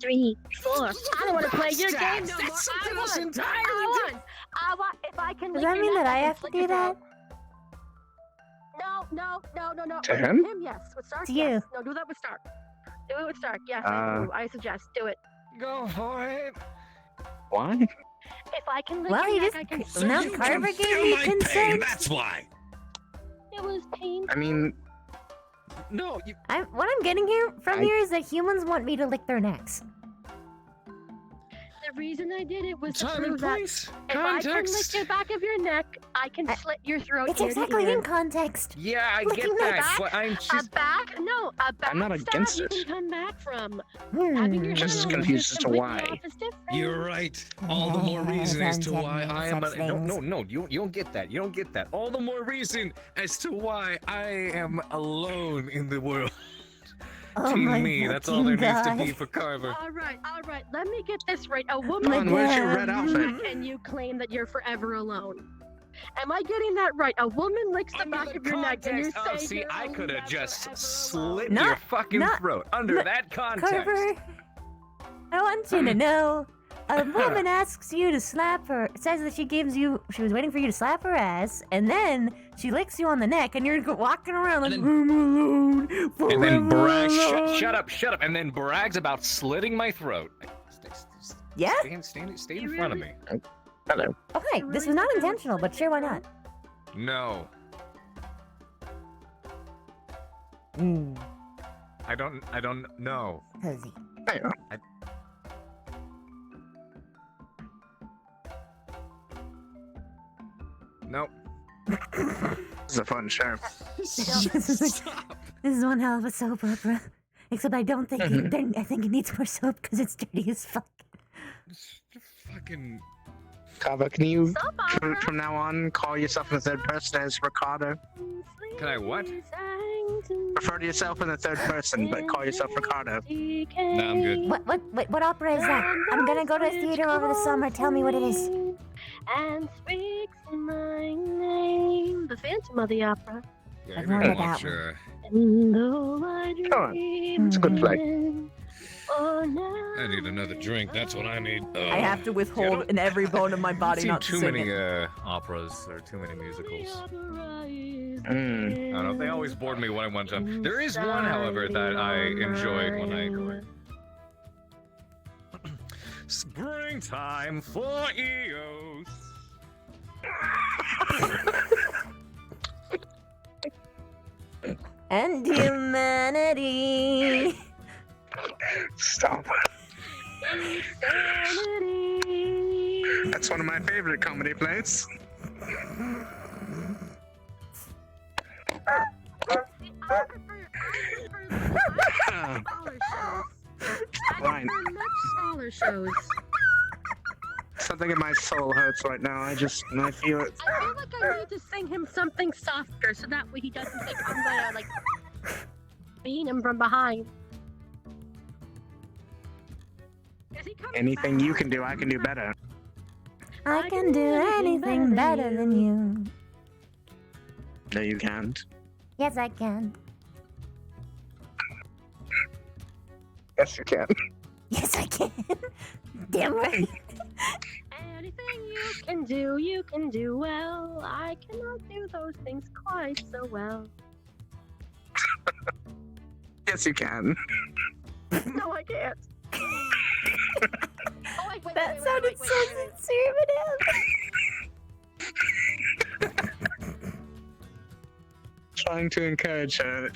3, 4. I don't want to play your game no more. something else I entirely want. If I can. Does lick that your mean neck, that I can have to flick do your that? No. To Wait, him? Him, yes. With Stark, To yes. you. No, do that with Stark. Do it with Stark. Yes, I suggest. Do it. Go for it. Why? If I can lick Well, your you neck, just I can. now Carver gave me consent. That's why. It was painful. I mean, No, you. What I'm getting here is that humans want me to lick their necks. The reason I did it was to Time prove and that place. if I can lick Context. the back of your neck, I can slit your throat. It's ear to exactly ear. in context. Yeah, I Licking get my that, back? but I'm A just. back? No, a back I'm not stab against you it. can come back from. Hmm. Having your Just hand on confused is as to completely why. off is different. You're right. All the more reason as to Don't why tell me I am. such No, things. no. You don't get that. You don't get that. All the more reason as to why I am alone in the world. Oh Team my me. That's all there fucking needs to God. be for Carver. All right. Let me get this right. A woman Come on, where's your red licks outfit? your neck and you claim that you're forever alone. Am I getting that right? A woman licks the Under back the of your neck and you context of, say see, you're I only could have ever, just ever slit Not- your fucking not- throat. Under not- that context. Carver, I want you to know. A woman asks you to slap her, says that she was waiting for you to slap her ass, and then she licks you on the neck, and you're walking around like, And I'm alone, And then forever brags. alone." Shut up. And then brags about slitting my throat. Yeah? Stay in front of me. Hello. Okay, this was not intentional, but sure, why not? No. Hmm. I don't know. Cozy. Hey, Nope. this is a fun show. Stop. This is one hell of a soap opera. Except I don't think I think it needs more soap because it's dirty as fuck. Fucking. Kava, can you, from now on, call yourself in the third person as Ricardo? Can I what? Refer to yourself in the third person, but call yourself Ricardo. Nah, I'm good. What opera is that? I'm gonna go to a theater over the summer. Tell me what it is. And speaks my name. The Phantom of the Opera. Yeah, I've maybe heard I'll of watch, that And though I Come on, it's a good play. I need another drink. That's what I need. I have to withhold in every bone of my body I've not seen to too sing many it. operas or too many musicals. Mm. I don't know. They always bored me one at one time. There is one, however, that I enjoyed when I. Springtime for Eos. And humanity. Stop. That's one of my favorite comedy plays. Fine. Smaller shows. Something in my soul hurts right now. I feel it. I feel like I need to sing him something softer so that way he doesn't think I'm gonna like beat him from behind. Anything you can do, I can do better. I can do anything better than you. No, you can't. Yes, I can. Yes, you can. Yes, I can. Damn right. Anything you can do well. I cannot do those things quite so well. Yes, you can. No, I can't. That sounded so sincere, Trying to encourage her.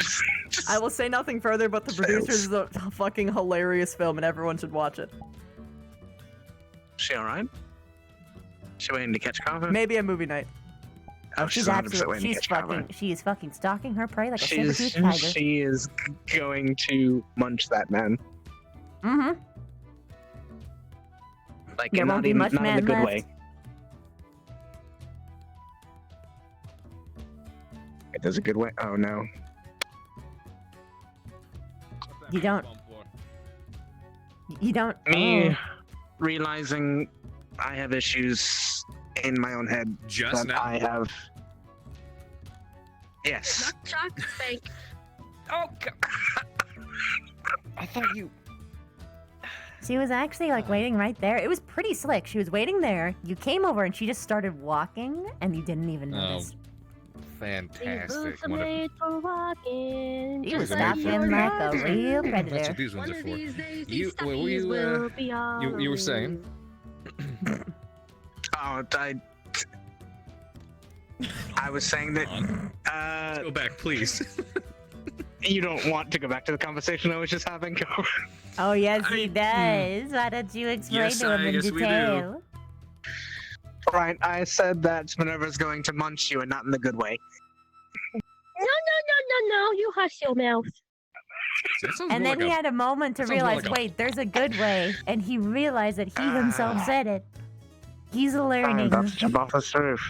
I will say nothing further, but the producers is a fucking hilarious film, and everyone should watch it. She alright? She waiting to catch Carver? Maybe a movie night. Oh, she's 100% waiting to She's catch Carver. she is fucking stalking her prey like a saber-toothed tiger. She is going to munch that man. Mm-hmm. Like, There won't be much not in man the good left. way. It does a good way. Oh no. You don't. You don't. Me Oh. realizing I have issues in my own head Just that now? I have. Yes. Shock fake. Oh God. I thought you. She was actually like waiting right there. It was pretty slick. She was waiting there. You came over and she just started walking, and you didn't even notice. Fantastic. Boots are made for walking. He was just like stalking your like a legs. real That's predator. what these ones are for. These days, You, these what were stuffies you, will be all you were saying? Oh, I was saying that. Let's go back, please. You don't want to go back to the conversation I was just having? Oh yes, he does. Why don't you explain Yes, to him I in guess we do. detail? Right, I said that Minerva's going to munch you and not in the good way. No, you hush your mouth. And then he had a moment to that sounds more realize, like a- wait, there's a good way, and he realized that he himself said it. He's learning. I'm about to jump off this roof.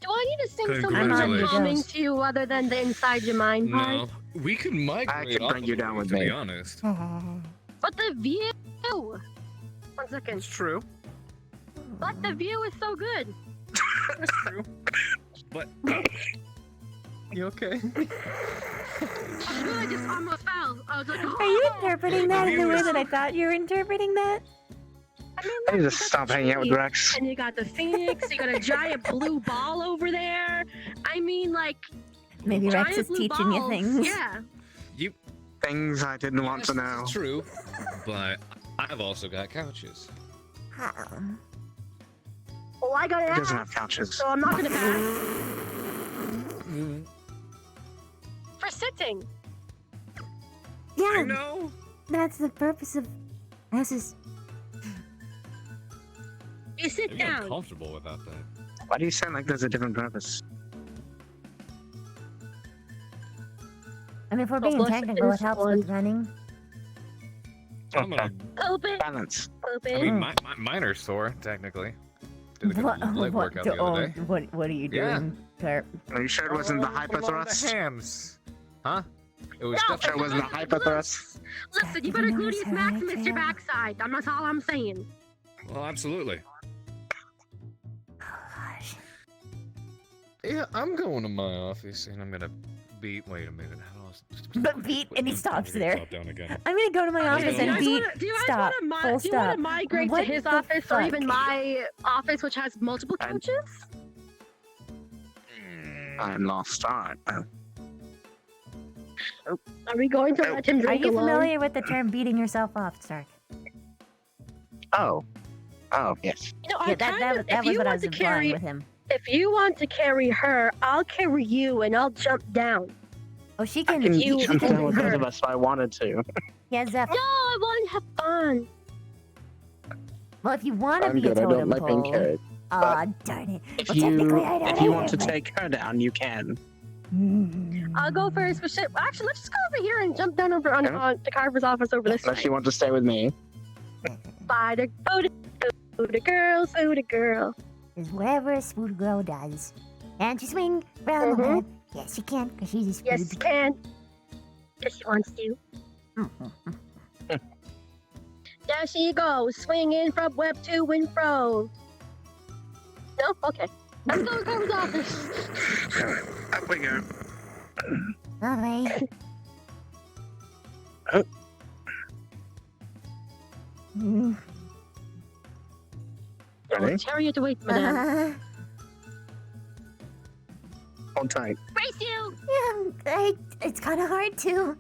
Do I need to sing something Congratulations. calming to you other than the inside your mind part? No, we could migrate. I could off bring of you it, down with to me. be honest. But the view. 1 second. It's true. But the view is so good. That's true. But you okay? I just almost fell. I was like, Are you interpreting that in the way that I thought you were interpreting that? I need to stop hanging out with Rex. And you got the phoenix. You got a giant blue ball over there. I mean, like. Maybe Rex giant is blue teaching you balls. things. Yeah. You. Things I didn't want to know. True, but I've also got couches. Well, I got He an doesn't ass, have couches. so I'm not gonna back. For sitting. Yeah. I know. That's the purpose of asses. You sit I'm down. uncomfortable without that. Why do you sound like there's a different purpose? I mean, if we're Oh, being bless technical, it this helps one. with running. I'm gonna. Open. Balance. Open. I mean, mine are sore technically. Did a good leg workout the other day. What are you Yeah. doing, Kurt? Are you sure it wasn't the Along hyperthrust? The hams. Huh? It was No, Sure it wasn't the hyperthrust? Listen, you better gluteus maximus your backside. That's all I'm saying. Well, absolutely. Yeah, I'm going to my office and I'm gonna beat. Wait a minute. How else? But beat, and he stops there. Stop down again. I'm gonna go to my office Do you and guys beat. wanna- do you guys Stop. wanna Full do you want stop. to migrate What to his the office or fuck? even my office, which has multiple couches? I'm lost. Alright. Are we going to let him Are drink you alone? familiar with the term beating yourself off, Stark? Oh. Oh, yes. You know, Yeah, I that kind of, that if was you what I want was to implying carry, with him. if you want to carry her, I'll carry you and I'll jump down. Oh, she I can. can you- jump you down with can- both of us if I wanted to. Yeah, Zeph. No, I want to have fun. Well, if you want to I'm be good. a I totem don't like being pole. carried. Aw, darn it. If Well, you technically, I don't if you want to either, but- take her down, you can. I'll go first. But shit, actually, let's just go over here and jump down over on to Carver's office over this Unless way. you want to stay with me. Bye to go to girl, so to girl. Is whatever a smooth girl does. And she swing round the web. Yes, she can, because she's a smooth. Yes, you can. If she wants to. There she goes, swinging from web to and fro. No? Okay. Let's go to Carver's office. Up we go. Alright. Oh. Ready? Chariot awaits, madame. Hold tight. Brace you! Yeah, it's kind of hard to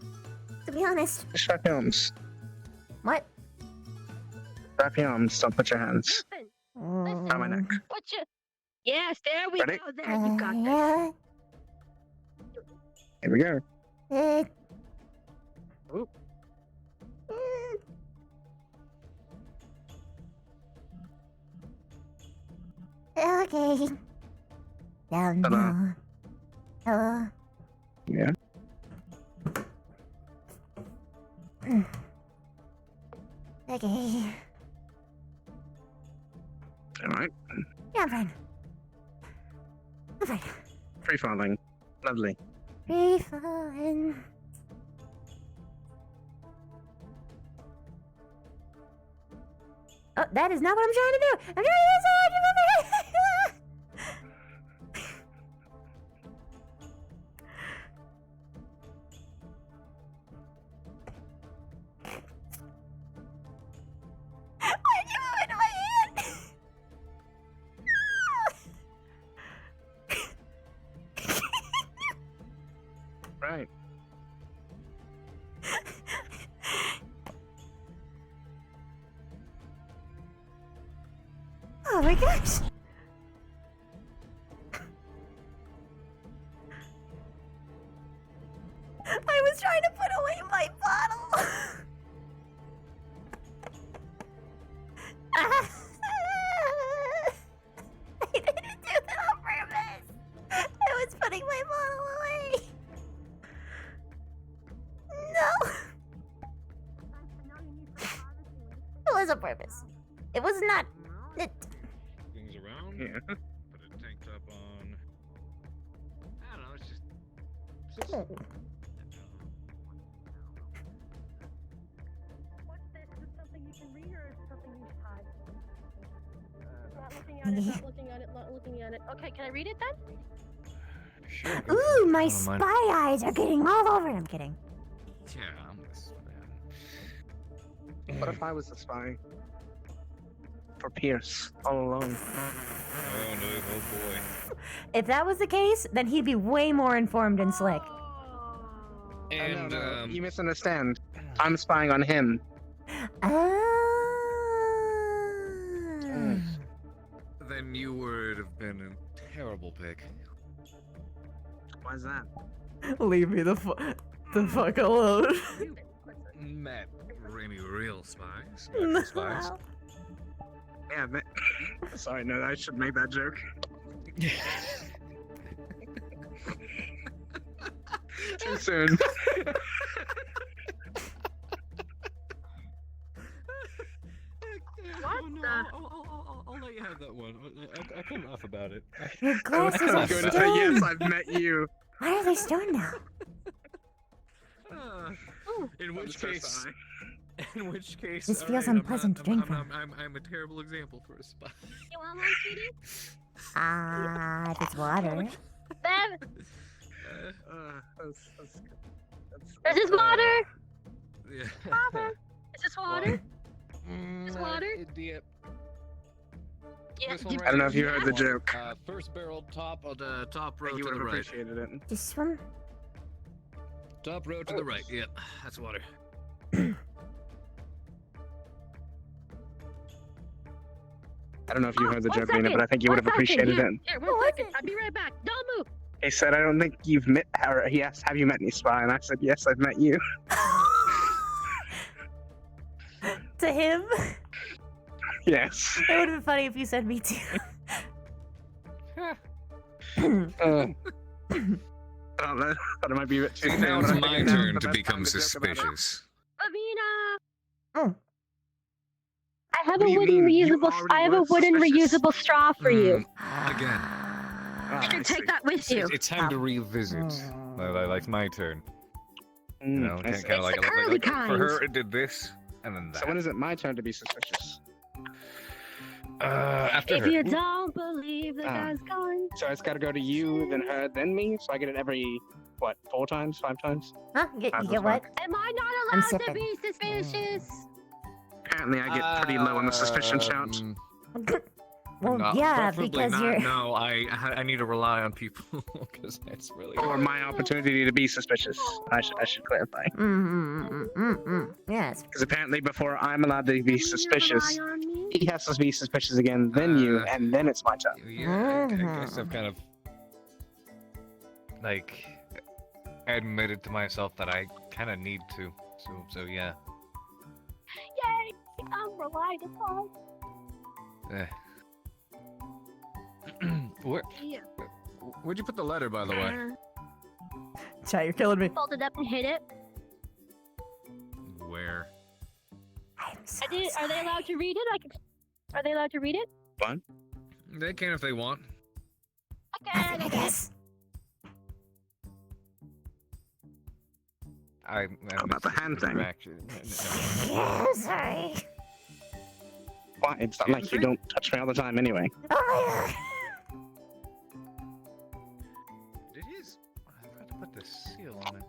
be honest. Strap your arms. What? Strap your arms. Don't put your hands on my neck. Put your... Yes, there we Ready? go. There, you got this. Yeah. Here we go. Oop. Okay. Down Ta-da. now. Hello. Yeah. Okay. Alright. Yeah, I'm fine. I'm fine. Free falling. Lovely. Free falling. Oh, that is not what I'm trying to do. I'm trying to do something. Why'd you move into my hand? Right. Oh my gosh. I was trying to put away my bottle. I didn't do that on purpose. I was putting my bottle away. No. It was on purpose. It was not. It. Things around. Yeah. Put a tank top on. I don't know. It's just. What's this? Is it something you can read or is it something you hide? Not looking at it, not looking at it, not looking at it. Okay, can I read it then? Sure. Ooh, my Don't mind. spy eyes are getting all over it. I'm kidding. Yeah, I'm this What if I was the spy? For Pierce, all alone. Oh no, oh boy. If that was the case, then he'd be way more informed and slick. And you misunderstand. I'm spying on him. Then you would have been a terrible pick. Why's that? Leave me the fuck alone. Met any real spies? Natural spies? Yeah, sorry, no, I should make that joke. Too soon. What the? I'll let you have that one. I couldn't laugh about it. Your glasses I'm are going to say yes, stoned. I've met you. Why are they stoned now? In which case, This feels alright, unpleasant to drink from. I'm a terrible example for a spy. You want one, sweetie? If it's water. Bev, That's is this water? Yeah. Is this water? Is water? Yeah. Yeah. This one I don't know if you here. heard the joke. First barrel top on the top row You to would the have right. appreciated it. This one? Top row to the right. Yeah, that's water. I don't know if you heard the One joke, Nina, second, but I think you would have one second, appreciated here, it. Here, 1 second. I'll be right back. Don't move. He said, I don't think you've met her. He asked, have you met any spy? And I said, yes, I've met you. To him? Yes. It would have been funny if you said me too. That might be a bit too See, soon. now but it's I think my now's turn the to best become time to joke about it. suspicious. Lavina. I have What do a you wooden mean? You reusable. already I have a were wooden suspicious. reusable straw for you. Again. You can take that with you. It's time to revisit. Like my turn. You know, I kind see. of like, It's the curly for kind. her it did this, and then that. So when is it my turn to be suspicious? After If her. you don't believe the Ah. guy's gone. So it's got to go to you, then her, then me. So I get it every, what, 4 times, 5 times? Huh? You get what? Am I not I'm allowed to sipping. be suspicious? Apparently I get pretty low on the suspicion shout. Well, No, yeah, preferably because not. you're. No, I need to rely on people because that's really. Or my opportunity to be suspicious. I should clarify. Yes. Because apparently before I'm allowed to be suspicious, he has to be suspicious again, then you, and then it's my turn. Yeah, I guess I've kind of like admitted to myself that I kind of need to. So yeah. Yay! I'm relied upon. Eh. Where'd you put the letter, by the way? Chat, you're killing me. Fold it up and hit it. Where? Are they allowed to read it? Are they allowed to read it? What? They can if they want. I guess. How about the hand thing? Yeah, sorry. Why? It's not like you don't touch me all the time anyway. Oh It is. I forgot to put the seal on it.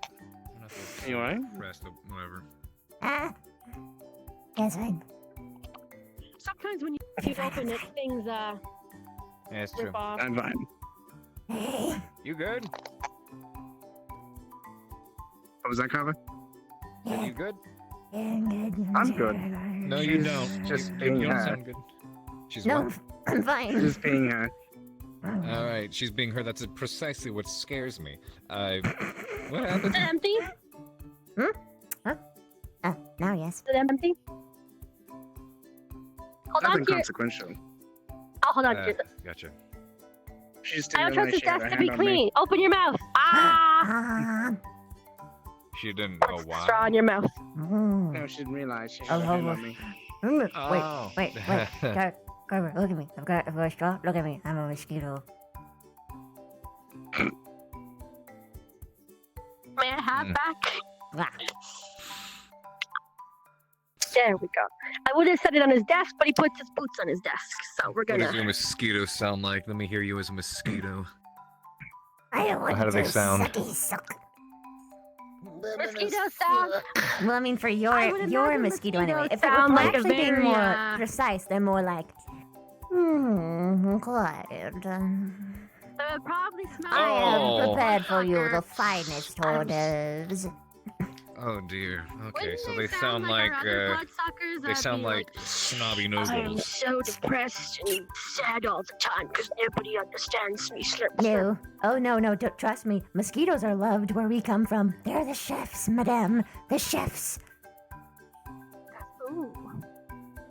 You alright? Rest of whatever. my god. Yes, fine. Sometimes when you open it, things Yeah, it's rip true. off. I'm fine. You good? What was that, Carver? Said you good? I'm good. No, you don't. Just You being don't her. sound good. She's No, what? I'm fine. Just being her. All right, she's being her. That's precisely what scares me. What happened? Is it empty? Huh? Oh, now yes. Is it empty? Hold on Nothing to your... consequential. I'll hold on to it. Gotcha. She just I didn't don't realize trust this she had desk her to be hand on me. clean. Open your mouth. Ah! She didn't know why. Straw in your mouth. No, she didn't realize she had her hand on me. Oh. Wait. Carver, look at me. I've got a straw. Look at me. I'm a mosquito. May I have back? There we go. I would have set it on his desk, but he puts his boots on his desk, so we're What does gonna. your mosquito sound like? Let me hear you as a mosquito. I don't want How do they to sound? sucky suck. Mosquito sound. Well, I mean, for I your would imagine mosquito anyway. mosquitoes If it were sound like a actually being very, more precise, they're more like, quiet. Probably smell. I Oh. have prepared for you the finest hors d'oeuvres. Oh dear. Okay, Wouldn't so they they sound like our other bloodsuckers they that sound be like snobby I'm nobles. so depressed and sad all the time because nobody understands me. Slurp, slurp. No. Oh, no, don't trust me. Mosquitoes are loved where we come from. They're the chefs, madame. The chefs. Ooh.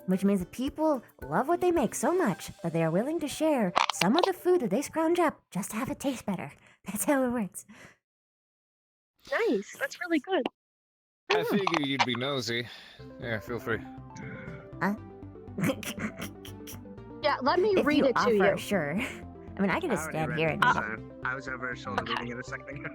Which means that people love what they make so much that they are willing to share some of the food that they scrounge up just to have it taste better. That's how it works. Nice. That's really good. I figure you'd be nosy. Yeah, feel free. Huh? Yeah, let me If read you it to offer, you. Sure. I mean, I can just already stand read here it, and... so I was over her shoulder reading it a second ago.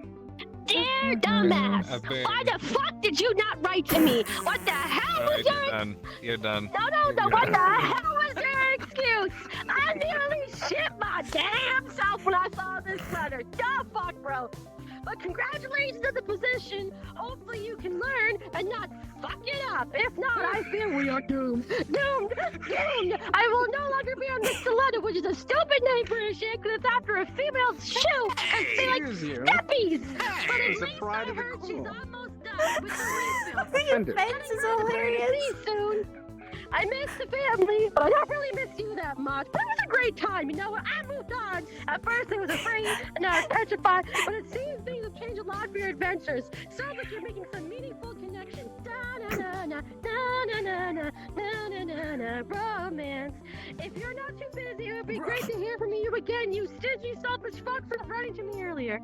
Dear dumbass, I've been- why the fuck did you not write to me? What the hell was Alright, your... you're done. You're done. No, what the hell was your excuse? I nearly shit my damn self when I saw this letter. The fuck, bro. But congratulations on the position. Hopefully you can learn and not fuck it up. If not, I fear we are doomed. Doomed! I will no longer be on this stiletto, which is a stupid name for a shit, because it's after a female's shoe. It's like Excuse you. steppies. But at It's the least pride I of the heard she's cool. almost done with the refill. Offended. Fence is hilarious. See you soon. I miss the family, but I don't really miss you that much. But it was a great time, you know what? I moved on. At first I was afraid, and now I'm petrified, but it seems things have changed a lot for your adventures. Sounds like you're making some meaningful connections. Da-na-na-na, na-na-na-na, na-na-na-na, romance. If you're not too busy, it would be great to hear from you again, you stingy, selfish fuck for writing to me earlier.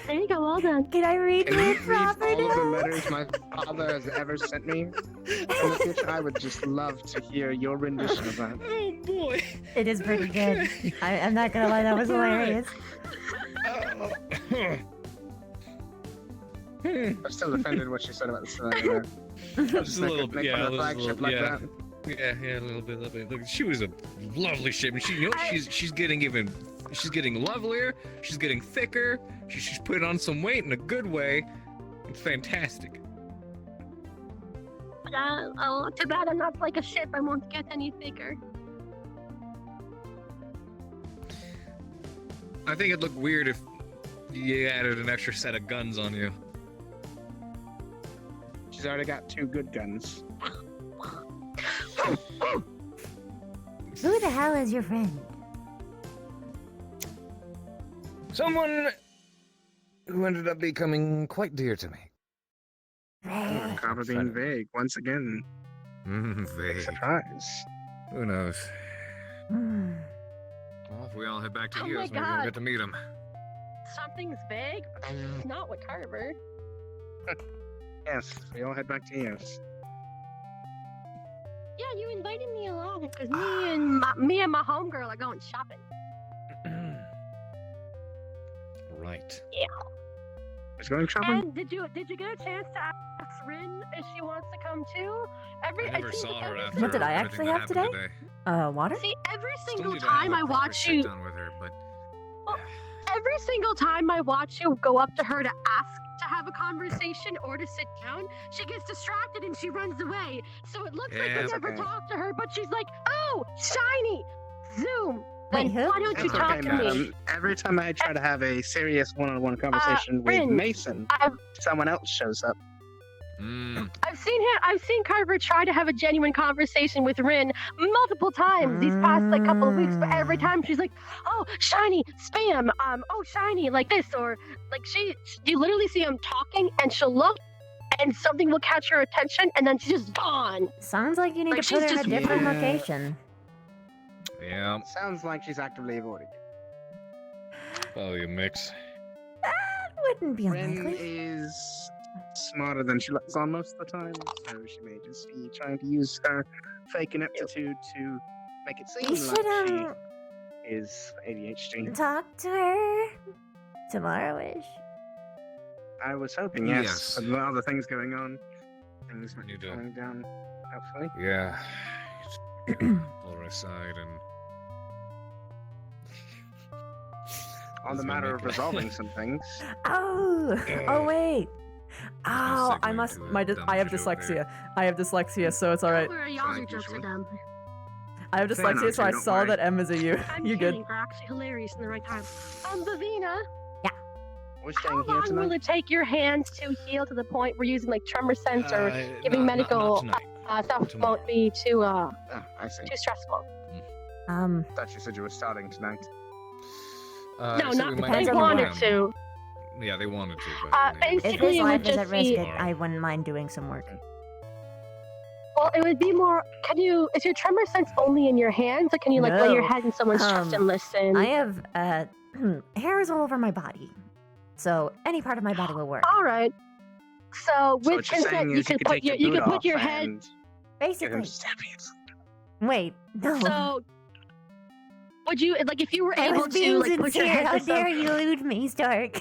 There you go, all done. Can I read Can it you read proper all of the now? letters my father has ever sent me? In the future, I would just love to hear your rendition of that. Oh boy. It is pretty good. I'm not gonna lie, that was hilarious. I'm still offended what she said about the stiletto. Just a little, Make yeah, fun a of the little, flagship like yeah. that. Yeah, a little bit. Look, she was a lovely ship, and she's getting lovelier. She's getting thicker. She's putting on some weight in a good way. It's fantastic. Oh, too bad I'm not like a ship. I won't get any thicker. I think it'd look weird if you added an extra set of guns on you. She's already got 2 good guns. Who the hell is your friend? Someone who ended up becoming quite dear to me. Carver being vague once again. Vague. Surprise. Who knows? Well, if we all head back to Oh my Eos, maybe we'll God. get to meet him. Something's vague, but it's not with Carver. Yes, we all head back to Eos. Yeah, you invited me along because me and my homegirl are going shopping. Right. Yeah. Is going shopping? And did you get a chance to ask Rin if she wants to come too? I never saw her after What did I everything actually that have happened today? Water? See, every Still single need to have time a I proper watch you, sit-down with her, but every single time I watch you go up to her to ask to have a conversation or to sit down, she gets distracted and she runs away. So it looks like Yeah, we it's never okay. talked to her, but she's like, "Oh, shiny, Zoom." Wait, Then who? why don't you It's talk okay, to me? madam. Every time I try to have a serious one-on-one conversation with Rin, Mason, someone else shows up. I've seen Carver try to have a genuine conversation with Rin multiple times these past like couple of weeks, but every time she's like, "Oh, shiny, spam, oh, shiny, like this," or like you literally see him talking and she'll look and something will catch her attention and then she's just gone. Sounds like you need Like, to put her she's in a just different Yeah. location. yeah, Sounds like she's actively avoiding it. probably a mix. That wouldn't be Ren unlikely. is smarter than she lets on most of the time, so she may just be trying to use her fake ineptitude to make it seem You like should, she is ADHD. talk to her tomorrow-ish. I was hoping, yes. But with other things going on, things might be calming down, hopefully. Yeah. Pull her aside and. On the matter of resolving some things. Oh wait. Oh, I must. I have dyslexia. I have dyslexia, so it's all right. Where y'all your jokes are dumb. I have Fair dyslexia, enough, so I don't saw worry. that M is a U. I'm You good? kidding. They're actually hilarious in the right time. Bavina, We're how staying here long tonight. will it take your hands to heal to the point where using like tremor sense or giving not medical tonight. stuff Tomorrow. won't be too Ah, I see. stressful? Thought you said you were starting tonight. No, so not we might they have wanted to. to. Yeah, they wanted to, but If Basically, his it life would is just at risk, be. I wouldn't mind doing some work. Well, it would be more. Is your tremor sense only in your hands, or can you like lay your No. head in someone's chest and listen? I have hairs all over my body, so any part of my body will work. All right. So So with what you're saying consent, you is can could put take your the boot put off your head. and give Basically. him stabbies. Wait, no. So would you like if you were I able was to being like put your sincere. head How to dare some- you elude me, Stark?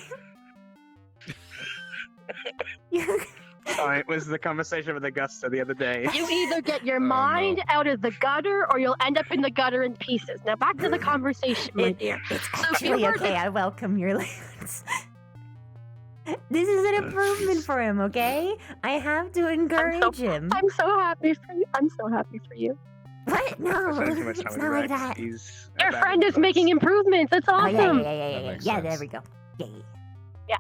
Alright, was the conversation with Augusta the other day. You either get your Oh, no. mind out of the gutter, or you'll end up in the gutter in pieces. Now back to the conversation, my dear. It's So if you actually were okay. I welcome your lance. This is an improvement for him, okay? I have to encourage him. I'm so happy for you. I'm so happy for you. What? No, Spending too much time it's with not like Rex. that. He's Your bad friend is influence. making improvements. That's Oh, awesome. yeah, there we go. Yeah.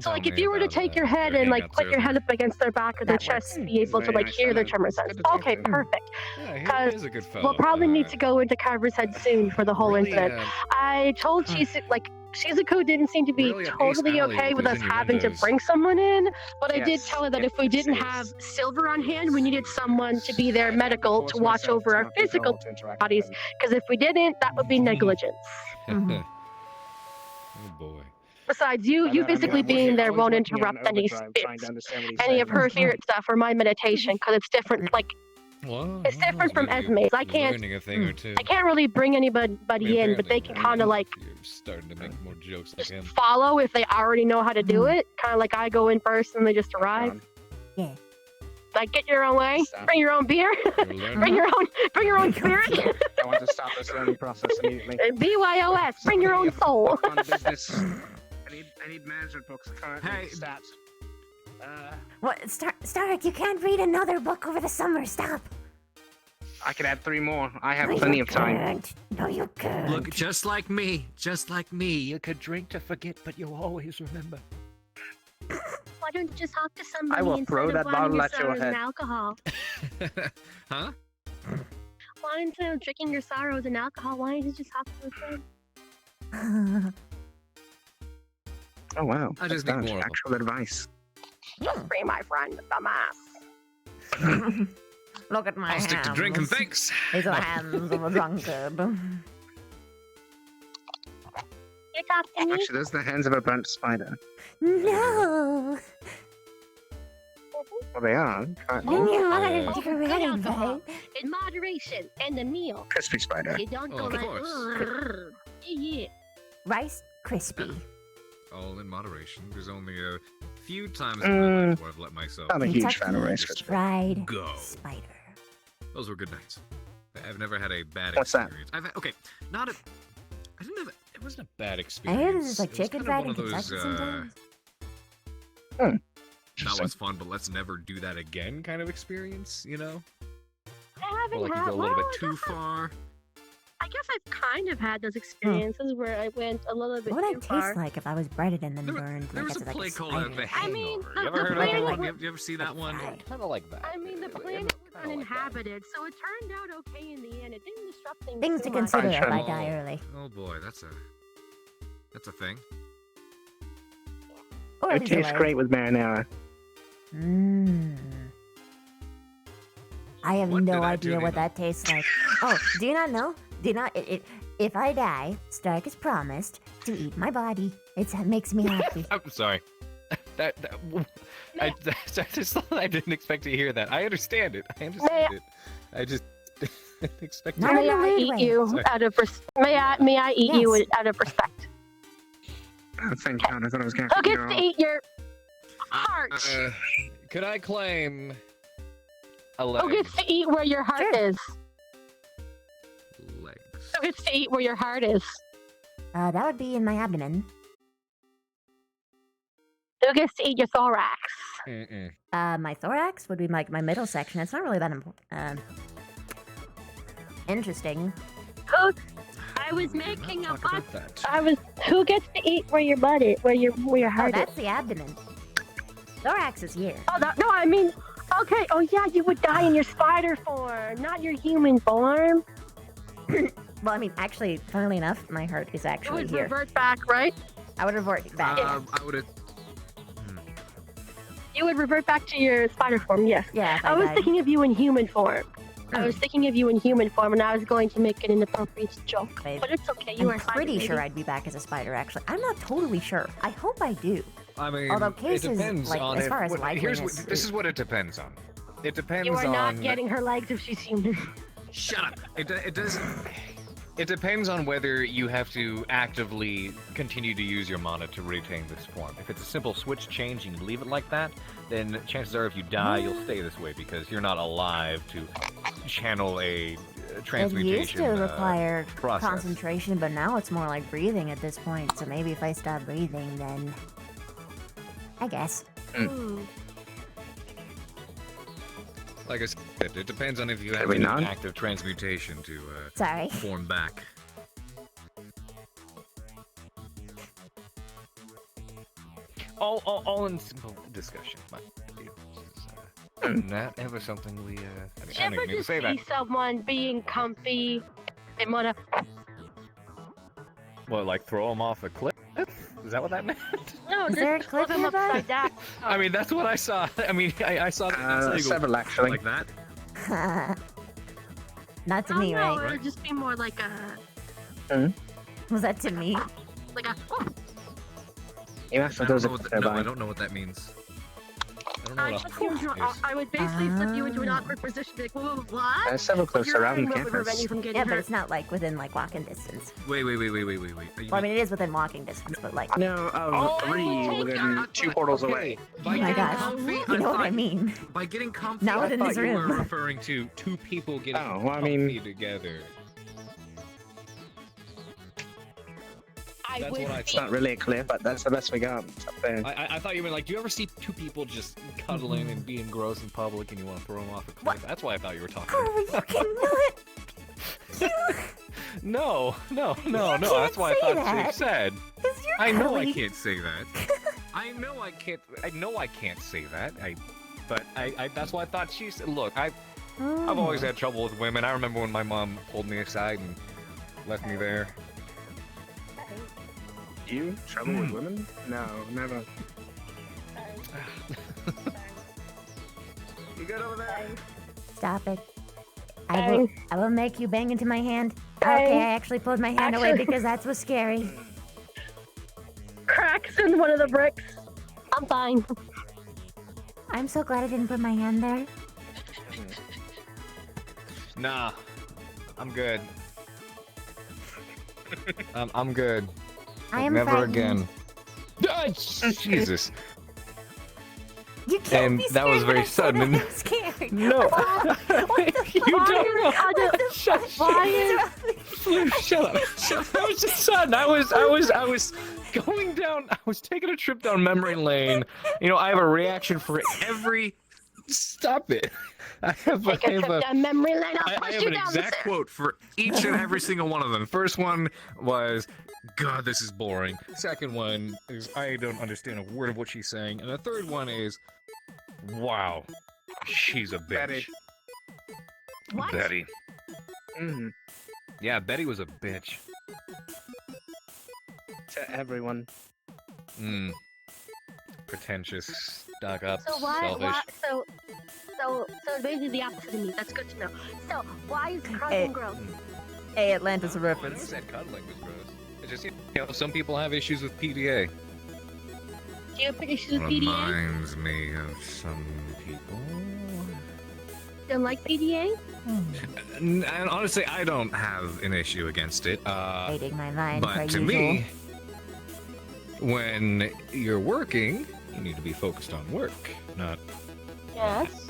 So like if you were to take your head and like put your head up against their back or their chest to be able to like hear their tremor sense. Okay, perfect. Yeah, Because he's a good fellow. we'll probably need to go into Carver's head soon for the whole really, incident. I told Shizuku didn't seem to be really, Ace totally Alley okay with was us in your having to windows. bring someone in, but I did Yes, tell her that if we didn't have silver on hand, we needed someone to be there I medical forced to watch myself over our not to physical go to interact bodies, with him. because if we didn't, that would be negligence. Oh boy. Besides, you physically being there won't interrupt any of her spirit stuff or my meditation, because it's different. Like Well, it's different from Esme's. I can't. learning a thing or two. I can't really bring anybody in, but they can kind of like You're starting to make more jokes like him. follow if they already know how to do it. Kind of like I go in first and they just arrive. Yeah. Like get your own way, Stop. bring your own beer, bring your own spirit. I want to stop this learning process immediately. BYOS, bring your own soul. On business. I need management books currently. Hey. Stats. What? Stark, you can't read another book over the summer. Stop. I can add 3 more. I have No, plenty you of time. can't. No, you can't. Look, just like me. You could drink to forget, but you'll always remember. Why don't you just talk to somebody I will instead throw of that wanting bottle your at your sorrows and head. alcohol? Huh? Why instead of drinking your sorrows and alcohol, why don't you just talk to a friend? Oh wow. I just That's need good. more of 'em. Actual advice. Just free my friend, dumbass. Look at my I'll stick to drinking, hands. thanks. These are the hands of a drunkard. You talk to me? Actually, those are the hands of a burnt spider. No. Well, they are. When you're Oh, running, alcohol, right? in moderation, and a meal. Crispy spider. You don't go Of like, course. "Ugh." Yeah. Rice crispy. All in moderation. There's only a few times in my life where I've let myself. I'm a huge fan of Rice just Krispies. Fried go. spider. Those were good nights. I've never had a bad What's that? experience. I've had, okay, not a. I didn't have. It wasn't a bad I experience. heard this is like It was chicken kind fried of in one of those, Kentucky sometimes. That was fun, but let's never do that again kind of experience, you know? I haven't Or like you had go a little bit well, too far. I guess I've kind of had those experiences where I went a little bit What would too it far. taste like if I was breaded and then burned? There like was a as play like called spider? The I mean, Hangover. the- You ever the heard of that planet one? was- You ever see that one? Kind of like that. I mean, the planet was uninhabited, so it turned out okay in the end. It didn't disrupt things. Things too to consider much. if I die early. Oh boy, that's a thing. Or It is tastes like- great with marinara. Mmm. I have What did no I do idea to what you? that tastes like. Oh, do you not know? Do you not? If I die, Stark has promised to eat my body. It makes me happy. I'm sorry. I just I didn't expect to hear that. I understand it. I understand it. I just didn't expect to. Not in May a I weird eat way. you Sorry. out of may I eat you Yes. out of respect? Oh, thank God, I thought I was going Who to gets to eat your heart? Could I claim a leg? Who gets to eat where your heart is? Legs. Who gets to eat where your heart is? That would be in my abdomen. Who gets to eat your thorax? Mm-mm. My thorax would be like my middle section. It's not really that important. Interesting. Who? I was making a Talk butt. about that. I was. Who gets to eat where your butt is? Where your Oh, heart that's is? the abdomen. Thorax is here. Oh no! I mean, okay. Oh yeah, you would die in your spider form, not your human form. Well, I mean, actually, funnily enough, my heart is It actually would here. revert back, right? I would revert back. I would have. You would revert back to your spider form. Yes. Yeah. If I was died. thinking of you in human form. I was thinking of you in human form, and I was going to make an inappropriate joke. Babe, But it's okay. You I'm are fine, pretty baby. sure I'd be back as a spider. Actually, I'm not totally sure. I hope I do. I mean, Although it cases, depends like, on as far as here's likeliness this is what it depends on. It depends You are on. not getting her legs if she's human. Shut up. It does. It depends on whether you have to actively continue to use your mana to retain this form. If it's a simple switch change and you leave it like that, then chances are if you die, you'll stay this way because you're not alive to channel a transmutation It used to require process. concentration, but now it's more like breathing at this point. So maybe if I stop breathing, then I guess. Like I said, it depends on if you Are have we an not? active transmutation to Sorry. form back. All in simple discussion. Not ever something we. I mean, I Did you don't ever even need to just say that. see someone being comfy and wanna? What, like throw them off a cliff? Is that what that meant? No, Is just there a throw cliff them nearby? upside down. I mean, that's what I saw. I mean, I saw that. Several, actually. Like that. Not to Oh me, no, right? it would just be more like a, Was that to me? like a. You asked I if don't there was know a what cliff no, I nearby. don't know what that means. I don't know I, what put you into a a, I would basically flip you into an awkward position, be like, what? There's several cliffs You're around in the love with campus. revenge from getting Yeah, but hurt. it's not like within like walking distance. Wait. Well, I mean, it is within walking distance, but like. No, three within 2 portals away. Oh my gosh. You know what I mean? By getting comfy, Not I within thought this you were room. referring to two people getting Oh, well, I comfy mean- together. I That's would what I It's thought. not really a cliff, but that's the best we got. It's up there. I thought you meant like, do you ever see two people just cuddling and being gross in public and you want to throw them off a cliff? That's why I thought you were talking. Oh, you cannot. No. can't That's why I say thought that. she said. 'Cause you're I know I cuddly. can't say that. I know I can't say that. But that's why I thought she said. Look, I've always had trouble with women. I remember when my mom pulled me aside and left me there. You? Trouble with women? No, never. You good over there? Stop it. Bang. I will make you bang into my hand. Bang. Okay, I actually pulled my hand away Actually- because that was scary. Cracks in one of the bricks. I'm fine. I'm so glad I didn't put my hand there. Nah, I'm good. I'm good. I am Never frightened. again. Ah, Jesus. You can't And be that was scared very when I said sudden. I'm scared. No. You don't know. Shut Shut up. That was just sudden. I was going down. I was taking a trip down memory lane. You know, I have a reaction for every. Stop it. I have Take a trip down memory lane. I'll I push have you an down the exact stairs. quote for each and every single one of them. First one was, God, this is boring. Second one is, I don't understand a word of what she's saying. And the third one is, wow, she's a bitch. Betty. What? Betty. Mm-hmm. Yeah, Betty was a bitch. To everyone. Pretentious, stuck up, So why? selfish. So basically the opposite of me. That's good to know. So why is cuddling gross? Hey, Atlantis I never reference. said cuddling was gross. It's just, you know, some people have issues with PDA. Do you have issues with PDA? Reminds me of some people. Don't like PDA? And honestly, I don't have an issue against it. Rating my mind per But to usual. me, when you're working, you need to be focused on work, not. Yes.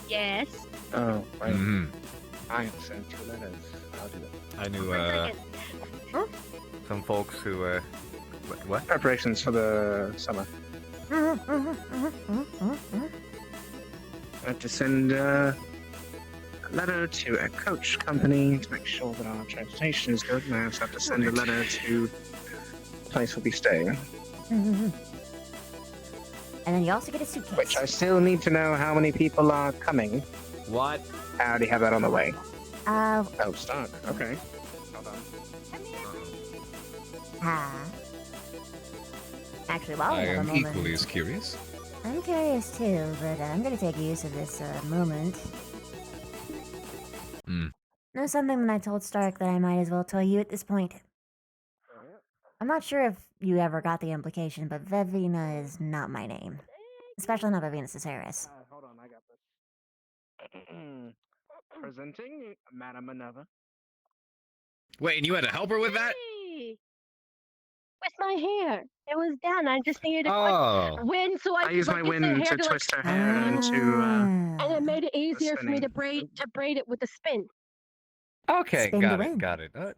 Yes. Oh, right. Mhm. I have sent 2 letters. I'll do that. I knew Huh? some folks who what? Preparations for the summer. I have to send a letter to a coach company to make sure that our transportation is good, and I also have to send a letter to the place we'll be staying. And then you also get a suitcase. Which I still need to know how many people are coming. What? I already have that on the way. Oh, stock. Okay. Hold on. Actually, while I we have a am moment, equally as curious. I'm curious too, but I'm gonna take use of this moment. Know something that I told Stark that I might as well tell you at this point. I'm not sure if you ever got the implication, but Vevina is not my name. Especially not Vevina Cesaris. Hold on, I got this. Presenting Madame Minerva. Wait, and you had to help her with that? Hey! With my hair. It was done. I just needed a Oh. quick win so I could use like, my get win the hair to like, twist her hair into. and it made it easier for me to spinning. braid it with the spin. Okay, Spin got to it, win. got it. That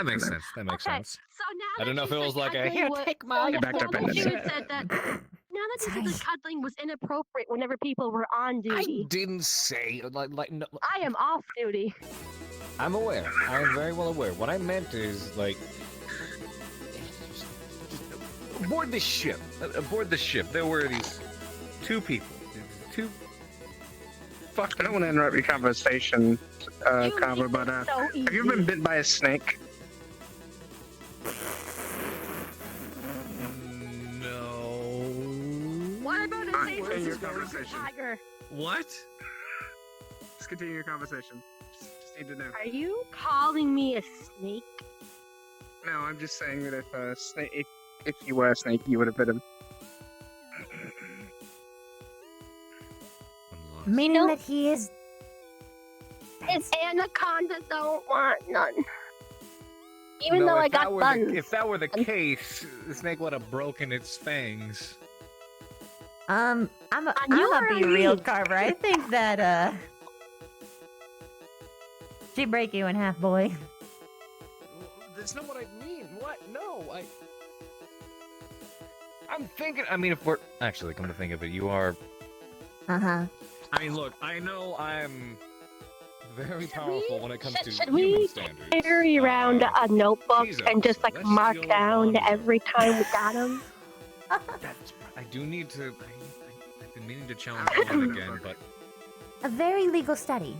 makes sense. That makes Okay, sense. so now I don't know if it was like a cuddling here, was- take so my. now backed up that in you it. said that. Now that you said that cuddling was inappropriate whenever people were on duty. I didn't say like no. I am off duty. I'm aware. I am very well aware. What I meant is like aboard the ship. Aboard the ship, there were these 2 people. 2. I don't want to interrupt your conversation, Carver, but so have you ever been bit by a snake? No. What about a Continue your saber conversation. tiger? What? Just continue your conversation. Just need to know. Are you calling me a snake? No, I'm just saying that if a snake, if you were a snake, you would have bit him. Meaning that he is. His anacondas don't want none. Even No, though if I that got were buns. if that were the case, the snake would have broken its fangs. I'm you gonna or be on real, me? Carver. I think that she break you in half, boy. That's not what I mean. What? No, I'm thinking. I mean, if we're actually come to think of it, you are. Uh-huh. I mean, look. I know I'm very powerful when it comes to Should human we standards. carry around a notebook Jesus, and just like let's mark go down on. every time we got him? I do need to. I've been meaning to challenge Vaughn again, but A very legal study.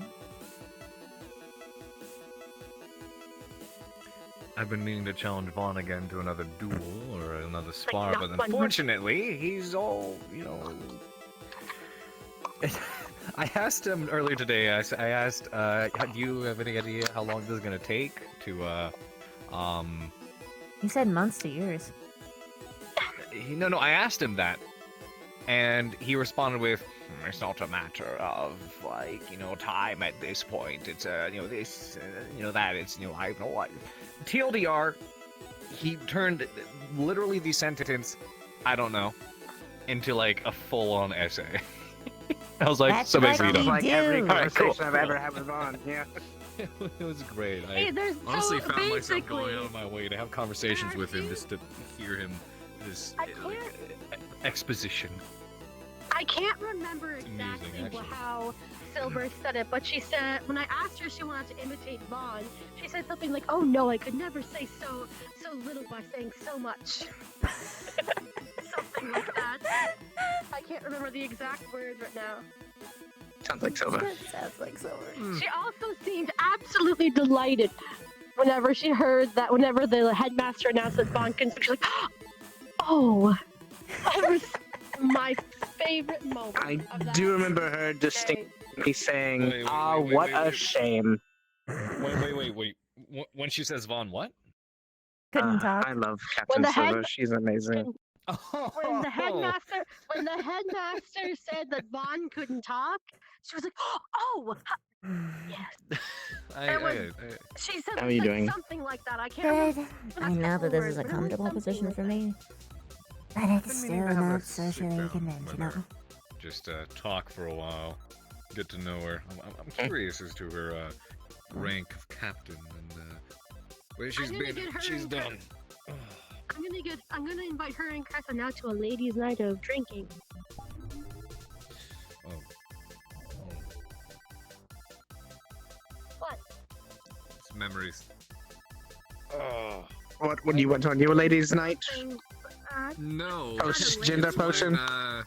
I've been meaning to challenge Vaughn again to another duel or another spar, not but fun. unfortunately, he's all, you know. I asked him earlier today. I asked, do you have any idea how long this is gonna take to, You said months to years. No, I asked him that. And he responded with, "It's not a matter of, like, time at this point. It's, this, that. It's, I have no what." TLDR, he turned literally the sentence, "I don't know," into, like, a full-on essay. I was like, That's so basically, what you you don't. do. Every All right, conversation cool. I've ever had with Vaughn, yeah. It was great. Hey, I there's honestly so found myself going basically- out of my way to have conversations with him just to hear him this exposition. I can't remember amusing, exactly actually. how Silver said it, but she said when I asked her if she wanted to imitate Vaughn, she said something like, "Oh no, I could never say so little by saying so much." Something like that. I can't remember the exact words right now. Sounds like Silver. Sounds like Silver. She also seemed absolutely delighted whenever she heard that. Whenever the headmaster announced that Vaughn couldn't, she's like, "Oh, that was my favorite moment." I of that do remember her day." distinctly saying, Wait, what a shame." Wait. When she says Vaughn, what? Couldn't talk. I love When Captain the Silver. head- She's amazing. When the headmaster said that Vaughn couldn't talk, she was like, "Oh, yes." She said How are you doing? something like that. I can't Good. remember. the I know that this words, is a but it was comfortable something position like for that. me. But it's Been meaning still to have not a sit socially down conventional. with her. Just talk for a while, get to know her. I'm curious as to her rank of captain and where she's I'm gonna been. get her She's in done. I'm gonna invite her and Cressa now to a ladies' night of drinking. What? It's memories. What do you want on your ladies' night? No. Gender it's when, potion? I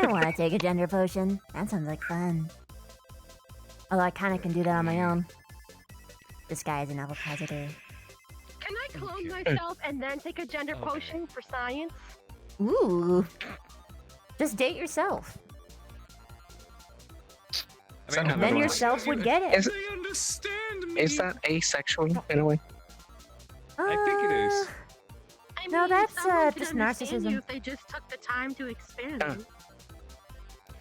want to take a gender potion. That sounds like fun. Although I kind of can do that on my own. Disguise an applicator. Can I clone myself and then take a gender potion for science? Ooh. Just date yourself. Then yourself would get it. Is that asexual in a way? I think it is. I No, mean, that's, someone could just understand you narcissism. if they just took the time to expand it.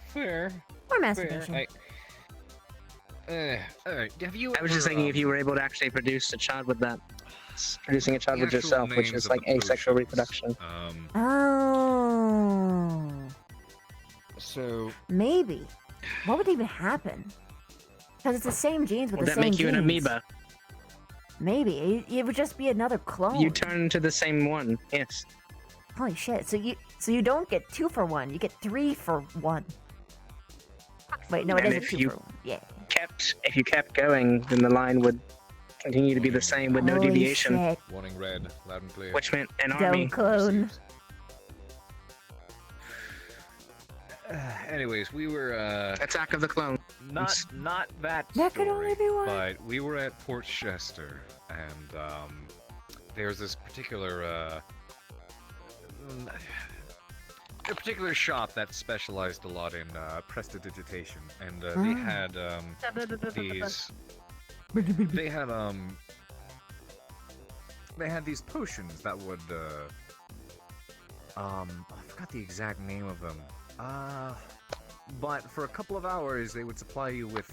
Fair. Or masturbation. Alright, have you I was just thinking if you were able to actually produce a child with that. Producing a child The with actual yourself, which names is of like the asexual potions. reproduction. Oh. So Maybe. What would even happen? Because it's the same genes with Would the that same make you genes. an amoeba? Maybe. It would just be another clone. You turn into the same one, yes. Holy shit. So you don't get 2 for 1. You get 3 for 1. Wait, no, it And is a if 2 you for 1. Yeah. If you kept going, then the line would continue to be the same with no Holy deviation. shit. warning red, loud and clear. Which meant an Don't army. clone. Anyways, we were Attack of the Clones. not that That could story, only be one. but we were at Port Chester, and there's this particular a particular shop that specialized a lot in prestidigitation, and they had these they had these potions that would I forgot the exact name of them. But for a couple of hours, they would supply you with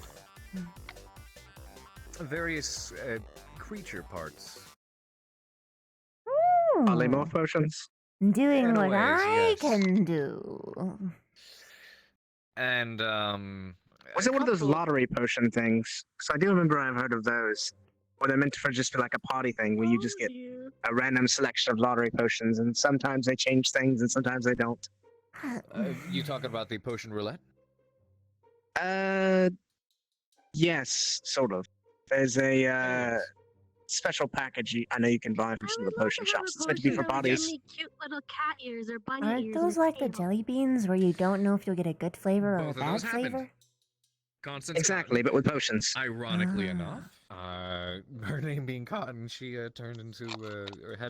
various creature parts. Polymorph potions. Doing In a what way, I yes. can do. And Was it one of those lottery potion things? Because I do remember I've heard of those. Or they're meant for just like a party thing where you just get a random selection of lottery potions, and sometimes they change things and sometimes they don't. you talking about the potion roulette? Yes, sort of. There's a special package I know you can buy from some of the potion shops. It's meant to be for parties. Give me cute little cat ears or bunny Aren't ears. those and a like the tail. jelly beans where you don't know if you'll get a good flavor or Both a of bad those happened. flavor? Constance. Exactly, but with potions. Ironically enough, her name being Cotton, she turned into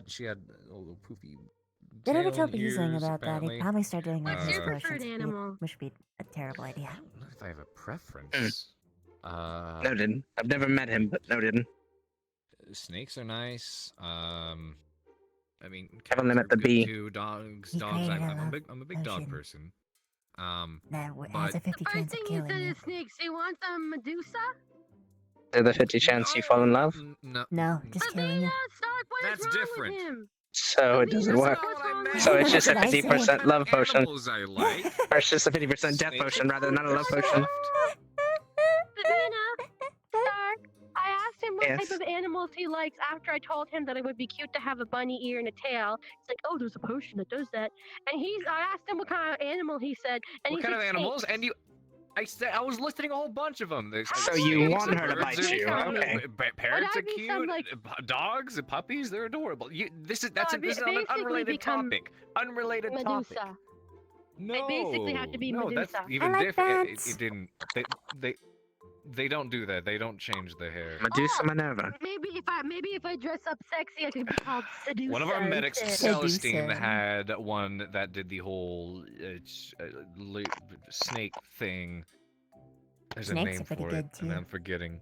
she had a little poofy. Did ever tail tell and Beezling ears, about that? apparently. He'd probably start doing What's all these your preferred potions, animal? which would be a terrible idea. I don't know if I have a preference. Noted. I've never met him, but noted. Snakes are nice. I mean, I've only met cats are the good bee. too. Dogs. He Dogs. created I'm a big dog potion. person. That But has a 50 First chance thing of he killing said you. is snakes. You want some Medusa? There's a 50 chance you fall in love, no, No, just killing you. Stop! What is that's wrong different. with him? so it doesn't work. What's wrong with So him? it's just a What did I 50% say? love potion. Animals I like. Or it's just a 50% death Snake potion rather than not a love Soft. potion. Davina, Stark, I asked him what Yes. type of animals he likes after I told him that it would be cute to have a bunny ear and a tail. He's like, oh, there's a potion that does that. And I asked him what kind of animal he said, and What he kind said of animals? snakes. And I was listing a whole bunch of them. So you want her to bite you, okay. Parrots Would I are be cute. some, like- Dogs and puppies, they're adorable. This is I this is on an basically unrelated become topic. Unrelated Medusa. topic. I basically have to be no, Medusa. that's even I like different. bats. It didn't. They don't do that. They don't change the hair. Medusa Minerva. Maybe if I dress up sexy, I could be called Seducer. One of our medics, instead. Celestine, Seducer. had one that did the whole snake thing. There's Snakes a name are pretty for good, it, and too. I'm forgetting.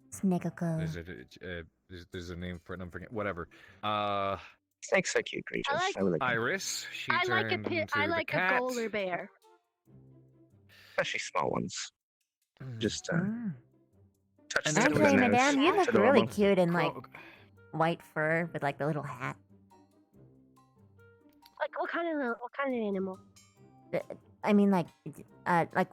Sniggle. There's a name for it, and I'm forgetting. Whatever. Snakes are cute creatures. I like- I really like them. Iris. She I like a turned pit. into I the like a cat. polar bear. Especially small ones. Just touch And the then tip of Actually, the nose. madame, you It's look really adorable. cute in like white fur with like the little hat. Like what kind of animal? I mean, like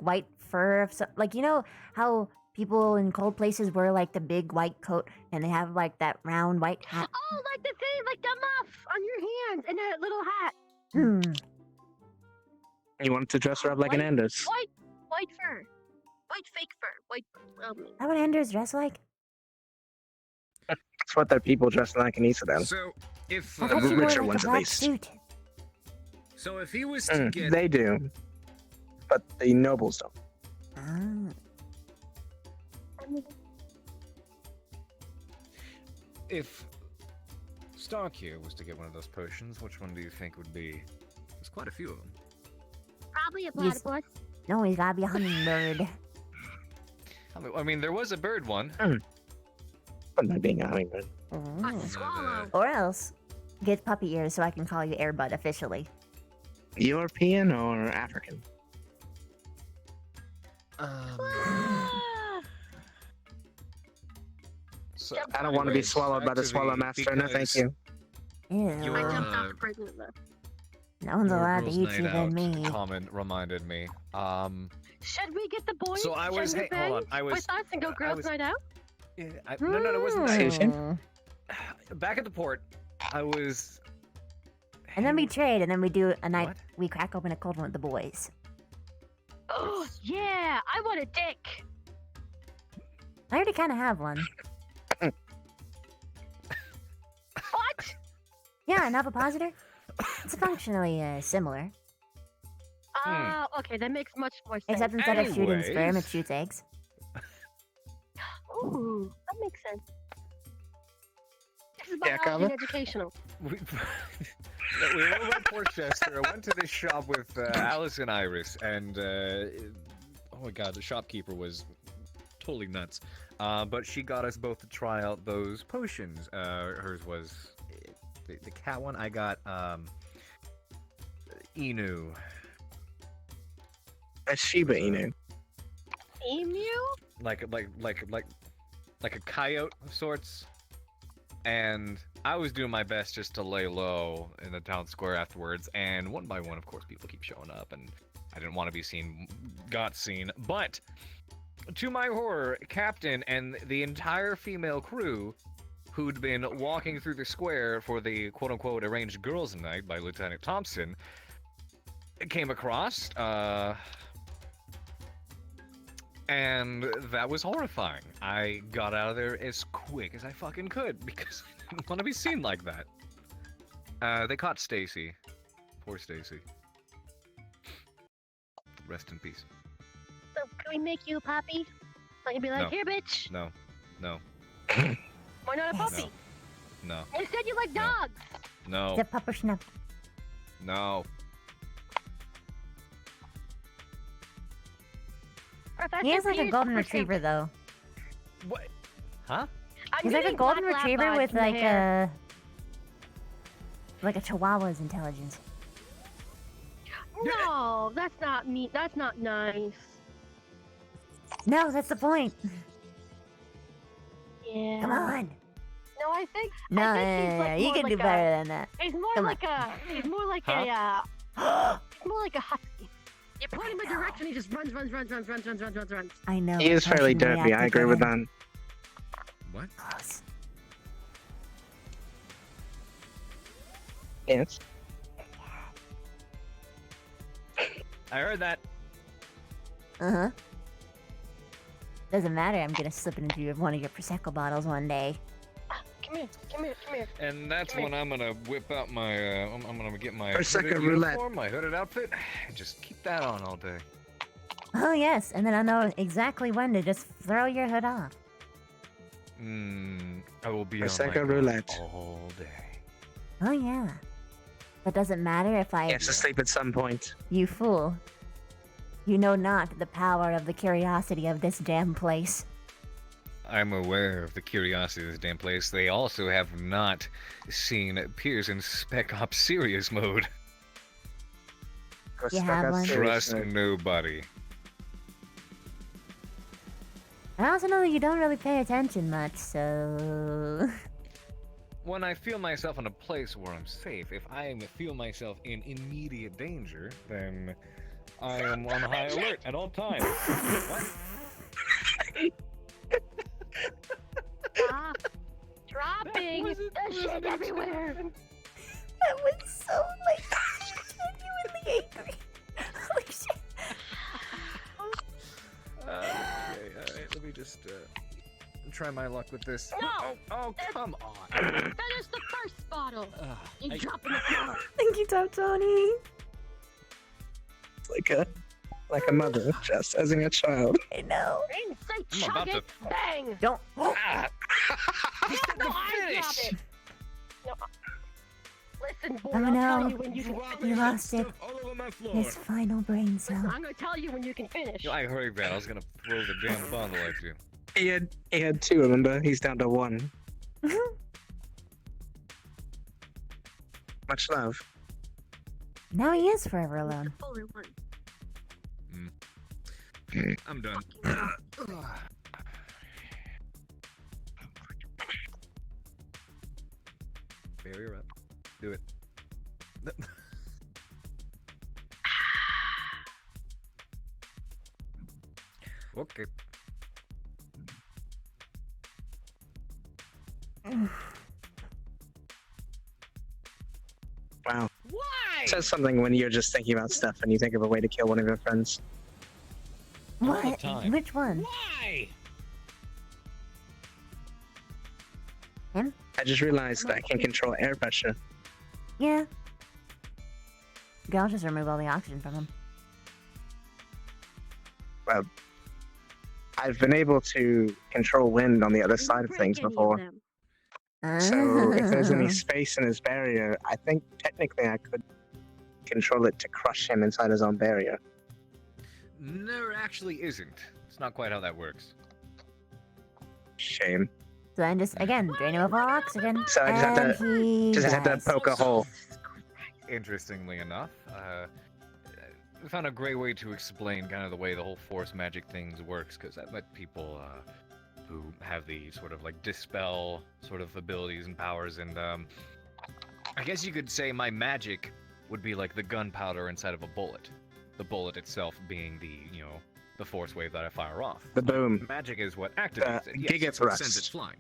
white fur. Like, you know how people in cold places wear like the big white coat and they have like that round white hat. Oh, like the thing, like the muff on your hand and that little hat. You want to dress her up like an Anders. White fur, white fake fur, white. Is that what Anders dress like? That's what their people dress like in Isodan. So if I The thought you wore richer like ones a at black least. suit. So if he was to get They do. But the nobles don't. if Stark here was to get one of those potions, which one do you think would be? There's quite a few of them. Probably a He's- platypus. No, he's gotta be a hummingbird. I mean, there was a bird one. But not being a hummingbird. A swallow. Or else, get puppy ears so I can call you Airbud officially. European or African? So, I don't want to be anyways, swallowed by back the to Swallow Master. No, thank because you. Ew. Your, I jumped off the pregnant left. No one's your allowed to girls' eat night you than out me. comment reminded me. Should we get the boys So I was- gender hey, hold on, bend I was- with us and go I girls' was- night out? No, it wasn't Excuse that. me? Back at the port, I was. And then we trade, and then we do a night. We crack open a cold one with the boys. Oh yeah, I want a dick. I already kind of have one. What? Yeah, an ovipositor. It's functionally similar, Oh, okay, that makes much more sense. except instead of shooting sperm, it Anyways. shoots eggs. Ooh, that makes sense. This is Yeah, biology Kava? and educational. We were over at Portchester. I went to this shop with Alice and Iris, and oh my god, the shopkeeper was totally nuts. But she got us both to try out those potions. Hers was the cat one. I got Inu. A Shiba Inu. Emu? Like a coyote of sorts. And I was doing my best just to lay low in the town square afterwards, and one by one, of course, people keep showing up, and I didn't want to be seen, got seen. But to my horror, Captain and the entire female crew, who'd been walking through the square for the quote-unquote arranged girls' night by Lieutenant Thompson, came across, and that was horrifying. I got out of there as quick as I fucking could because I didn't want to be seen like that. They caught Stacy. Poor Stacy. Rest in peace. So can we make you a puppy? So you'd be like, No. here, bitch. No. Why not a puppy? No. You said you like dogs. No. The pupper schnup. No. Professor He is like a Peter's golden super retriever, though. What? Huh? I'm He's like a getting golden black retriever lab with vibes from the like hair. like a chihuahua's intelligence. No, that's not me. That's not nice. No, that's the point. Yeah. Come on. No, I think. No, I think he's like you more can like do better than that. He's more Come like a. He's more like a. He's more like a husky. You point him a direction, he just runs. I know. He is fairly derpy. I agree with that. What? Close. Yes. I heard that. Uh-huh. Doesn't matter, I'm gonna slip it into one of your Prosecco bottles one day. Come here. And that's Come when I'm gonna whip out my, I'm gonna get my Prosecco hooded roulette. uniform, my hooded outfit, and just keep that on all day. Oh yes, and then I know exactly when to just throw your hood off. I will be on Prosecco my guard roulette. all day. Oh yeah. But doesn't matter if I... He has to sleep at some point. You fool. You know not the power of the curiosity of this damn place. I'm aware of the curiosity of this damn place. They also have not seen Piers in Spec Ops serious mode. You have one? Trust nobody. I also know that you don't really pay attention much, so... When I feel myself in a place where I'm safe, if I feel myself in immediate danger, then I am on high alert at all times. What? Stop dropping that shit everywhere. That was so, like, genuinely angry. Holy shit. Okay, alright, let me just, try my luck with this. No! Oh, come on. Finish the first bottle. You drop in the floor. Thank you, Top Tony. Like a mother chastising a child. I know. And say I'm chug about it, to- bang. Don't. Ah. No, I drop it. No. Listen, boy, Oh I'll tell no. you when you can You finish. lost it. All over my floor. His final brain Listen, cell. I'm gonna tell you when you can finish. I heard that. I was gonna throw the damn bottle at you. He had two, remember? He's down to one. Much love. Now he is forever alone. I'm done. Barrier up. Do it. Okay. Wow. Why? It says something when you're just thinking about stuff and you think of a way to kill one of your friends. What? time. Which one? Why? Him? I just realized that I can control air pressure. Yeah. You can just remove all the oxygen from him. Well, I've been able to control wind on the other side of things before. So if there's any space in his barrier, I think technically I could control it to crush him inside his own barrier. There actually isn't. It's not quite how that works. Shame. So then just, again, drain him of all oxygen. So I just have and to, he just have to dies. poke a hole. Interestingly enough, we found a great way to explain kind of the way the whole force magic things works, because I've met people who have the sort of like dispel sort of abilities and powers, and I guess you could say my magic would be like the gunpowder inside of a bullet. The bullet itself being the, you know, the force wave that I fire off. The boom. Magic is what activates it. Giga Yes, it thrust. sends it flying.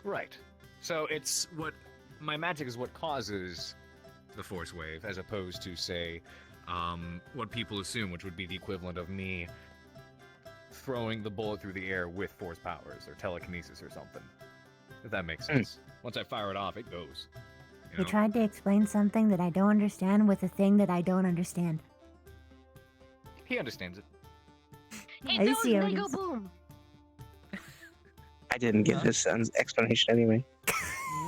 Right. So it's what my magic is what causes the force wave, as opposed to say what people assume, which would be the equivalent of me throwing the bullet through the air with force powers or telekinesis or something. If that makes sense. Once I fire it off, it goes. You tried to explain something that I don't understand with a thing that I don't understand. He understands it. He I does see how it Lego is. boom. I didn't give this explanation anyway.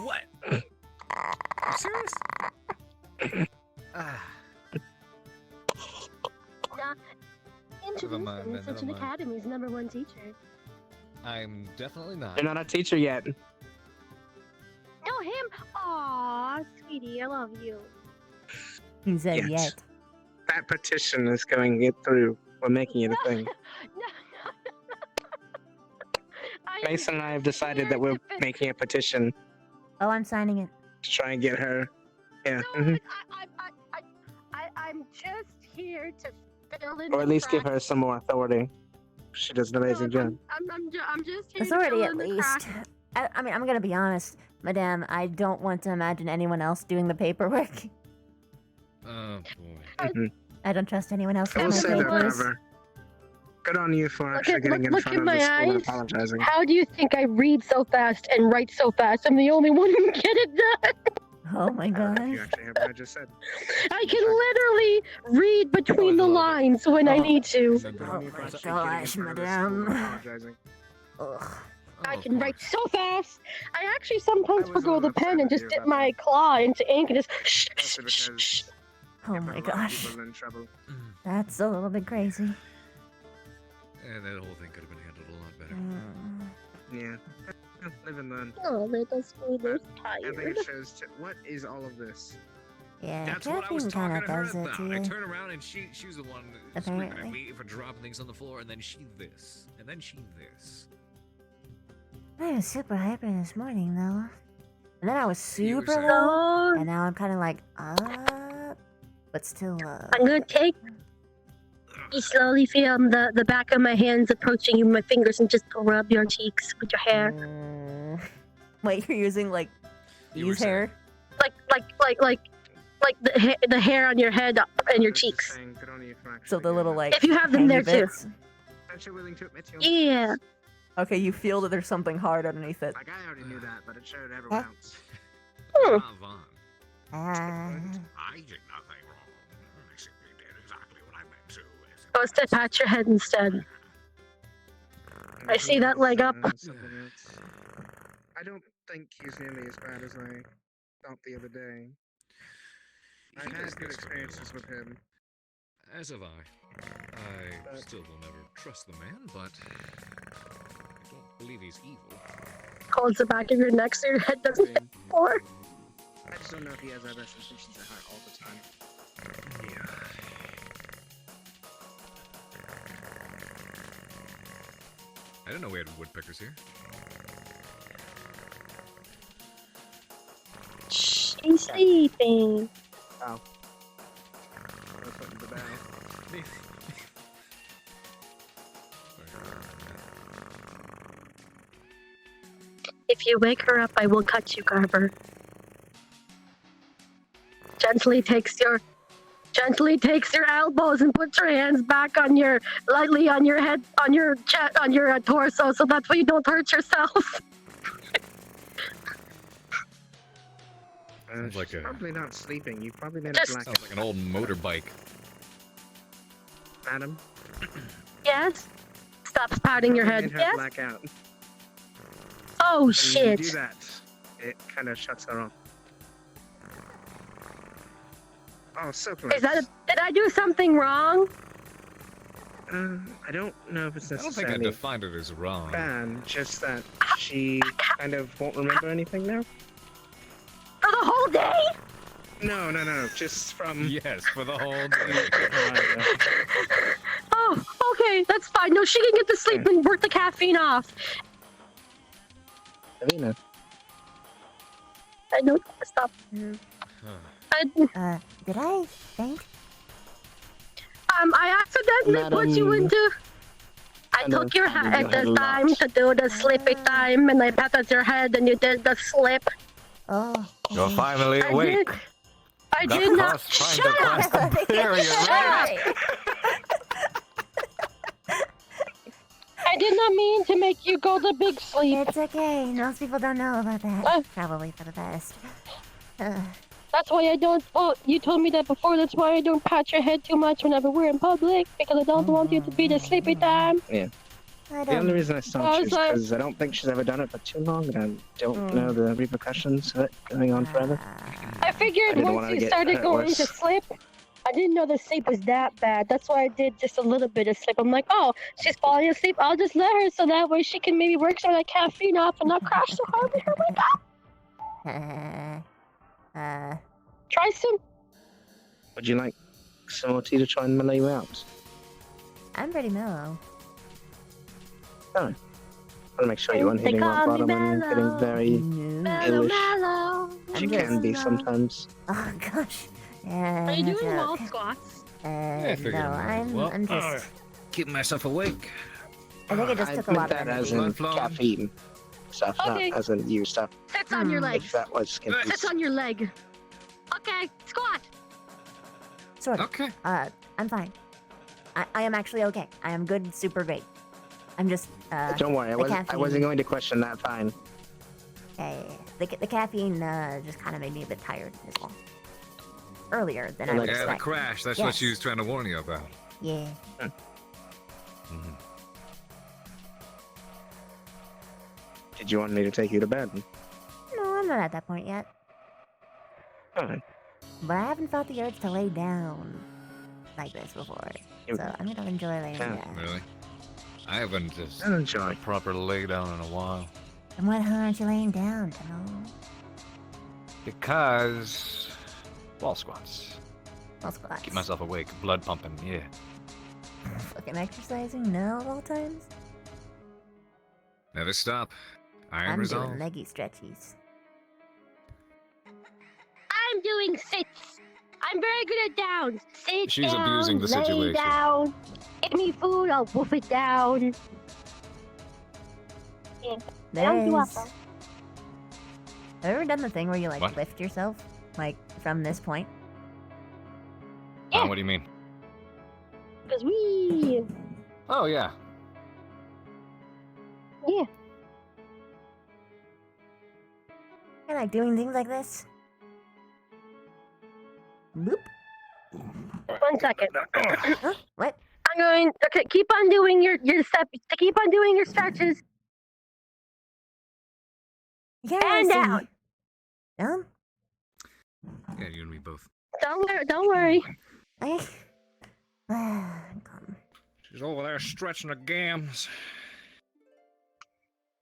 What? You serious? Introducing mind, then, Ascension never mind. Academy's #1 teacher. I'm definitely not. You're not a teacher yet. No, him. Aw, sweetie. sweetie. I love you. He said Yes. yet. That petition is going to get through. We're making it a thing. Mason and I have decided that we're making a petition Oh, I'm signing it. to try and get her. Yeah. I'm just here to fill in. Or at least give her some more authority. She does an amazing job. I'm just here to Authority fill at in the least. cracks. I mean, I'm gonna be honest, Madame. I don't want to imagine anyone else doing the paperwork. Oh boy. I don't trust anyone else I with will my say that, papers. however, good on you for Look actually at, getting in look front at of the my school and eyes. apologizing. How do you think I read so fast and write so fast? I'm the only one who can get it done. Oh my gosh. You actually heard what I just said. I can literally read between the lines when I need to. Oh my gosh, Madame. Ugh. I can write so fast. I actually sometimes forgo the pen and just dip my claw into ink and just shh, shh, shh, shh. Oh my gosh. People in trouble. That's a little bit crazy. And that whole thing could have been handled a lot better. Yeah. Live and learn. Oh, little Scooter's I think tired. it shows what is all of this? Yeah, That's what I was caffeine talking kind to of her does it about. to I you. turn around and she was the one screaming at Apparently. me for dropping things on the floor, and then she this, and then she this. I was super hyper this morning though. And then I was You were super saying- low. And now I'm kind of like up, but still I'm gonna take. You slowly feel the back of my hands approaching you with my fingers and just rub your cheeks with your hair. Wait, you're using like these hair? Like the hair on your head and your cheeks. Good on you for actually So the little like If you have them hangy there, too. bits? Aren't you willing to admit your Yeah. Okay, you feel that there's something hard underneath it. Like I already knew that, but it showed everyone else. Ah, Vaughn. Uh, I did nothing wrong. I simply did exactly what I meant to. Supposed to pat your head instead. I see that leg up. Something else. I don't think he's nearly as bad as I thought the other day. I've He does had good this to me a experiences lot. with him. As have I. I still will never trust the man, but I don't believe he's evil. Holds the back of your neck so your head doesn't hit the floor. I just don't know if he has our best intentions at heart all the time. Yeah. I didn't know we had woodpeckers here. She's sleeping. Oh. That's something to bow. If you wake her up, I will cut you, Garber. Gently takes your elbows and puts her hands back on your lightly on your head, on your chest, on your torso, so that's why you don't hurt yourself. Sounds like a Probably not sleeping. You probably made a Just- black sounds like an old motorbike. Madam. Yes. Stop patting your head. Made her Yes. black out. Oh When you shit. do that, it kind of shuts her off. Oh, so close. Did I do something wrong? I don't know if it's I don't think I necessarily defined it as wrong. bad, just that she kind of won't remember anything now. For the whole day? No, just from... Yes, for the whole day. Oh, okay, that's fine. No, she can get to sleep and work the caffeine off. Alina. I know. Stop. did I faint? I accidentally put you Madam- into. I Madam, took your you head had at the a time lot. to do the sleepy time, and I patted your head, and you did the slip. Oh. You're finally I awake. did. I Got did not. caught trying to Shut cross up! the barrier, Shut right? up! I did not mean to make you go to big sleep. It's okay. Most people don't know about that. Probably for the best. That's why I don't. Oh, you told me that before. That's why I don't pat your head too much whenever we're in public, because I don't want you to be the sleepy time. Yeah. I The only reason I stopped I you was is like- because I don't think she's ever done it for too long, and I don't know the repercussions of it going on forever. I I figured didn't once wanna you get started hurt going worse. to sleep, I didn't know the sleep was that bad. That's why I did just a little bit of sleep. I'm like, oh, she's falling asleep. I'll just let her so that way she can maybe work some of that caffeine off and not crash so hard with her wake up. Try some. Would you like some more tea to try and mellow you out? I'm pretty mellow. Oh. I want to make sure you aren't hitting rock bottom and getting very illish. She can be sometimes. Oh gosh. Yeah. Are you no doing wall joke. squats? No, I'm just. Keeping myself awake. I think it just took a lot of that as energy. in caffeine stuff, Okay. not as in you stuff. Sits on your legs. If that was confused. Sits on your leg. Okay, squat. Sort of. Okay. I'm fine. I am actually okay. I am good, super great. I'm just, Don't worry, I wasn't going to question that. Fine. The caffeine just kind of made me a bit tired as well. Earlier than I would Yeah, the expect. crash. That's Yes. what she was trying to warn you about. Yeah. Mhm. Did you want me to take you to bed? No, I'm not at that point yet. Fine. But I haven't felt the urge to lay down like this before. So I'm gonna enjoy laying down. Really? I haven't just enjoy proper lay down in a while. And why aren't you laying down, Tunnel? Because wall squats. Wall squats. Keep myself awake, blood pumping. Yeah. Fucking exercising now of all times? Never stop. Iron I'm resolve. doing leggy stretchies. I'm doing sits. I'm very good at downs. Sit She's down, abusing the lay situation. down. Give me food, I'll woof it down. Yeah. I don't do There's... upper. Have you ever done the thing where you like What? lift yourself? Like from this point? What do you mean? Because we. Oh yeah. Yeah. I like doing things like this. Boop. 1 second. Huh? What? I'm going. Okay, keep on doing your step. Keep on doing your stretches. You can't really And see. down. Down? Yeah, you and me both. Don't worry. Come. She's over there stretching her gams.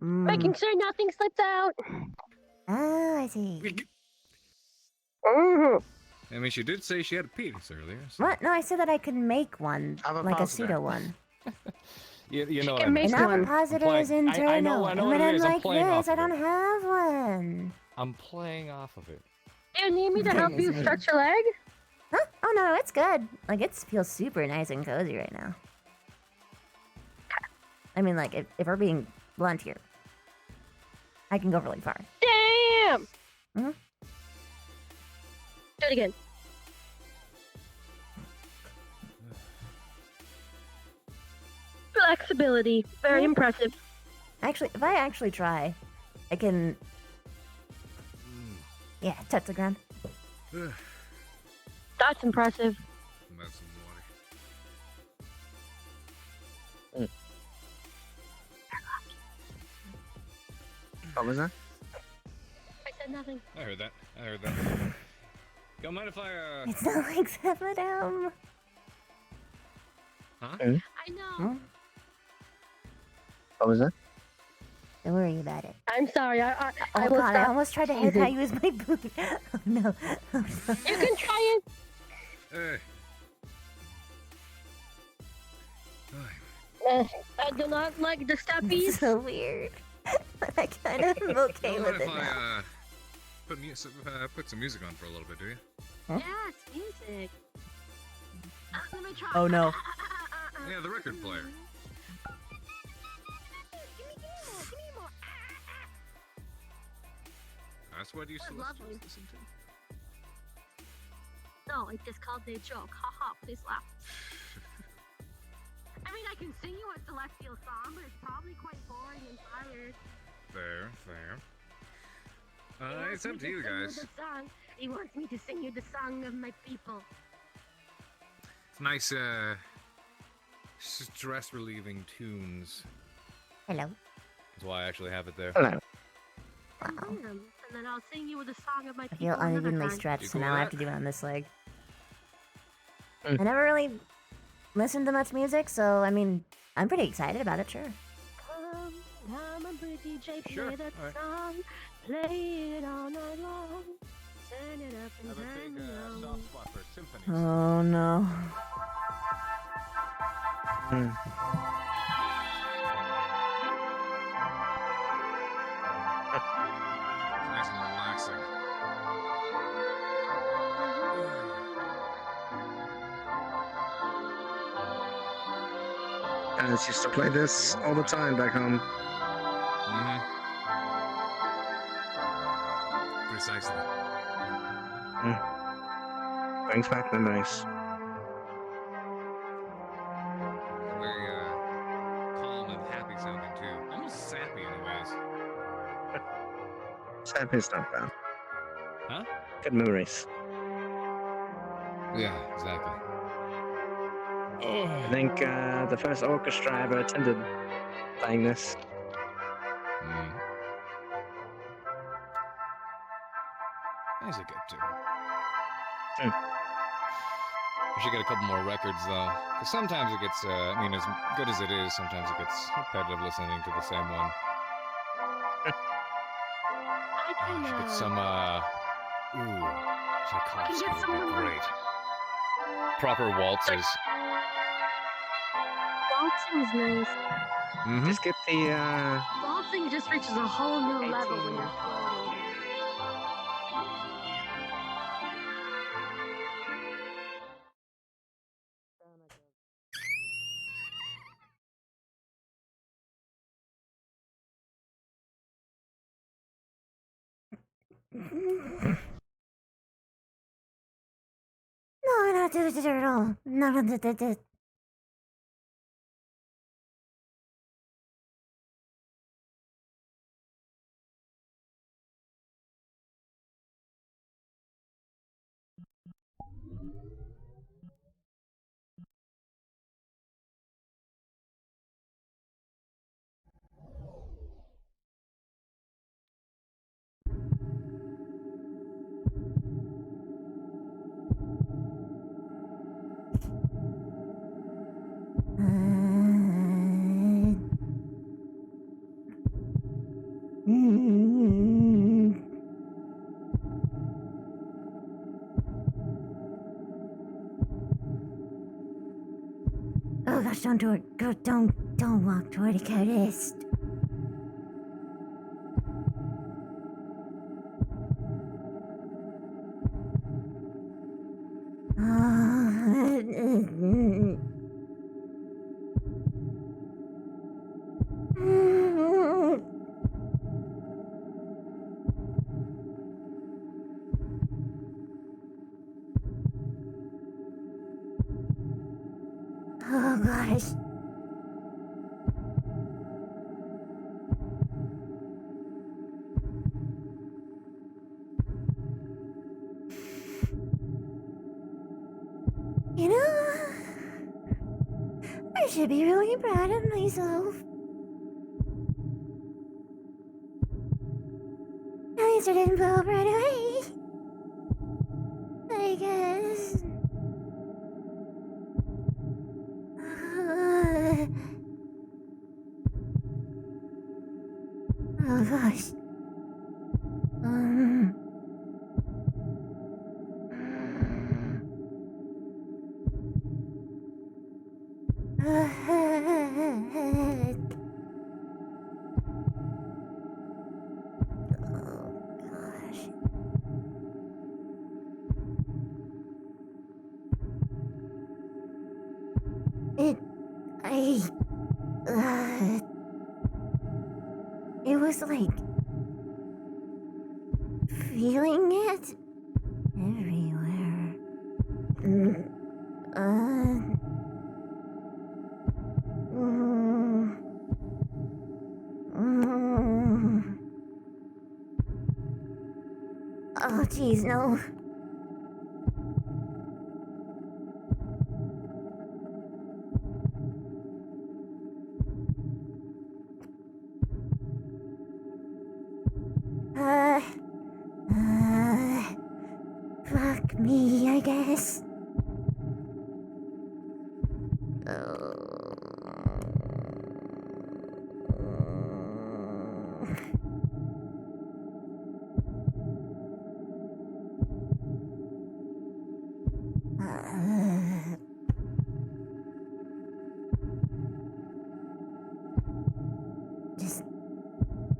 Making sure nothing slips out. Oh, I see. Mm-hmm. I mean, she did say she had a penis earlier. So. What? No, I said that I could make one, I'm a like a positive. pseudo one. You know what I can mean. make An one. appositor is I'm playing- internal. I know and what when it I'm is. I'm like playing this, off I of don't it. have one. I'm playing off of it. Do you need me to help you stretch your leg? Huh? Oh no, it's good. Like it feels super nice and cozy right now. I mean, like if we're being blunt here, I can go really far. Damn! Mhm. Do it again. Flexibility. Very impressive. Actually, if I actually try, I can. Yeah, touch the ground. That's impressive. That's some water. What was that? I said nothing. I heard that. Don't mind if I, It's not like Sephiroth. Huh? I know. What was that? Don't worry about it. I'm sorry. I Oh will god, I stop. almost tried to hit how you use my boot. Oh no. Oh, no. You can try it. Hey. I do not like the steppies. It's so weird. But I kind of am okay Don't with mind it if now. I put some music on for a little bit, do you? Yes, music. Let me try. Oh no. Yeah, the record player. That's what you used to Lovely. listen to. No, it is called a joke. Haha, please laugh. I mean, I can sing you a Celestial song, but it's probably quite boring and tired. Fair. He wants It's up me to you sing guys. the song. He wants me to sing you the song of my people. It's nice, stress relieving tunes. Hello. That's why I actually have it there. Hello. And then I'll sing you the song of my I people. feel another unevenly time. stretched, You so cool now with I have that? to do it on this leg. Mm. I never really listened to much music, so I mean, I'm pretty excited about it, sure. Come, I'm a big DJ, play Sure, that alright. song. Play it all night long. Turn it up and turn me Oh no. Nice and relaxing. Guys used to play this all the time back home. Precisely. Brings back memories. Very calm and happy sounding too. Almost sappy in ways. Sappy's not bad. Huh? Good memories. Yeah, exactly. I think the first orchestra I ever attended playing this. As a good too. We should get a couple more records though, because sometimes it gets. I mean, as good as it is, sometimes it gets repetitive listening to the same one. I Should get some. Tchaikovsky get would some be more. great. Proper waltzes. Waltzing is nice. Just get the. Waltzing just reaches a whole new level when you're floating. No, not the turtle. No, the. Oh gosh, don't do it. Go, don't walk toward the coast. Oh gosh. You know, I should be really proud of myself. At least I didn't blow up right away. I guess. Oh gosh. It was like feeling it everywhere. Oh, jeez, no. Fuck me, I guess. Just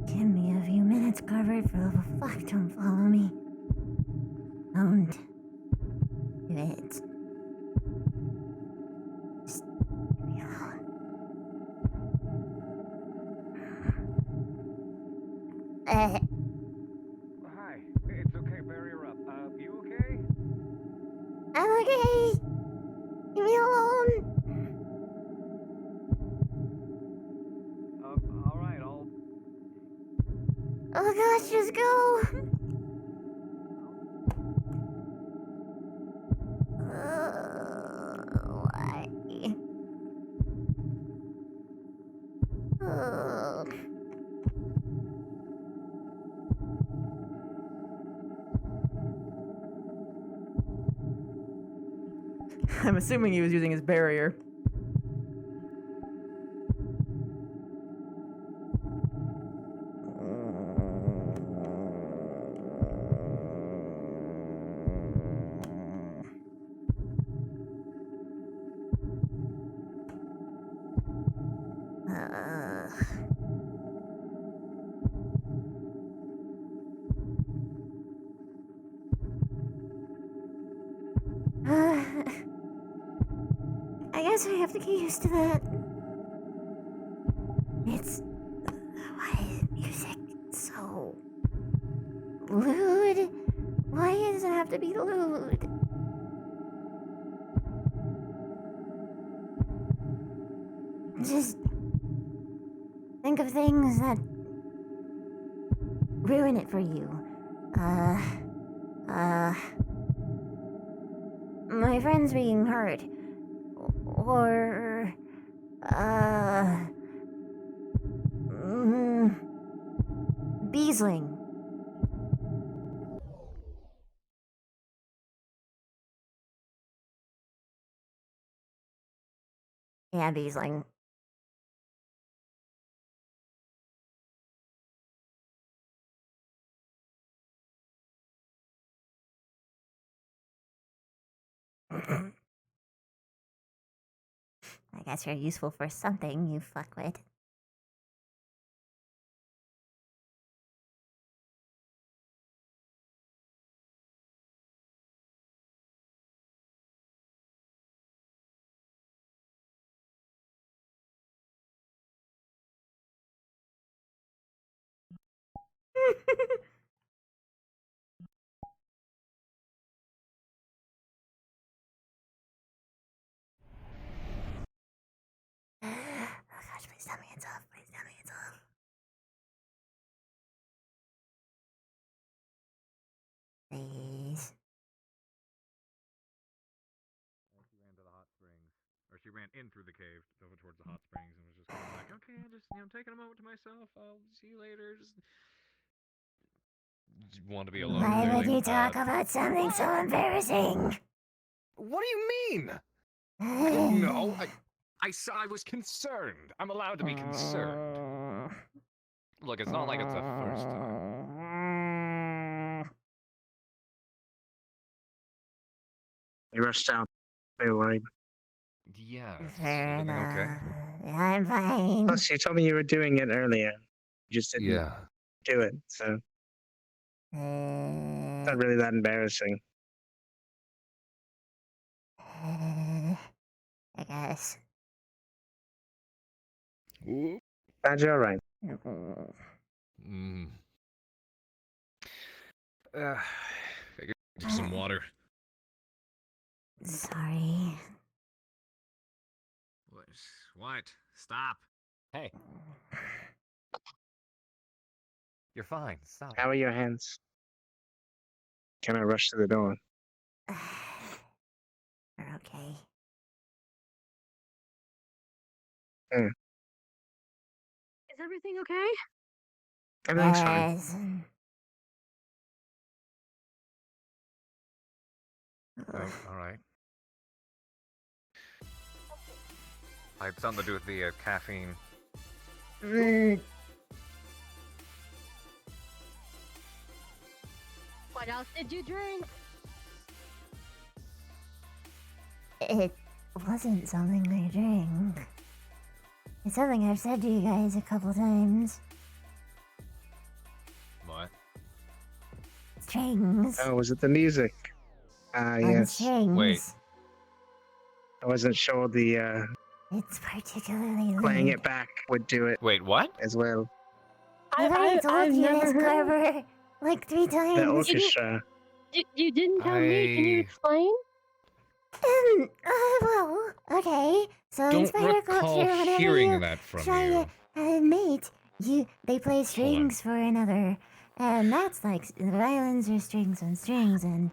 give me a few minutes, Carver. For the fuck, don't follow me. Don't do it. Just leave me alone. Hi. It's okay. Bury her up. You okay? I'm okay. Leave me alone. All right. I'll. Oh gosh, just go. Why? I'm assuming he was using his barrier. I guess I have to get used to that. It's... Why is music so... lewd? Why does it have to be lewd? Just... think of things that... ruin it for you. My friend's being hurt. Or... Beesling. Yeah, Beesling. I guess you're useful for something, you fuckwit. Oh gosh, please tell me it's off. Please tell me it's off. Please. She ran to the hot springs, or she ran in through the cave over towards the hot springs, and was just kind of like, okay, just taking a moment to myself. I'll see you later. Just want to be alone. Why would Clearly. you talk about something so embarrassing? What do you mean? I don't know. I was concerned. I'm allowed to be concerned. Look, it's not like it's the first time. You rushed out. They were worried. Yeah. Fair Everything enough. okay? I'm fine. Plus, you told me you were doing it earlier. You just didn't Yeah. do it, so it's not really that embarrassing. I guess. Glad you're alright. I get some water. Sorry. What? Stop. Hey. You're fine. Stop. How are your hands? Can I rush to the door? You're okay. Hmm. Is everything okay? Everything's fine. Yes. Oh, all right. I had something to do with the caffeine. What else did you drink? It wasn't something I drink. It's something I've said to you guys a couple times. What? Strings. Oh, was it the music? Ah, yes. Strings. Wait. I wasn't sure the It's particularly playing late. it back would do it. Wait, what? As well. I've already told I've you never this, heard- Carver, like 3 times. The orchestra. You didn't tell me. Can you explain? Well, okay. So in Don't spider recall culture, whenever hearing you that from try you. to mate, they play strings for another, and that's like violins or strings on strings, and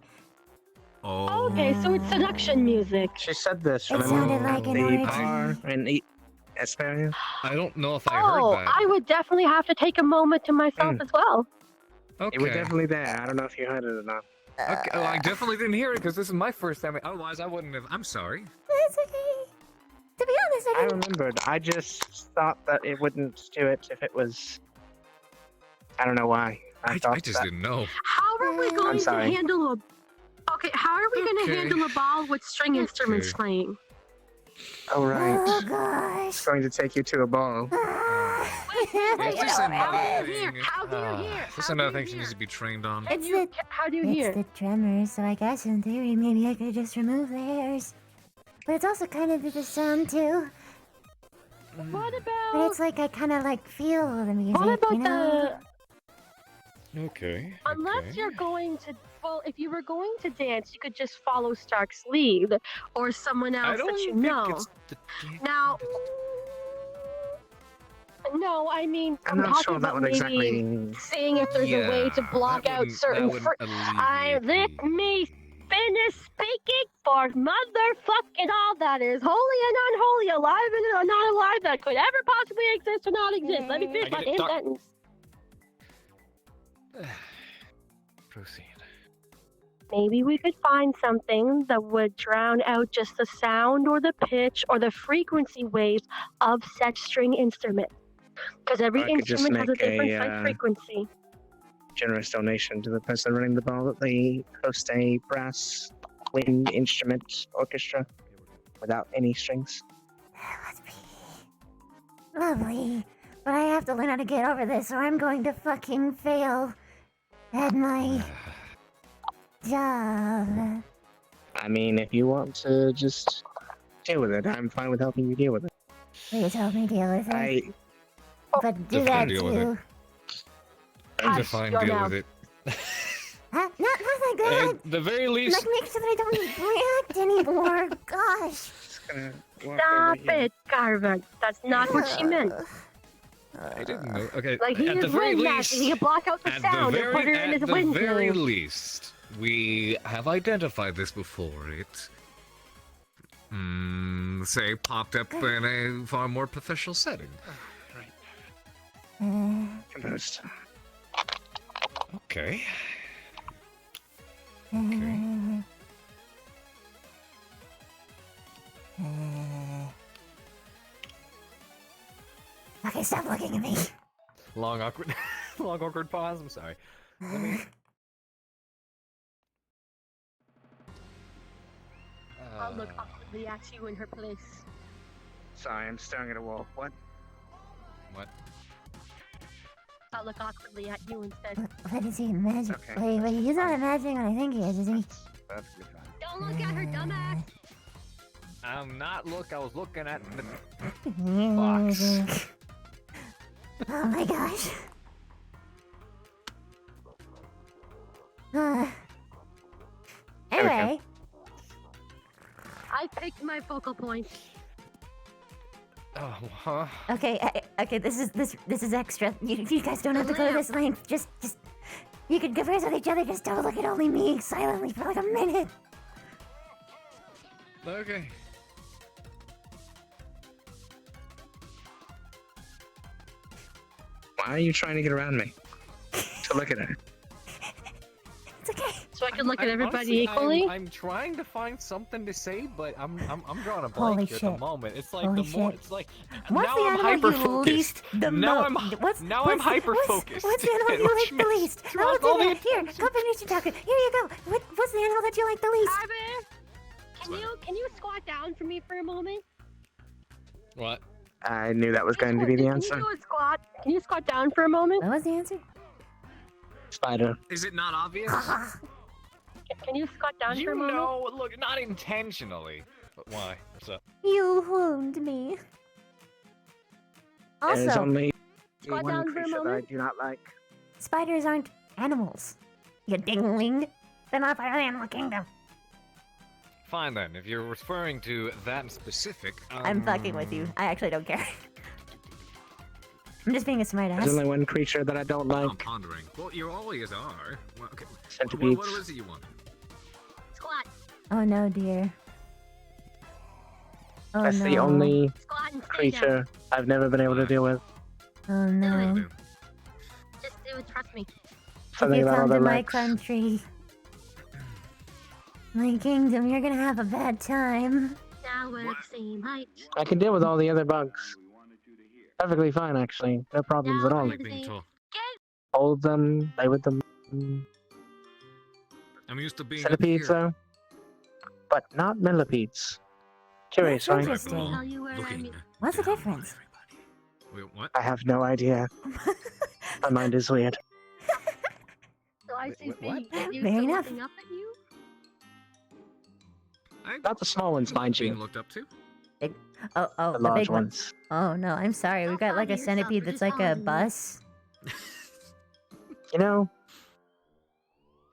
Oh. Okay, so it's seduction music. She said this. It sounded like an the origin. bar in España. I don't know if I heard Oh, that. I would definitely have to take a moment to myself as well. Okay. You were definitely there. I don't know if you heard it or not. Okay, Oh, I definitely didn't hear it because this is my first time. Otherwise, I wouldn't have. I'm sorry. That's okay. To be honest, I remembered. I just thought that it wouldn't do it if it was. I don't know why. I just didn't know. How are we going to sorry. handle a? Okay, how are we going to Okay. handle a ball with string instruments Okay. playing? Oh right. Oh gosh. It's going to take you to a ball. It's just another Here, thing. how do you hear? Just another thing she needs to be trained on. Can you? How do you It's hear? the tremors, so I guess in theory maybe I could just remove the hairs. But it's also kind of the sound too. What But about? it's like I kind of like feel the music, What about you know? Okay. Unless you're going to, well, if you were going to dance, you could just follow Stark's lead or someone else don't that you think know. it's Now, no, I mean, I'm not talking sure that about would maybe exactly. seeing if there's a way to block that out wouldn't- certain. that wouldn't Let me finish speaking for motherfucking all that is holy and unholy, alive and not alive, that could ever possibly exist or not exist. Let me finish I my get it, Doc. sentence. Proceed. Maybe we could find something that would drown out just the sound or the pitch or the frequency waves of such string instrument. Because every I could just instrument has a make different a, type frequency. Generous donation to the person running the ball that they host a brass wind instrument orchestra without any strings. Lovely. But I have to learn how to get over this, or I'm going to fucking fail at my job. I mean, if you want to just deal with it, I'm fine with helping you deal with it. Please help me deal with it. But do Define that deal with it. too. Define your deal mouth. with it. Huh? Not like that. At the very least, Like, make sure that I don't react anymore. Gosh. Stop it, Carver. That's not what she meant. I didn't know. Okay, Like, he at the is very wind least, magic. He can block out the at sound the and put very, her in at his the wind very tunes. least, we have identified this before. It, say, popped up in a far more professional setting. Composed. Okay. Okay, stop looking at me. Long awkward, long awkward pause. I'm sorry. Let me. I'll look awkwardly at you in her place. Sorry, I'm staring at a wall. What? What? I'll look awkwardly at you instead. What is he imagining? Okay. Wait, he's not imagining what I think he is he? Perfectly fine. Don't look at her, dumbass. I'm not. Look, I was looking at the Box. Oh my gosh. Anyway. I picked my focal point. Oh, huh? Okay, okay, this is extra. You guys don't have to go to this length. Just you can converse with each other. Just don't look at only me silently for like a minute. Okay. Why are you trying to get around me? To look at her. It's okay. So I can look at everybody Honestly, equally? I'm trying to find something to say, but I'm drawing a Holy blank here at shit. the moment. It's like Holy the more shit. it's like What's now the I'm animal hyper you focused. least the Now most? I'm What's I'm hyper focused. What's the animal you like the least? I will do that. Here, go finish your talking. Here you go. What's the animal that you like the least? Can you squat down for me for a moment? What? I knew that was going to be the answer. Can you do a squat? Can you squat down for a moment? What was the answer? Spider. Is it not obvious? Can you squat down for a moment? No, look, not intentionally. But why? What's up? You wound me. There's Also, only Squat one down for a creature that I moment. do not like. spiders aren't animals. You dingling. They're not part of the animal kingdom. Fine then, if you're referring to that in specific. I'm fucking with you. I actually don't care. I'm just being a smartass. There's only one creature that I don't like. I'm pondering. Well, you always are. Well, okay. Centipedes. What is it you want? Squat. Oh no, dear. Oh That's no. the only Squat and stay creature down. I've never been able to deal with. Oh no. Just do it. Trust me. Something If you about all come the to my legs. country, my kingdom, you're gonna have a bad time. Now we're the same height. I can deal with all the other bugs. Perfectly fine, actually. No problems at all. Hold them, play with them. I'm used to being Centipedes, though. But not millipedes. Curious, That's right? interesting. What's the difference? Wait, what? I have no idea. My mind is weird. So I see what? you Fair enough. looking up at you. Not the small ones, mind Being you. looked up to? Oh, The the large big one. ones. Oh no, I'm sorry. We've got like a yourself, centipede we're that's just like a following you. bus. You know,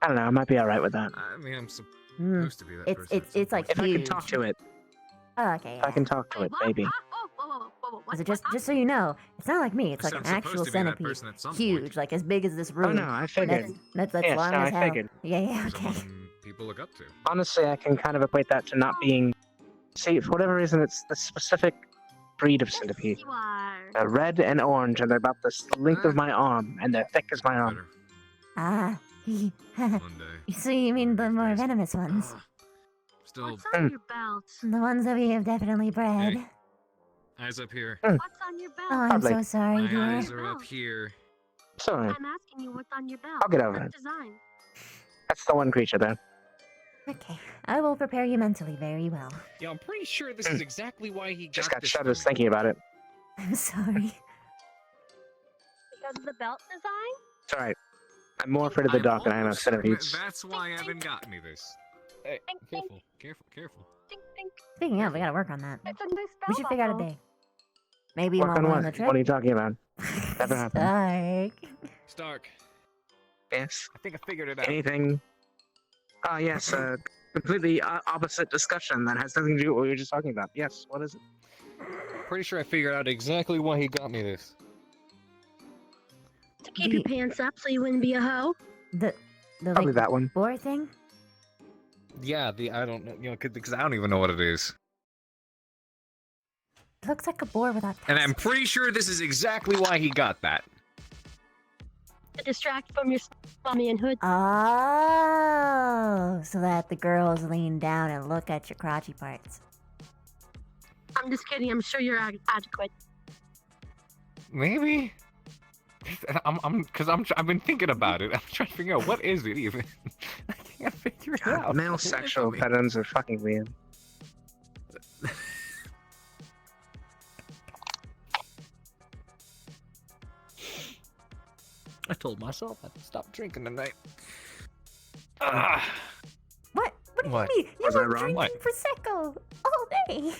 I don't know. I might be alright with that. I mean, I'm supposed to be that It's person. it's like If I huge. can talk to it. Oh, okay. If I can talk to it, maybe. So just so you know, it's not like me. It's like I'm an supposed actual to be that centipede, person at some huge, like as big as this Oh room. no, I figured. That's Yes, long no, as I hell. figured. Yeah, okay. Someone people look up to. Honestly, I can kind of equate that to not being. See, for whatever reason, it's the specific breed of centipede. You are. They're red and orange, and they're about the length of my arm, and they're thick as my arm. Ah, One day. so you mean the more venomous ones? Still, What's on your belt? The ones that we have definitely bred. Hey. Eyes up here. What's on your belt? Oh, I'm Probably. so sorry, My dear. eyes are up here. Sorry, I'm asking you what's on your belt. I'll get over What it. design? that's the one creature there. Okay, I will prepare you mentally very well. Yeah, I'm pretty sure this is exactly why he Just got got this shudders for me. thinking about it. I'm sorry. Because of the belt design? It's alright. I'm more afraid of the dark than I am of almost certain centipedes. That's why Evan got me this. Hey, careful, careful. Think, think. Speaking of, we gotta work on that. It's a nice belt. We should figure out a buckle. day. Maybe Work while on we're what? on the trip. What are you talking about? Never happened. Stark. Stark, Yes. I think I figured it out. Anything? Ah, yes. Completely opposite discussion that has nothing to do with what we were just talking about. Yes. What is it? Pretty sure I figured out exactly why he got me this. To keep your pants up so you wouldn't be a hoe. The Probably like that one. boar thing. Yeah, I don't know, because I don't even know what it is. It looks like a boar without. And I'm pretty sure this is exactly why he got that. To distract from your mommy and hood. Oh, so that the girls lean down and look at your crotchy parts. I'm just kidding. I'm sure you're adequate. Maybe. I've been thinking about it. I'm trying to figure out what is it even. I can't figure it out. Male sexual patterns are fucking weird. I told myself I'd stop drinking tonight. What? What do What? you mean? You Was I were wrong? drinking What? prosecco all day.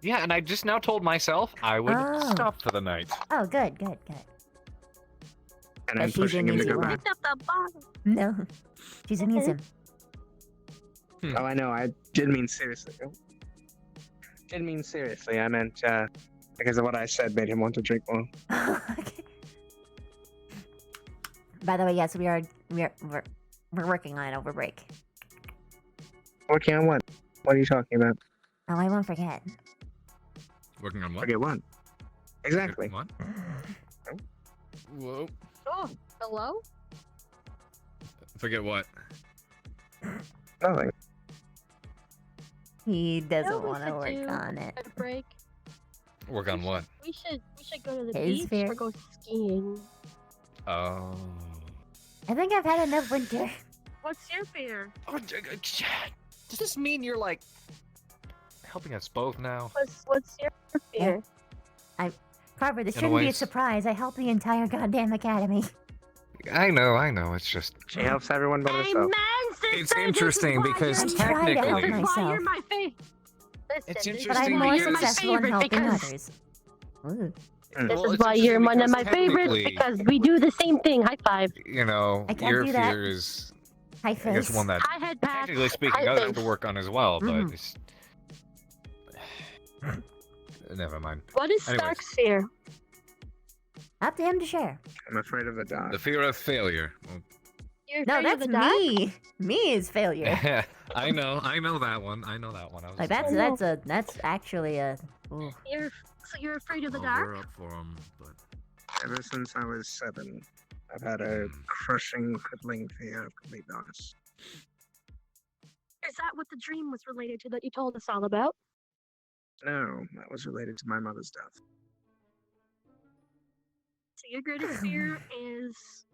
Yeah, and I just now told myself I would Oh. stop for the night. Oh, good, good, good. And But I'm she pushing didn't him to use go it back. Picked up the bottle. No, she didn't use him. Oh, I know. I didn't mean seriously. Didn't mean seriously. I meant because of what I said made him want to drink more. Okay. By the way, yes, we're working on it over break. Working on what? What are you talking about? Oh, I won't forget. Working on what? Forget what? Exactly. What? Whoa. Oh, hello? Forget what? Nothing. He doesn't You know want to what we should work do on it. at a break. Work on what? We should go to the His beach fear. or go skiing. I think I've had enough winter. What's your fear? Oh, Does this mean you're like helping us both now? What's your fear? Carver, this In a shouldn't be way, a surprise. I help the entire goddamn academy. I know. It's just She helps everyone but herself. it's interesting because I'm trying to help technically, Why myself, you're my favorite? It's but interesting I'm more because successful in helping because others. Ooh. This Well, is it's why you're interesting one of my because favorites technically- because we do the same thing. High five. you know, I can't your do that. fear is, High I guess, face. one that High head pass. technically speaking, high I have to face. work on as well. But Mhm. it's never mind. What is Anyways. Stark's fear? Up to him to share. I'm afraid of the dark. The fear of failure. You're No, afraid of that's the dark? me. Me is failure. I know that one. I know that one. I was Like just that's actually a. Ooh. So you're afraid of the Oh, dark? we're up for 'em, but Ever since I was 7, I've had a crushing, crippling fear of complete darkness. Is that what the dream was related to that you told us all about? No, that was related to my mother's death. So your greatest fear is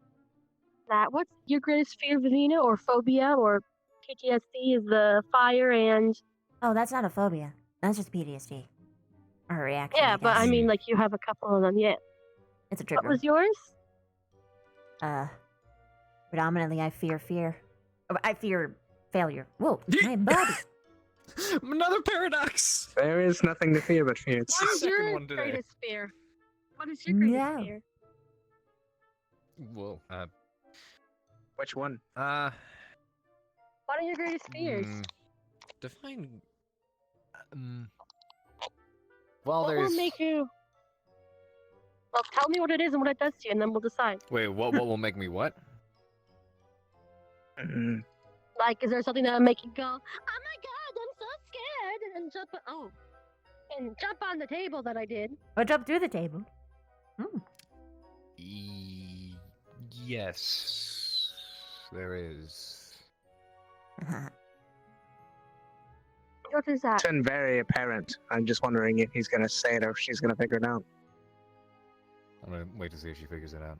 that. What's your greatest fear, Vivina, or phobia, or PTSD? Is the fire and Oh, that's not a phobia. That's just PTSD. Or a reaction. yeah, but I guess. mean, like you have a couple of them. Yeah. It's a What trigger. was yours? Predominantly, I fear fear. Oh, I fear failure. Whoa, my body. Another paradox. There is nothing to fear but fear. What is second your one today. greatest fear? What is your greatest No. fear? Well, Which one? What are your greatest fears? define. well, What there's. will make you? Well, tell me what it is and what it does to you, and then we'll decide. Wait, what will make me what? Like, is there something that will make you go, "Oh my god, I'm so scared," and jump on the table that I did? Or jump through the table. Yes, there is. What is that? It's been very apparent. I'm just wondering if he's gonna say it or if she's gonna figure it out. I'm gonna wait to see if she figures it out.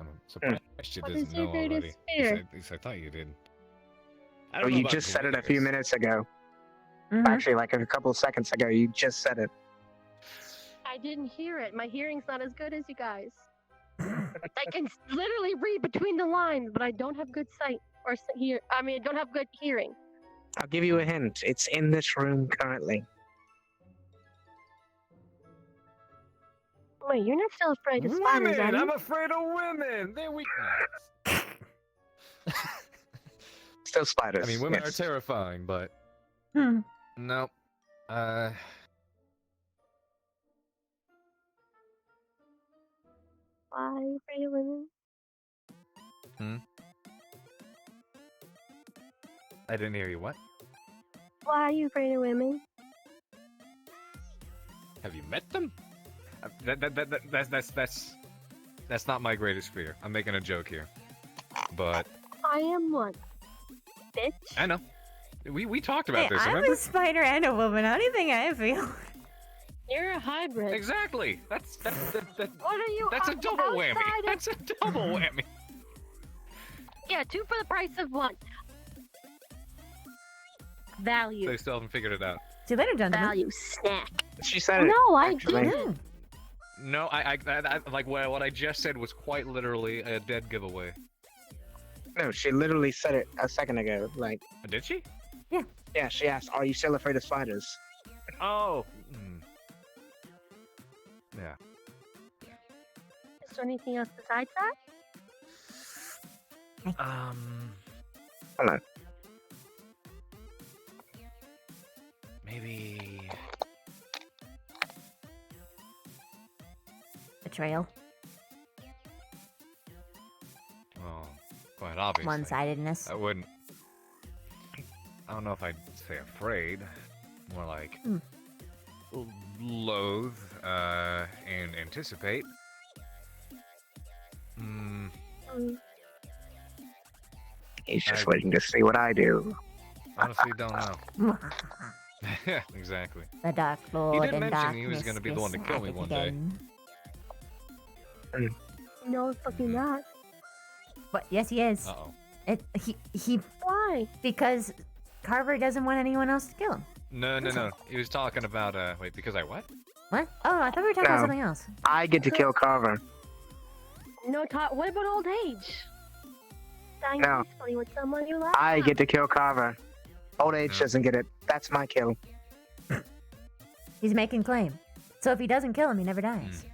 I'm surprised she What doesn't is your know already. greatest fear? At least I thought you did. I Oh, don't know you about just said it a few greatest. minutes ago. Mhm. Actually, like a couple of seconds ago, you just said it. I didn't hear it. My hearing's not as good as you guys. I can literally read between the lines, but I don't have good sight or hear. I mean, I don't have good hearing. I'll give you a hint. It's in this room currently. Wait, you're not still afraid of spiders, are Women! you? I'm afraid of women. They're weakness. Still spiders. I mean, women yes. are terrifying, but Hmm. no. Why are you afraid of women? I didn't hear you. What? Why are you afraid of women? Have you met them? That's not my greatest fear. I'm making a joke here, but I am one. Bitch. I know. We talked about Hey, this. I'm Remember? a spider and a woman. How do you think I feel? You're a hybrid. Exactly. That's What are you? a double whammy. outside of- That's a double whammy. Yeah, 2 for the price of 1. Value. They still haven't figured it out. See you later, gentlemen. Value snack. She said it. No, I actually. didn't. No, I like what I just said was quite literally a dead giveaway. No, she literally said it a second ago. Like, Did she? yeah, she asked, "Are you still afraid of spiders?" Oh. Yeah. Is there anything else besides that? Hello. Maybe. Betrayal. Well, quite obviously. One-sidedness. I wouldn't. I don't know if I'd say afraid. More like loathe and anticipate. He's just waiting to see what I do. Honestly, don't know. Yeah, exactly. The Dark He Lord did and mention darkness he was going to be the one to kill me one day. No, fucking not. But yes, he is. Uh-oh. He. Why? Because Carver doesn't want anyone else to kill him. No. He was talking about, wait, because I what? What? Oh, I thought we were talking about something else. I get to kill Carver. No, what about old age? Dying No. peacefully with someone you love. I get to kill Carver. Old age doesn't get it. That's my kill. He's making claim. So if he doesn't kill him, he never dies.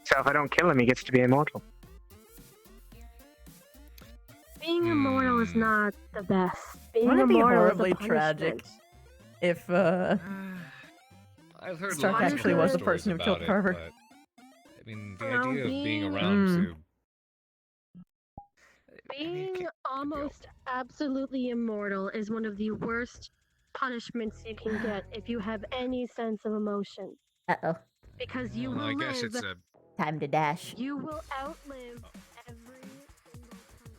So if I don't kill him, he gets to be immortal. Being immortal is not the best. Being Wouldn't it be immortal horribly is a tragic if I've heard Stark lots actually of was the stories person who about killed it, Carver? but, I mean, the Well, idea of being being- around to Being almost absolutely immortal is one of the worst punishments you can get if you have any sense of emotion. Uh-oh. Because you Well, will I guess live. it's a Time to dash. You will outlive every single person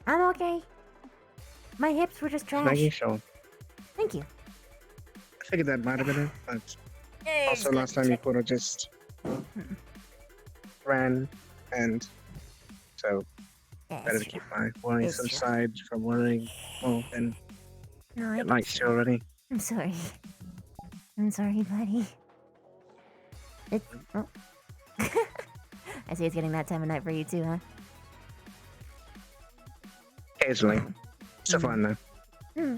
I'm okay. My hips were just trash. Making sure. Thank you. I figured that might have been it, but also last time you could have just ran, and so better to keep my worries It's true. aside from worrying more than No, I it likes you already. I'm sorry. I'm sorry, buddy. Oh. I see it's getting that time of night for you too, huh? Occasionally. So fun though. Hmm.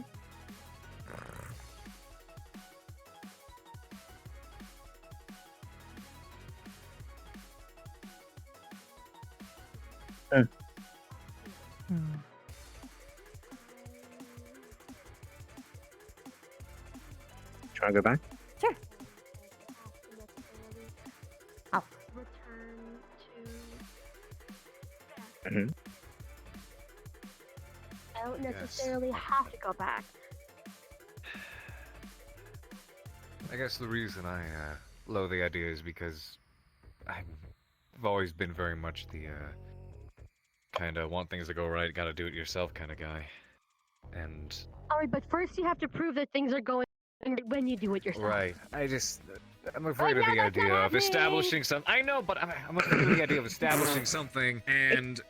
Try to go back? Sure. Oh. Mm-hmm. I don't necessarily have to go back. I guess the reason I loathe the idea is because I've always been very much the kind of want things to go right, gotta do it yourself kind of guy. And Alright, but first you have to prove that things are going when you do it yourself. right, I'm afraid of the idea of establishing some. I know, but I'm afraid of the idea of establishing something and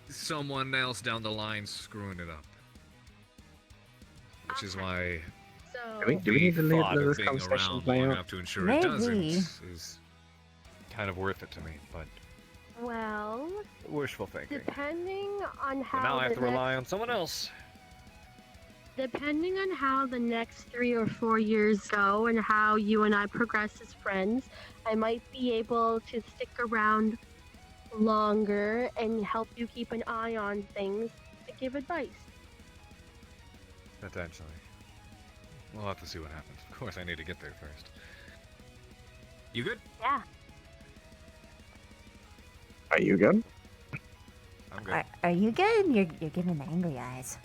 someone else down the line screwing it up. Which is why Do we need to leave thought of this being conversation around play long out? enough to ensure Maybe. it doesn't is kind of worth it to me, but Well, wishful thinking. depending on But how now I have the to rely on someone else. Depending on how the next 3 or 4 years go and how you and I progress as friends, I might be able to stick around longer and help you keep an eye on things to give advice. Potentially. We'll have to see what happens. Of course, I need to get there first. You good? Yeah. Are you good? I'm good. Are you good? You're giving the angry eyes.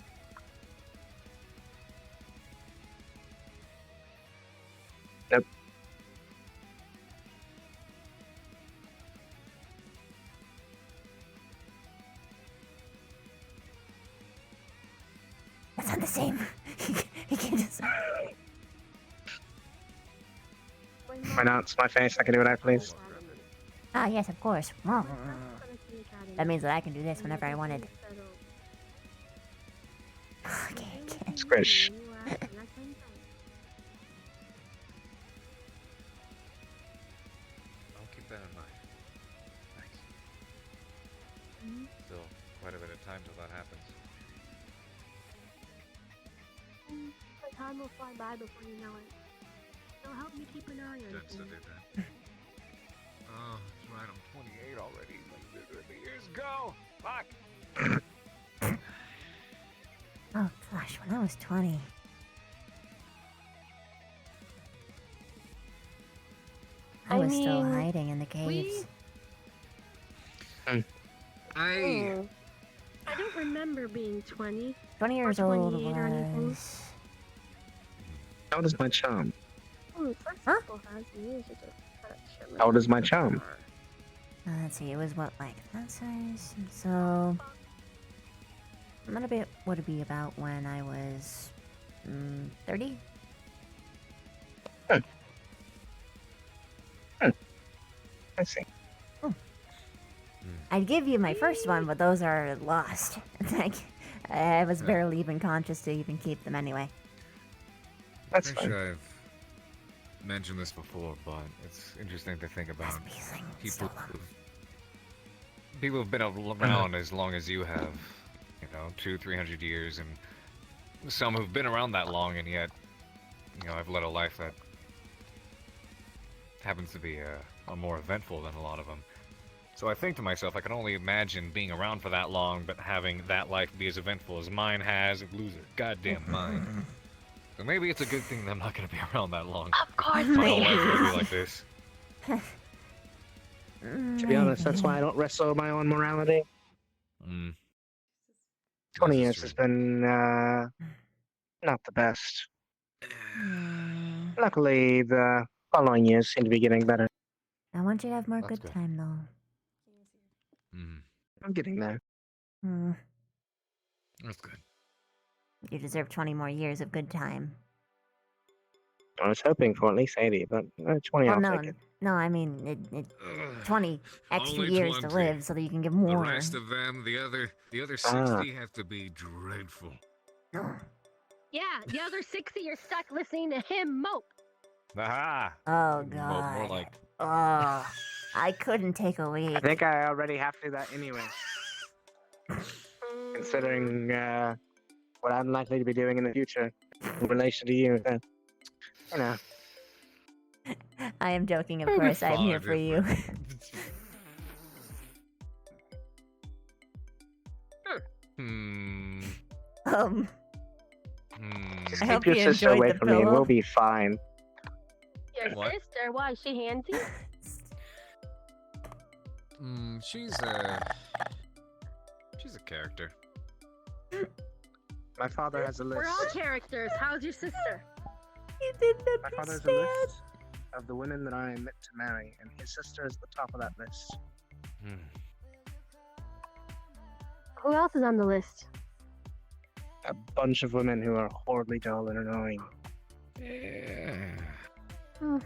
Nope. That's not the same. He can't just. Why not? It's my face. I can do what I please. Ah, yes, of course. Well, that means that I can do this whenever I wanted. Okay. Squish. I'll keep that in mind. Thanks. Still quite a bit of time till that happens. The time will fly by before you know it. It'll help me keep an eye on That's to things. do that. Oh, that's right. I'm 28 already. Like, the years go. Fuck. Oh gosh, when I was 20. I was still hiding in the caves. I don't remember being 20. 20 years or old 28 or anything. was... How old is my charm? Huh? How old is my charm? Let's see, it was what, like that size? So... That would be about when I was... 30? I see. I'd give you my first one, but those are lost. Like, I was barely even conscious to even keep them anyway. That's I'm fine. sure I've mentioned this before, but it's interesting to think about people who've been around as long as you have, 200-300 years, and some who've been around that long, and yet, I've led a life that happens to be more eventful than a lot of them. So I think to myself, I can only imagine being around for that long, but having that life be as eventful as mine has, lose a goddamn mind. So maybe it's a good thing that I'm not going to be around that long. Of course, My whole maybe. life will be like this. To be honest, that's why I don't wrestle with my own morality. 20 years has been not the best. Luckily, the following years seem to be getting better. I want you to have more good time, though. I'm getting there. That's good. You deserve 20 more years of good time. I was hoping for at least 80, but 20 Well, I'll no, take it. no, I mean, 20 extra Only years to 20. live so that you can give The more. rest of them, the other 60 Ah. have to be dreadful. Yeah, the other 60 you're stuck listening to him mope. Aha! Oh, More God. like... Oh, I couldn't take a I week. think I already have to do that anyway. Considering what I'm likely to be doing in the future in relation to you. I am joking, of Maybe course. I'm far here for you. Just I keep hope your you sister enjoyed away the from me and pillow. we'll be fine. Your What? sister, why is she handsy? She's a character. My father has a list. We're all characters. How's your sister? You didn't My father has a list of the women that I am meant to marry, and his sister is at the top of that list. Who else is on the list? A bunch of women who are horribly dull and annoying. Oh,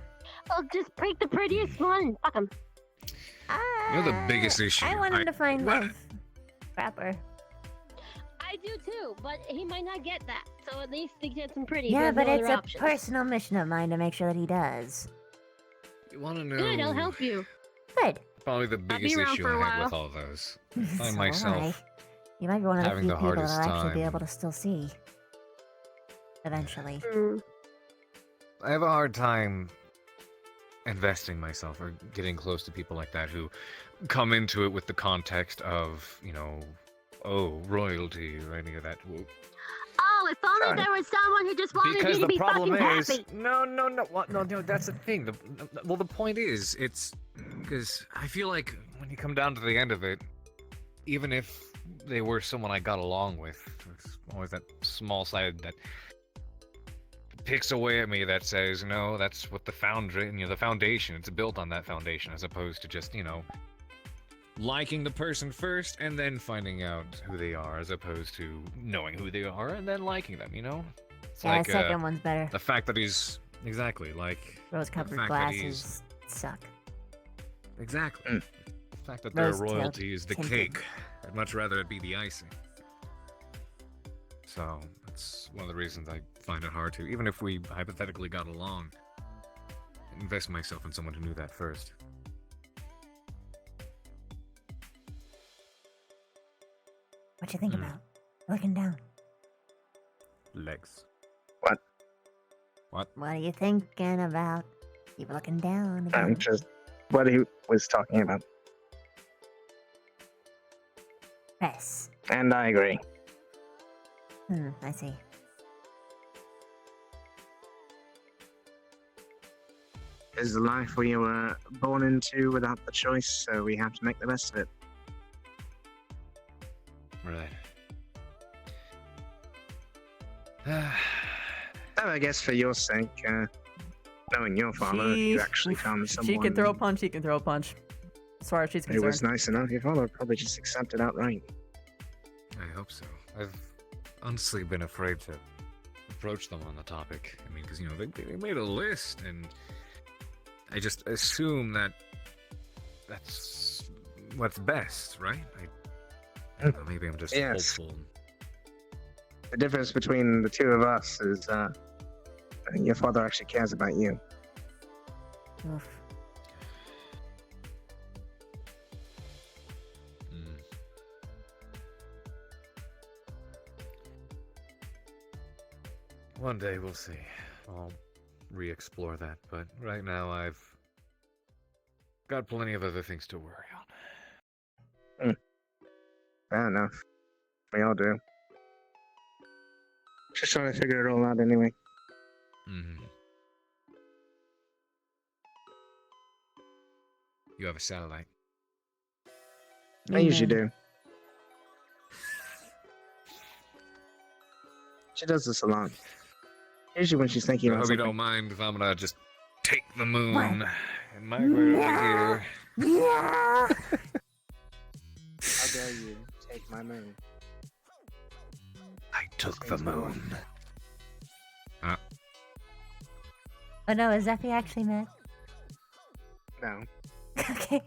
just pick the prettiest one. Fuck him. The biggest issue. I want him to find love. Rapper. I do too, but he might not get that. So at least he gets some pretty. Yeah, There's but no it's other a options. personal mission of mine to make sure that he does. You want to know? Good, I'll help you. Good. Probably the I'll be biggest around issue for a I had while. with all those. So I will myself. You might be one of the having few the people hardest that'll actually be time. able to still see. Eventually. I have a hard time investing myself or getting close to people like that who come into it with the context of, royalty or any of that. Oh, if only there was someone who just wanted Because you to the be problem fucking is, happy. no, that's the thing. The point is, it's because I feel like when you come down to the end of it, even if they were someone I got along with, there's always that small side that picks away at me that says, no, that's what the foundation, it's built on that foundation, as opposed to just, liking the person first and then finding out who they are, as opposed to knowing who they are and then liking them, It's Yeah, like, the second one's better. the fact that he's, exactly, like... Rose-colored the fact that he's- glasses suck. Exactly. The fact that their Rose-tinted. royalty is the cake. I'd much rather it be the icing. So, that's one of the reasons I find it hard to, even if we hypothetically got along, invest myself in someone who knew that first. What you think about? Looking down. Legs. What? What? What are you thinking about? Keep looking down. Again. I'm just what he was talking about. Press. And I agree. I see. is the life we were born into without the choice, so we have to make the best of it. Right. So I guess for your sake, knowing your father, you actually found someone She can throw a punch, he can throw a punch. As far as she's who concerned. was nice enough. Your father would probably just accept it outright. I hope so. I've honestly been afraid to approach them on the topic. I mean, because, you know, they made a list, and I just assume that that's what's best, right? I don't know, maybe I'm just hopeful. The difference between the two of us is your father actually cares about you. Oof. One day we'll see. I'll re-explore that, but right now I've got plenty of other things to worry on. Fair enough. We all do. Just trying to figure it all out anyway. You have a satellite? I usually do. She does this a lot. Usually when she's thinking I about hope you something. don't mind if I'm gonna just take the moon and migrate over here. How dare you take my moon? I took the moon. Oh no, is Zeffy actually mad? No. Okay.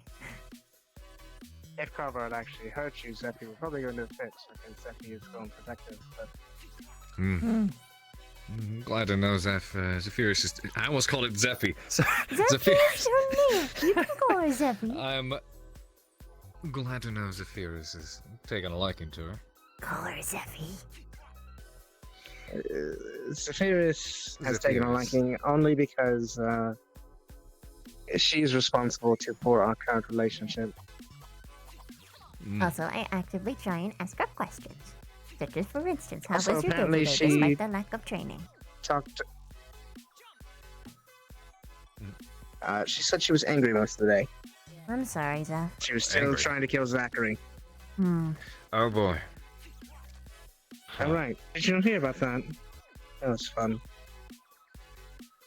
If Carver had actually hurt you, Zeffy would probably go into a fit, because Zeffy is grown protective, but... I'm glad to know Zephyrus is... I almost called it Zeffy. Zeffy is her name. You can call her Zeffy. I'm glad to know Zephyrus is taking a liking to her. Call her Zeffy. Zephyrus has taken a liking only because she's responsible for our current relationship. Also, I actively try and ask her questions. Such as, for instance, how Also, was your day apparently today, she- despite the lack of training? She said she was angry most of the day. I'm sorry, Zeph. She was still Angry. trying to kill Zachary. Oh boy. Alright, did you hear about that? That was fun.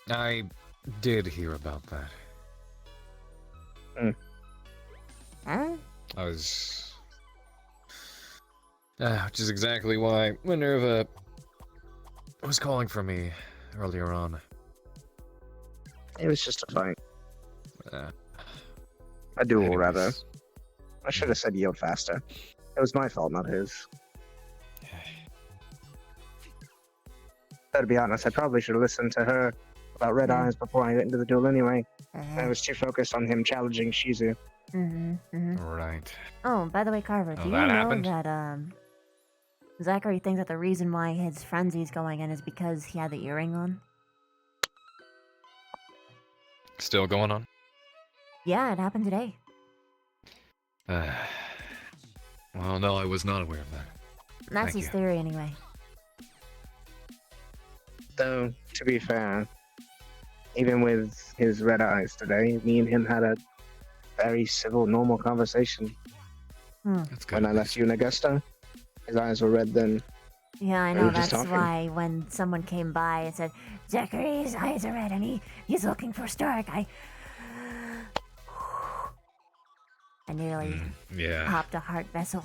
I did hear about that. Huh? I was... which is exactly why Minerva was calling for me earlier on. It was just a fight. Uh, A duel, anyways. rather. I should have said yield faster. It was my fault, not his. But to be honest, I probably should have listened to her about Red Eyes before I went into the duel anyway. I was too focused on him challenging Shizu. Right. Oh, by the way, Carver, Oh, do you that know happened? that Zachary thinks that the reason why his frenzy's going in is because he had the earring on? Still going on? Yeah, it happened today. Well, no, I was not aware of that. That's Thank his you. theory, anyway. Though, to be fair, even with his red eyes today, me and him had a very civil, normal conversation. When I left you in Augusta, his eyes were red then. Yeah, I We know. were just That's talking. why when someone came by and said, Zachary's eyes are red and he's looking for Stark, I nearly yeah. popped a heart vessel.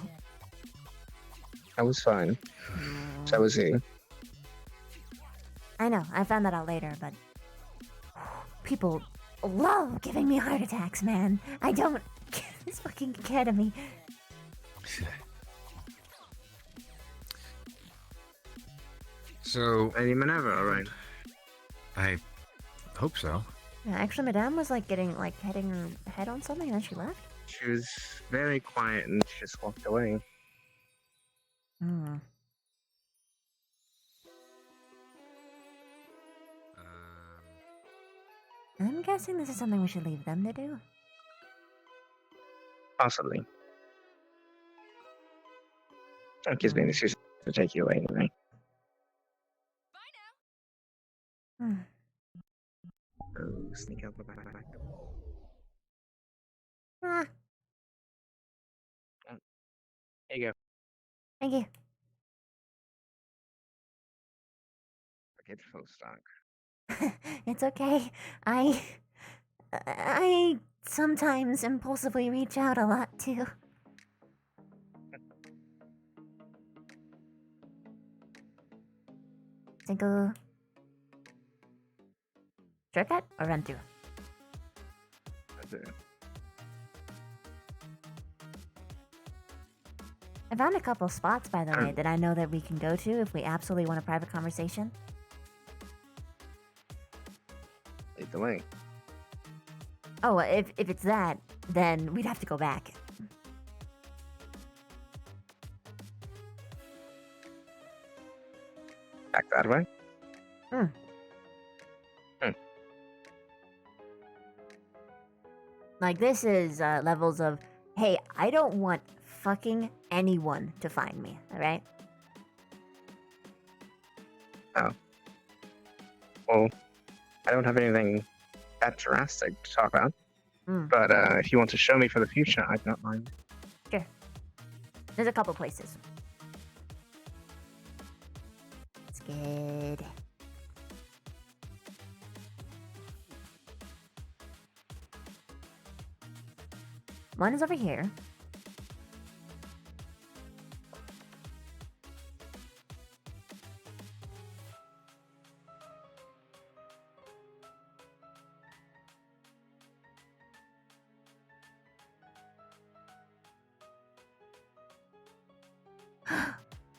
I was fine. So was he. I know. I found that out later, but people love giving me heart attacks, man. I don't. This fucking academy. So... Lady Minerva, alright. I hope so. Yeah, actually, Madame was like hitting her head on something, and then she left. She was very quiet and she just walked away. I'm guessing this is something we should leave them to do. Possibly. That gives me an excuse to take you away anyway. sneak out the back. Ah, There you go. thank you. Forget full stock. It's okay. I sometimes impulsively reach out a lot too. Single. Shortcut or run through? That's it. I found a couple spots, by the way, that I know that we can go to if we absolutely want a private conversation. Lead the way. Oh, if it's that, then we'd have to go back. Back that way? Like, this is levels of, hey, I don't want fucking anyone to find me, alright? Oh. Well, I don't have anything that drastic to talk about. But if you want to show me for the future, I don't mind. Sure. There's a couple places. That's good. One is over here.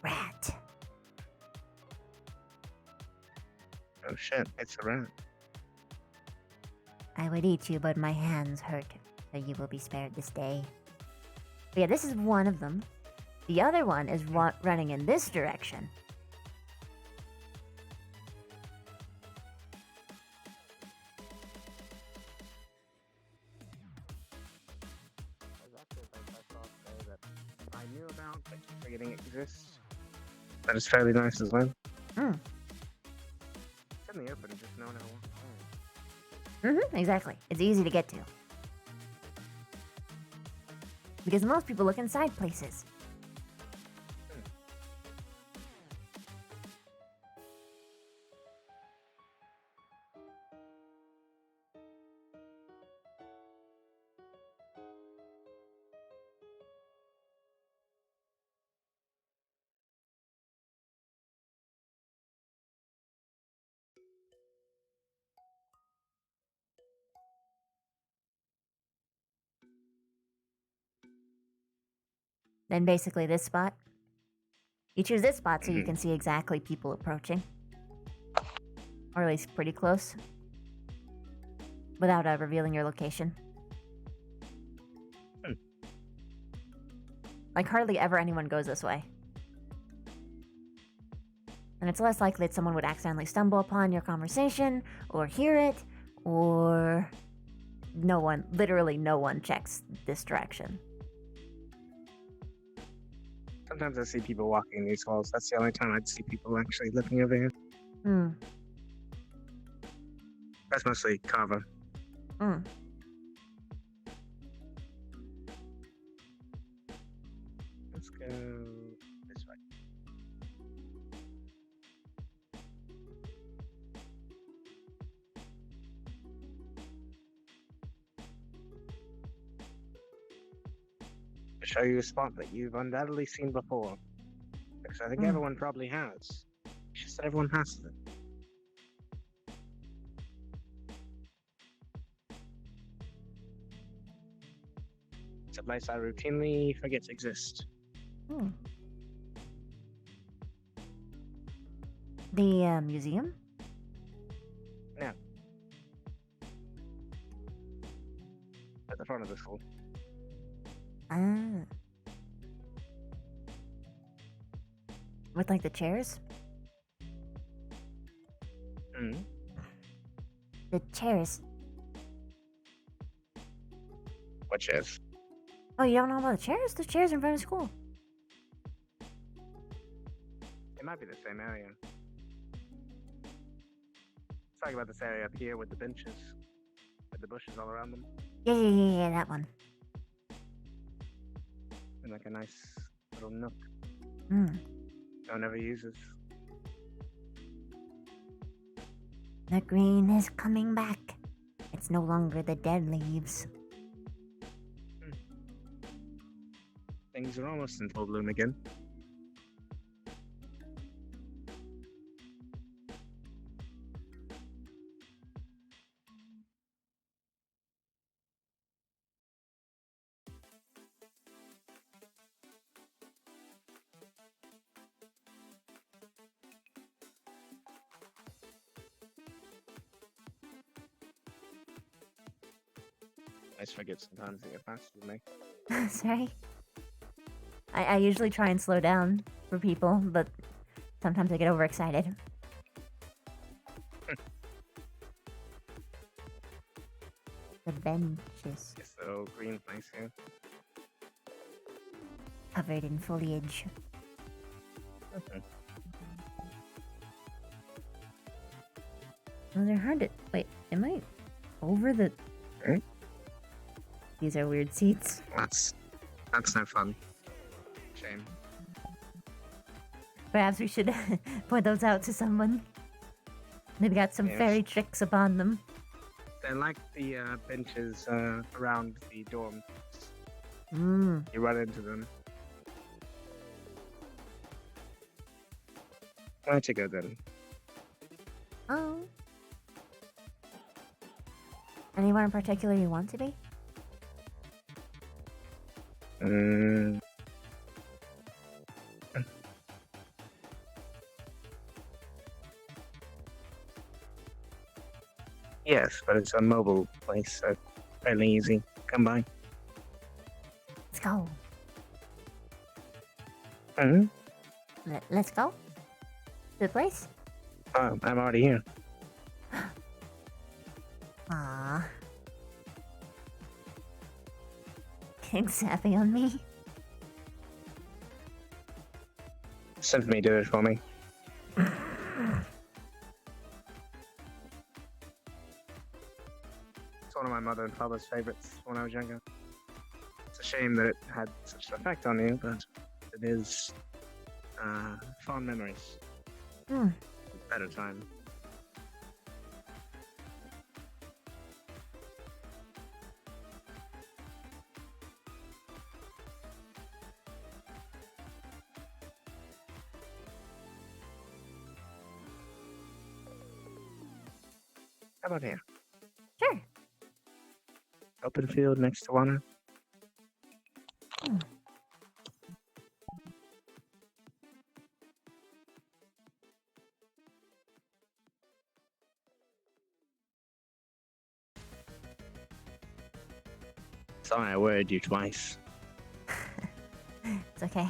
Rat. Oh shit, it's a rat. I would eat you, but my hands hurt, so you will be spared this day. But yeah, this is one of them. The other one is running in this direction. I knew about, but keep forgetting it exists. That is fairly nice as well. Hmm. It's in the open, just no one ever wants to. Exactly. It's easy to get to. Because most people look inside places. Then basically this spot. You choose this spot so you can see exactly people approaching. Or at least pretty close. Without revealing your location. Like hardly ever anyone goes this way. And it's less likely that someone would accidentally stumble upon your conversation, or hear it, or no one, literally no one checks this direction. Sometimes I see people walking these halls. That's the only time I'd see people actually looking over here. That's mostly Kava. Let's go this way. To show you a spot that you've undoubtedly seen before. Because I think everyone probably has. It's just that everyone has it. It's a place I routinely forget to exist. The museum? No. At the front of the school. Ah. With like the chairs? The chairs. What chairs? Oh, you don't know about the chairs? The chairs in front of school. It might be the same area. Let's talk about this area up here with the benches. with the bushes all around them. Yeah, that one. And like a nice little nook. Hmm. No one ever uses. The green is coming back. It's no longer the dead leaves. Things are almost in full bloom again. I just forget sometimes that you're faster than me. Sorry. I usually try and slow down for people, but sometimes I get overexcited. The benches It's the old green place here. covered in foliage. Okay. Well, they're hard to... Wait, am I over the... Hmm? These are weird seats. That's no fun. Shame. Perhaps we should point those out to someone. They've got some Yes. fairy tricks upon them. They're like the benches around the dorm. Hmm. You run into them. Where'd you go then? Oh. Anywhere in particular you want to be? Yes, but it's a mobile place, so fairly easy. Come by. Let's go. Hmm? Let's go? To the place? Oh, I'm already here. Aww. Getting sappy on me. Symphony did it for me. It's one of my mother and father's favorites when I was younger. It's a shame that it had such an effect on you, but it is fond memories. Hmm. Better time. How about here? Sure. Open field next to water. Sorry, I worried you twice. It's okay.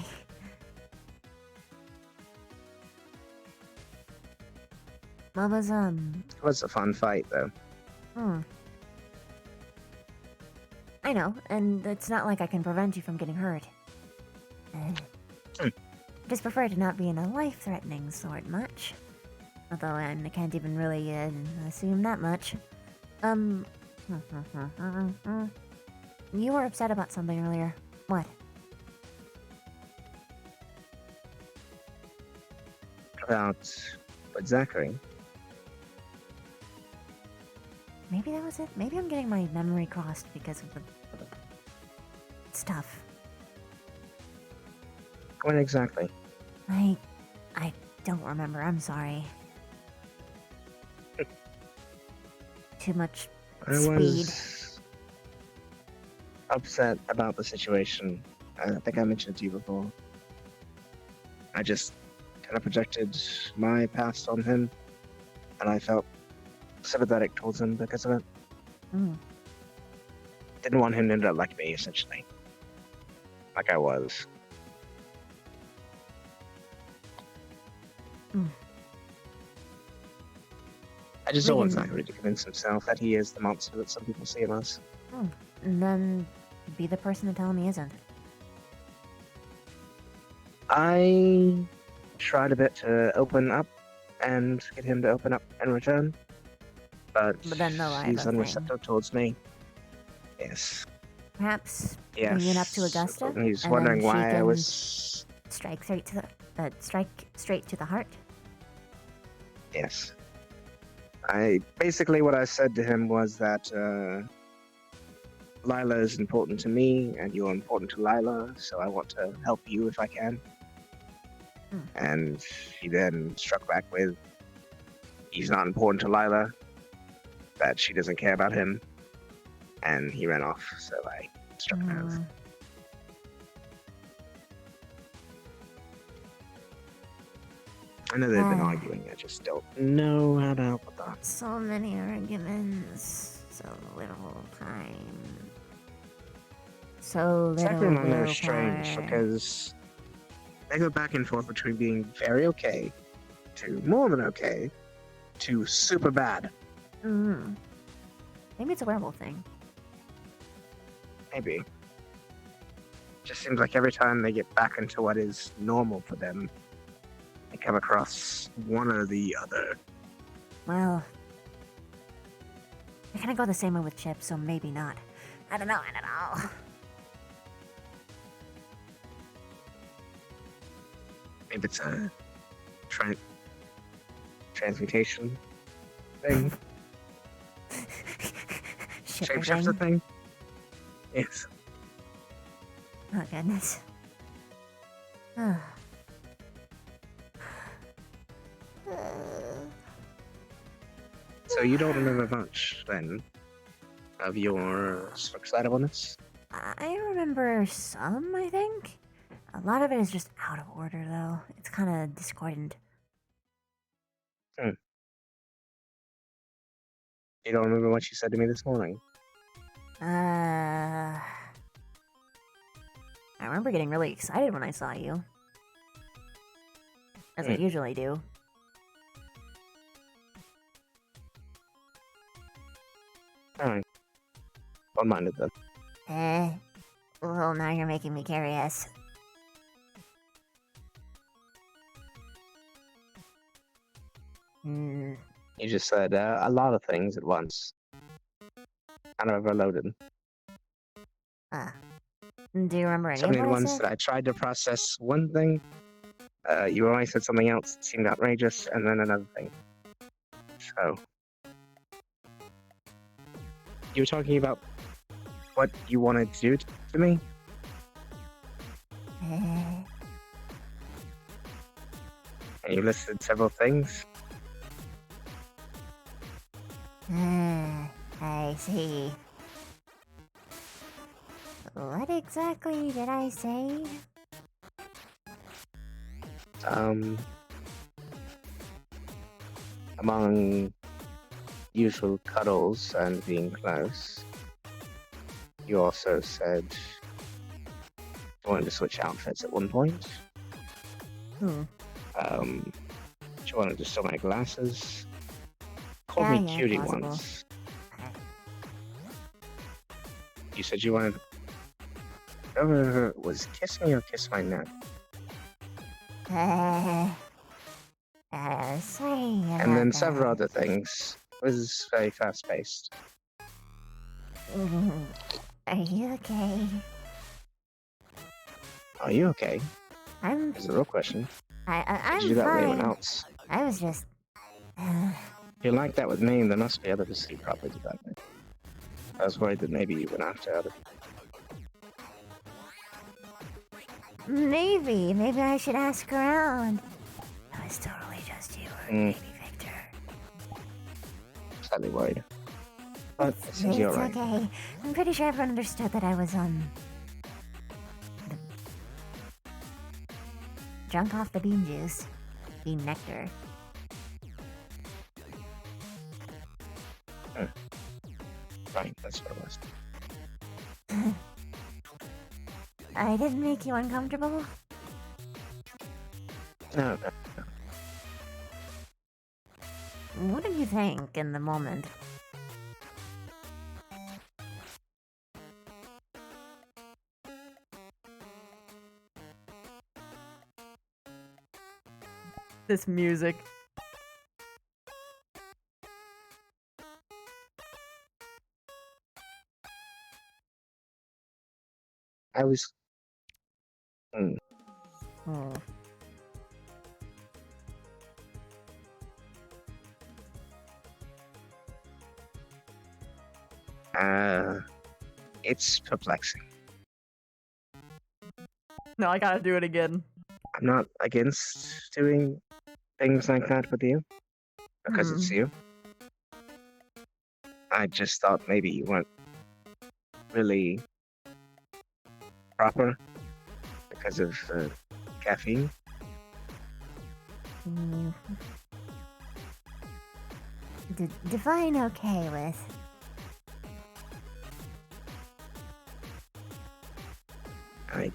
What was, It was a fun fight, though. I know, and it's not like I can prevent you from getting hurt. Just prefer to not be in a life-threatening sort much. Although I can't even really assume that much. You were upset about something earlier. What? About what, Zachary? Maybe that was it. Maybe I'm getting my memory crossed because of the stuff. When exactly? I don't remember. I'm sorry. Too much I speed. was upset about the situation. I think I mentioned it to you before. I just kind of projected my past on him, and I felt sympathetic towards him because of it. Didn't want him to end up like me, essentially. Like I was. I just don't want Zachary to convince himself that he is the monster that some people see in us. And then be the person to tell him he isn't. I tried a bit to open up and get him to open up in return, but then the Lila she's thing. unreceptive towards me. Yes. Perhaps Yes. bring it up to Augusta, He's and wondering then she why I can was. strike straight to the heart. Yes. Basically what I said to him was that Lila is important to me, and you're important to Lila, so I want to help you if I can. And he then struck back with, he's not important to Lila, that she doesn't care about him, and he ran off, so I struck an oath. I know they've been arguing, I just don't know how to help with that. So many arguments, so little time. So little Saccharin are willpower. strange because they go back and forth between being very okay to more than okay to super bad. Maybe it's a werewolf thing. Maybe. Just seems like every time they get back into what is normal for them, they come across one or the other. Well, I kind of go the same way with Chip, so maybe not. I don't know. Maybe it's a transmutation thing. Shapeshifter thing? Yes. Oh, goodness. So you don't remember much, then, of your excitedness? I remember some, I think. A lot of it is just out of order, though. It's kind of discordant. You don't remember what you said to me this morning? I remember getting really excited when I saw you. As I usually do. Alright. One-minded, then. Well, now you're making me curious. You just said a lot of things at once. Kind of overloaded. Do you remember any So of many what I ones said? that I tried to process one thing, you always said something else that seemed outrageous, and then another thing. So, you were talking about what you wanted to do to me? And you listed several things. I see. What exactly did I say? Among usual cuddles and being close, you also said you wanted to switch outfits at one point. You wanted to steal my glasses. Called me cutie possible. once. You said you wanted. Was kiss me or kiss my neck? Sorry about And then that. several other things. It was very fast paced. Are you okay? Are you okay? I'm. Is the real question. I'm Did you do that with anyone fine. else? I was just. If you like that with me, there must be others who probably do that. I was worried that maybe you went after other people. Maybe I should ask around. It was totally just you or baby Victor. Slightly worried. But it seems you're right. Okay. I'm pretty sure everyone understood that I was drunk off the bean juice, bean nectar. Right, that's what it was. I didn't make you uncomfortable? No. What did you think in the moment? This music. I was. Oh. It's perplexing. No, I gotta do it again. I'm not against doing things like that with you, because it's you. I just thought maybe you weren't really proper because of caffeine. Define okay with. I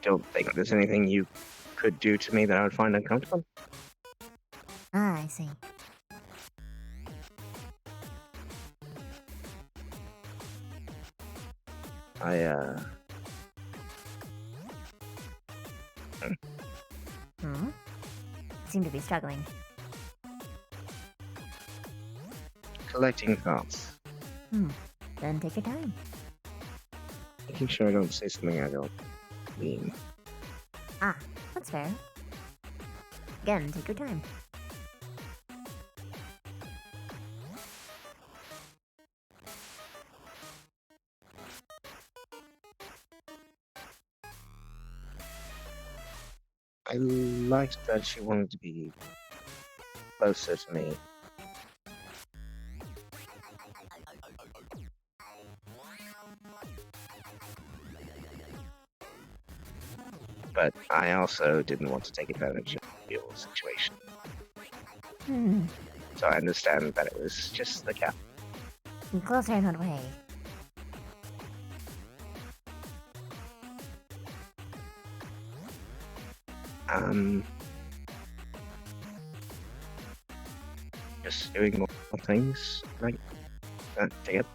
don't think there's anything you could do to me that I would find uncomfortable. Ah, I see. Seem to be struggling. Collecting thoughts. Then take your time. Making sure I don't say something I don't mean. Ah, that's fair. Again, take your time. I liked that she wanted to be closer to me. But I also didn't want to take advantage of your situation. So I understand that it was just the cap. Closer in what way? Just doing more things like that together.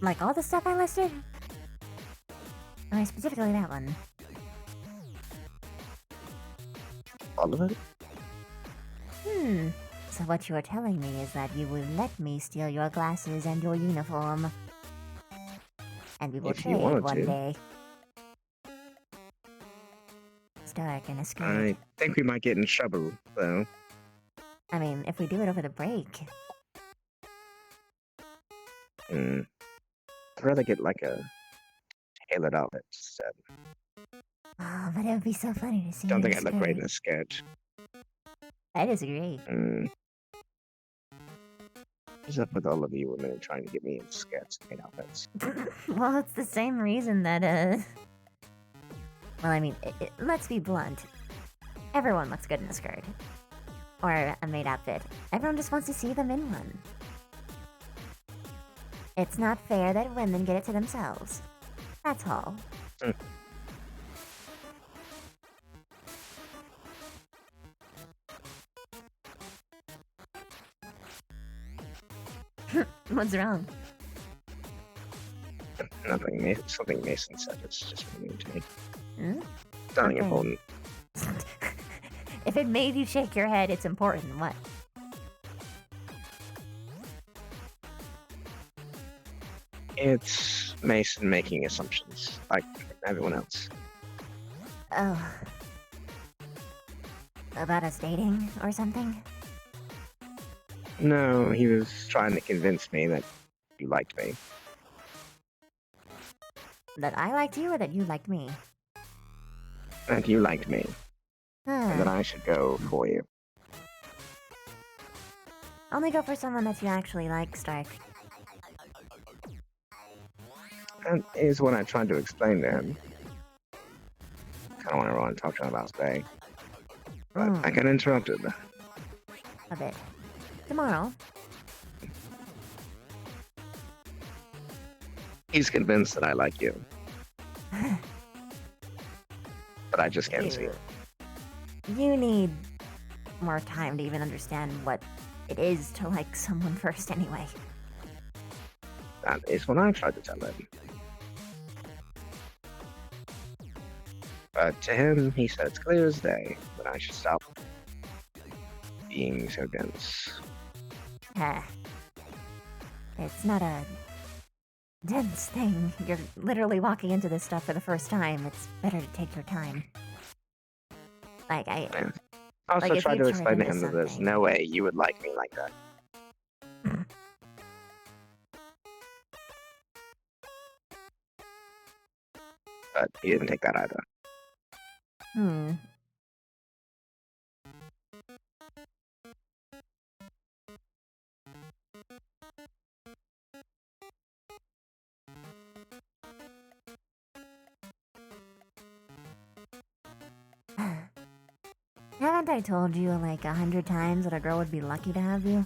Like all the stuff I listed? Or specifically that one? All of it? So what you are telling me is that you will let me steal your glasses and your uniform. And we will If you trade wanted one to. day. Stark and a skirt. I think we might get in trouble, though. I mean, if we do it over the break. I'd rather get like a tailored outfit instead. Oh, but it would be so funny to see Don't you think in I'd a look great skirt. in a skirt. I disagree. What's up with all of you women trying to get me in skirts and outfits? Well, it's the same reason that, Well, I mean, let's be blunt. Everyone looks good in a skirt. Or a maid outfit. Everyone just wants to see them in one. It's not fair that women get it to themselves. That's all. What's wrong? Nothing. Something Mason said is just mean to me. It's not Okay. important. If it made you shake your head, it's important. What? It's Mason making assumptions, like everyone else. Oh. About us dating or something? No, he was trying to convince me that you liked me. That I liked you or that you liked me? That you liked me. And that Huh. I should go for you. Only go for someone that you actually like, Stark. That is what I tried to explain to him. Kind of want to run and talk to him about today. But I got interrupted. A bit. Tomorrow. He's convinced that I like you. But I just can't see it. You need more time to even understand what it is to like someone first anyway. That is what I tried to tell him. But to him, he said it's clear as day that I should stop being so dense. It's not a dense thing. You're literally walking into this stuff for the first time. It's better to take your time. Like, I also like, if tried you to turn explain to into him that there's something- no way you would like me like that. But he didn't take that either. Hmm. Haven't I told you like 100 times that a girl would be lucky to have you?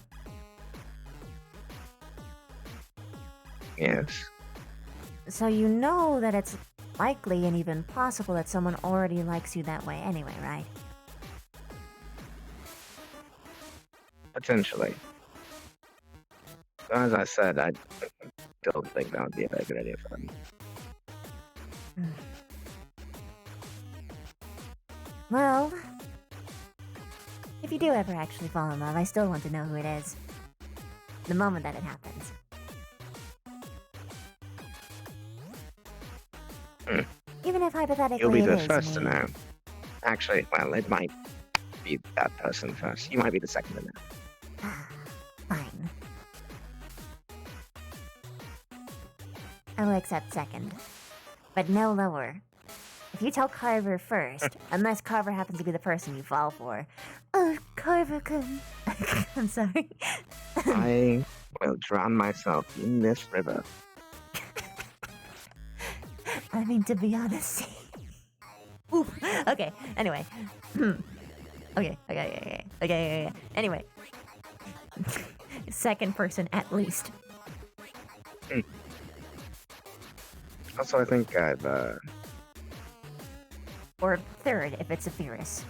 Yes. So you know that it's likely and even possible that someone already likes you that way anyway, right? Potentially. So as I said, I don't think that would be a very good idea for them. Well, if you do ever actually fall in love, I still want to know who it is. The moment that it happens. Even if hypothetically You'll be it the is first to me. know. Actually, well, it might be that person first. You might be the second to know. Fine. I will accept second. But no lower. If you tell Carver first, unless Carver happens to be the person you fall for. Oh, Carver can. I'm sorry. I will drown myself in this river. I mean, to be honest. Oof. Okay, anyway. Okay. Anyway. Second person at least. Also, I think I've, Or third if it's Sephiroth.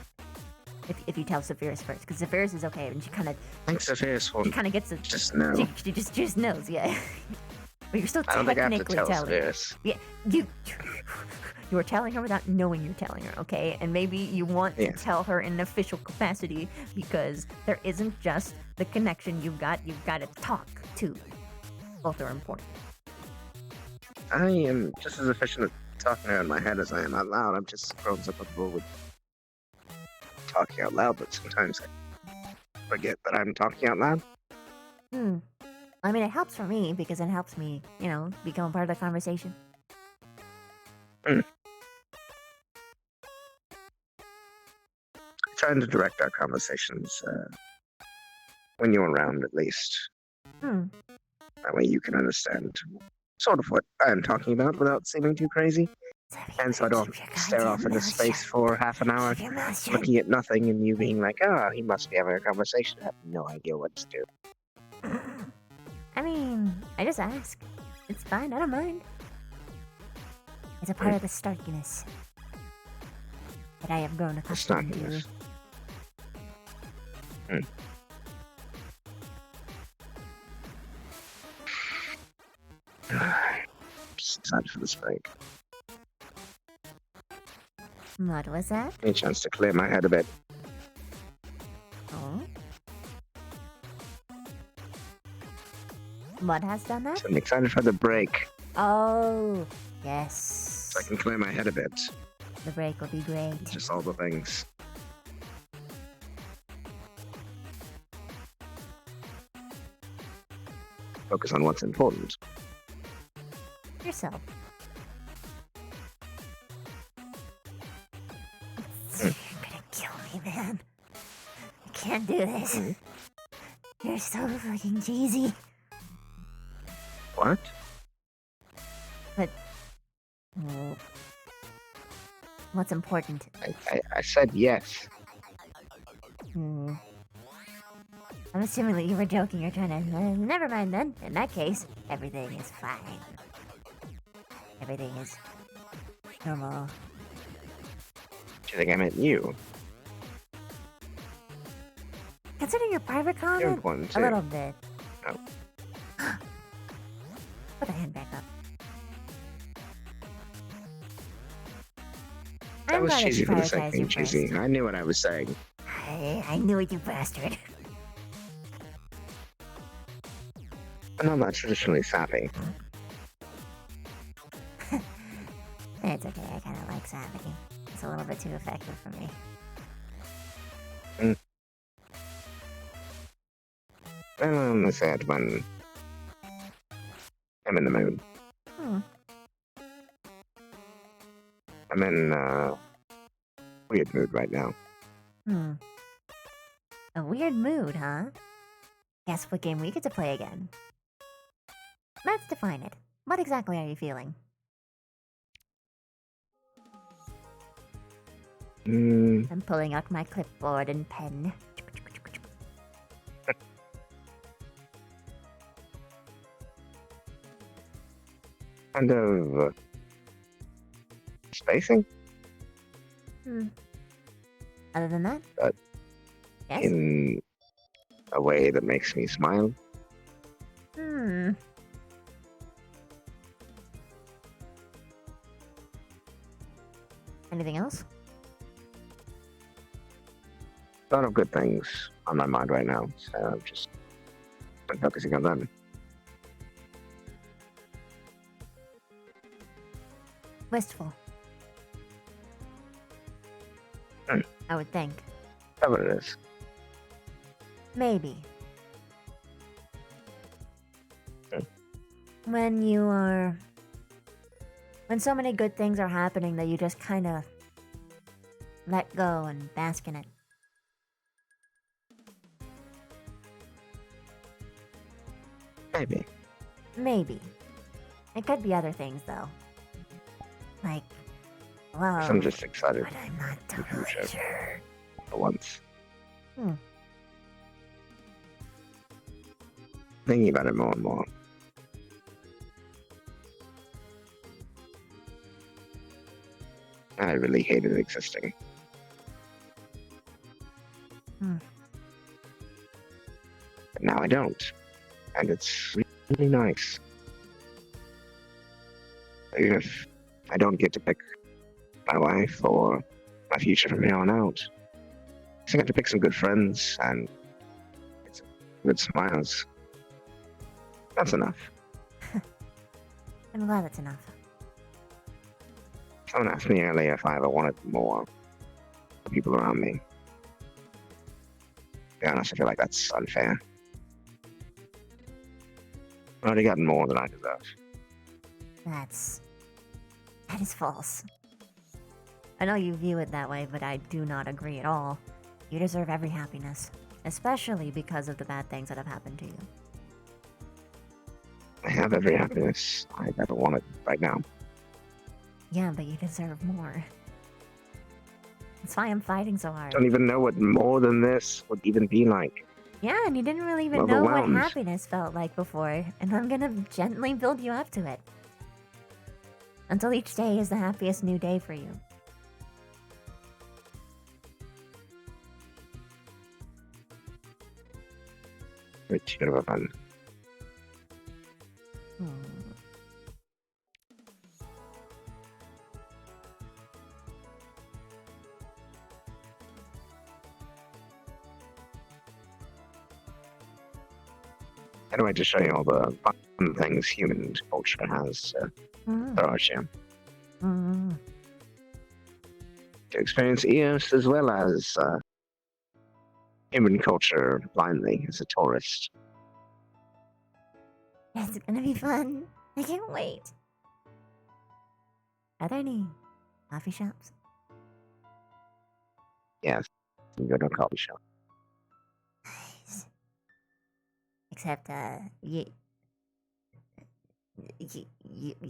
If you tell Sephiroth first, because Sephiroth is okay, and she kind of. I think Sephiroth will She kind of gets it. just know. She just knows, yeah. But you're still I don't think I have to technically tell telling. Sephiroth. Yeah, you were telling her without knowing you're telling her, okay? And maybe you want to tell her in an official capacity because there isn't just the connection you've got to talk to. Both are important. I am just as efficient at talking out in my head as I am out loud. I'm just grown so comfortable with talking out loud, but sometimes I forget that I'm talking out loud. I mean, it helps for me because it helps me, become a part of the conversation. Trying to direct our conversations when you're around, at least. That way you can understand sort of what I'm talking about without seeming too crazy. And so I don't stare off into space for half an hour looking at nothing and you being like, he must be having a conversation. I have no idea what to do. I mean, I just ask. It's fine, I don't mind. It's a part of the starkiness that I have grown accustomed to. Excited for this break. What was that? Any chance to clear my head a bit. Oh? What has done that? So I'm excited for the break. Oh, yes. So I can clear my head a bit. The break will be great. Just all the things. Focus on what's important. Yourself. You're gonna kill me, man. I can't do this. You're so fucking cheesy. What? But... what's important? I said yes. I'm assuming that you were joking. You're trying to... never mind then. In that case, everything is fine. Everything is normal. Do you think I meant you? Considering your private comment, You're important a too. little bit. Oh. Put the hand back up. That I'm was glad that cheesy you for the sake of prioritized being your cheesy. first. I knew what I was saying. I knew it, you bastard. I'm not that traditionally savvy. It's okay, I kind of like savvy. It's a little bit too effective for me. Well, I only said when I'm in the mood. Hmm. I'm in weird mood right now. Hmm. A weird mood, huh? Guess what game we get to play again? Let's define it. What exactly are you feeling? I'm pulling out my clipboard and pen. Kind of spacing, Hmm. Other than that? but Yes? in a way that makes me smile. Hmm. Anything else? A lot of good things on my mind right now, so I'm just focusing on them. Wistful. I would think. That's what it is. Maybe. When you are... When so many good things are happening that you just kind of let go and bask in it. Maybe. Maybe. It could be other things, though. Like, well... I'm just excited. But I'm not totally sure. For once. Hmm. Thinking about it more and more. I really hated existing. Hmm. But now I don't. And it's really nice. Even if I don't get to pick my wife or my future from here on out, I get to pick some good friends and some good smiles. That's enough. I'm glad that's enough. Someone asked me earlier if I ever wanted more people around me. To be honest, I feel like that's unfair. I've already gotten more than I deserve. That is false. I know you view it that way, but I do not agree at all. You deserve every happiness, especially because of the bad things that have happened to you. I have every happiness I've ever wanted right now. Yeah, but you deserve more. That's why I'm fighting so I hard. don't even know what more than this would even be like. Yeah, and you didn't really even I'm know what overwhelmed. happiness felt like before, and I'm gonna gently build you up to it. Until each day is the happiest new day for you. It's bit of a fun. Anyway, to show you all the fun things human culture has to throw at you. To experience EOS as well as human culture blindly as a tourist. It's gonna be fun. I can't wait. Are there any coffee shops? Yes, you can go to a coffee shop. Nice. Except, you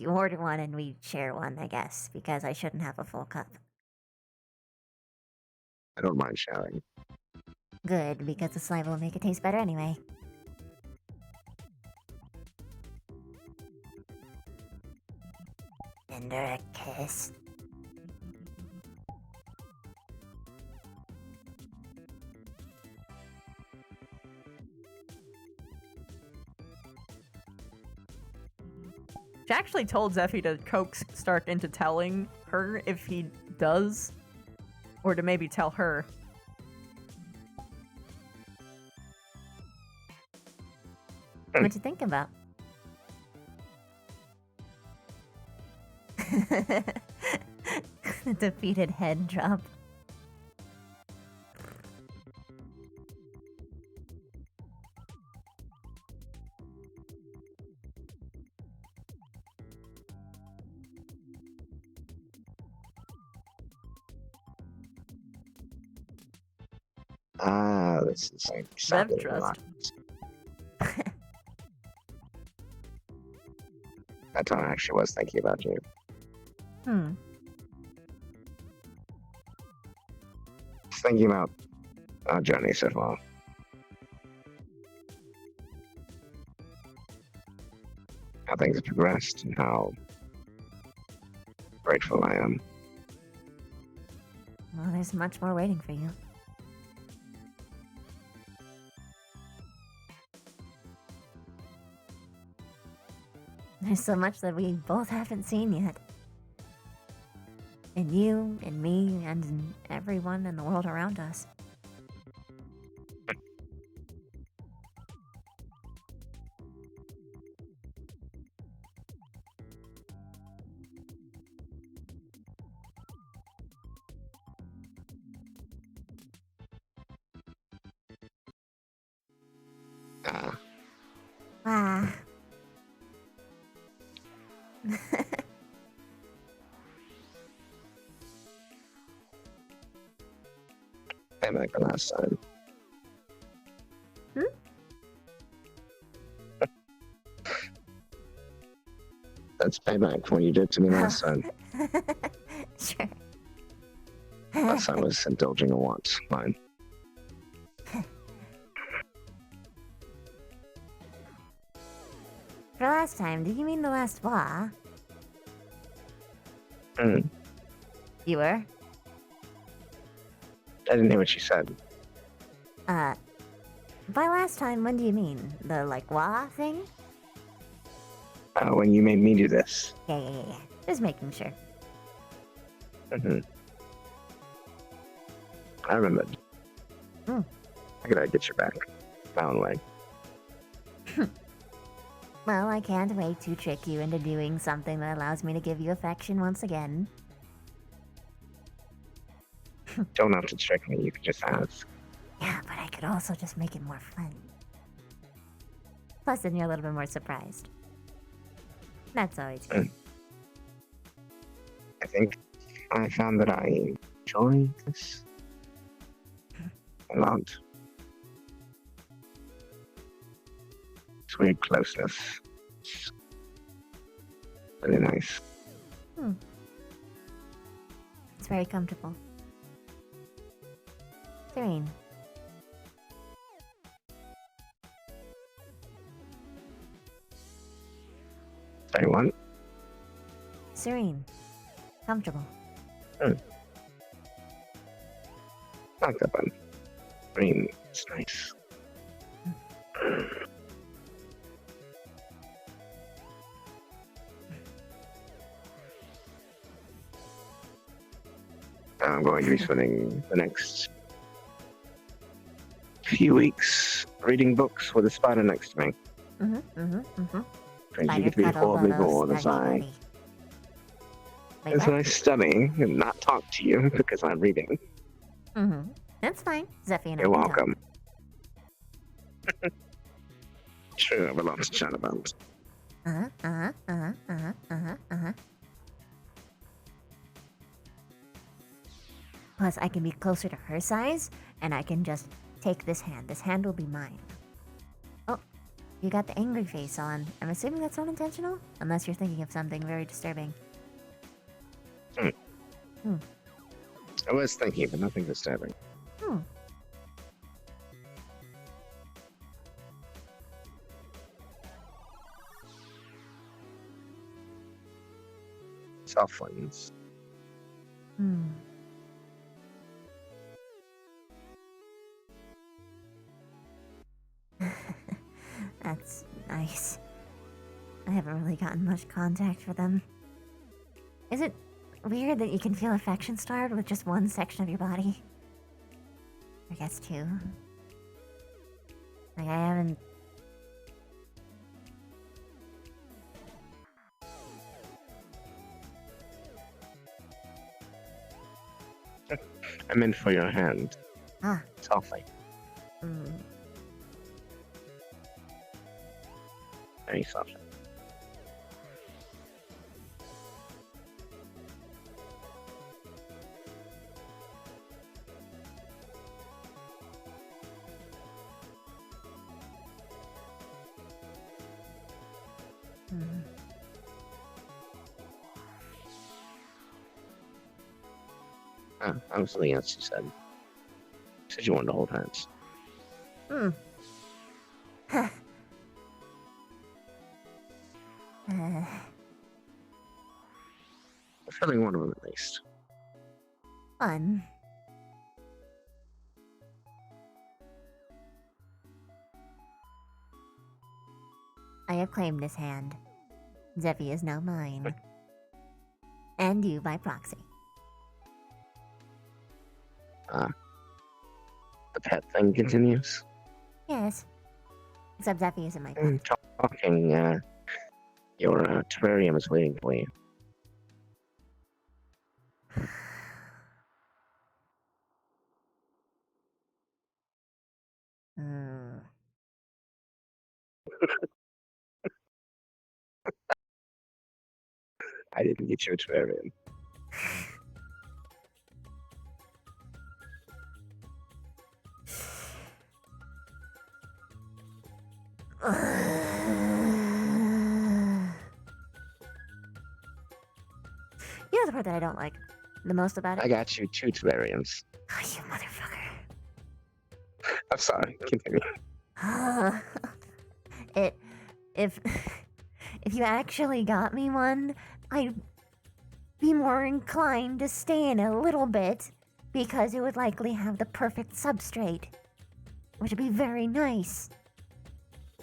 order one and we share one, I guess, because I shouldn't have a full cup. I don't mind sharing. Good, because the saliva will make it taste better anyway. Tender a kiss. She actually told Zeffy to coax Stark into telling her if he does, or to maybe tell her. What you think about? The defeated head drop. This is like Rev something a trust. lot. That time I actually was thinking about you. Hmm. Just thinking about our journey so far. How things have progressed and how grateful I am. Well, there's much more waiting for you. There's so much that we both haven't seen yet. In you, in me, and in everyone in the world around us. Ah. Same like the last time. That's payback for what you did to me last time. Sure. Last time was indulging a want. Mine. For last time, did you mean the last wa? You were? I didn't hear what you said. By last time, when do you mean? The, like, wah thing? When you made me do this. Yeah. Just making sure. I remembered. Hmm. I gotta get your back. My own way. Well, I can't wait to trick you into doing something that allows me to give you affection once again. Don't have to trick me, you can just ask. Yeah, but I could also just make it more fun. Plus, then you're a little bit more surprised. That's always good. I think I found that I enjoy this a lot. It's weird closeness. It's really nice. It's very comfortable. Serene. Sorry, what? Serene. Comfortable. I like that one. Green, it's nice. I'm going to be spending the next few weeks reading books with a spider next to me. Because you get to be horribly bored as I study and not talk to you because I'm reading. That's fine. Zephy and I You're can welcome. Sure, I have a lot to chat about. Plus, I can be closer to her size, and I can just take this hand. This hand will be mine. Oh, you got the angry face on. I'm assuming that's not intentional? Unless you're thinking of something very disturbing. I was thinking, but nothing disturbing. Soft ones. That's nice. I haven't really gotten much contact for them. Is it weird that you can feel affection starved with just one section of your body? I guess two. Like, I haven't... I meant for your hand. Ah. Softly. Very softly. That was something else you said. You said you wanted to hold hands. Huh. I'm feeling one of them at least. Fun. I have claimed this hand. Zeffy is now mine. And you by proxy. The pet thing continues. Yes. Except Zeffy isn't my pet. Talking, your terrarium is waiting for you. I didn't get you a terrarium. You know the part that I don't like the most about it? I got you 2 terrariums. Oh, you motherfucker. I'm sorry. Continue. If you actually got me one, I'd be more inclined to stay in a little bit because it would likely have the perfect substrate, which would be very nice.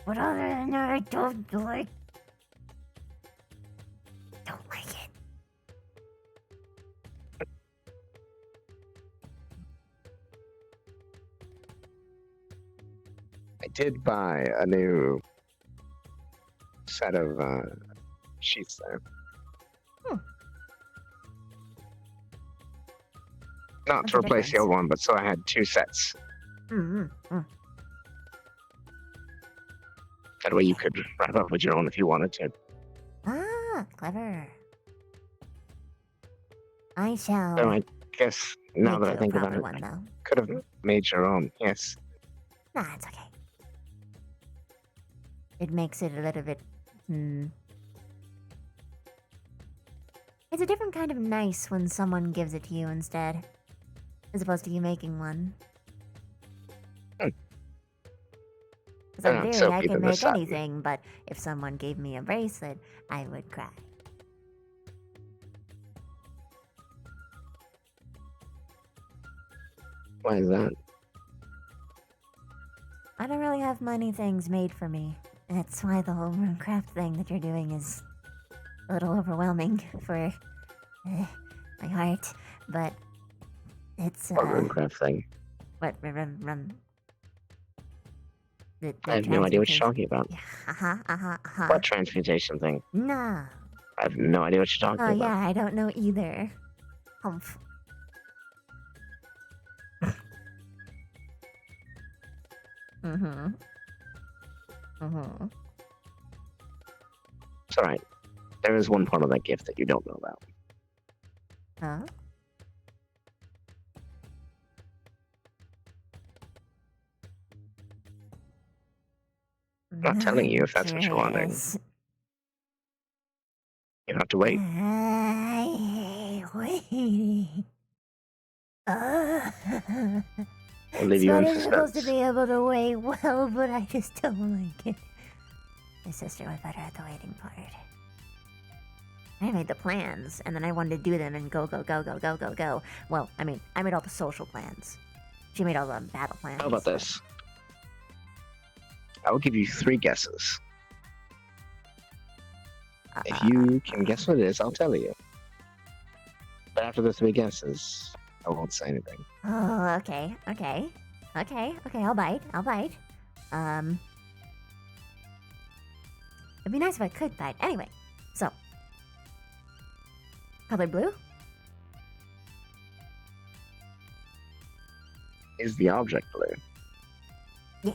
But other than that, I don't like it. I did buy a new set of sheets there. Not What's to the replace the difference? old one, but so I had 2 sets. That way you could wrap up with your own if you wanted to. Ah, clever. I shall. So I guess now make that I you a think about proper it, one, though. could have made your own. Yes. Nah, it's okay. It makes it a little bit. It's a different kind of nice when someone gives it to you instead, as opposed to you making one. Because in theory, so I either can the make side- anything, but if someone gave me a bracelet, I would cry. Why is that? I don't really have many things made for me. That's why the whole runecraft thing that you're doing is a little overwhelming for my heart. But it's What runecraft thing? What rum? The I have no idea what you're transmutation- talking about. What transmutation thing? No. I have no idea what you're talking Oh about. yeah, I don't know either. Humph. It's alright. There is one part of that gift that you don't know about. Huh? I'm not telling you if that's what you're wondering. Yes. You have to wait. I hate waiting. I'll leave you in Spiders are supposed to suspense. be able to wait well, but I just don't like it. My sister was better at the waiting part. I made the plans, and then I wanted to do them and go. Well, I mean, I made all the social plans. She made all the battle plans. How about this? I will give you 3 guesses. If you can guess what it is, I'll tell you. But after the 3 guesses, I won't say anything. Oh, okay. I'll bite. It'd be nice if I could bite. Anyway, so. Color blue? Is the object blue? Yeah.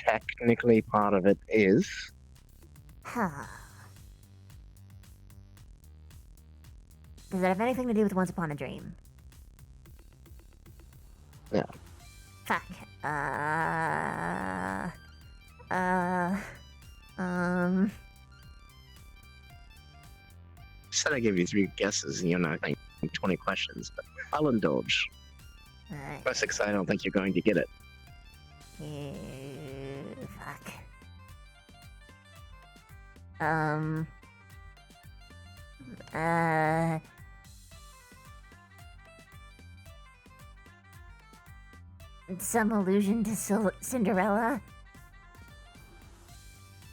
Technically part of it is. Huh. Does that have anything to do with Once Upon a Dream? No. Fuck. Um. Said I give you 3 guesses and you're not thinking 20 questions, but I'll indulge. Plus, 'cause I don't think you're going to get it. Fuck. Some allusion to Cinderella?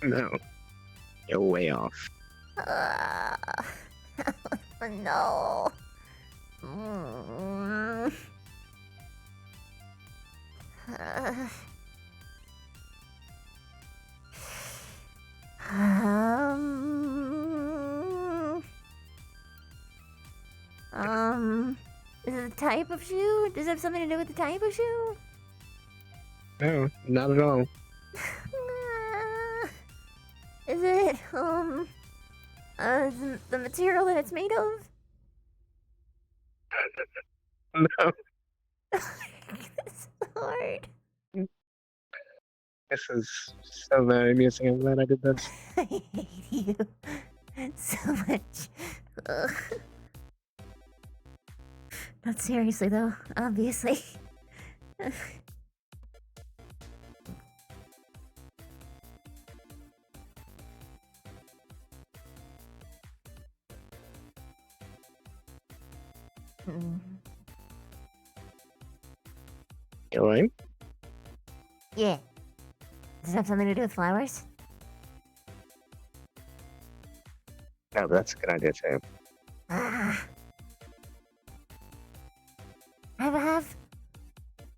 No. You're way off. No. Mm. Is it the type of shoe? Does it have something to do with the type of shoe? No, not at all. Is it, the material that it's made of? No. It's hard. This is so very amusing. I'm glad I did this. I hate you so much. Ugh. Not seriously, though, obviously. You alright? Yeah. Does it have something to do with flowers? No, but that's a good idea too. Ah.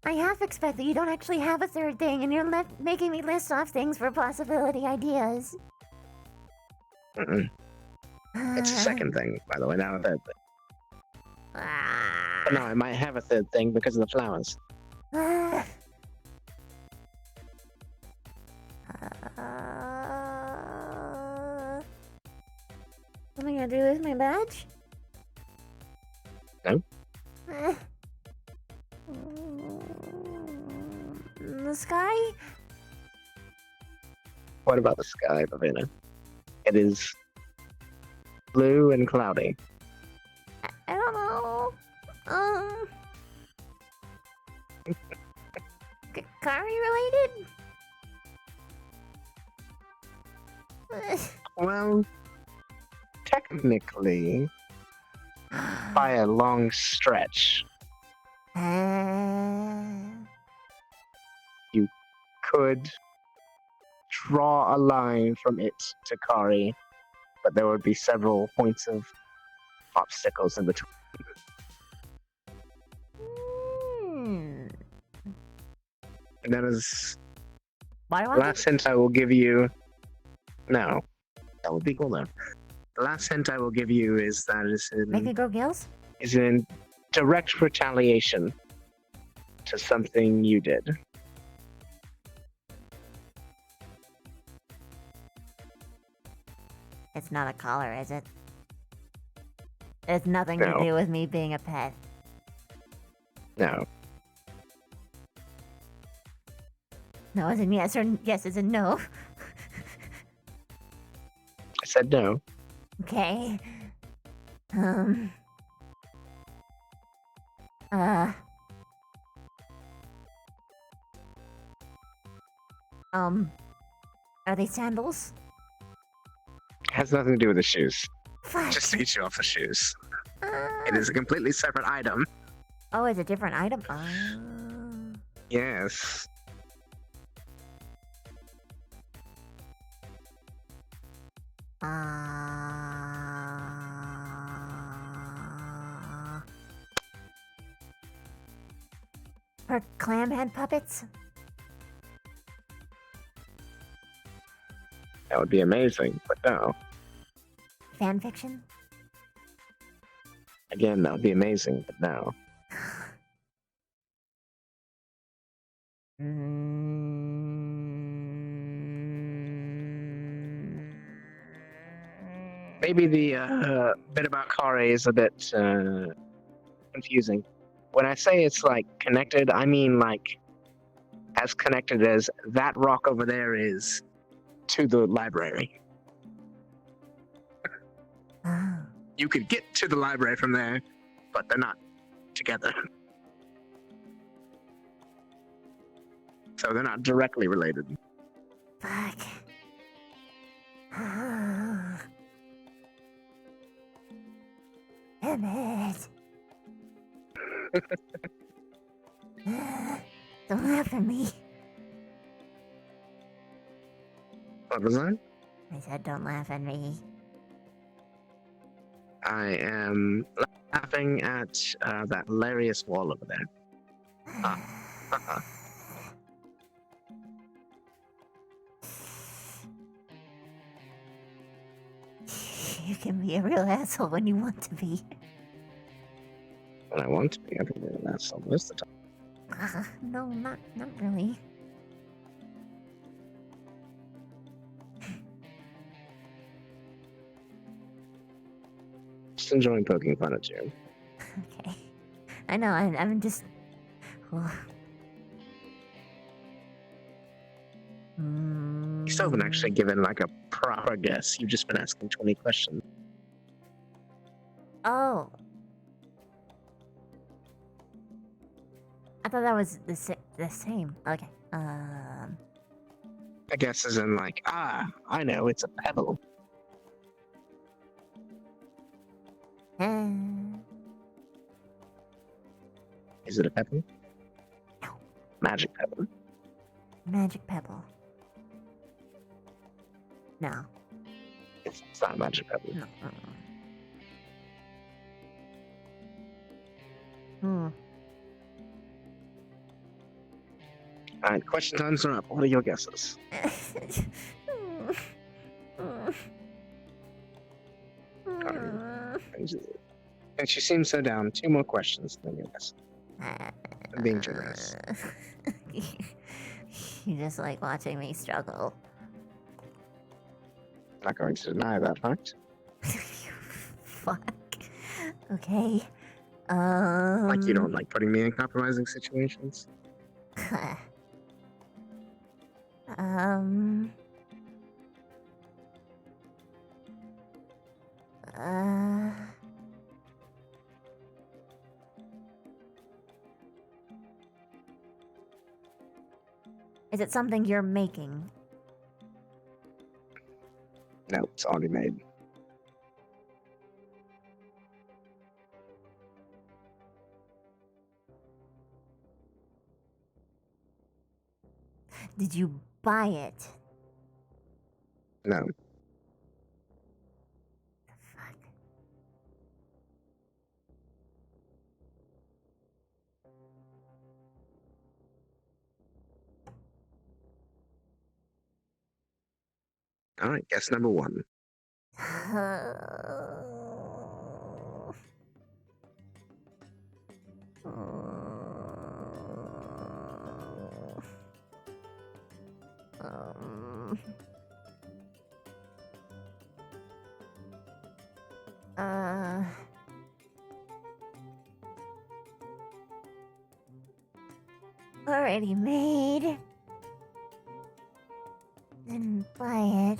I half expect that you don't actually have a third thing, and you're making me list off things for possibility ideas. Mm-mm. It's a second thing, by the way, not a third thing. But no, I might have a third thing because of the flowers. Something to do with my badge? No. The sky? What about the sky, Lavina? It is blue and cloudy. I don't know. Kari related? Well, technically, by a long stretch, you could draw a line from it to Kari, but there would be several points of obstacles in between. And that is the last hint I will give you. No, that would be cool though. The last hint I will give you is that it's Make me grow gills? is in direct retaliation to something you did. It's not a collar, is it? It's nothing No. to do with me being a pet. No. No as in yes, or yes as in no. I said no. Okay. Are they sandals? Has nothing to do with the shoes. Fuck. Just to get you off the shoes. It is a completely separate item. Oh, it's a different item? Yes. For clam head puppets? That would be amazing, but no. fan fiction? Again, that would be amazing, but no. Maybe the bit about Kare is a bit confusing. When I say it's like connected, I mean like as connected as that rock over there is to the library. You could get to the library from there, but they're not together. So they're not directly related. Fuck. Damn it. Don't laugh at me. What was that? I said don't laugh at me. I am laughing at that hilarious wall over there. You can be a real asshole when you want to be. When I want to be, I can be an asshole most of the time. No, not really. Just enjoying poking fun at you. Okay. I know, I'm just... You still haven't actually given like a proper guess. You've just been asking 20 questions. Oh. I thought that was the same. Okay. I guess as in like, I know, it's a pebble. Is it a pebble? No. Magic pebble. Magic pebble. No. It's not a magic pebble. No. Hmm. Alright, question times are up. What are your guesses? And she seems so down. 2 more questions, then your guess. I'm being generous. You just like watching me struggle. Not going to deny that fact. Fuck. Okay. Like you don't like putting me in compromising situations? Is it something you're making? No, it's already made. Did you buy it? No. Alright, guess number 1. Already made. Didn't buy it.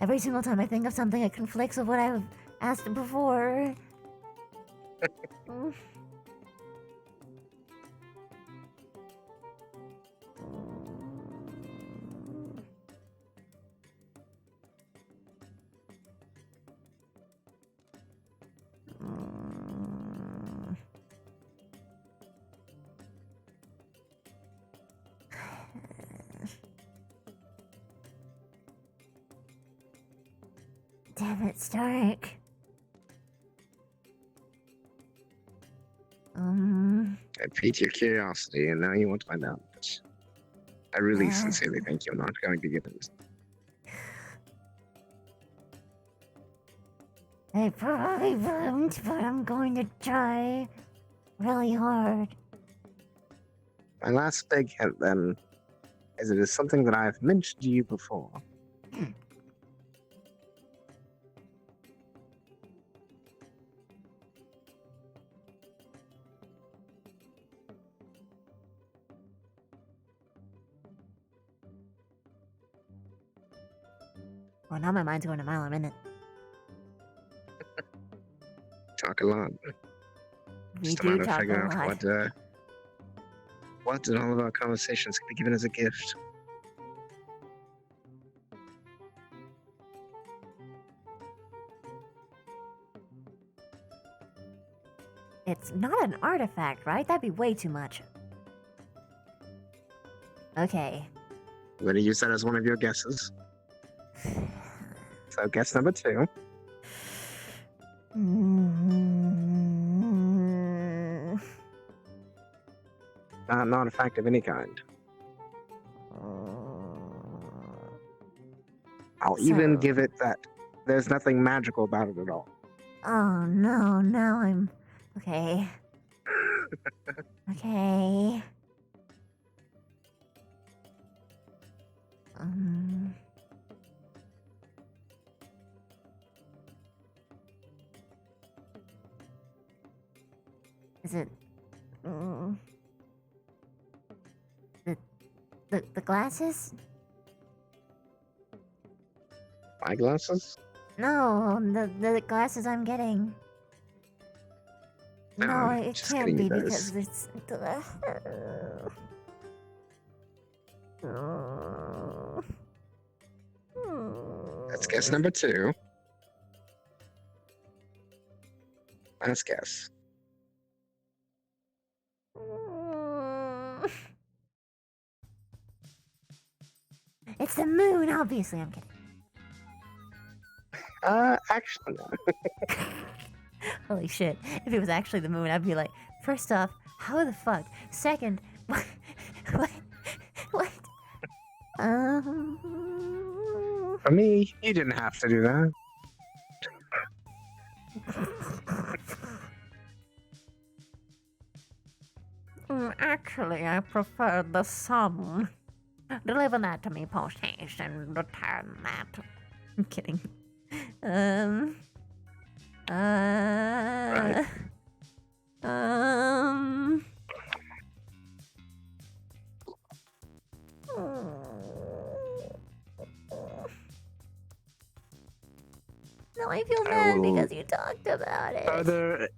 Every single time I think of something, it conflicts with what I've asked before. Damn it, Stark. I piqued your curiosity, and now you want to find out. But I really sincerely think you're not going to get it. I probably won't, but I'm going to try really hard. My last big hint, then, is it is something that I've mentioned to you before. Well, now my mind's going a mile a minute. Talk a lot. We Just a do matter of talk a figuring out lot. what in all of our conversations can be given as a gift. It's not an artifact, right? That'd be way too much. Okay. I'm going to use that as one of your guesses. So guess number 2. Not an artifact of any kind. I'll even give it that there's nothing magical about it at all. Oh no, now I'm... Okay. Okay. Is it... The glasses? My glasses? No, the glasses I'm getting. No, No, I'm it just can't getting be you because those. it's... That's guess number 2. Last guess. It's the moon, obviously. I'm kidding. Actually, no. Holy shit. If it was actually the moon, I'd be like, first off, how the fuck? Second, what? What? For me, you didn't have to do that. Actually, I prefer the sun. Deliver that to me post haste and return that. I'm kidding. Right. No, I feel I bad will because you talked about it.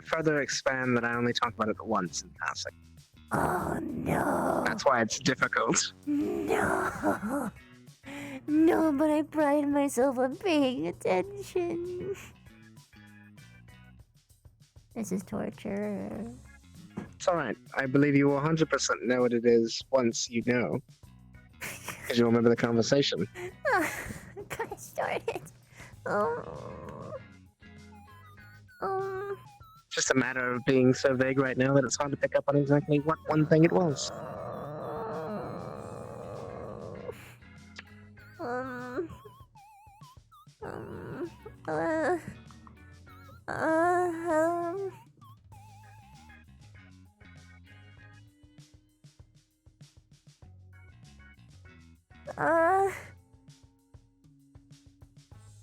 Further expand that I only talk about it once in passing. Oh no. That's why it's difficult. No. No, but I pride myself on paying attention. This is torture. It's alright. I believe you will 100% know what it is once you know. Because you'll remember the conversation. Gotta start it. Just a matter of being so vague right now that it's hard to pick up on exactly what one thing it was.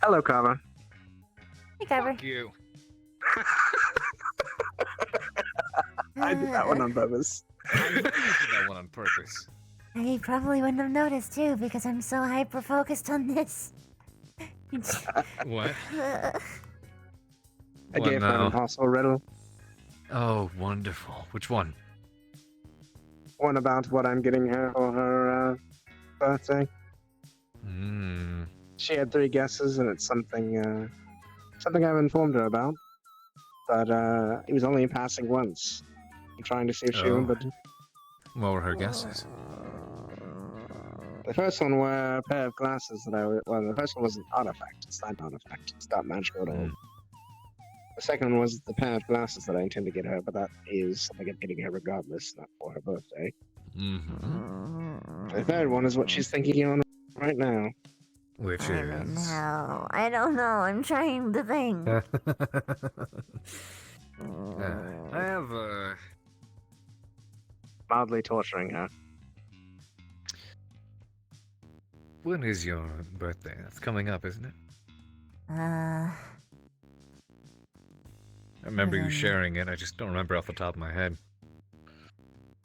Hello, Kava. Hey, Carver. Fuck you. I did that one on purpose. I did that one on purpose. I probably wouldn't have noticed too because I'm so hyper focused on this. What? I What gave her now? an impossible riddle. Oh, wonderful. Which one? One about what I'm getting her for her birthday. Hmm. She had 3 guesses, and it's something I've informed her about. But it was only in passing once. I'm trying to see if she Oh. remembered. What were her guesses? The first one were a pair of glasses that well, the first one was an artifact. It's not an artifact. It's not magical at all. The second one was the pair of glasses that I intend to get her, but that is something I'm getting her regardless, not for her birthday. The third one is what she's thinking on right now. Which is... No, I don't know. I'm trying to think. I have, mildly torturing her. When is your birthday? That's coming up, isn't it? I remember you sharing it, I just don't remember off the top of my head.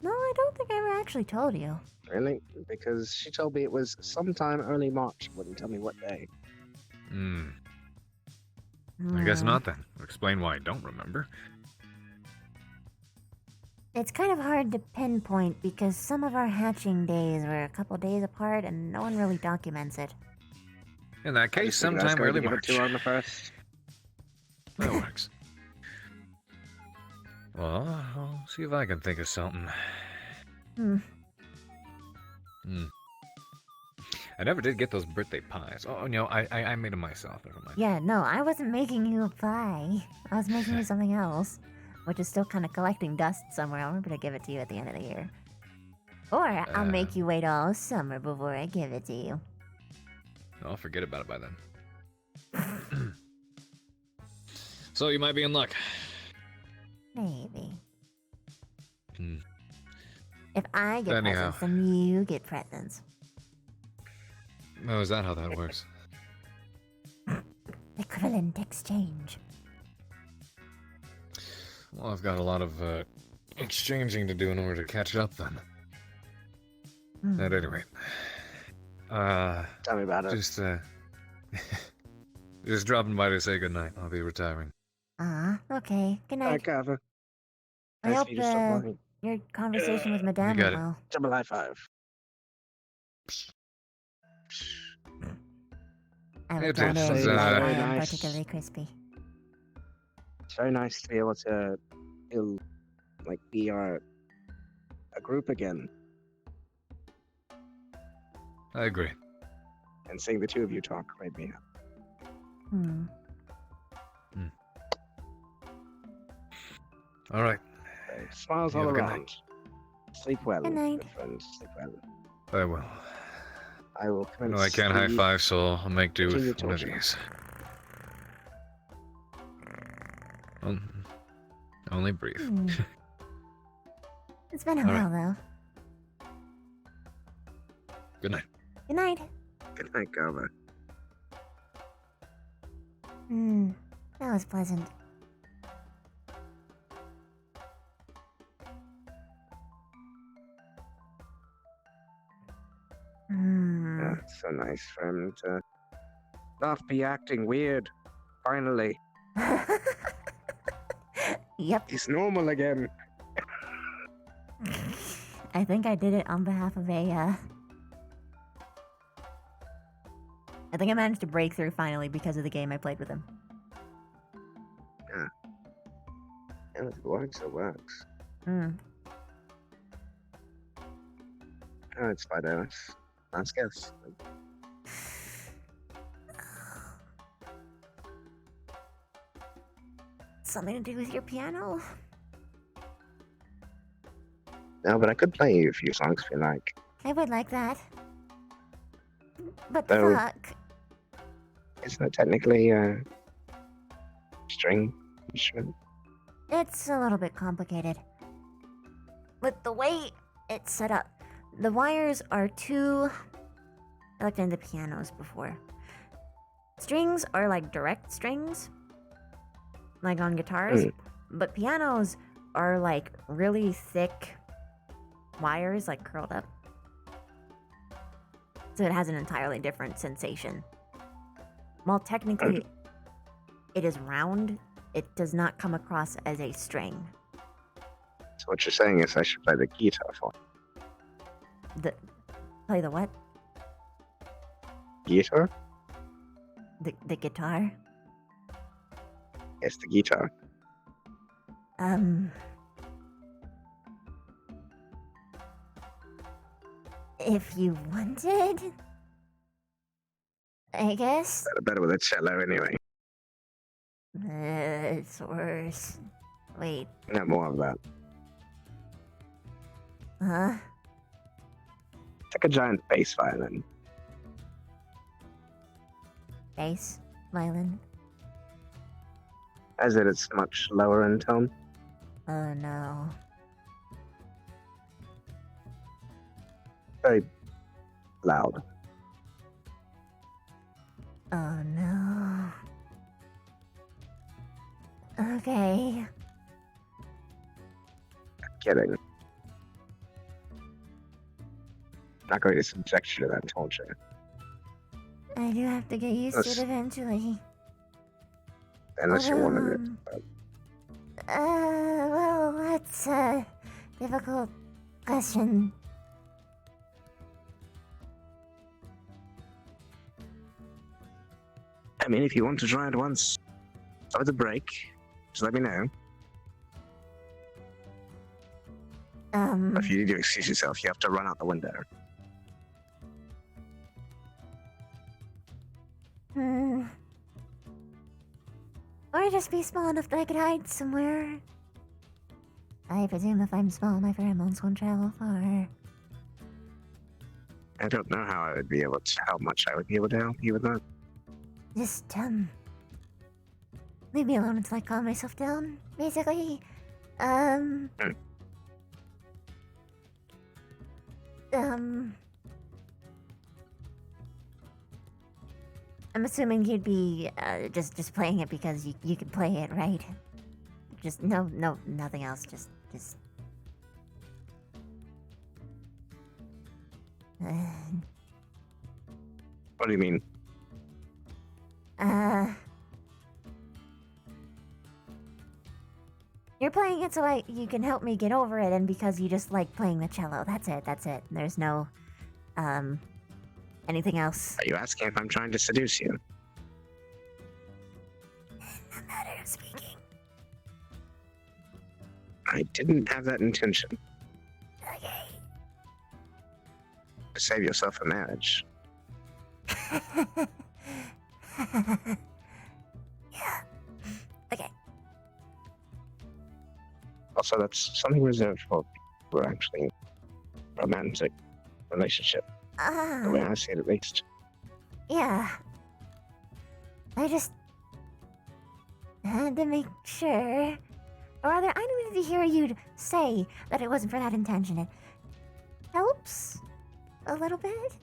No, I don't think I ever actually told you. Really? Because she told me it was sometime early March. Wouldn't tell me what day. I guess not then. Explain why I don't remember. It's kind of hard to pinpoint because some of our hatching days were a couple days apart and no one really documents it. In that case, sometime early March. On the first. That works. Well, I'll see if I can think of something. I never did get those birthday pies. Oh, no, I made them myself. Never mind. Yeah, no, I wasn't making you a pie. I was making you something else, which is still kind of collecting dust somewhere. I'll remember to give it to you at the end of the year. Or I'll make you wait all summer before I give it to you. I'll forget about it by then. So you might be in luck. Maybe. If I get presents, then you get presents. Oh, is that how that works? Equivalent exchange. Well, I've got a lot of exchanging to do in order to catch up then. At any rate. Tell me about it. Just dropping by to say goodnight. I'll be retiring. Okay. Good night. Bye, Carver. I hope your conversation with Madame went well. Double high five. I was It glad is, I very am nice. particularly crispy. It's very nice to be able to feel like we are a group again. I agree. And seeing the two of you talk made me happy. All right. Smiles You all have a good around. Sleep well, Good night. my friend. Sleep well. I will. I will commence. No, I can't high five, so I'll make do Continue with one of torture. these. Only brief. It's been a All while, right. though. Good night. Good night. Good night, Garver. That was pleasant. Yeah, it's so nice for him to not be acting weird. Finally. Yep. He's normal again. I think I did it on behalf of I think I managed to break through finally because of the game I played with him. Yeah. And if it works, it works. Oh, it's Spider. Let's guess. Something to do with your piano? No, but I could play you a few songs if you like. I would like that. But So- fuck. Isn't it technically a string instrument? It's a little bit complicated. With the way it's set up, the wires are too... I looked into pianos before. Strings are like direct strings, like on guitars, but pianos are like really thick wires, like curled up. So it has an entirely different sensation. While technically it is round, it does not come across as a string. So what you're saying is I should play the guitar for Play the what? guitar? The guitar? Yes, the guitar. If you wanted. I guess. Better with a cello anyway. It's worse. Wait. No more of that. Huh? It's like a giant bass violin. Bass violin? As it is much lower in tone. Oh no. Very loud. Oh no. Okay. Kidding. Not going to subject you to that torture. I do have to get used to it eventually. Unless you wanted it. Well, that's a difficult question. I mean, if you want to try it once, over the break, just let me know. If you need to excuse yourself, you have to run out the window. Or just be small enough that I could hide somewhere. I presume if I'm small, my pheromones won't travel far. I don't know how much I would be able to help you with that. Just, leave me alone until I calm myself down, basically. I'm assuming you'd be, just playing it because you can play it, right? Just, nothing else, just... What do you mean? You're playing it so you can help me get over it, and because you just like playing the cello. That's it. There's no, anything else. Are you asking if I'm trying to seduce you? In a matter of speaking. I didn't have that intention. Okay. To save yourself a marriage. Yeah. Okay. Also, that's something reserved for people who are actually romantic relationship. The way I see it, at least. Yeah. I just had to make sure. Or rather, I needed to hear you say that it wasn't for that intention. It helps a little bit.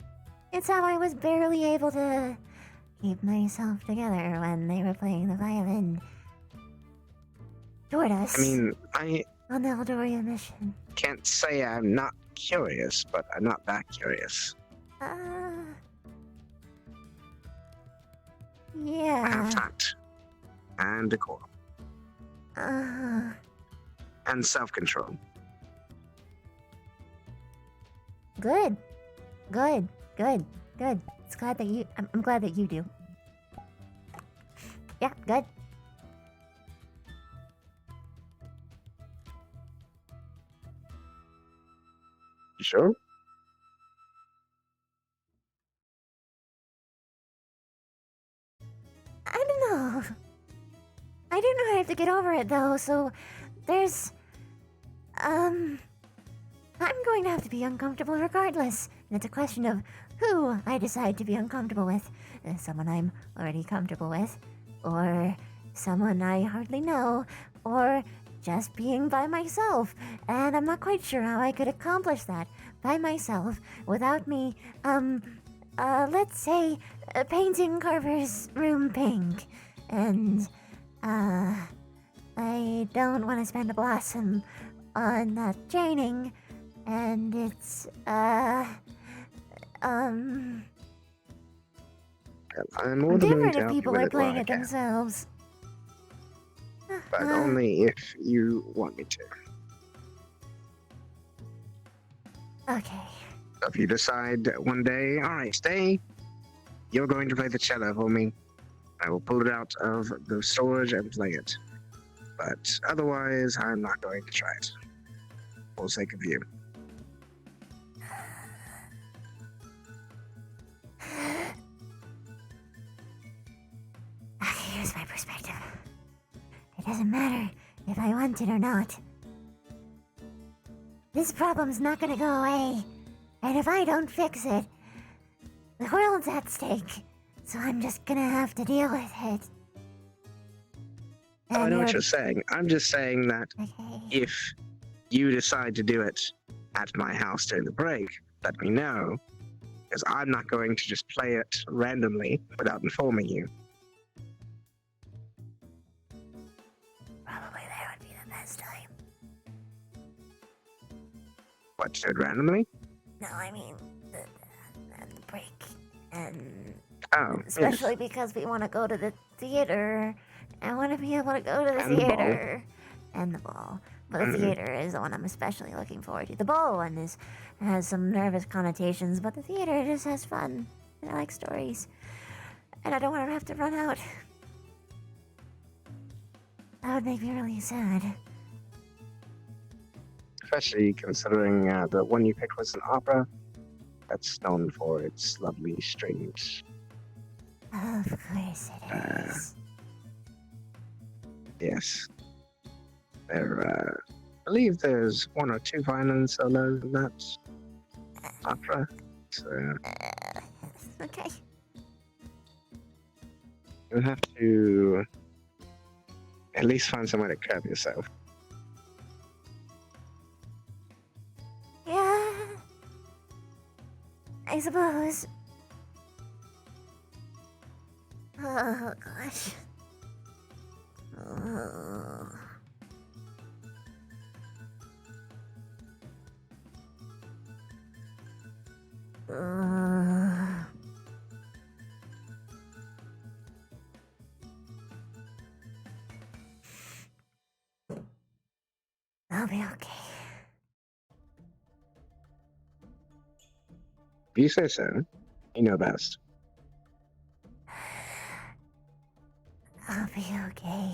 It's how I was barely able to keep myself together when they were playing the violin toward us. I mean, on the Eldoria mission. Can't say I'm not curious, but I'm not that curious. Yeah. I have tact. And decorum. And self-control. Good. It's glad that you... I'm glad that you do. Yeah, good. You sure? I don't know. I do know I have to get over it, though, so... There's... I'm going to have to be uncomfortable regardless. And it's a question of who I decide to be uncomfortable with. Someone I'm already comfortable with. Or someone I hardly know. Or just being by myself. And I'm not quite sure how I could accomplish that by myself without me, let's say, painting Carver's room pink. And, I don't want to spend a blossom on that training. And it's, I'm more than willing different to if help you people with are it where playing I it can. themselves. But only if you want me to. Okay. So if you decide one day, alright, stay, you're going to play the cello for me. I will pull it out of the storage and play it. But otherwise, I'm not going to try it. For the sake of you. want it or not. This problem's not gonna go away. And if I don't fix it, the world's at stake. So I'm just gonna have to deal with it. I know what you're saying. I'm just saying that if you decide to do it at my house during the break, let me know. Because I'm not going to just play it randomly without informing you. Probably that would be the best time. What, do it randomly? No, I mean, the break. And Oh, especially because we want to go to the theater. I want to be able to go to the And the ball. theater. And the ball. But the theater is the one I'm especially looking forward to. The ball one has some nervous connotations, but the theater just has fun. And I like stories. And I don't want to have to run out. That would make me really sad. Especially considering the one you picked was an opera that's known for its lovely strings. Of course it is. Yes. I believe there's 1 or 2 violin solos in that opera. So Okay. you'll have to at least find somewhere to curb yourself. Yeah. I suppose. Oh, gosh. Oh. I'll be okay. If you say so, you know best. I'll be okay.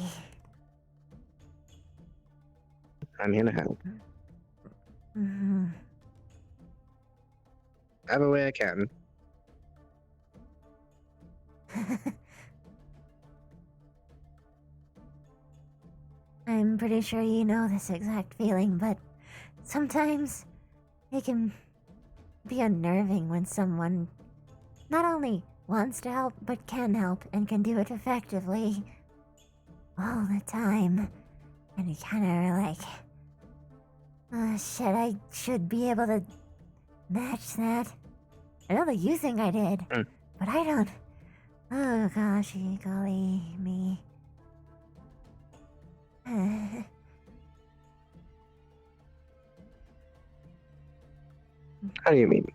I'm here to help. Mm-hmm. Whatever way I can. I'm pretty sure you know this exact feeling, but sometimes it can be unnerving when someone not only wants to help, but can help and can do it effectively all the time. And you kind of are like, oh shit, I should be able to match that. I know that you think I did, but I don't. Oh gosh, golly me. How do you mean?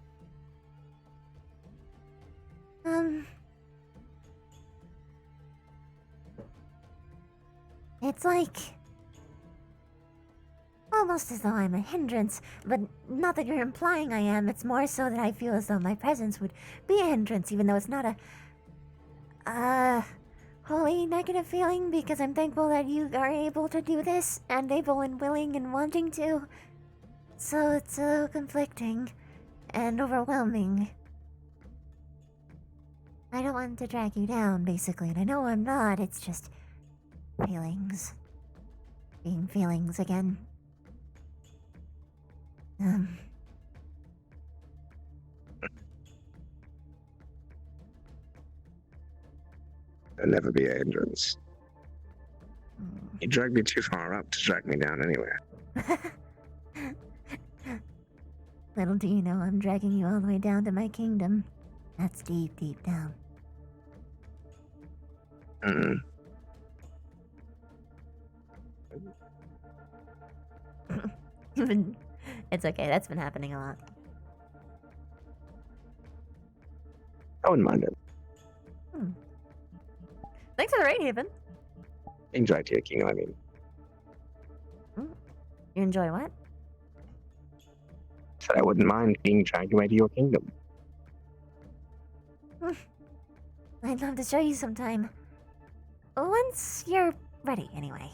It's like almost as though I'm a hindrance, but not that you're implying I am. It's more so that I feel as though my presence would be a hindrance, even though it's not a wholly negative feeling, because I'm thankful that you are able to do this, and able and willing and wanting to. So it's so conflicting and overwhelming. I don't want to drag you down, basically, and I know I'm not. It's just feelings. Being feelings again. There'll never be a hindrance. You dragged me too far up to drag me down anywhere. Little do you know, I'm dragging you all the way down to my kingdom. That's deep, deep down. It's okay, that's been happening a lot. I wouldn't mind it. Thanks for the raid, Haven. Being dragged to your kingdom, I mean. You enjoy what? Said I wouldn't mind being dragged away to your kingdom. I'd love to show you sometime. Once you're ready, anyway.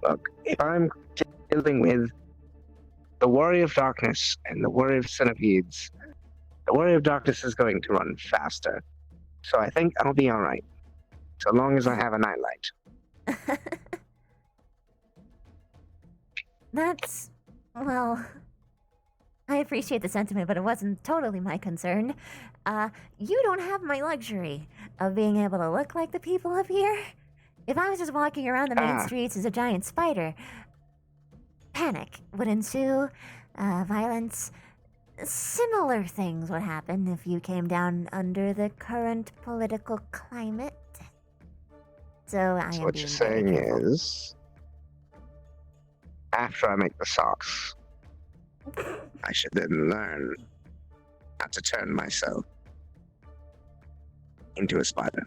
Look, if I'm dealing with the worry of darkness and the worry of centipedes, the worry of darkness is going to run faster. So I think I'll be alright. So long as I have a nightlight. That's... well... I appreciate the sentiment, but it wasn't totally my concern. You don't have my luxury of being able to look like the people up here. If I was just walking around the main streets as a giant spider, panic would ensue, violence. Similar things would happen if you came down under the current political climate. So I So am what being you're very saying careful. is, after I make the socks, I should then learn how to turn myself into a spider.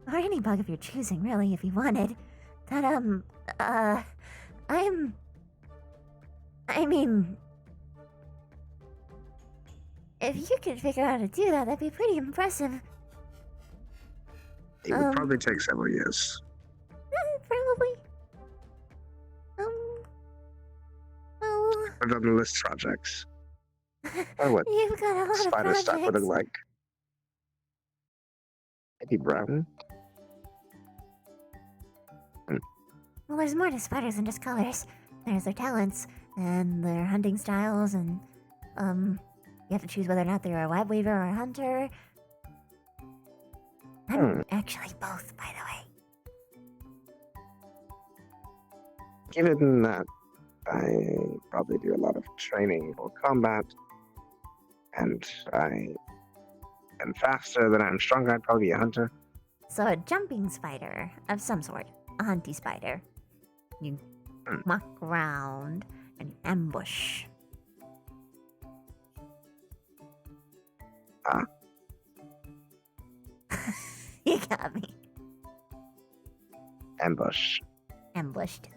Or any bug of your choosing, really, if you wanted. That, I mean... If you could figure out how to do that, that'd be pretty impressive. It would probably take several years. Probably. I've done the list projects. Or what You've got a lot of spider stuff would look projects. like. Maybe brown? Well, there's more to spiders than just colors. There's their talents, and their hunting styles, and, you have to choose whether or not they're a web weaver or a hunter. I'm actually both, by the way. Given that I probably do a lot of training for combat, and I am faster than I'm stronger, I'd probably be a hunter. So a jumping spider of some sort. A hunty spider. You walk around and you ambush. You got me. Ambush. Ambushed.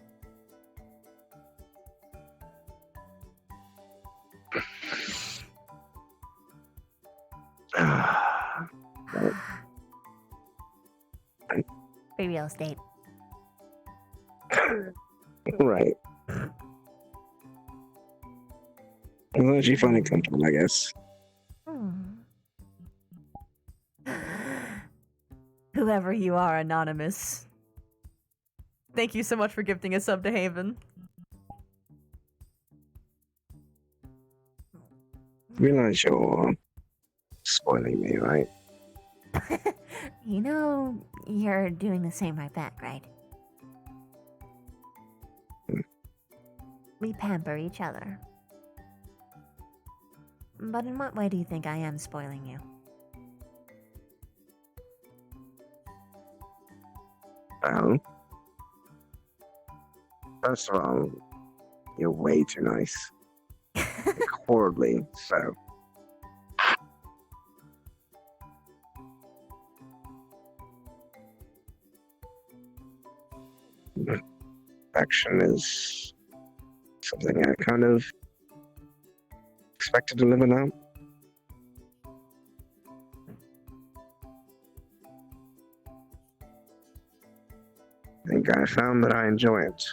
Free real estate. Right. As long as you find it comfortable, I guess. Whoever you are, Anonymous. Thank you so much for gifting a sub to Haven. Realize you're spoiling me, right? You know, you're doing the same right back, right? We pamper each other. But in what way do you think I am spoiling you? Well, first of all, you're way too nice. Like, horribly so. Affection is something I kind of expected to live without. I think I found that I enjoy it.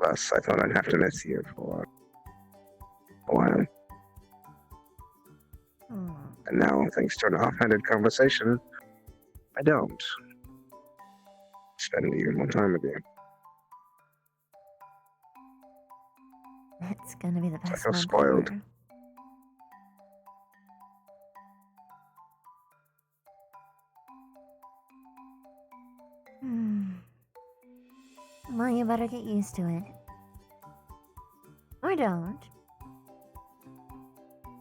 Plus, I thought I'd have to miss you for a while. And now, thanks to an offhanded conversation, I don't. Spend even more time with you. It's gonna be the I best feel month spoiled. ever. Well, you better get used to it. Or don't.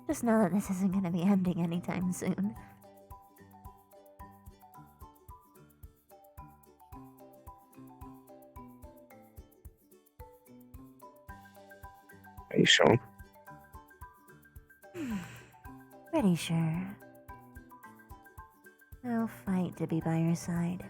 Just know that this isn't gonna be ending anytime soon. Are you sure? Pretty sure. I'll fight to be by your side.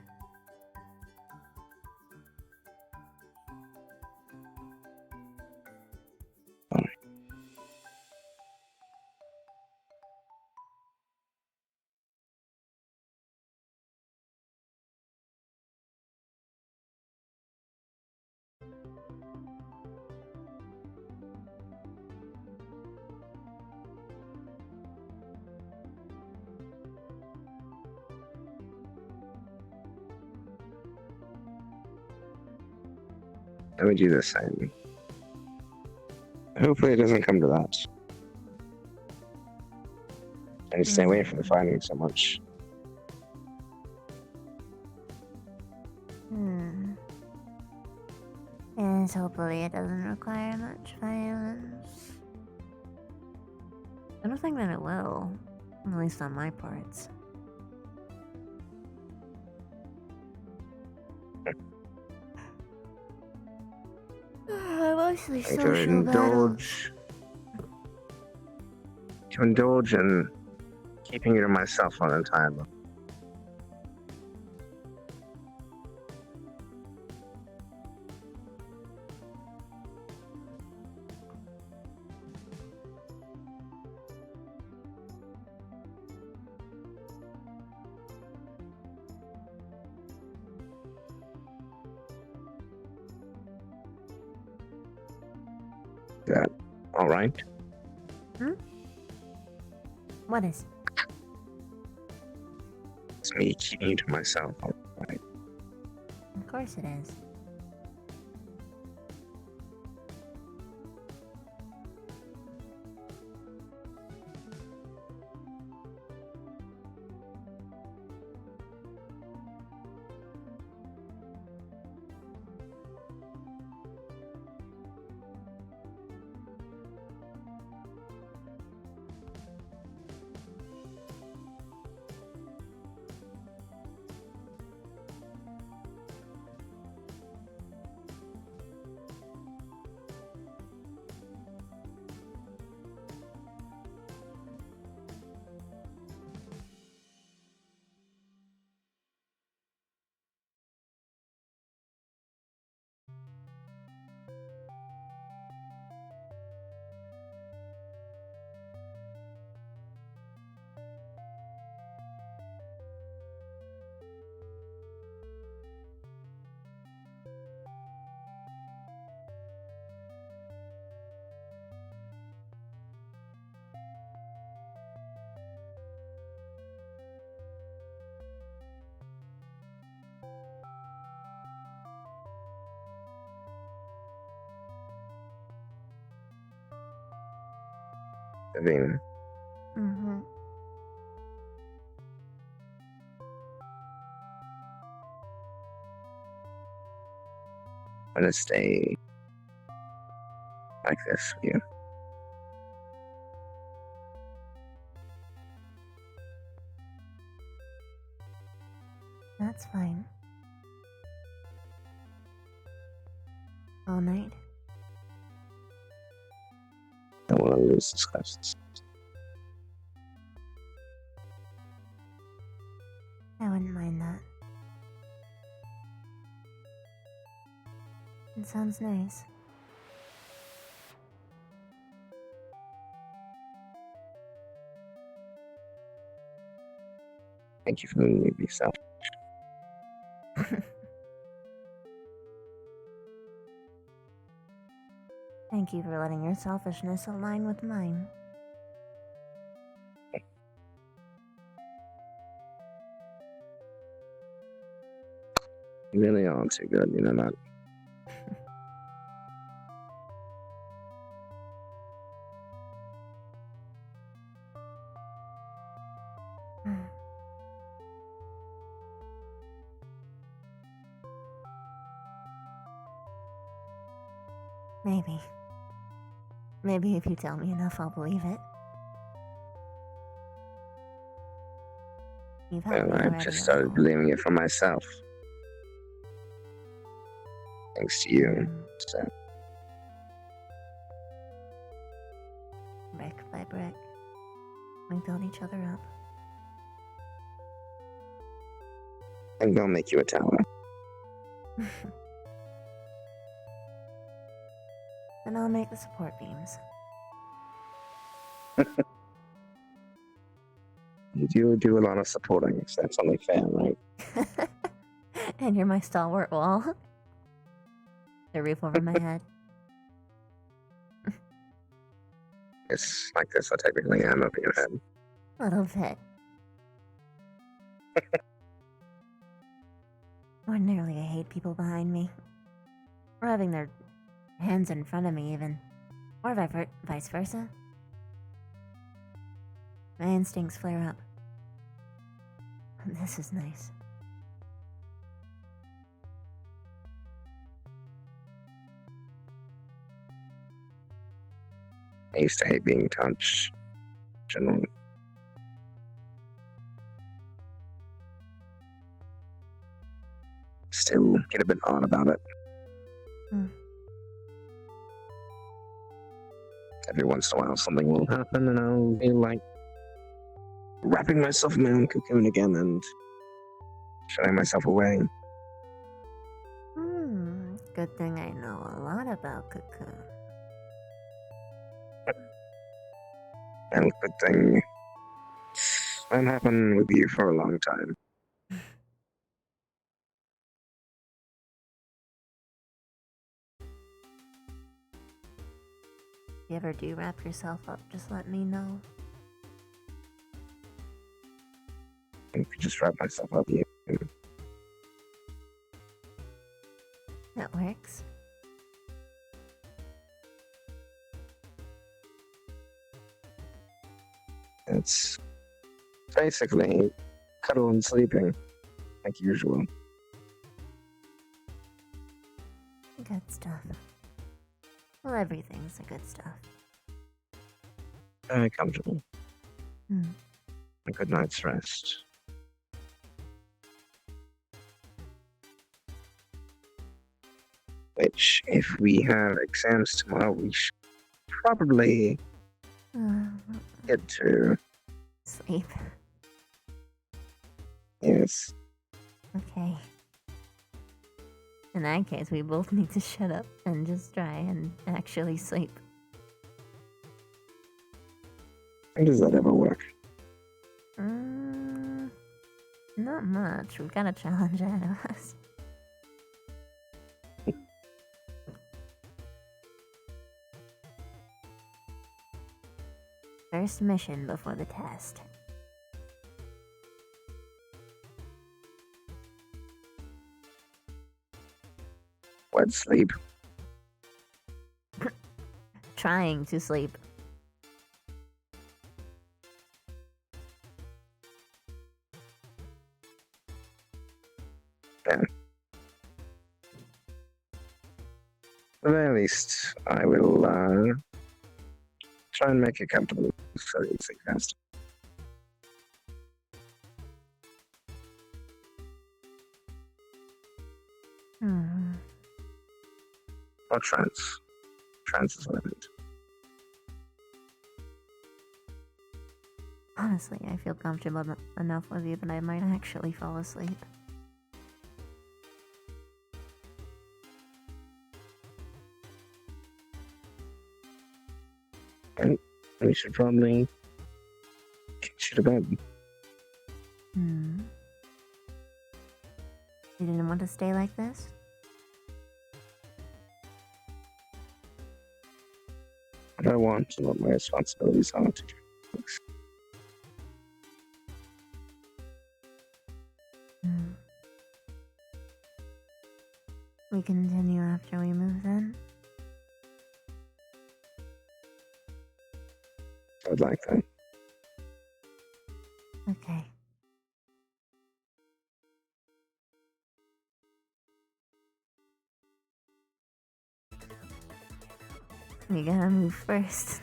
Let me do the same. Hopefully it doesn't come to that. And stay away from the fighting so much. Yes, hopefully it doesn't require much violence. I don't think that it will. At least on my parts. Mostly To social battles. indulge in keeping it to myself on the time. That all right? What is? It's me keeping it to myself. All right. Of course it is. Davina. Mm-hmm. I'm gonna stay like this with you. That's fine. All night? I want to lose this class. I wouldn't mind that. It sounds nice. Thank you for letting me be selfish. Thank you for letting your selfishness align with mine. You really are too good, you know that. Maybe. Maybe if you tell me enough, I'll believe it. You've helped me Well, I already. just started believing it for myself. Thanks to you. So. Brick by brick, we build each other up. I'm gonna make you a tower. And I'll make the support beams. You do a lot of supporting, so that's only fair, right? And you're my stalwart wall. The roof over my head. It's like this, I technically am over your head. A little bit. Ordinarily, I hate people behind me. Or having their hands in front of me, even. Or vice versa. My instincts flare up. This is nice. I used to hate being touched. Generally. Still get a bit odd about it. Every once in a while something will happen and I'll feel like wrapping myself in my own cocoon again and shutting myself away. Good thing I know a lot about cocoon. And good thing that happened with you for a long time. If you ever do wrap yourself up, just let me know. I could just wrap myself up here. That works. It's basically cuddle and sleeping, like usual. Good stuff. Well, everything's the good stuff. Very comfortable. Hmm. A good night's rest. Which, if we have exams tomorrow, we should probably get to Sleep. Yes. Okay. In that case, we both need to shut up and just try and actually sleep. How does that ever work? Not much. We've got a challenge ahead of us. First mission before the test. What, sleep? Trying to sleep. Yeah. At the very least, I will try and make it comfortable so you sleep fast. Or trance. Trance is what I meant. Honestly, I feel comfortable enough with you that I might actually fall asleep. And we should probably get you to bed. You didn't want to stay like this? But I want to what my responsibilities are to do. We continue after we move then? I would like that. Okay. You gotta move first.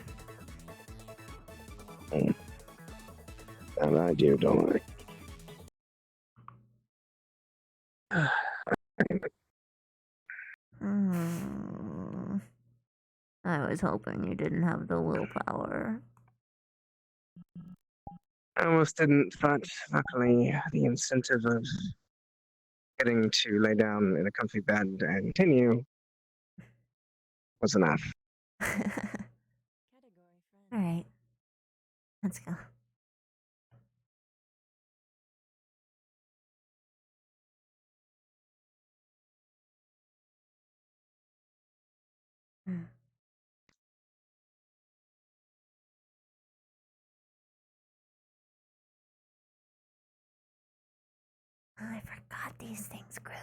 And I do, don't I? I was hoping you didn't have the willpower. I almost didn't, but luckily the incentive of getting to lay down in a comfy bed and continue was enough. Alright. Let's go. I forgot these things grew.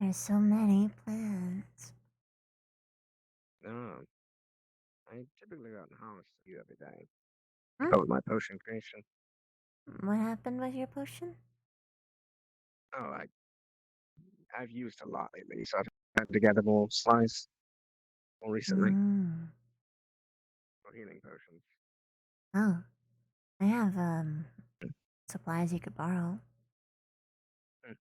There's so many plants. No. I typically go out and harvest a few every day. Hmm? That was my potion creation. What happened with your potion? Oh, I've used a lot lately, so I've had to gather more supplies more recently. Mm. For healing potions. Oh, I have supplies you could borrow. I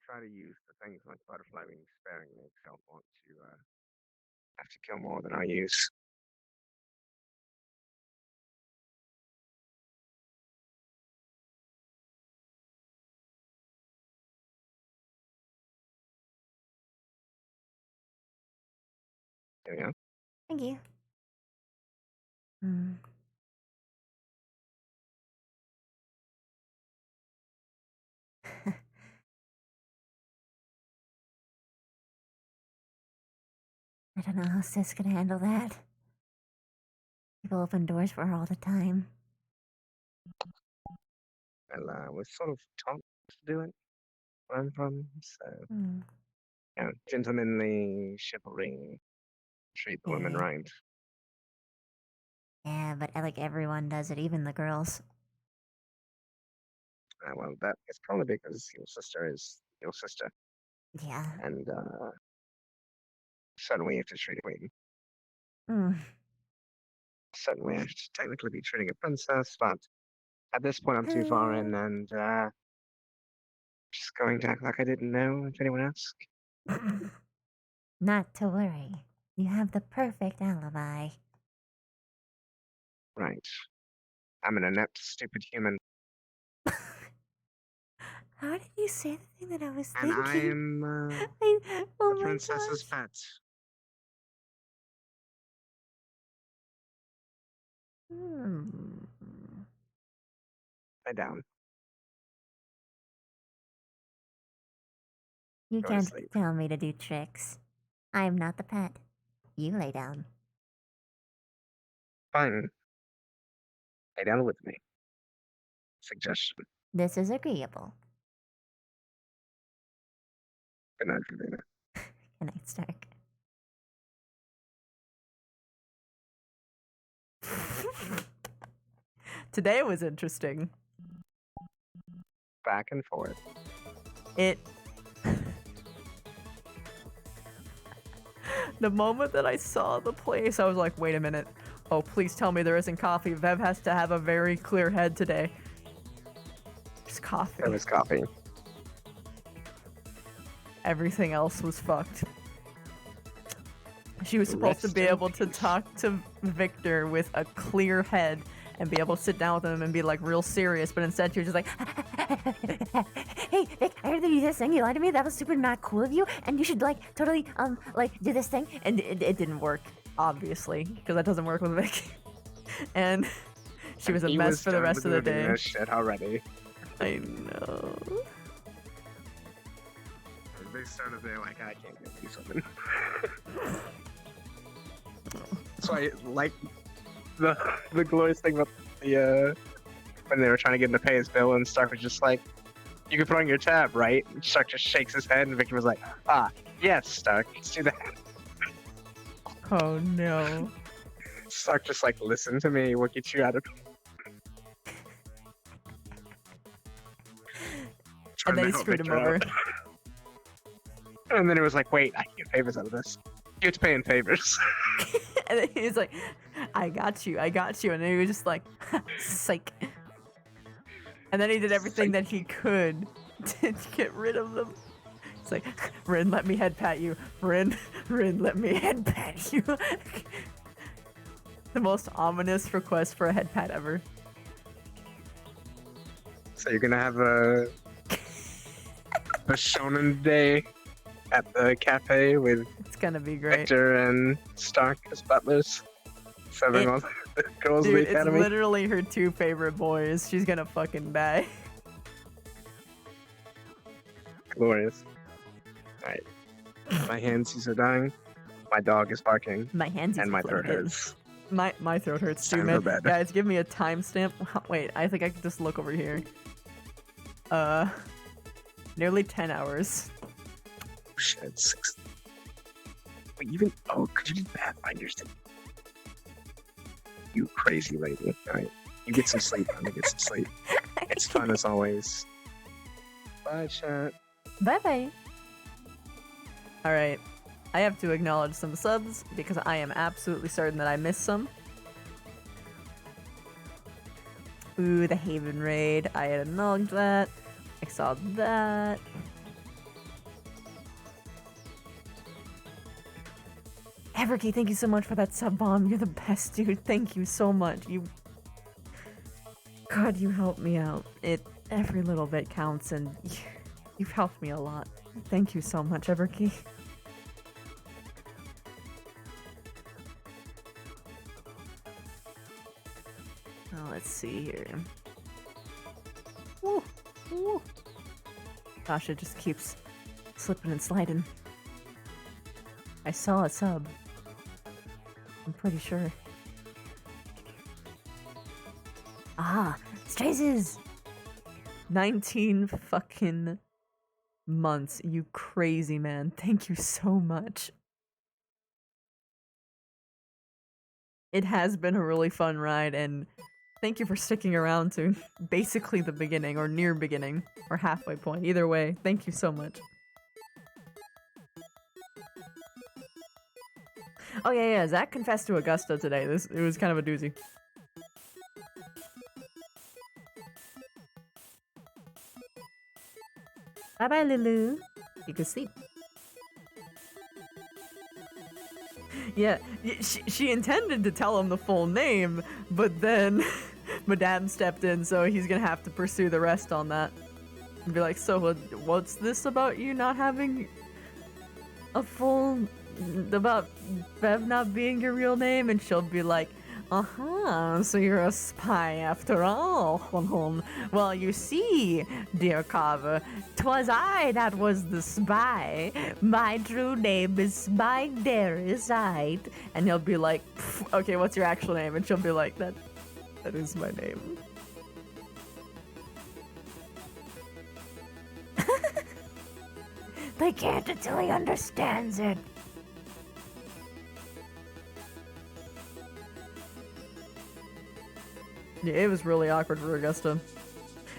try to use the things like butterfly wings sparingly because I don't want to have to kill more than I use. There we go. Thank you. Hmm. I don't know how Sis could handle that. People open doors for her all the time. Well, we're sort of taught to do it where I'm from, so Hmm. gentlemanly chivalry, treat the women Yeah. right. Yeah, but like everyone does it, even the girls. Well, that is probably because your sister is your sister, Yeah. and certainly you have to treat a queen. Hmm. Certainly, I should technically be treating a princess, but at this point, I'm too far in, and just going to act like I didn't know if anyone asked. Not to worry. You have the perfect alibi. Right. I'm an inept, stupid human, How did you say the thing that I was and thinking? I'm Oh the my princess's gosh. pet. Hmm. Lie down. You Go to can't sleep. tell me to do tricks. I am not the pet. You lay down. Fine. Lay down with me. Suggestion. This is agreeable. Good night, Davina. Good night, Stark. Today was interesting. Back and forth. It. The moment that I saw the place, I was like, wait a minute. Oh, please tell me there isn't coffee. Vev has to have a very clear head today. There's coffee. There was coffee. Everything else was fucked. She was supposed to be able to talk to Victor with a clear head and be able to sit down with him and be like real serious, but instead she was just like, hey, Vic, I heard that you did this thing, you lied to me, that was super not cool of you, and you should like totally like do this thing, and it didn't work, obviously, because that doesn't work with Vic. And she was a He mess for the done rest of the with doing day. this shit already. I know. They started there like, I can't go do something. So I like the glorious thing about the when they were trying to get him to pay his bill, and Stark was just like, "You can put on your tab, right?" And Stark just shakes his head, and Victor was like, "Ah, yes, Stark, let's do that." Oh no. Stark just like, "Listen to me, we'll get you out of." And then he screwed him over. And then it was like, "Wait, I can get favors out of this. You have to pay in favors." And then he was like, I got you. And then he was just like, psych. And then he did everything that he could to get rid of them. It's like, Rin, let me head pat you. Rin, let me head pat you. The most ominous request for a head pat ever. So you're gonna have a shonen day at the cafe with it's gonna be great. Victor and Stark as butlers, serving all the girls Dude, of the it's academy. literally her two favorite boys. She's gonna fucking die. Glorious. Alright. My hands are dying. My dog is barking. My hands and my throat hurts. My throat hurts too, Time man. for bed. Guys, give me a timestamp. Wait, I think I can just look over here. Nearly 10 hours. shit, 6. Wait, even could you do Pathfinders? You crazy lady. Alright. You get some sleep, honey. Get some sleep. It's fun as always. Bye, chat. Bye bye. Alright. I have to acknowledge some subs because I am absolutely certain that I missed some. Ooh, the Haven raid. I had acknowledged that. I saw that. Everkey, thank you so much for that sub bomb. You're the best, dude. Thank you so much. God, you helped me out. Every little bit counts, and you've helped me a lot. Thank you so much, Everkey. Let's see here. Woo, woo. Gosh, it just keeps slipping and sliding. I saw a sub. I'm pretty sure. Ah, Strazes! 19 fucking months, you crazy man. Thank you so much. It has been a really fun ride, and thank you for sticking around to basically the beginning, or near beginning, or halfway point. Either way, thank you so much. Oh yeah, Zach confessed to Augusta today. It was kind of a doozy. Bye bye, Lulu. You can sleep. Yeah, she intended to tell him the full name, but then Madame stepped in, so he's gonna have to pursue the rest on that. And be like, so what's this about you not having a full... about Bev not being your real name? And she'll be like, uh-huh, so you're a spy after all. Well, you see, dear Carver, 'twas I that was the spy. My true name is Spy Derisite. And he'll be like, okay, what's your actual name? And she'll be like, that is my name. They can't until he understands it. Yeah, it was really awkward for Augusta.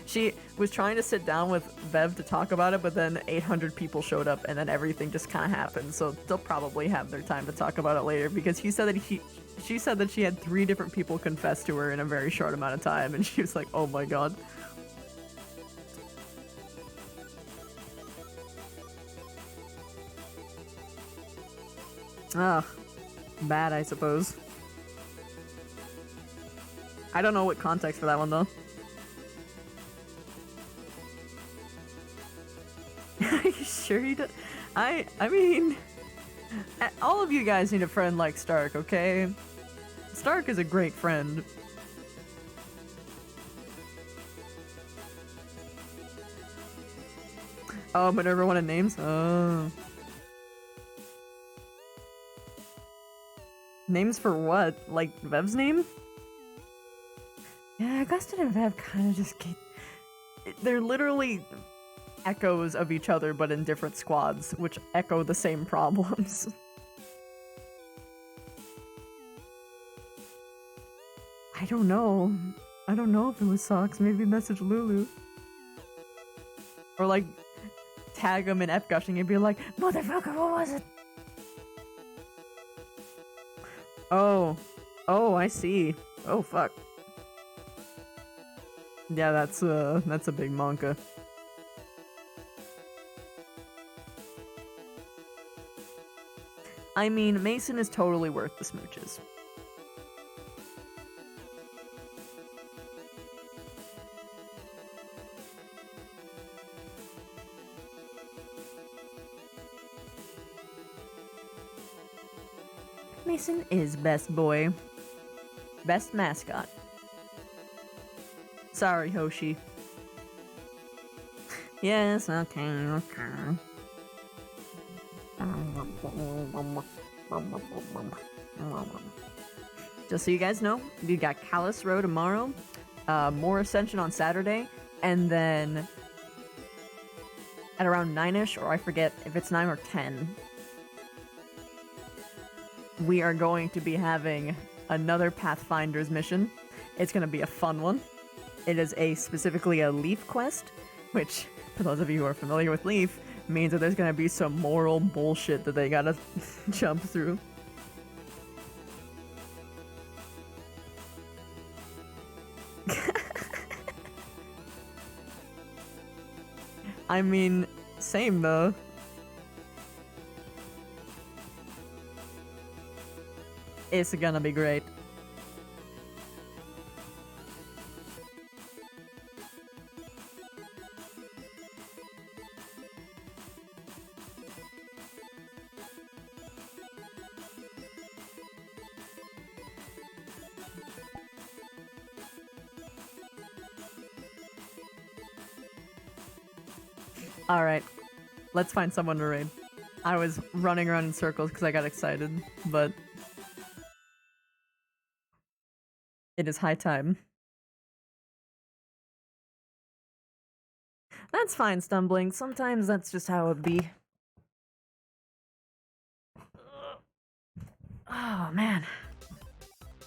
She was trying to sit down with Vev to talk about it, but then 800 people showed up, and then everything just kind of happened. So they'll probably have their time to talk about it later, because she said that she had 3 different people confess to her in a very short amount of time, and she was like, "Oh my god." Ah, bad, I suppose. I don't know what context for that one, though. Are you sure you don't? I mean... all of you guys need a friend like Stark, okay? Stark is a great friend. Oh, Minerva wanted names? Oh. Names for what? Like Vev's name? Yeah, Augusta and Vev kind of just get... They're literally echoes of each other, but in different squads, which echo the same problems. I don't know. I don't know if it was Socks. Maybe message Lulu. Or like, tag him in F-gushing and be like, "Motherfucker, what was it?" Oh. Oh, I see. Oh, fuck. Yeah, that's a big monka. I mean, Mason is totally worth the smooches. Mason is best boy. Best mascot. Sorry, Hoshi. Yes, okay. Just so you guys know, we got Callus Row tomorrow, more Ascension on Saturday, and then at around 9ish, or I forget if it's 9 or 10, we are going to be having another Pathfinder's mission. It's going to be a fun one. It is specifically a Leaf quest, which, for those of you who are familiar with Leaf, means that there's going to be some moral bullshit that they gotta jump through. I mean, same though. It's gonna be great. Alright, let's find someone to raid. I was running around in circles because I got excited, but it is high time. That's fine, Stumbling. Sometimes that's just how it be. Oh, man.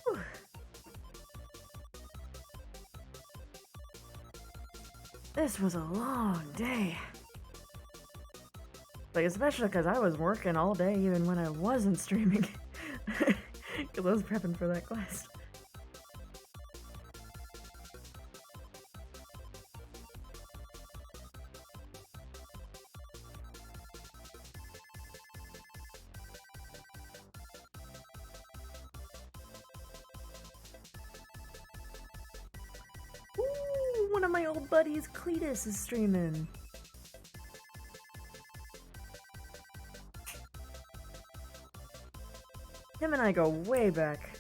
Whew. This was a long day. Like, especially because I was working all day even when I wasn't streaming. Because I was prepping for that quest. Ooh, one of my old buddies, Cletus, is streaming. Him and I go way back.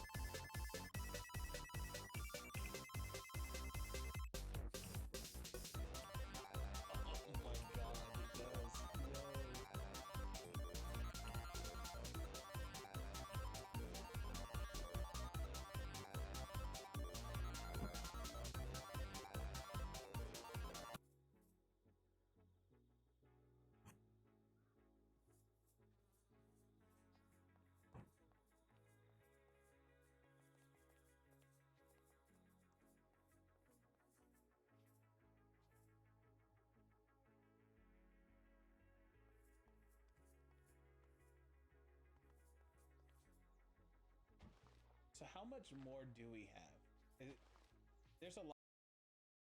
So how much more do we have? There's a lot.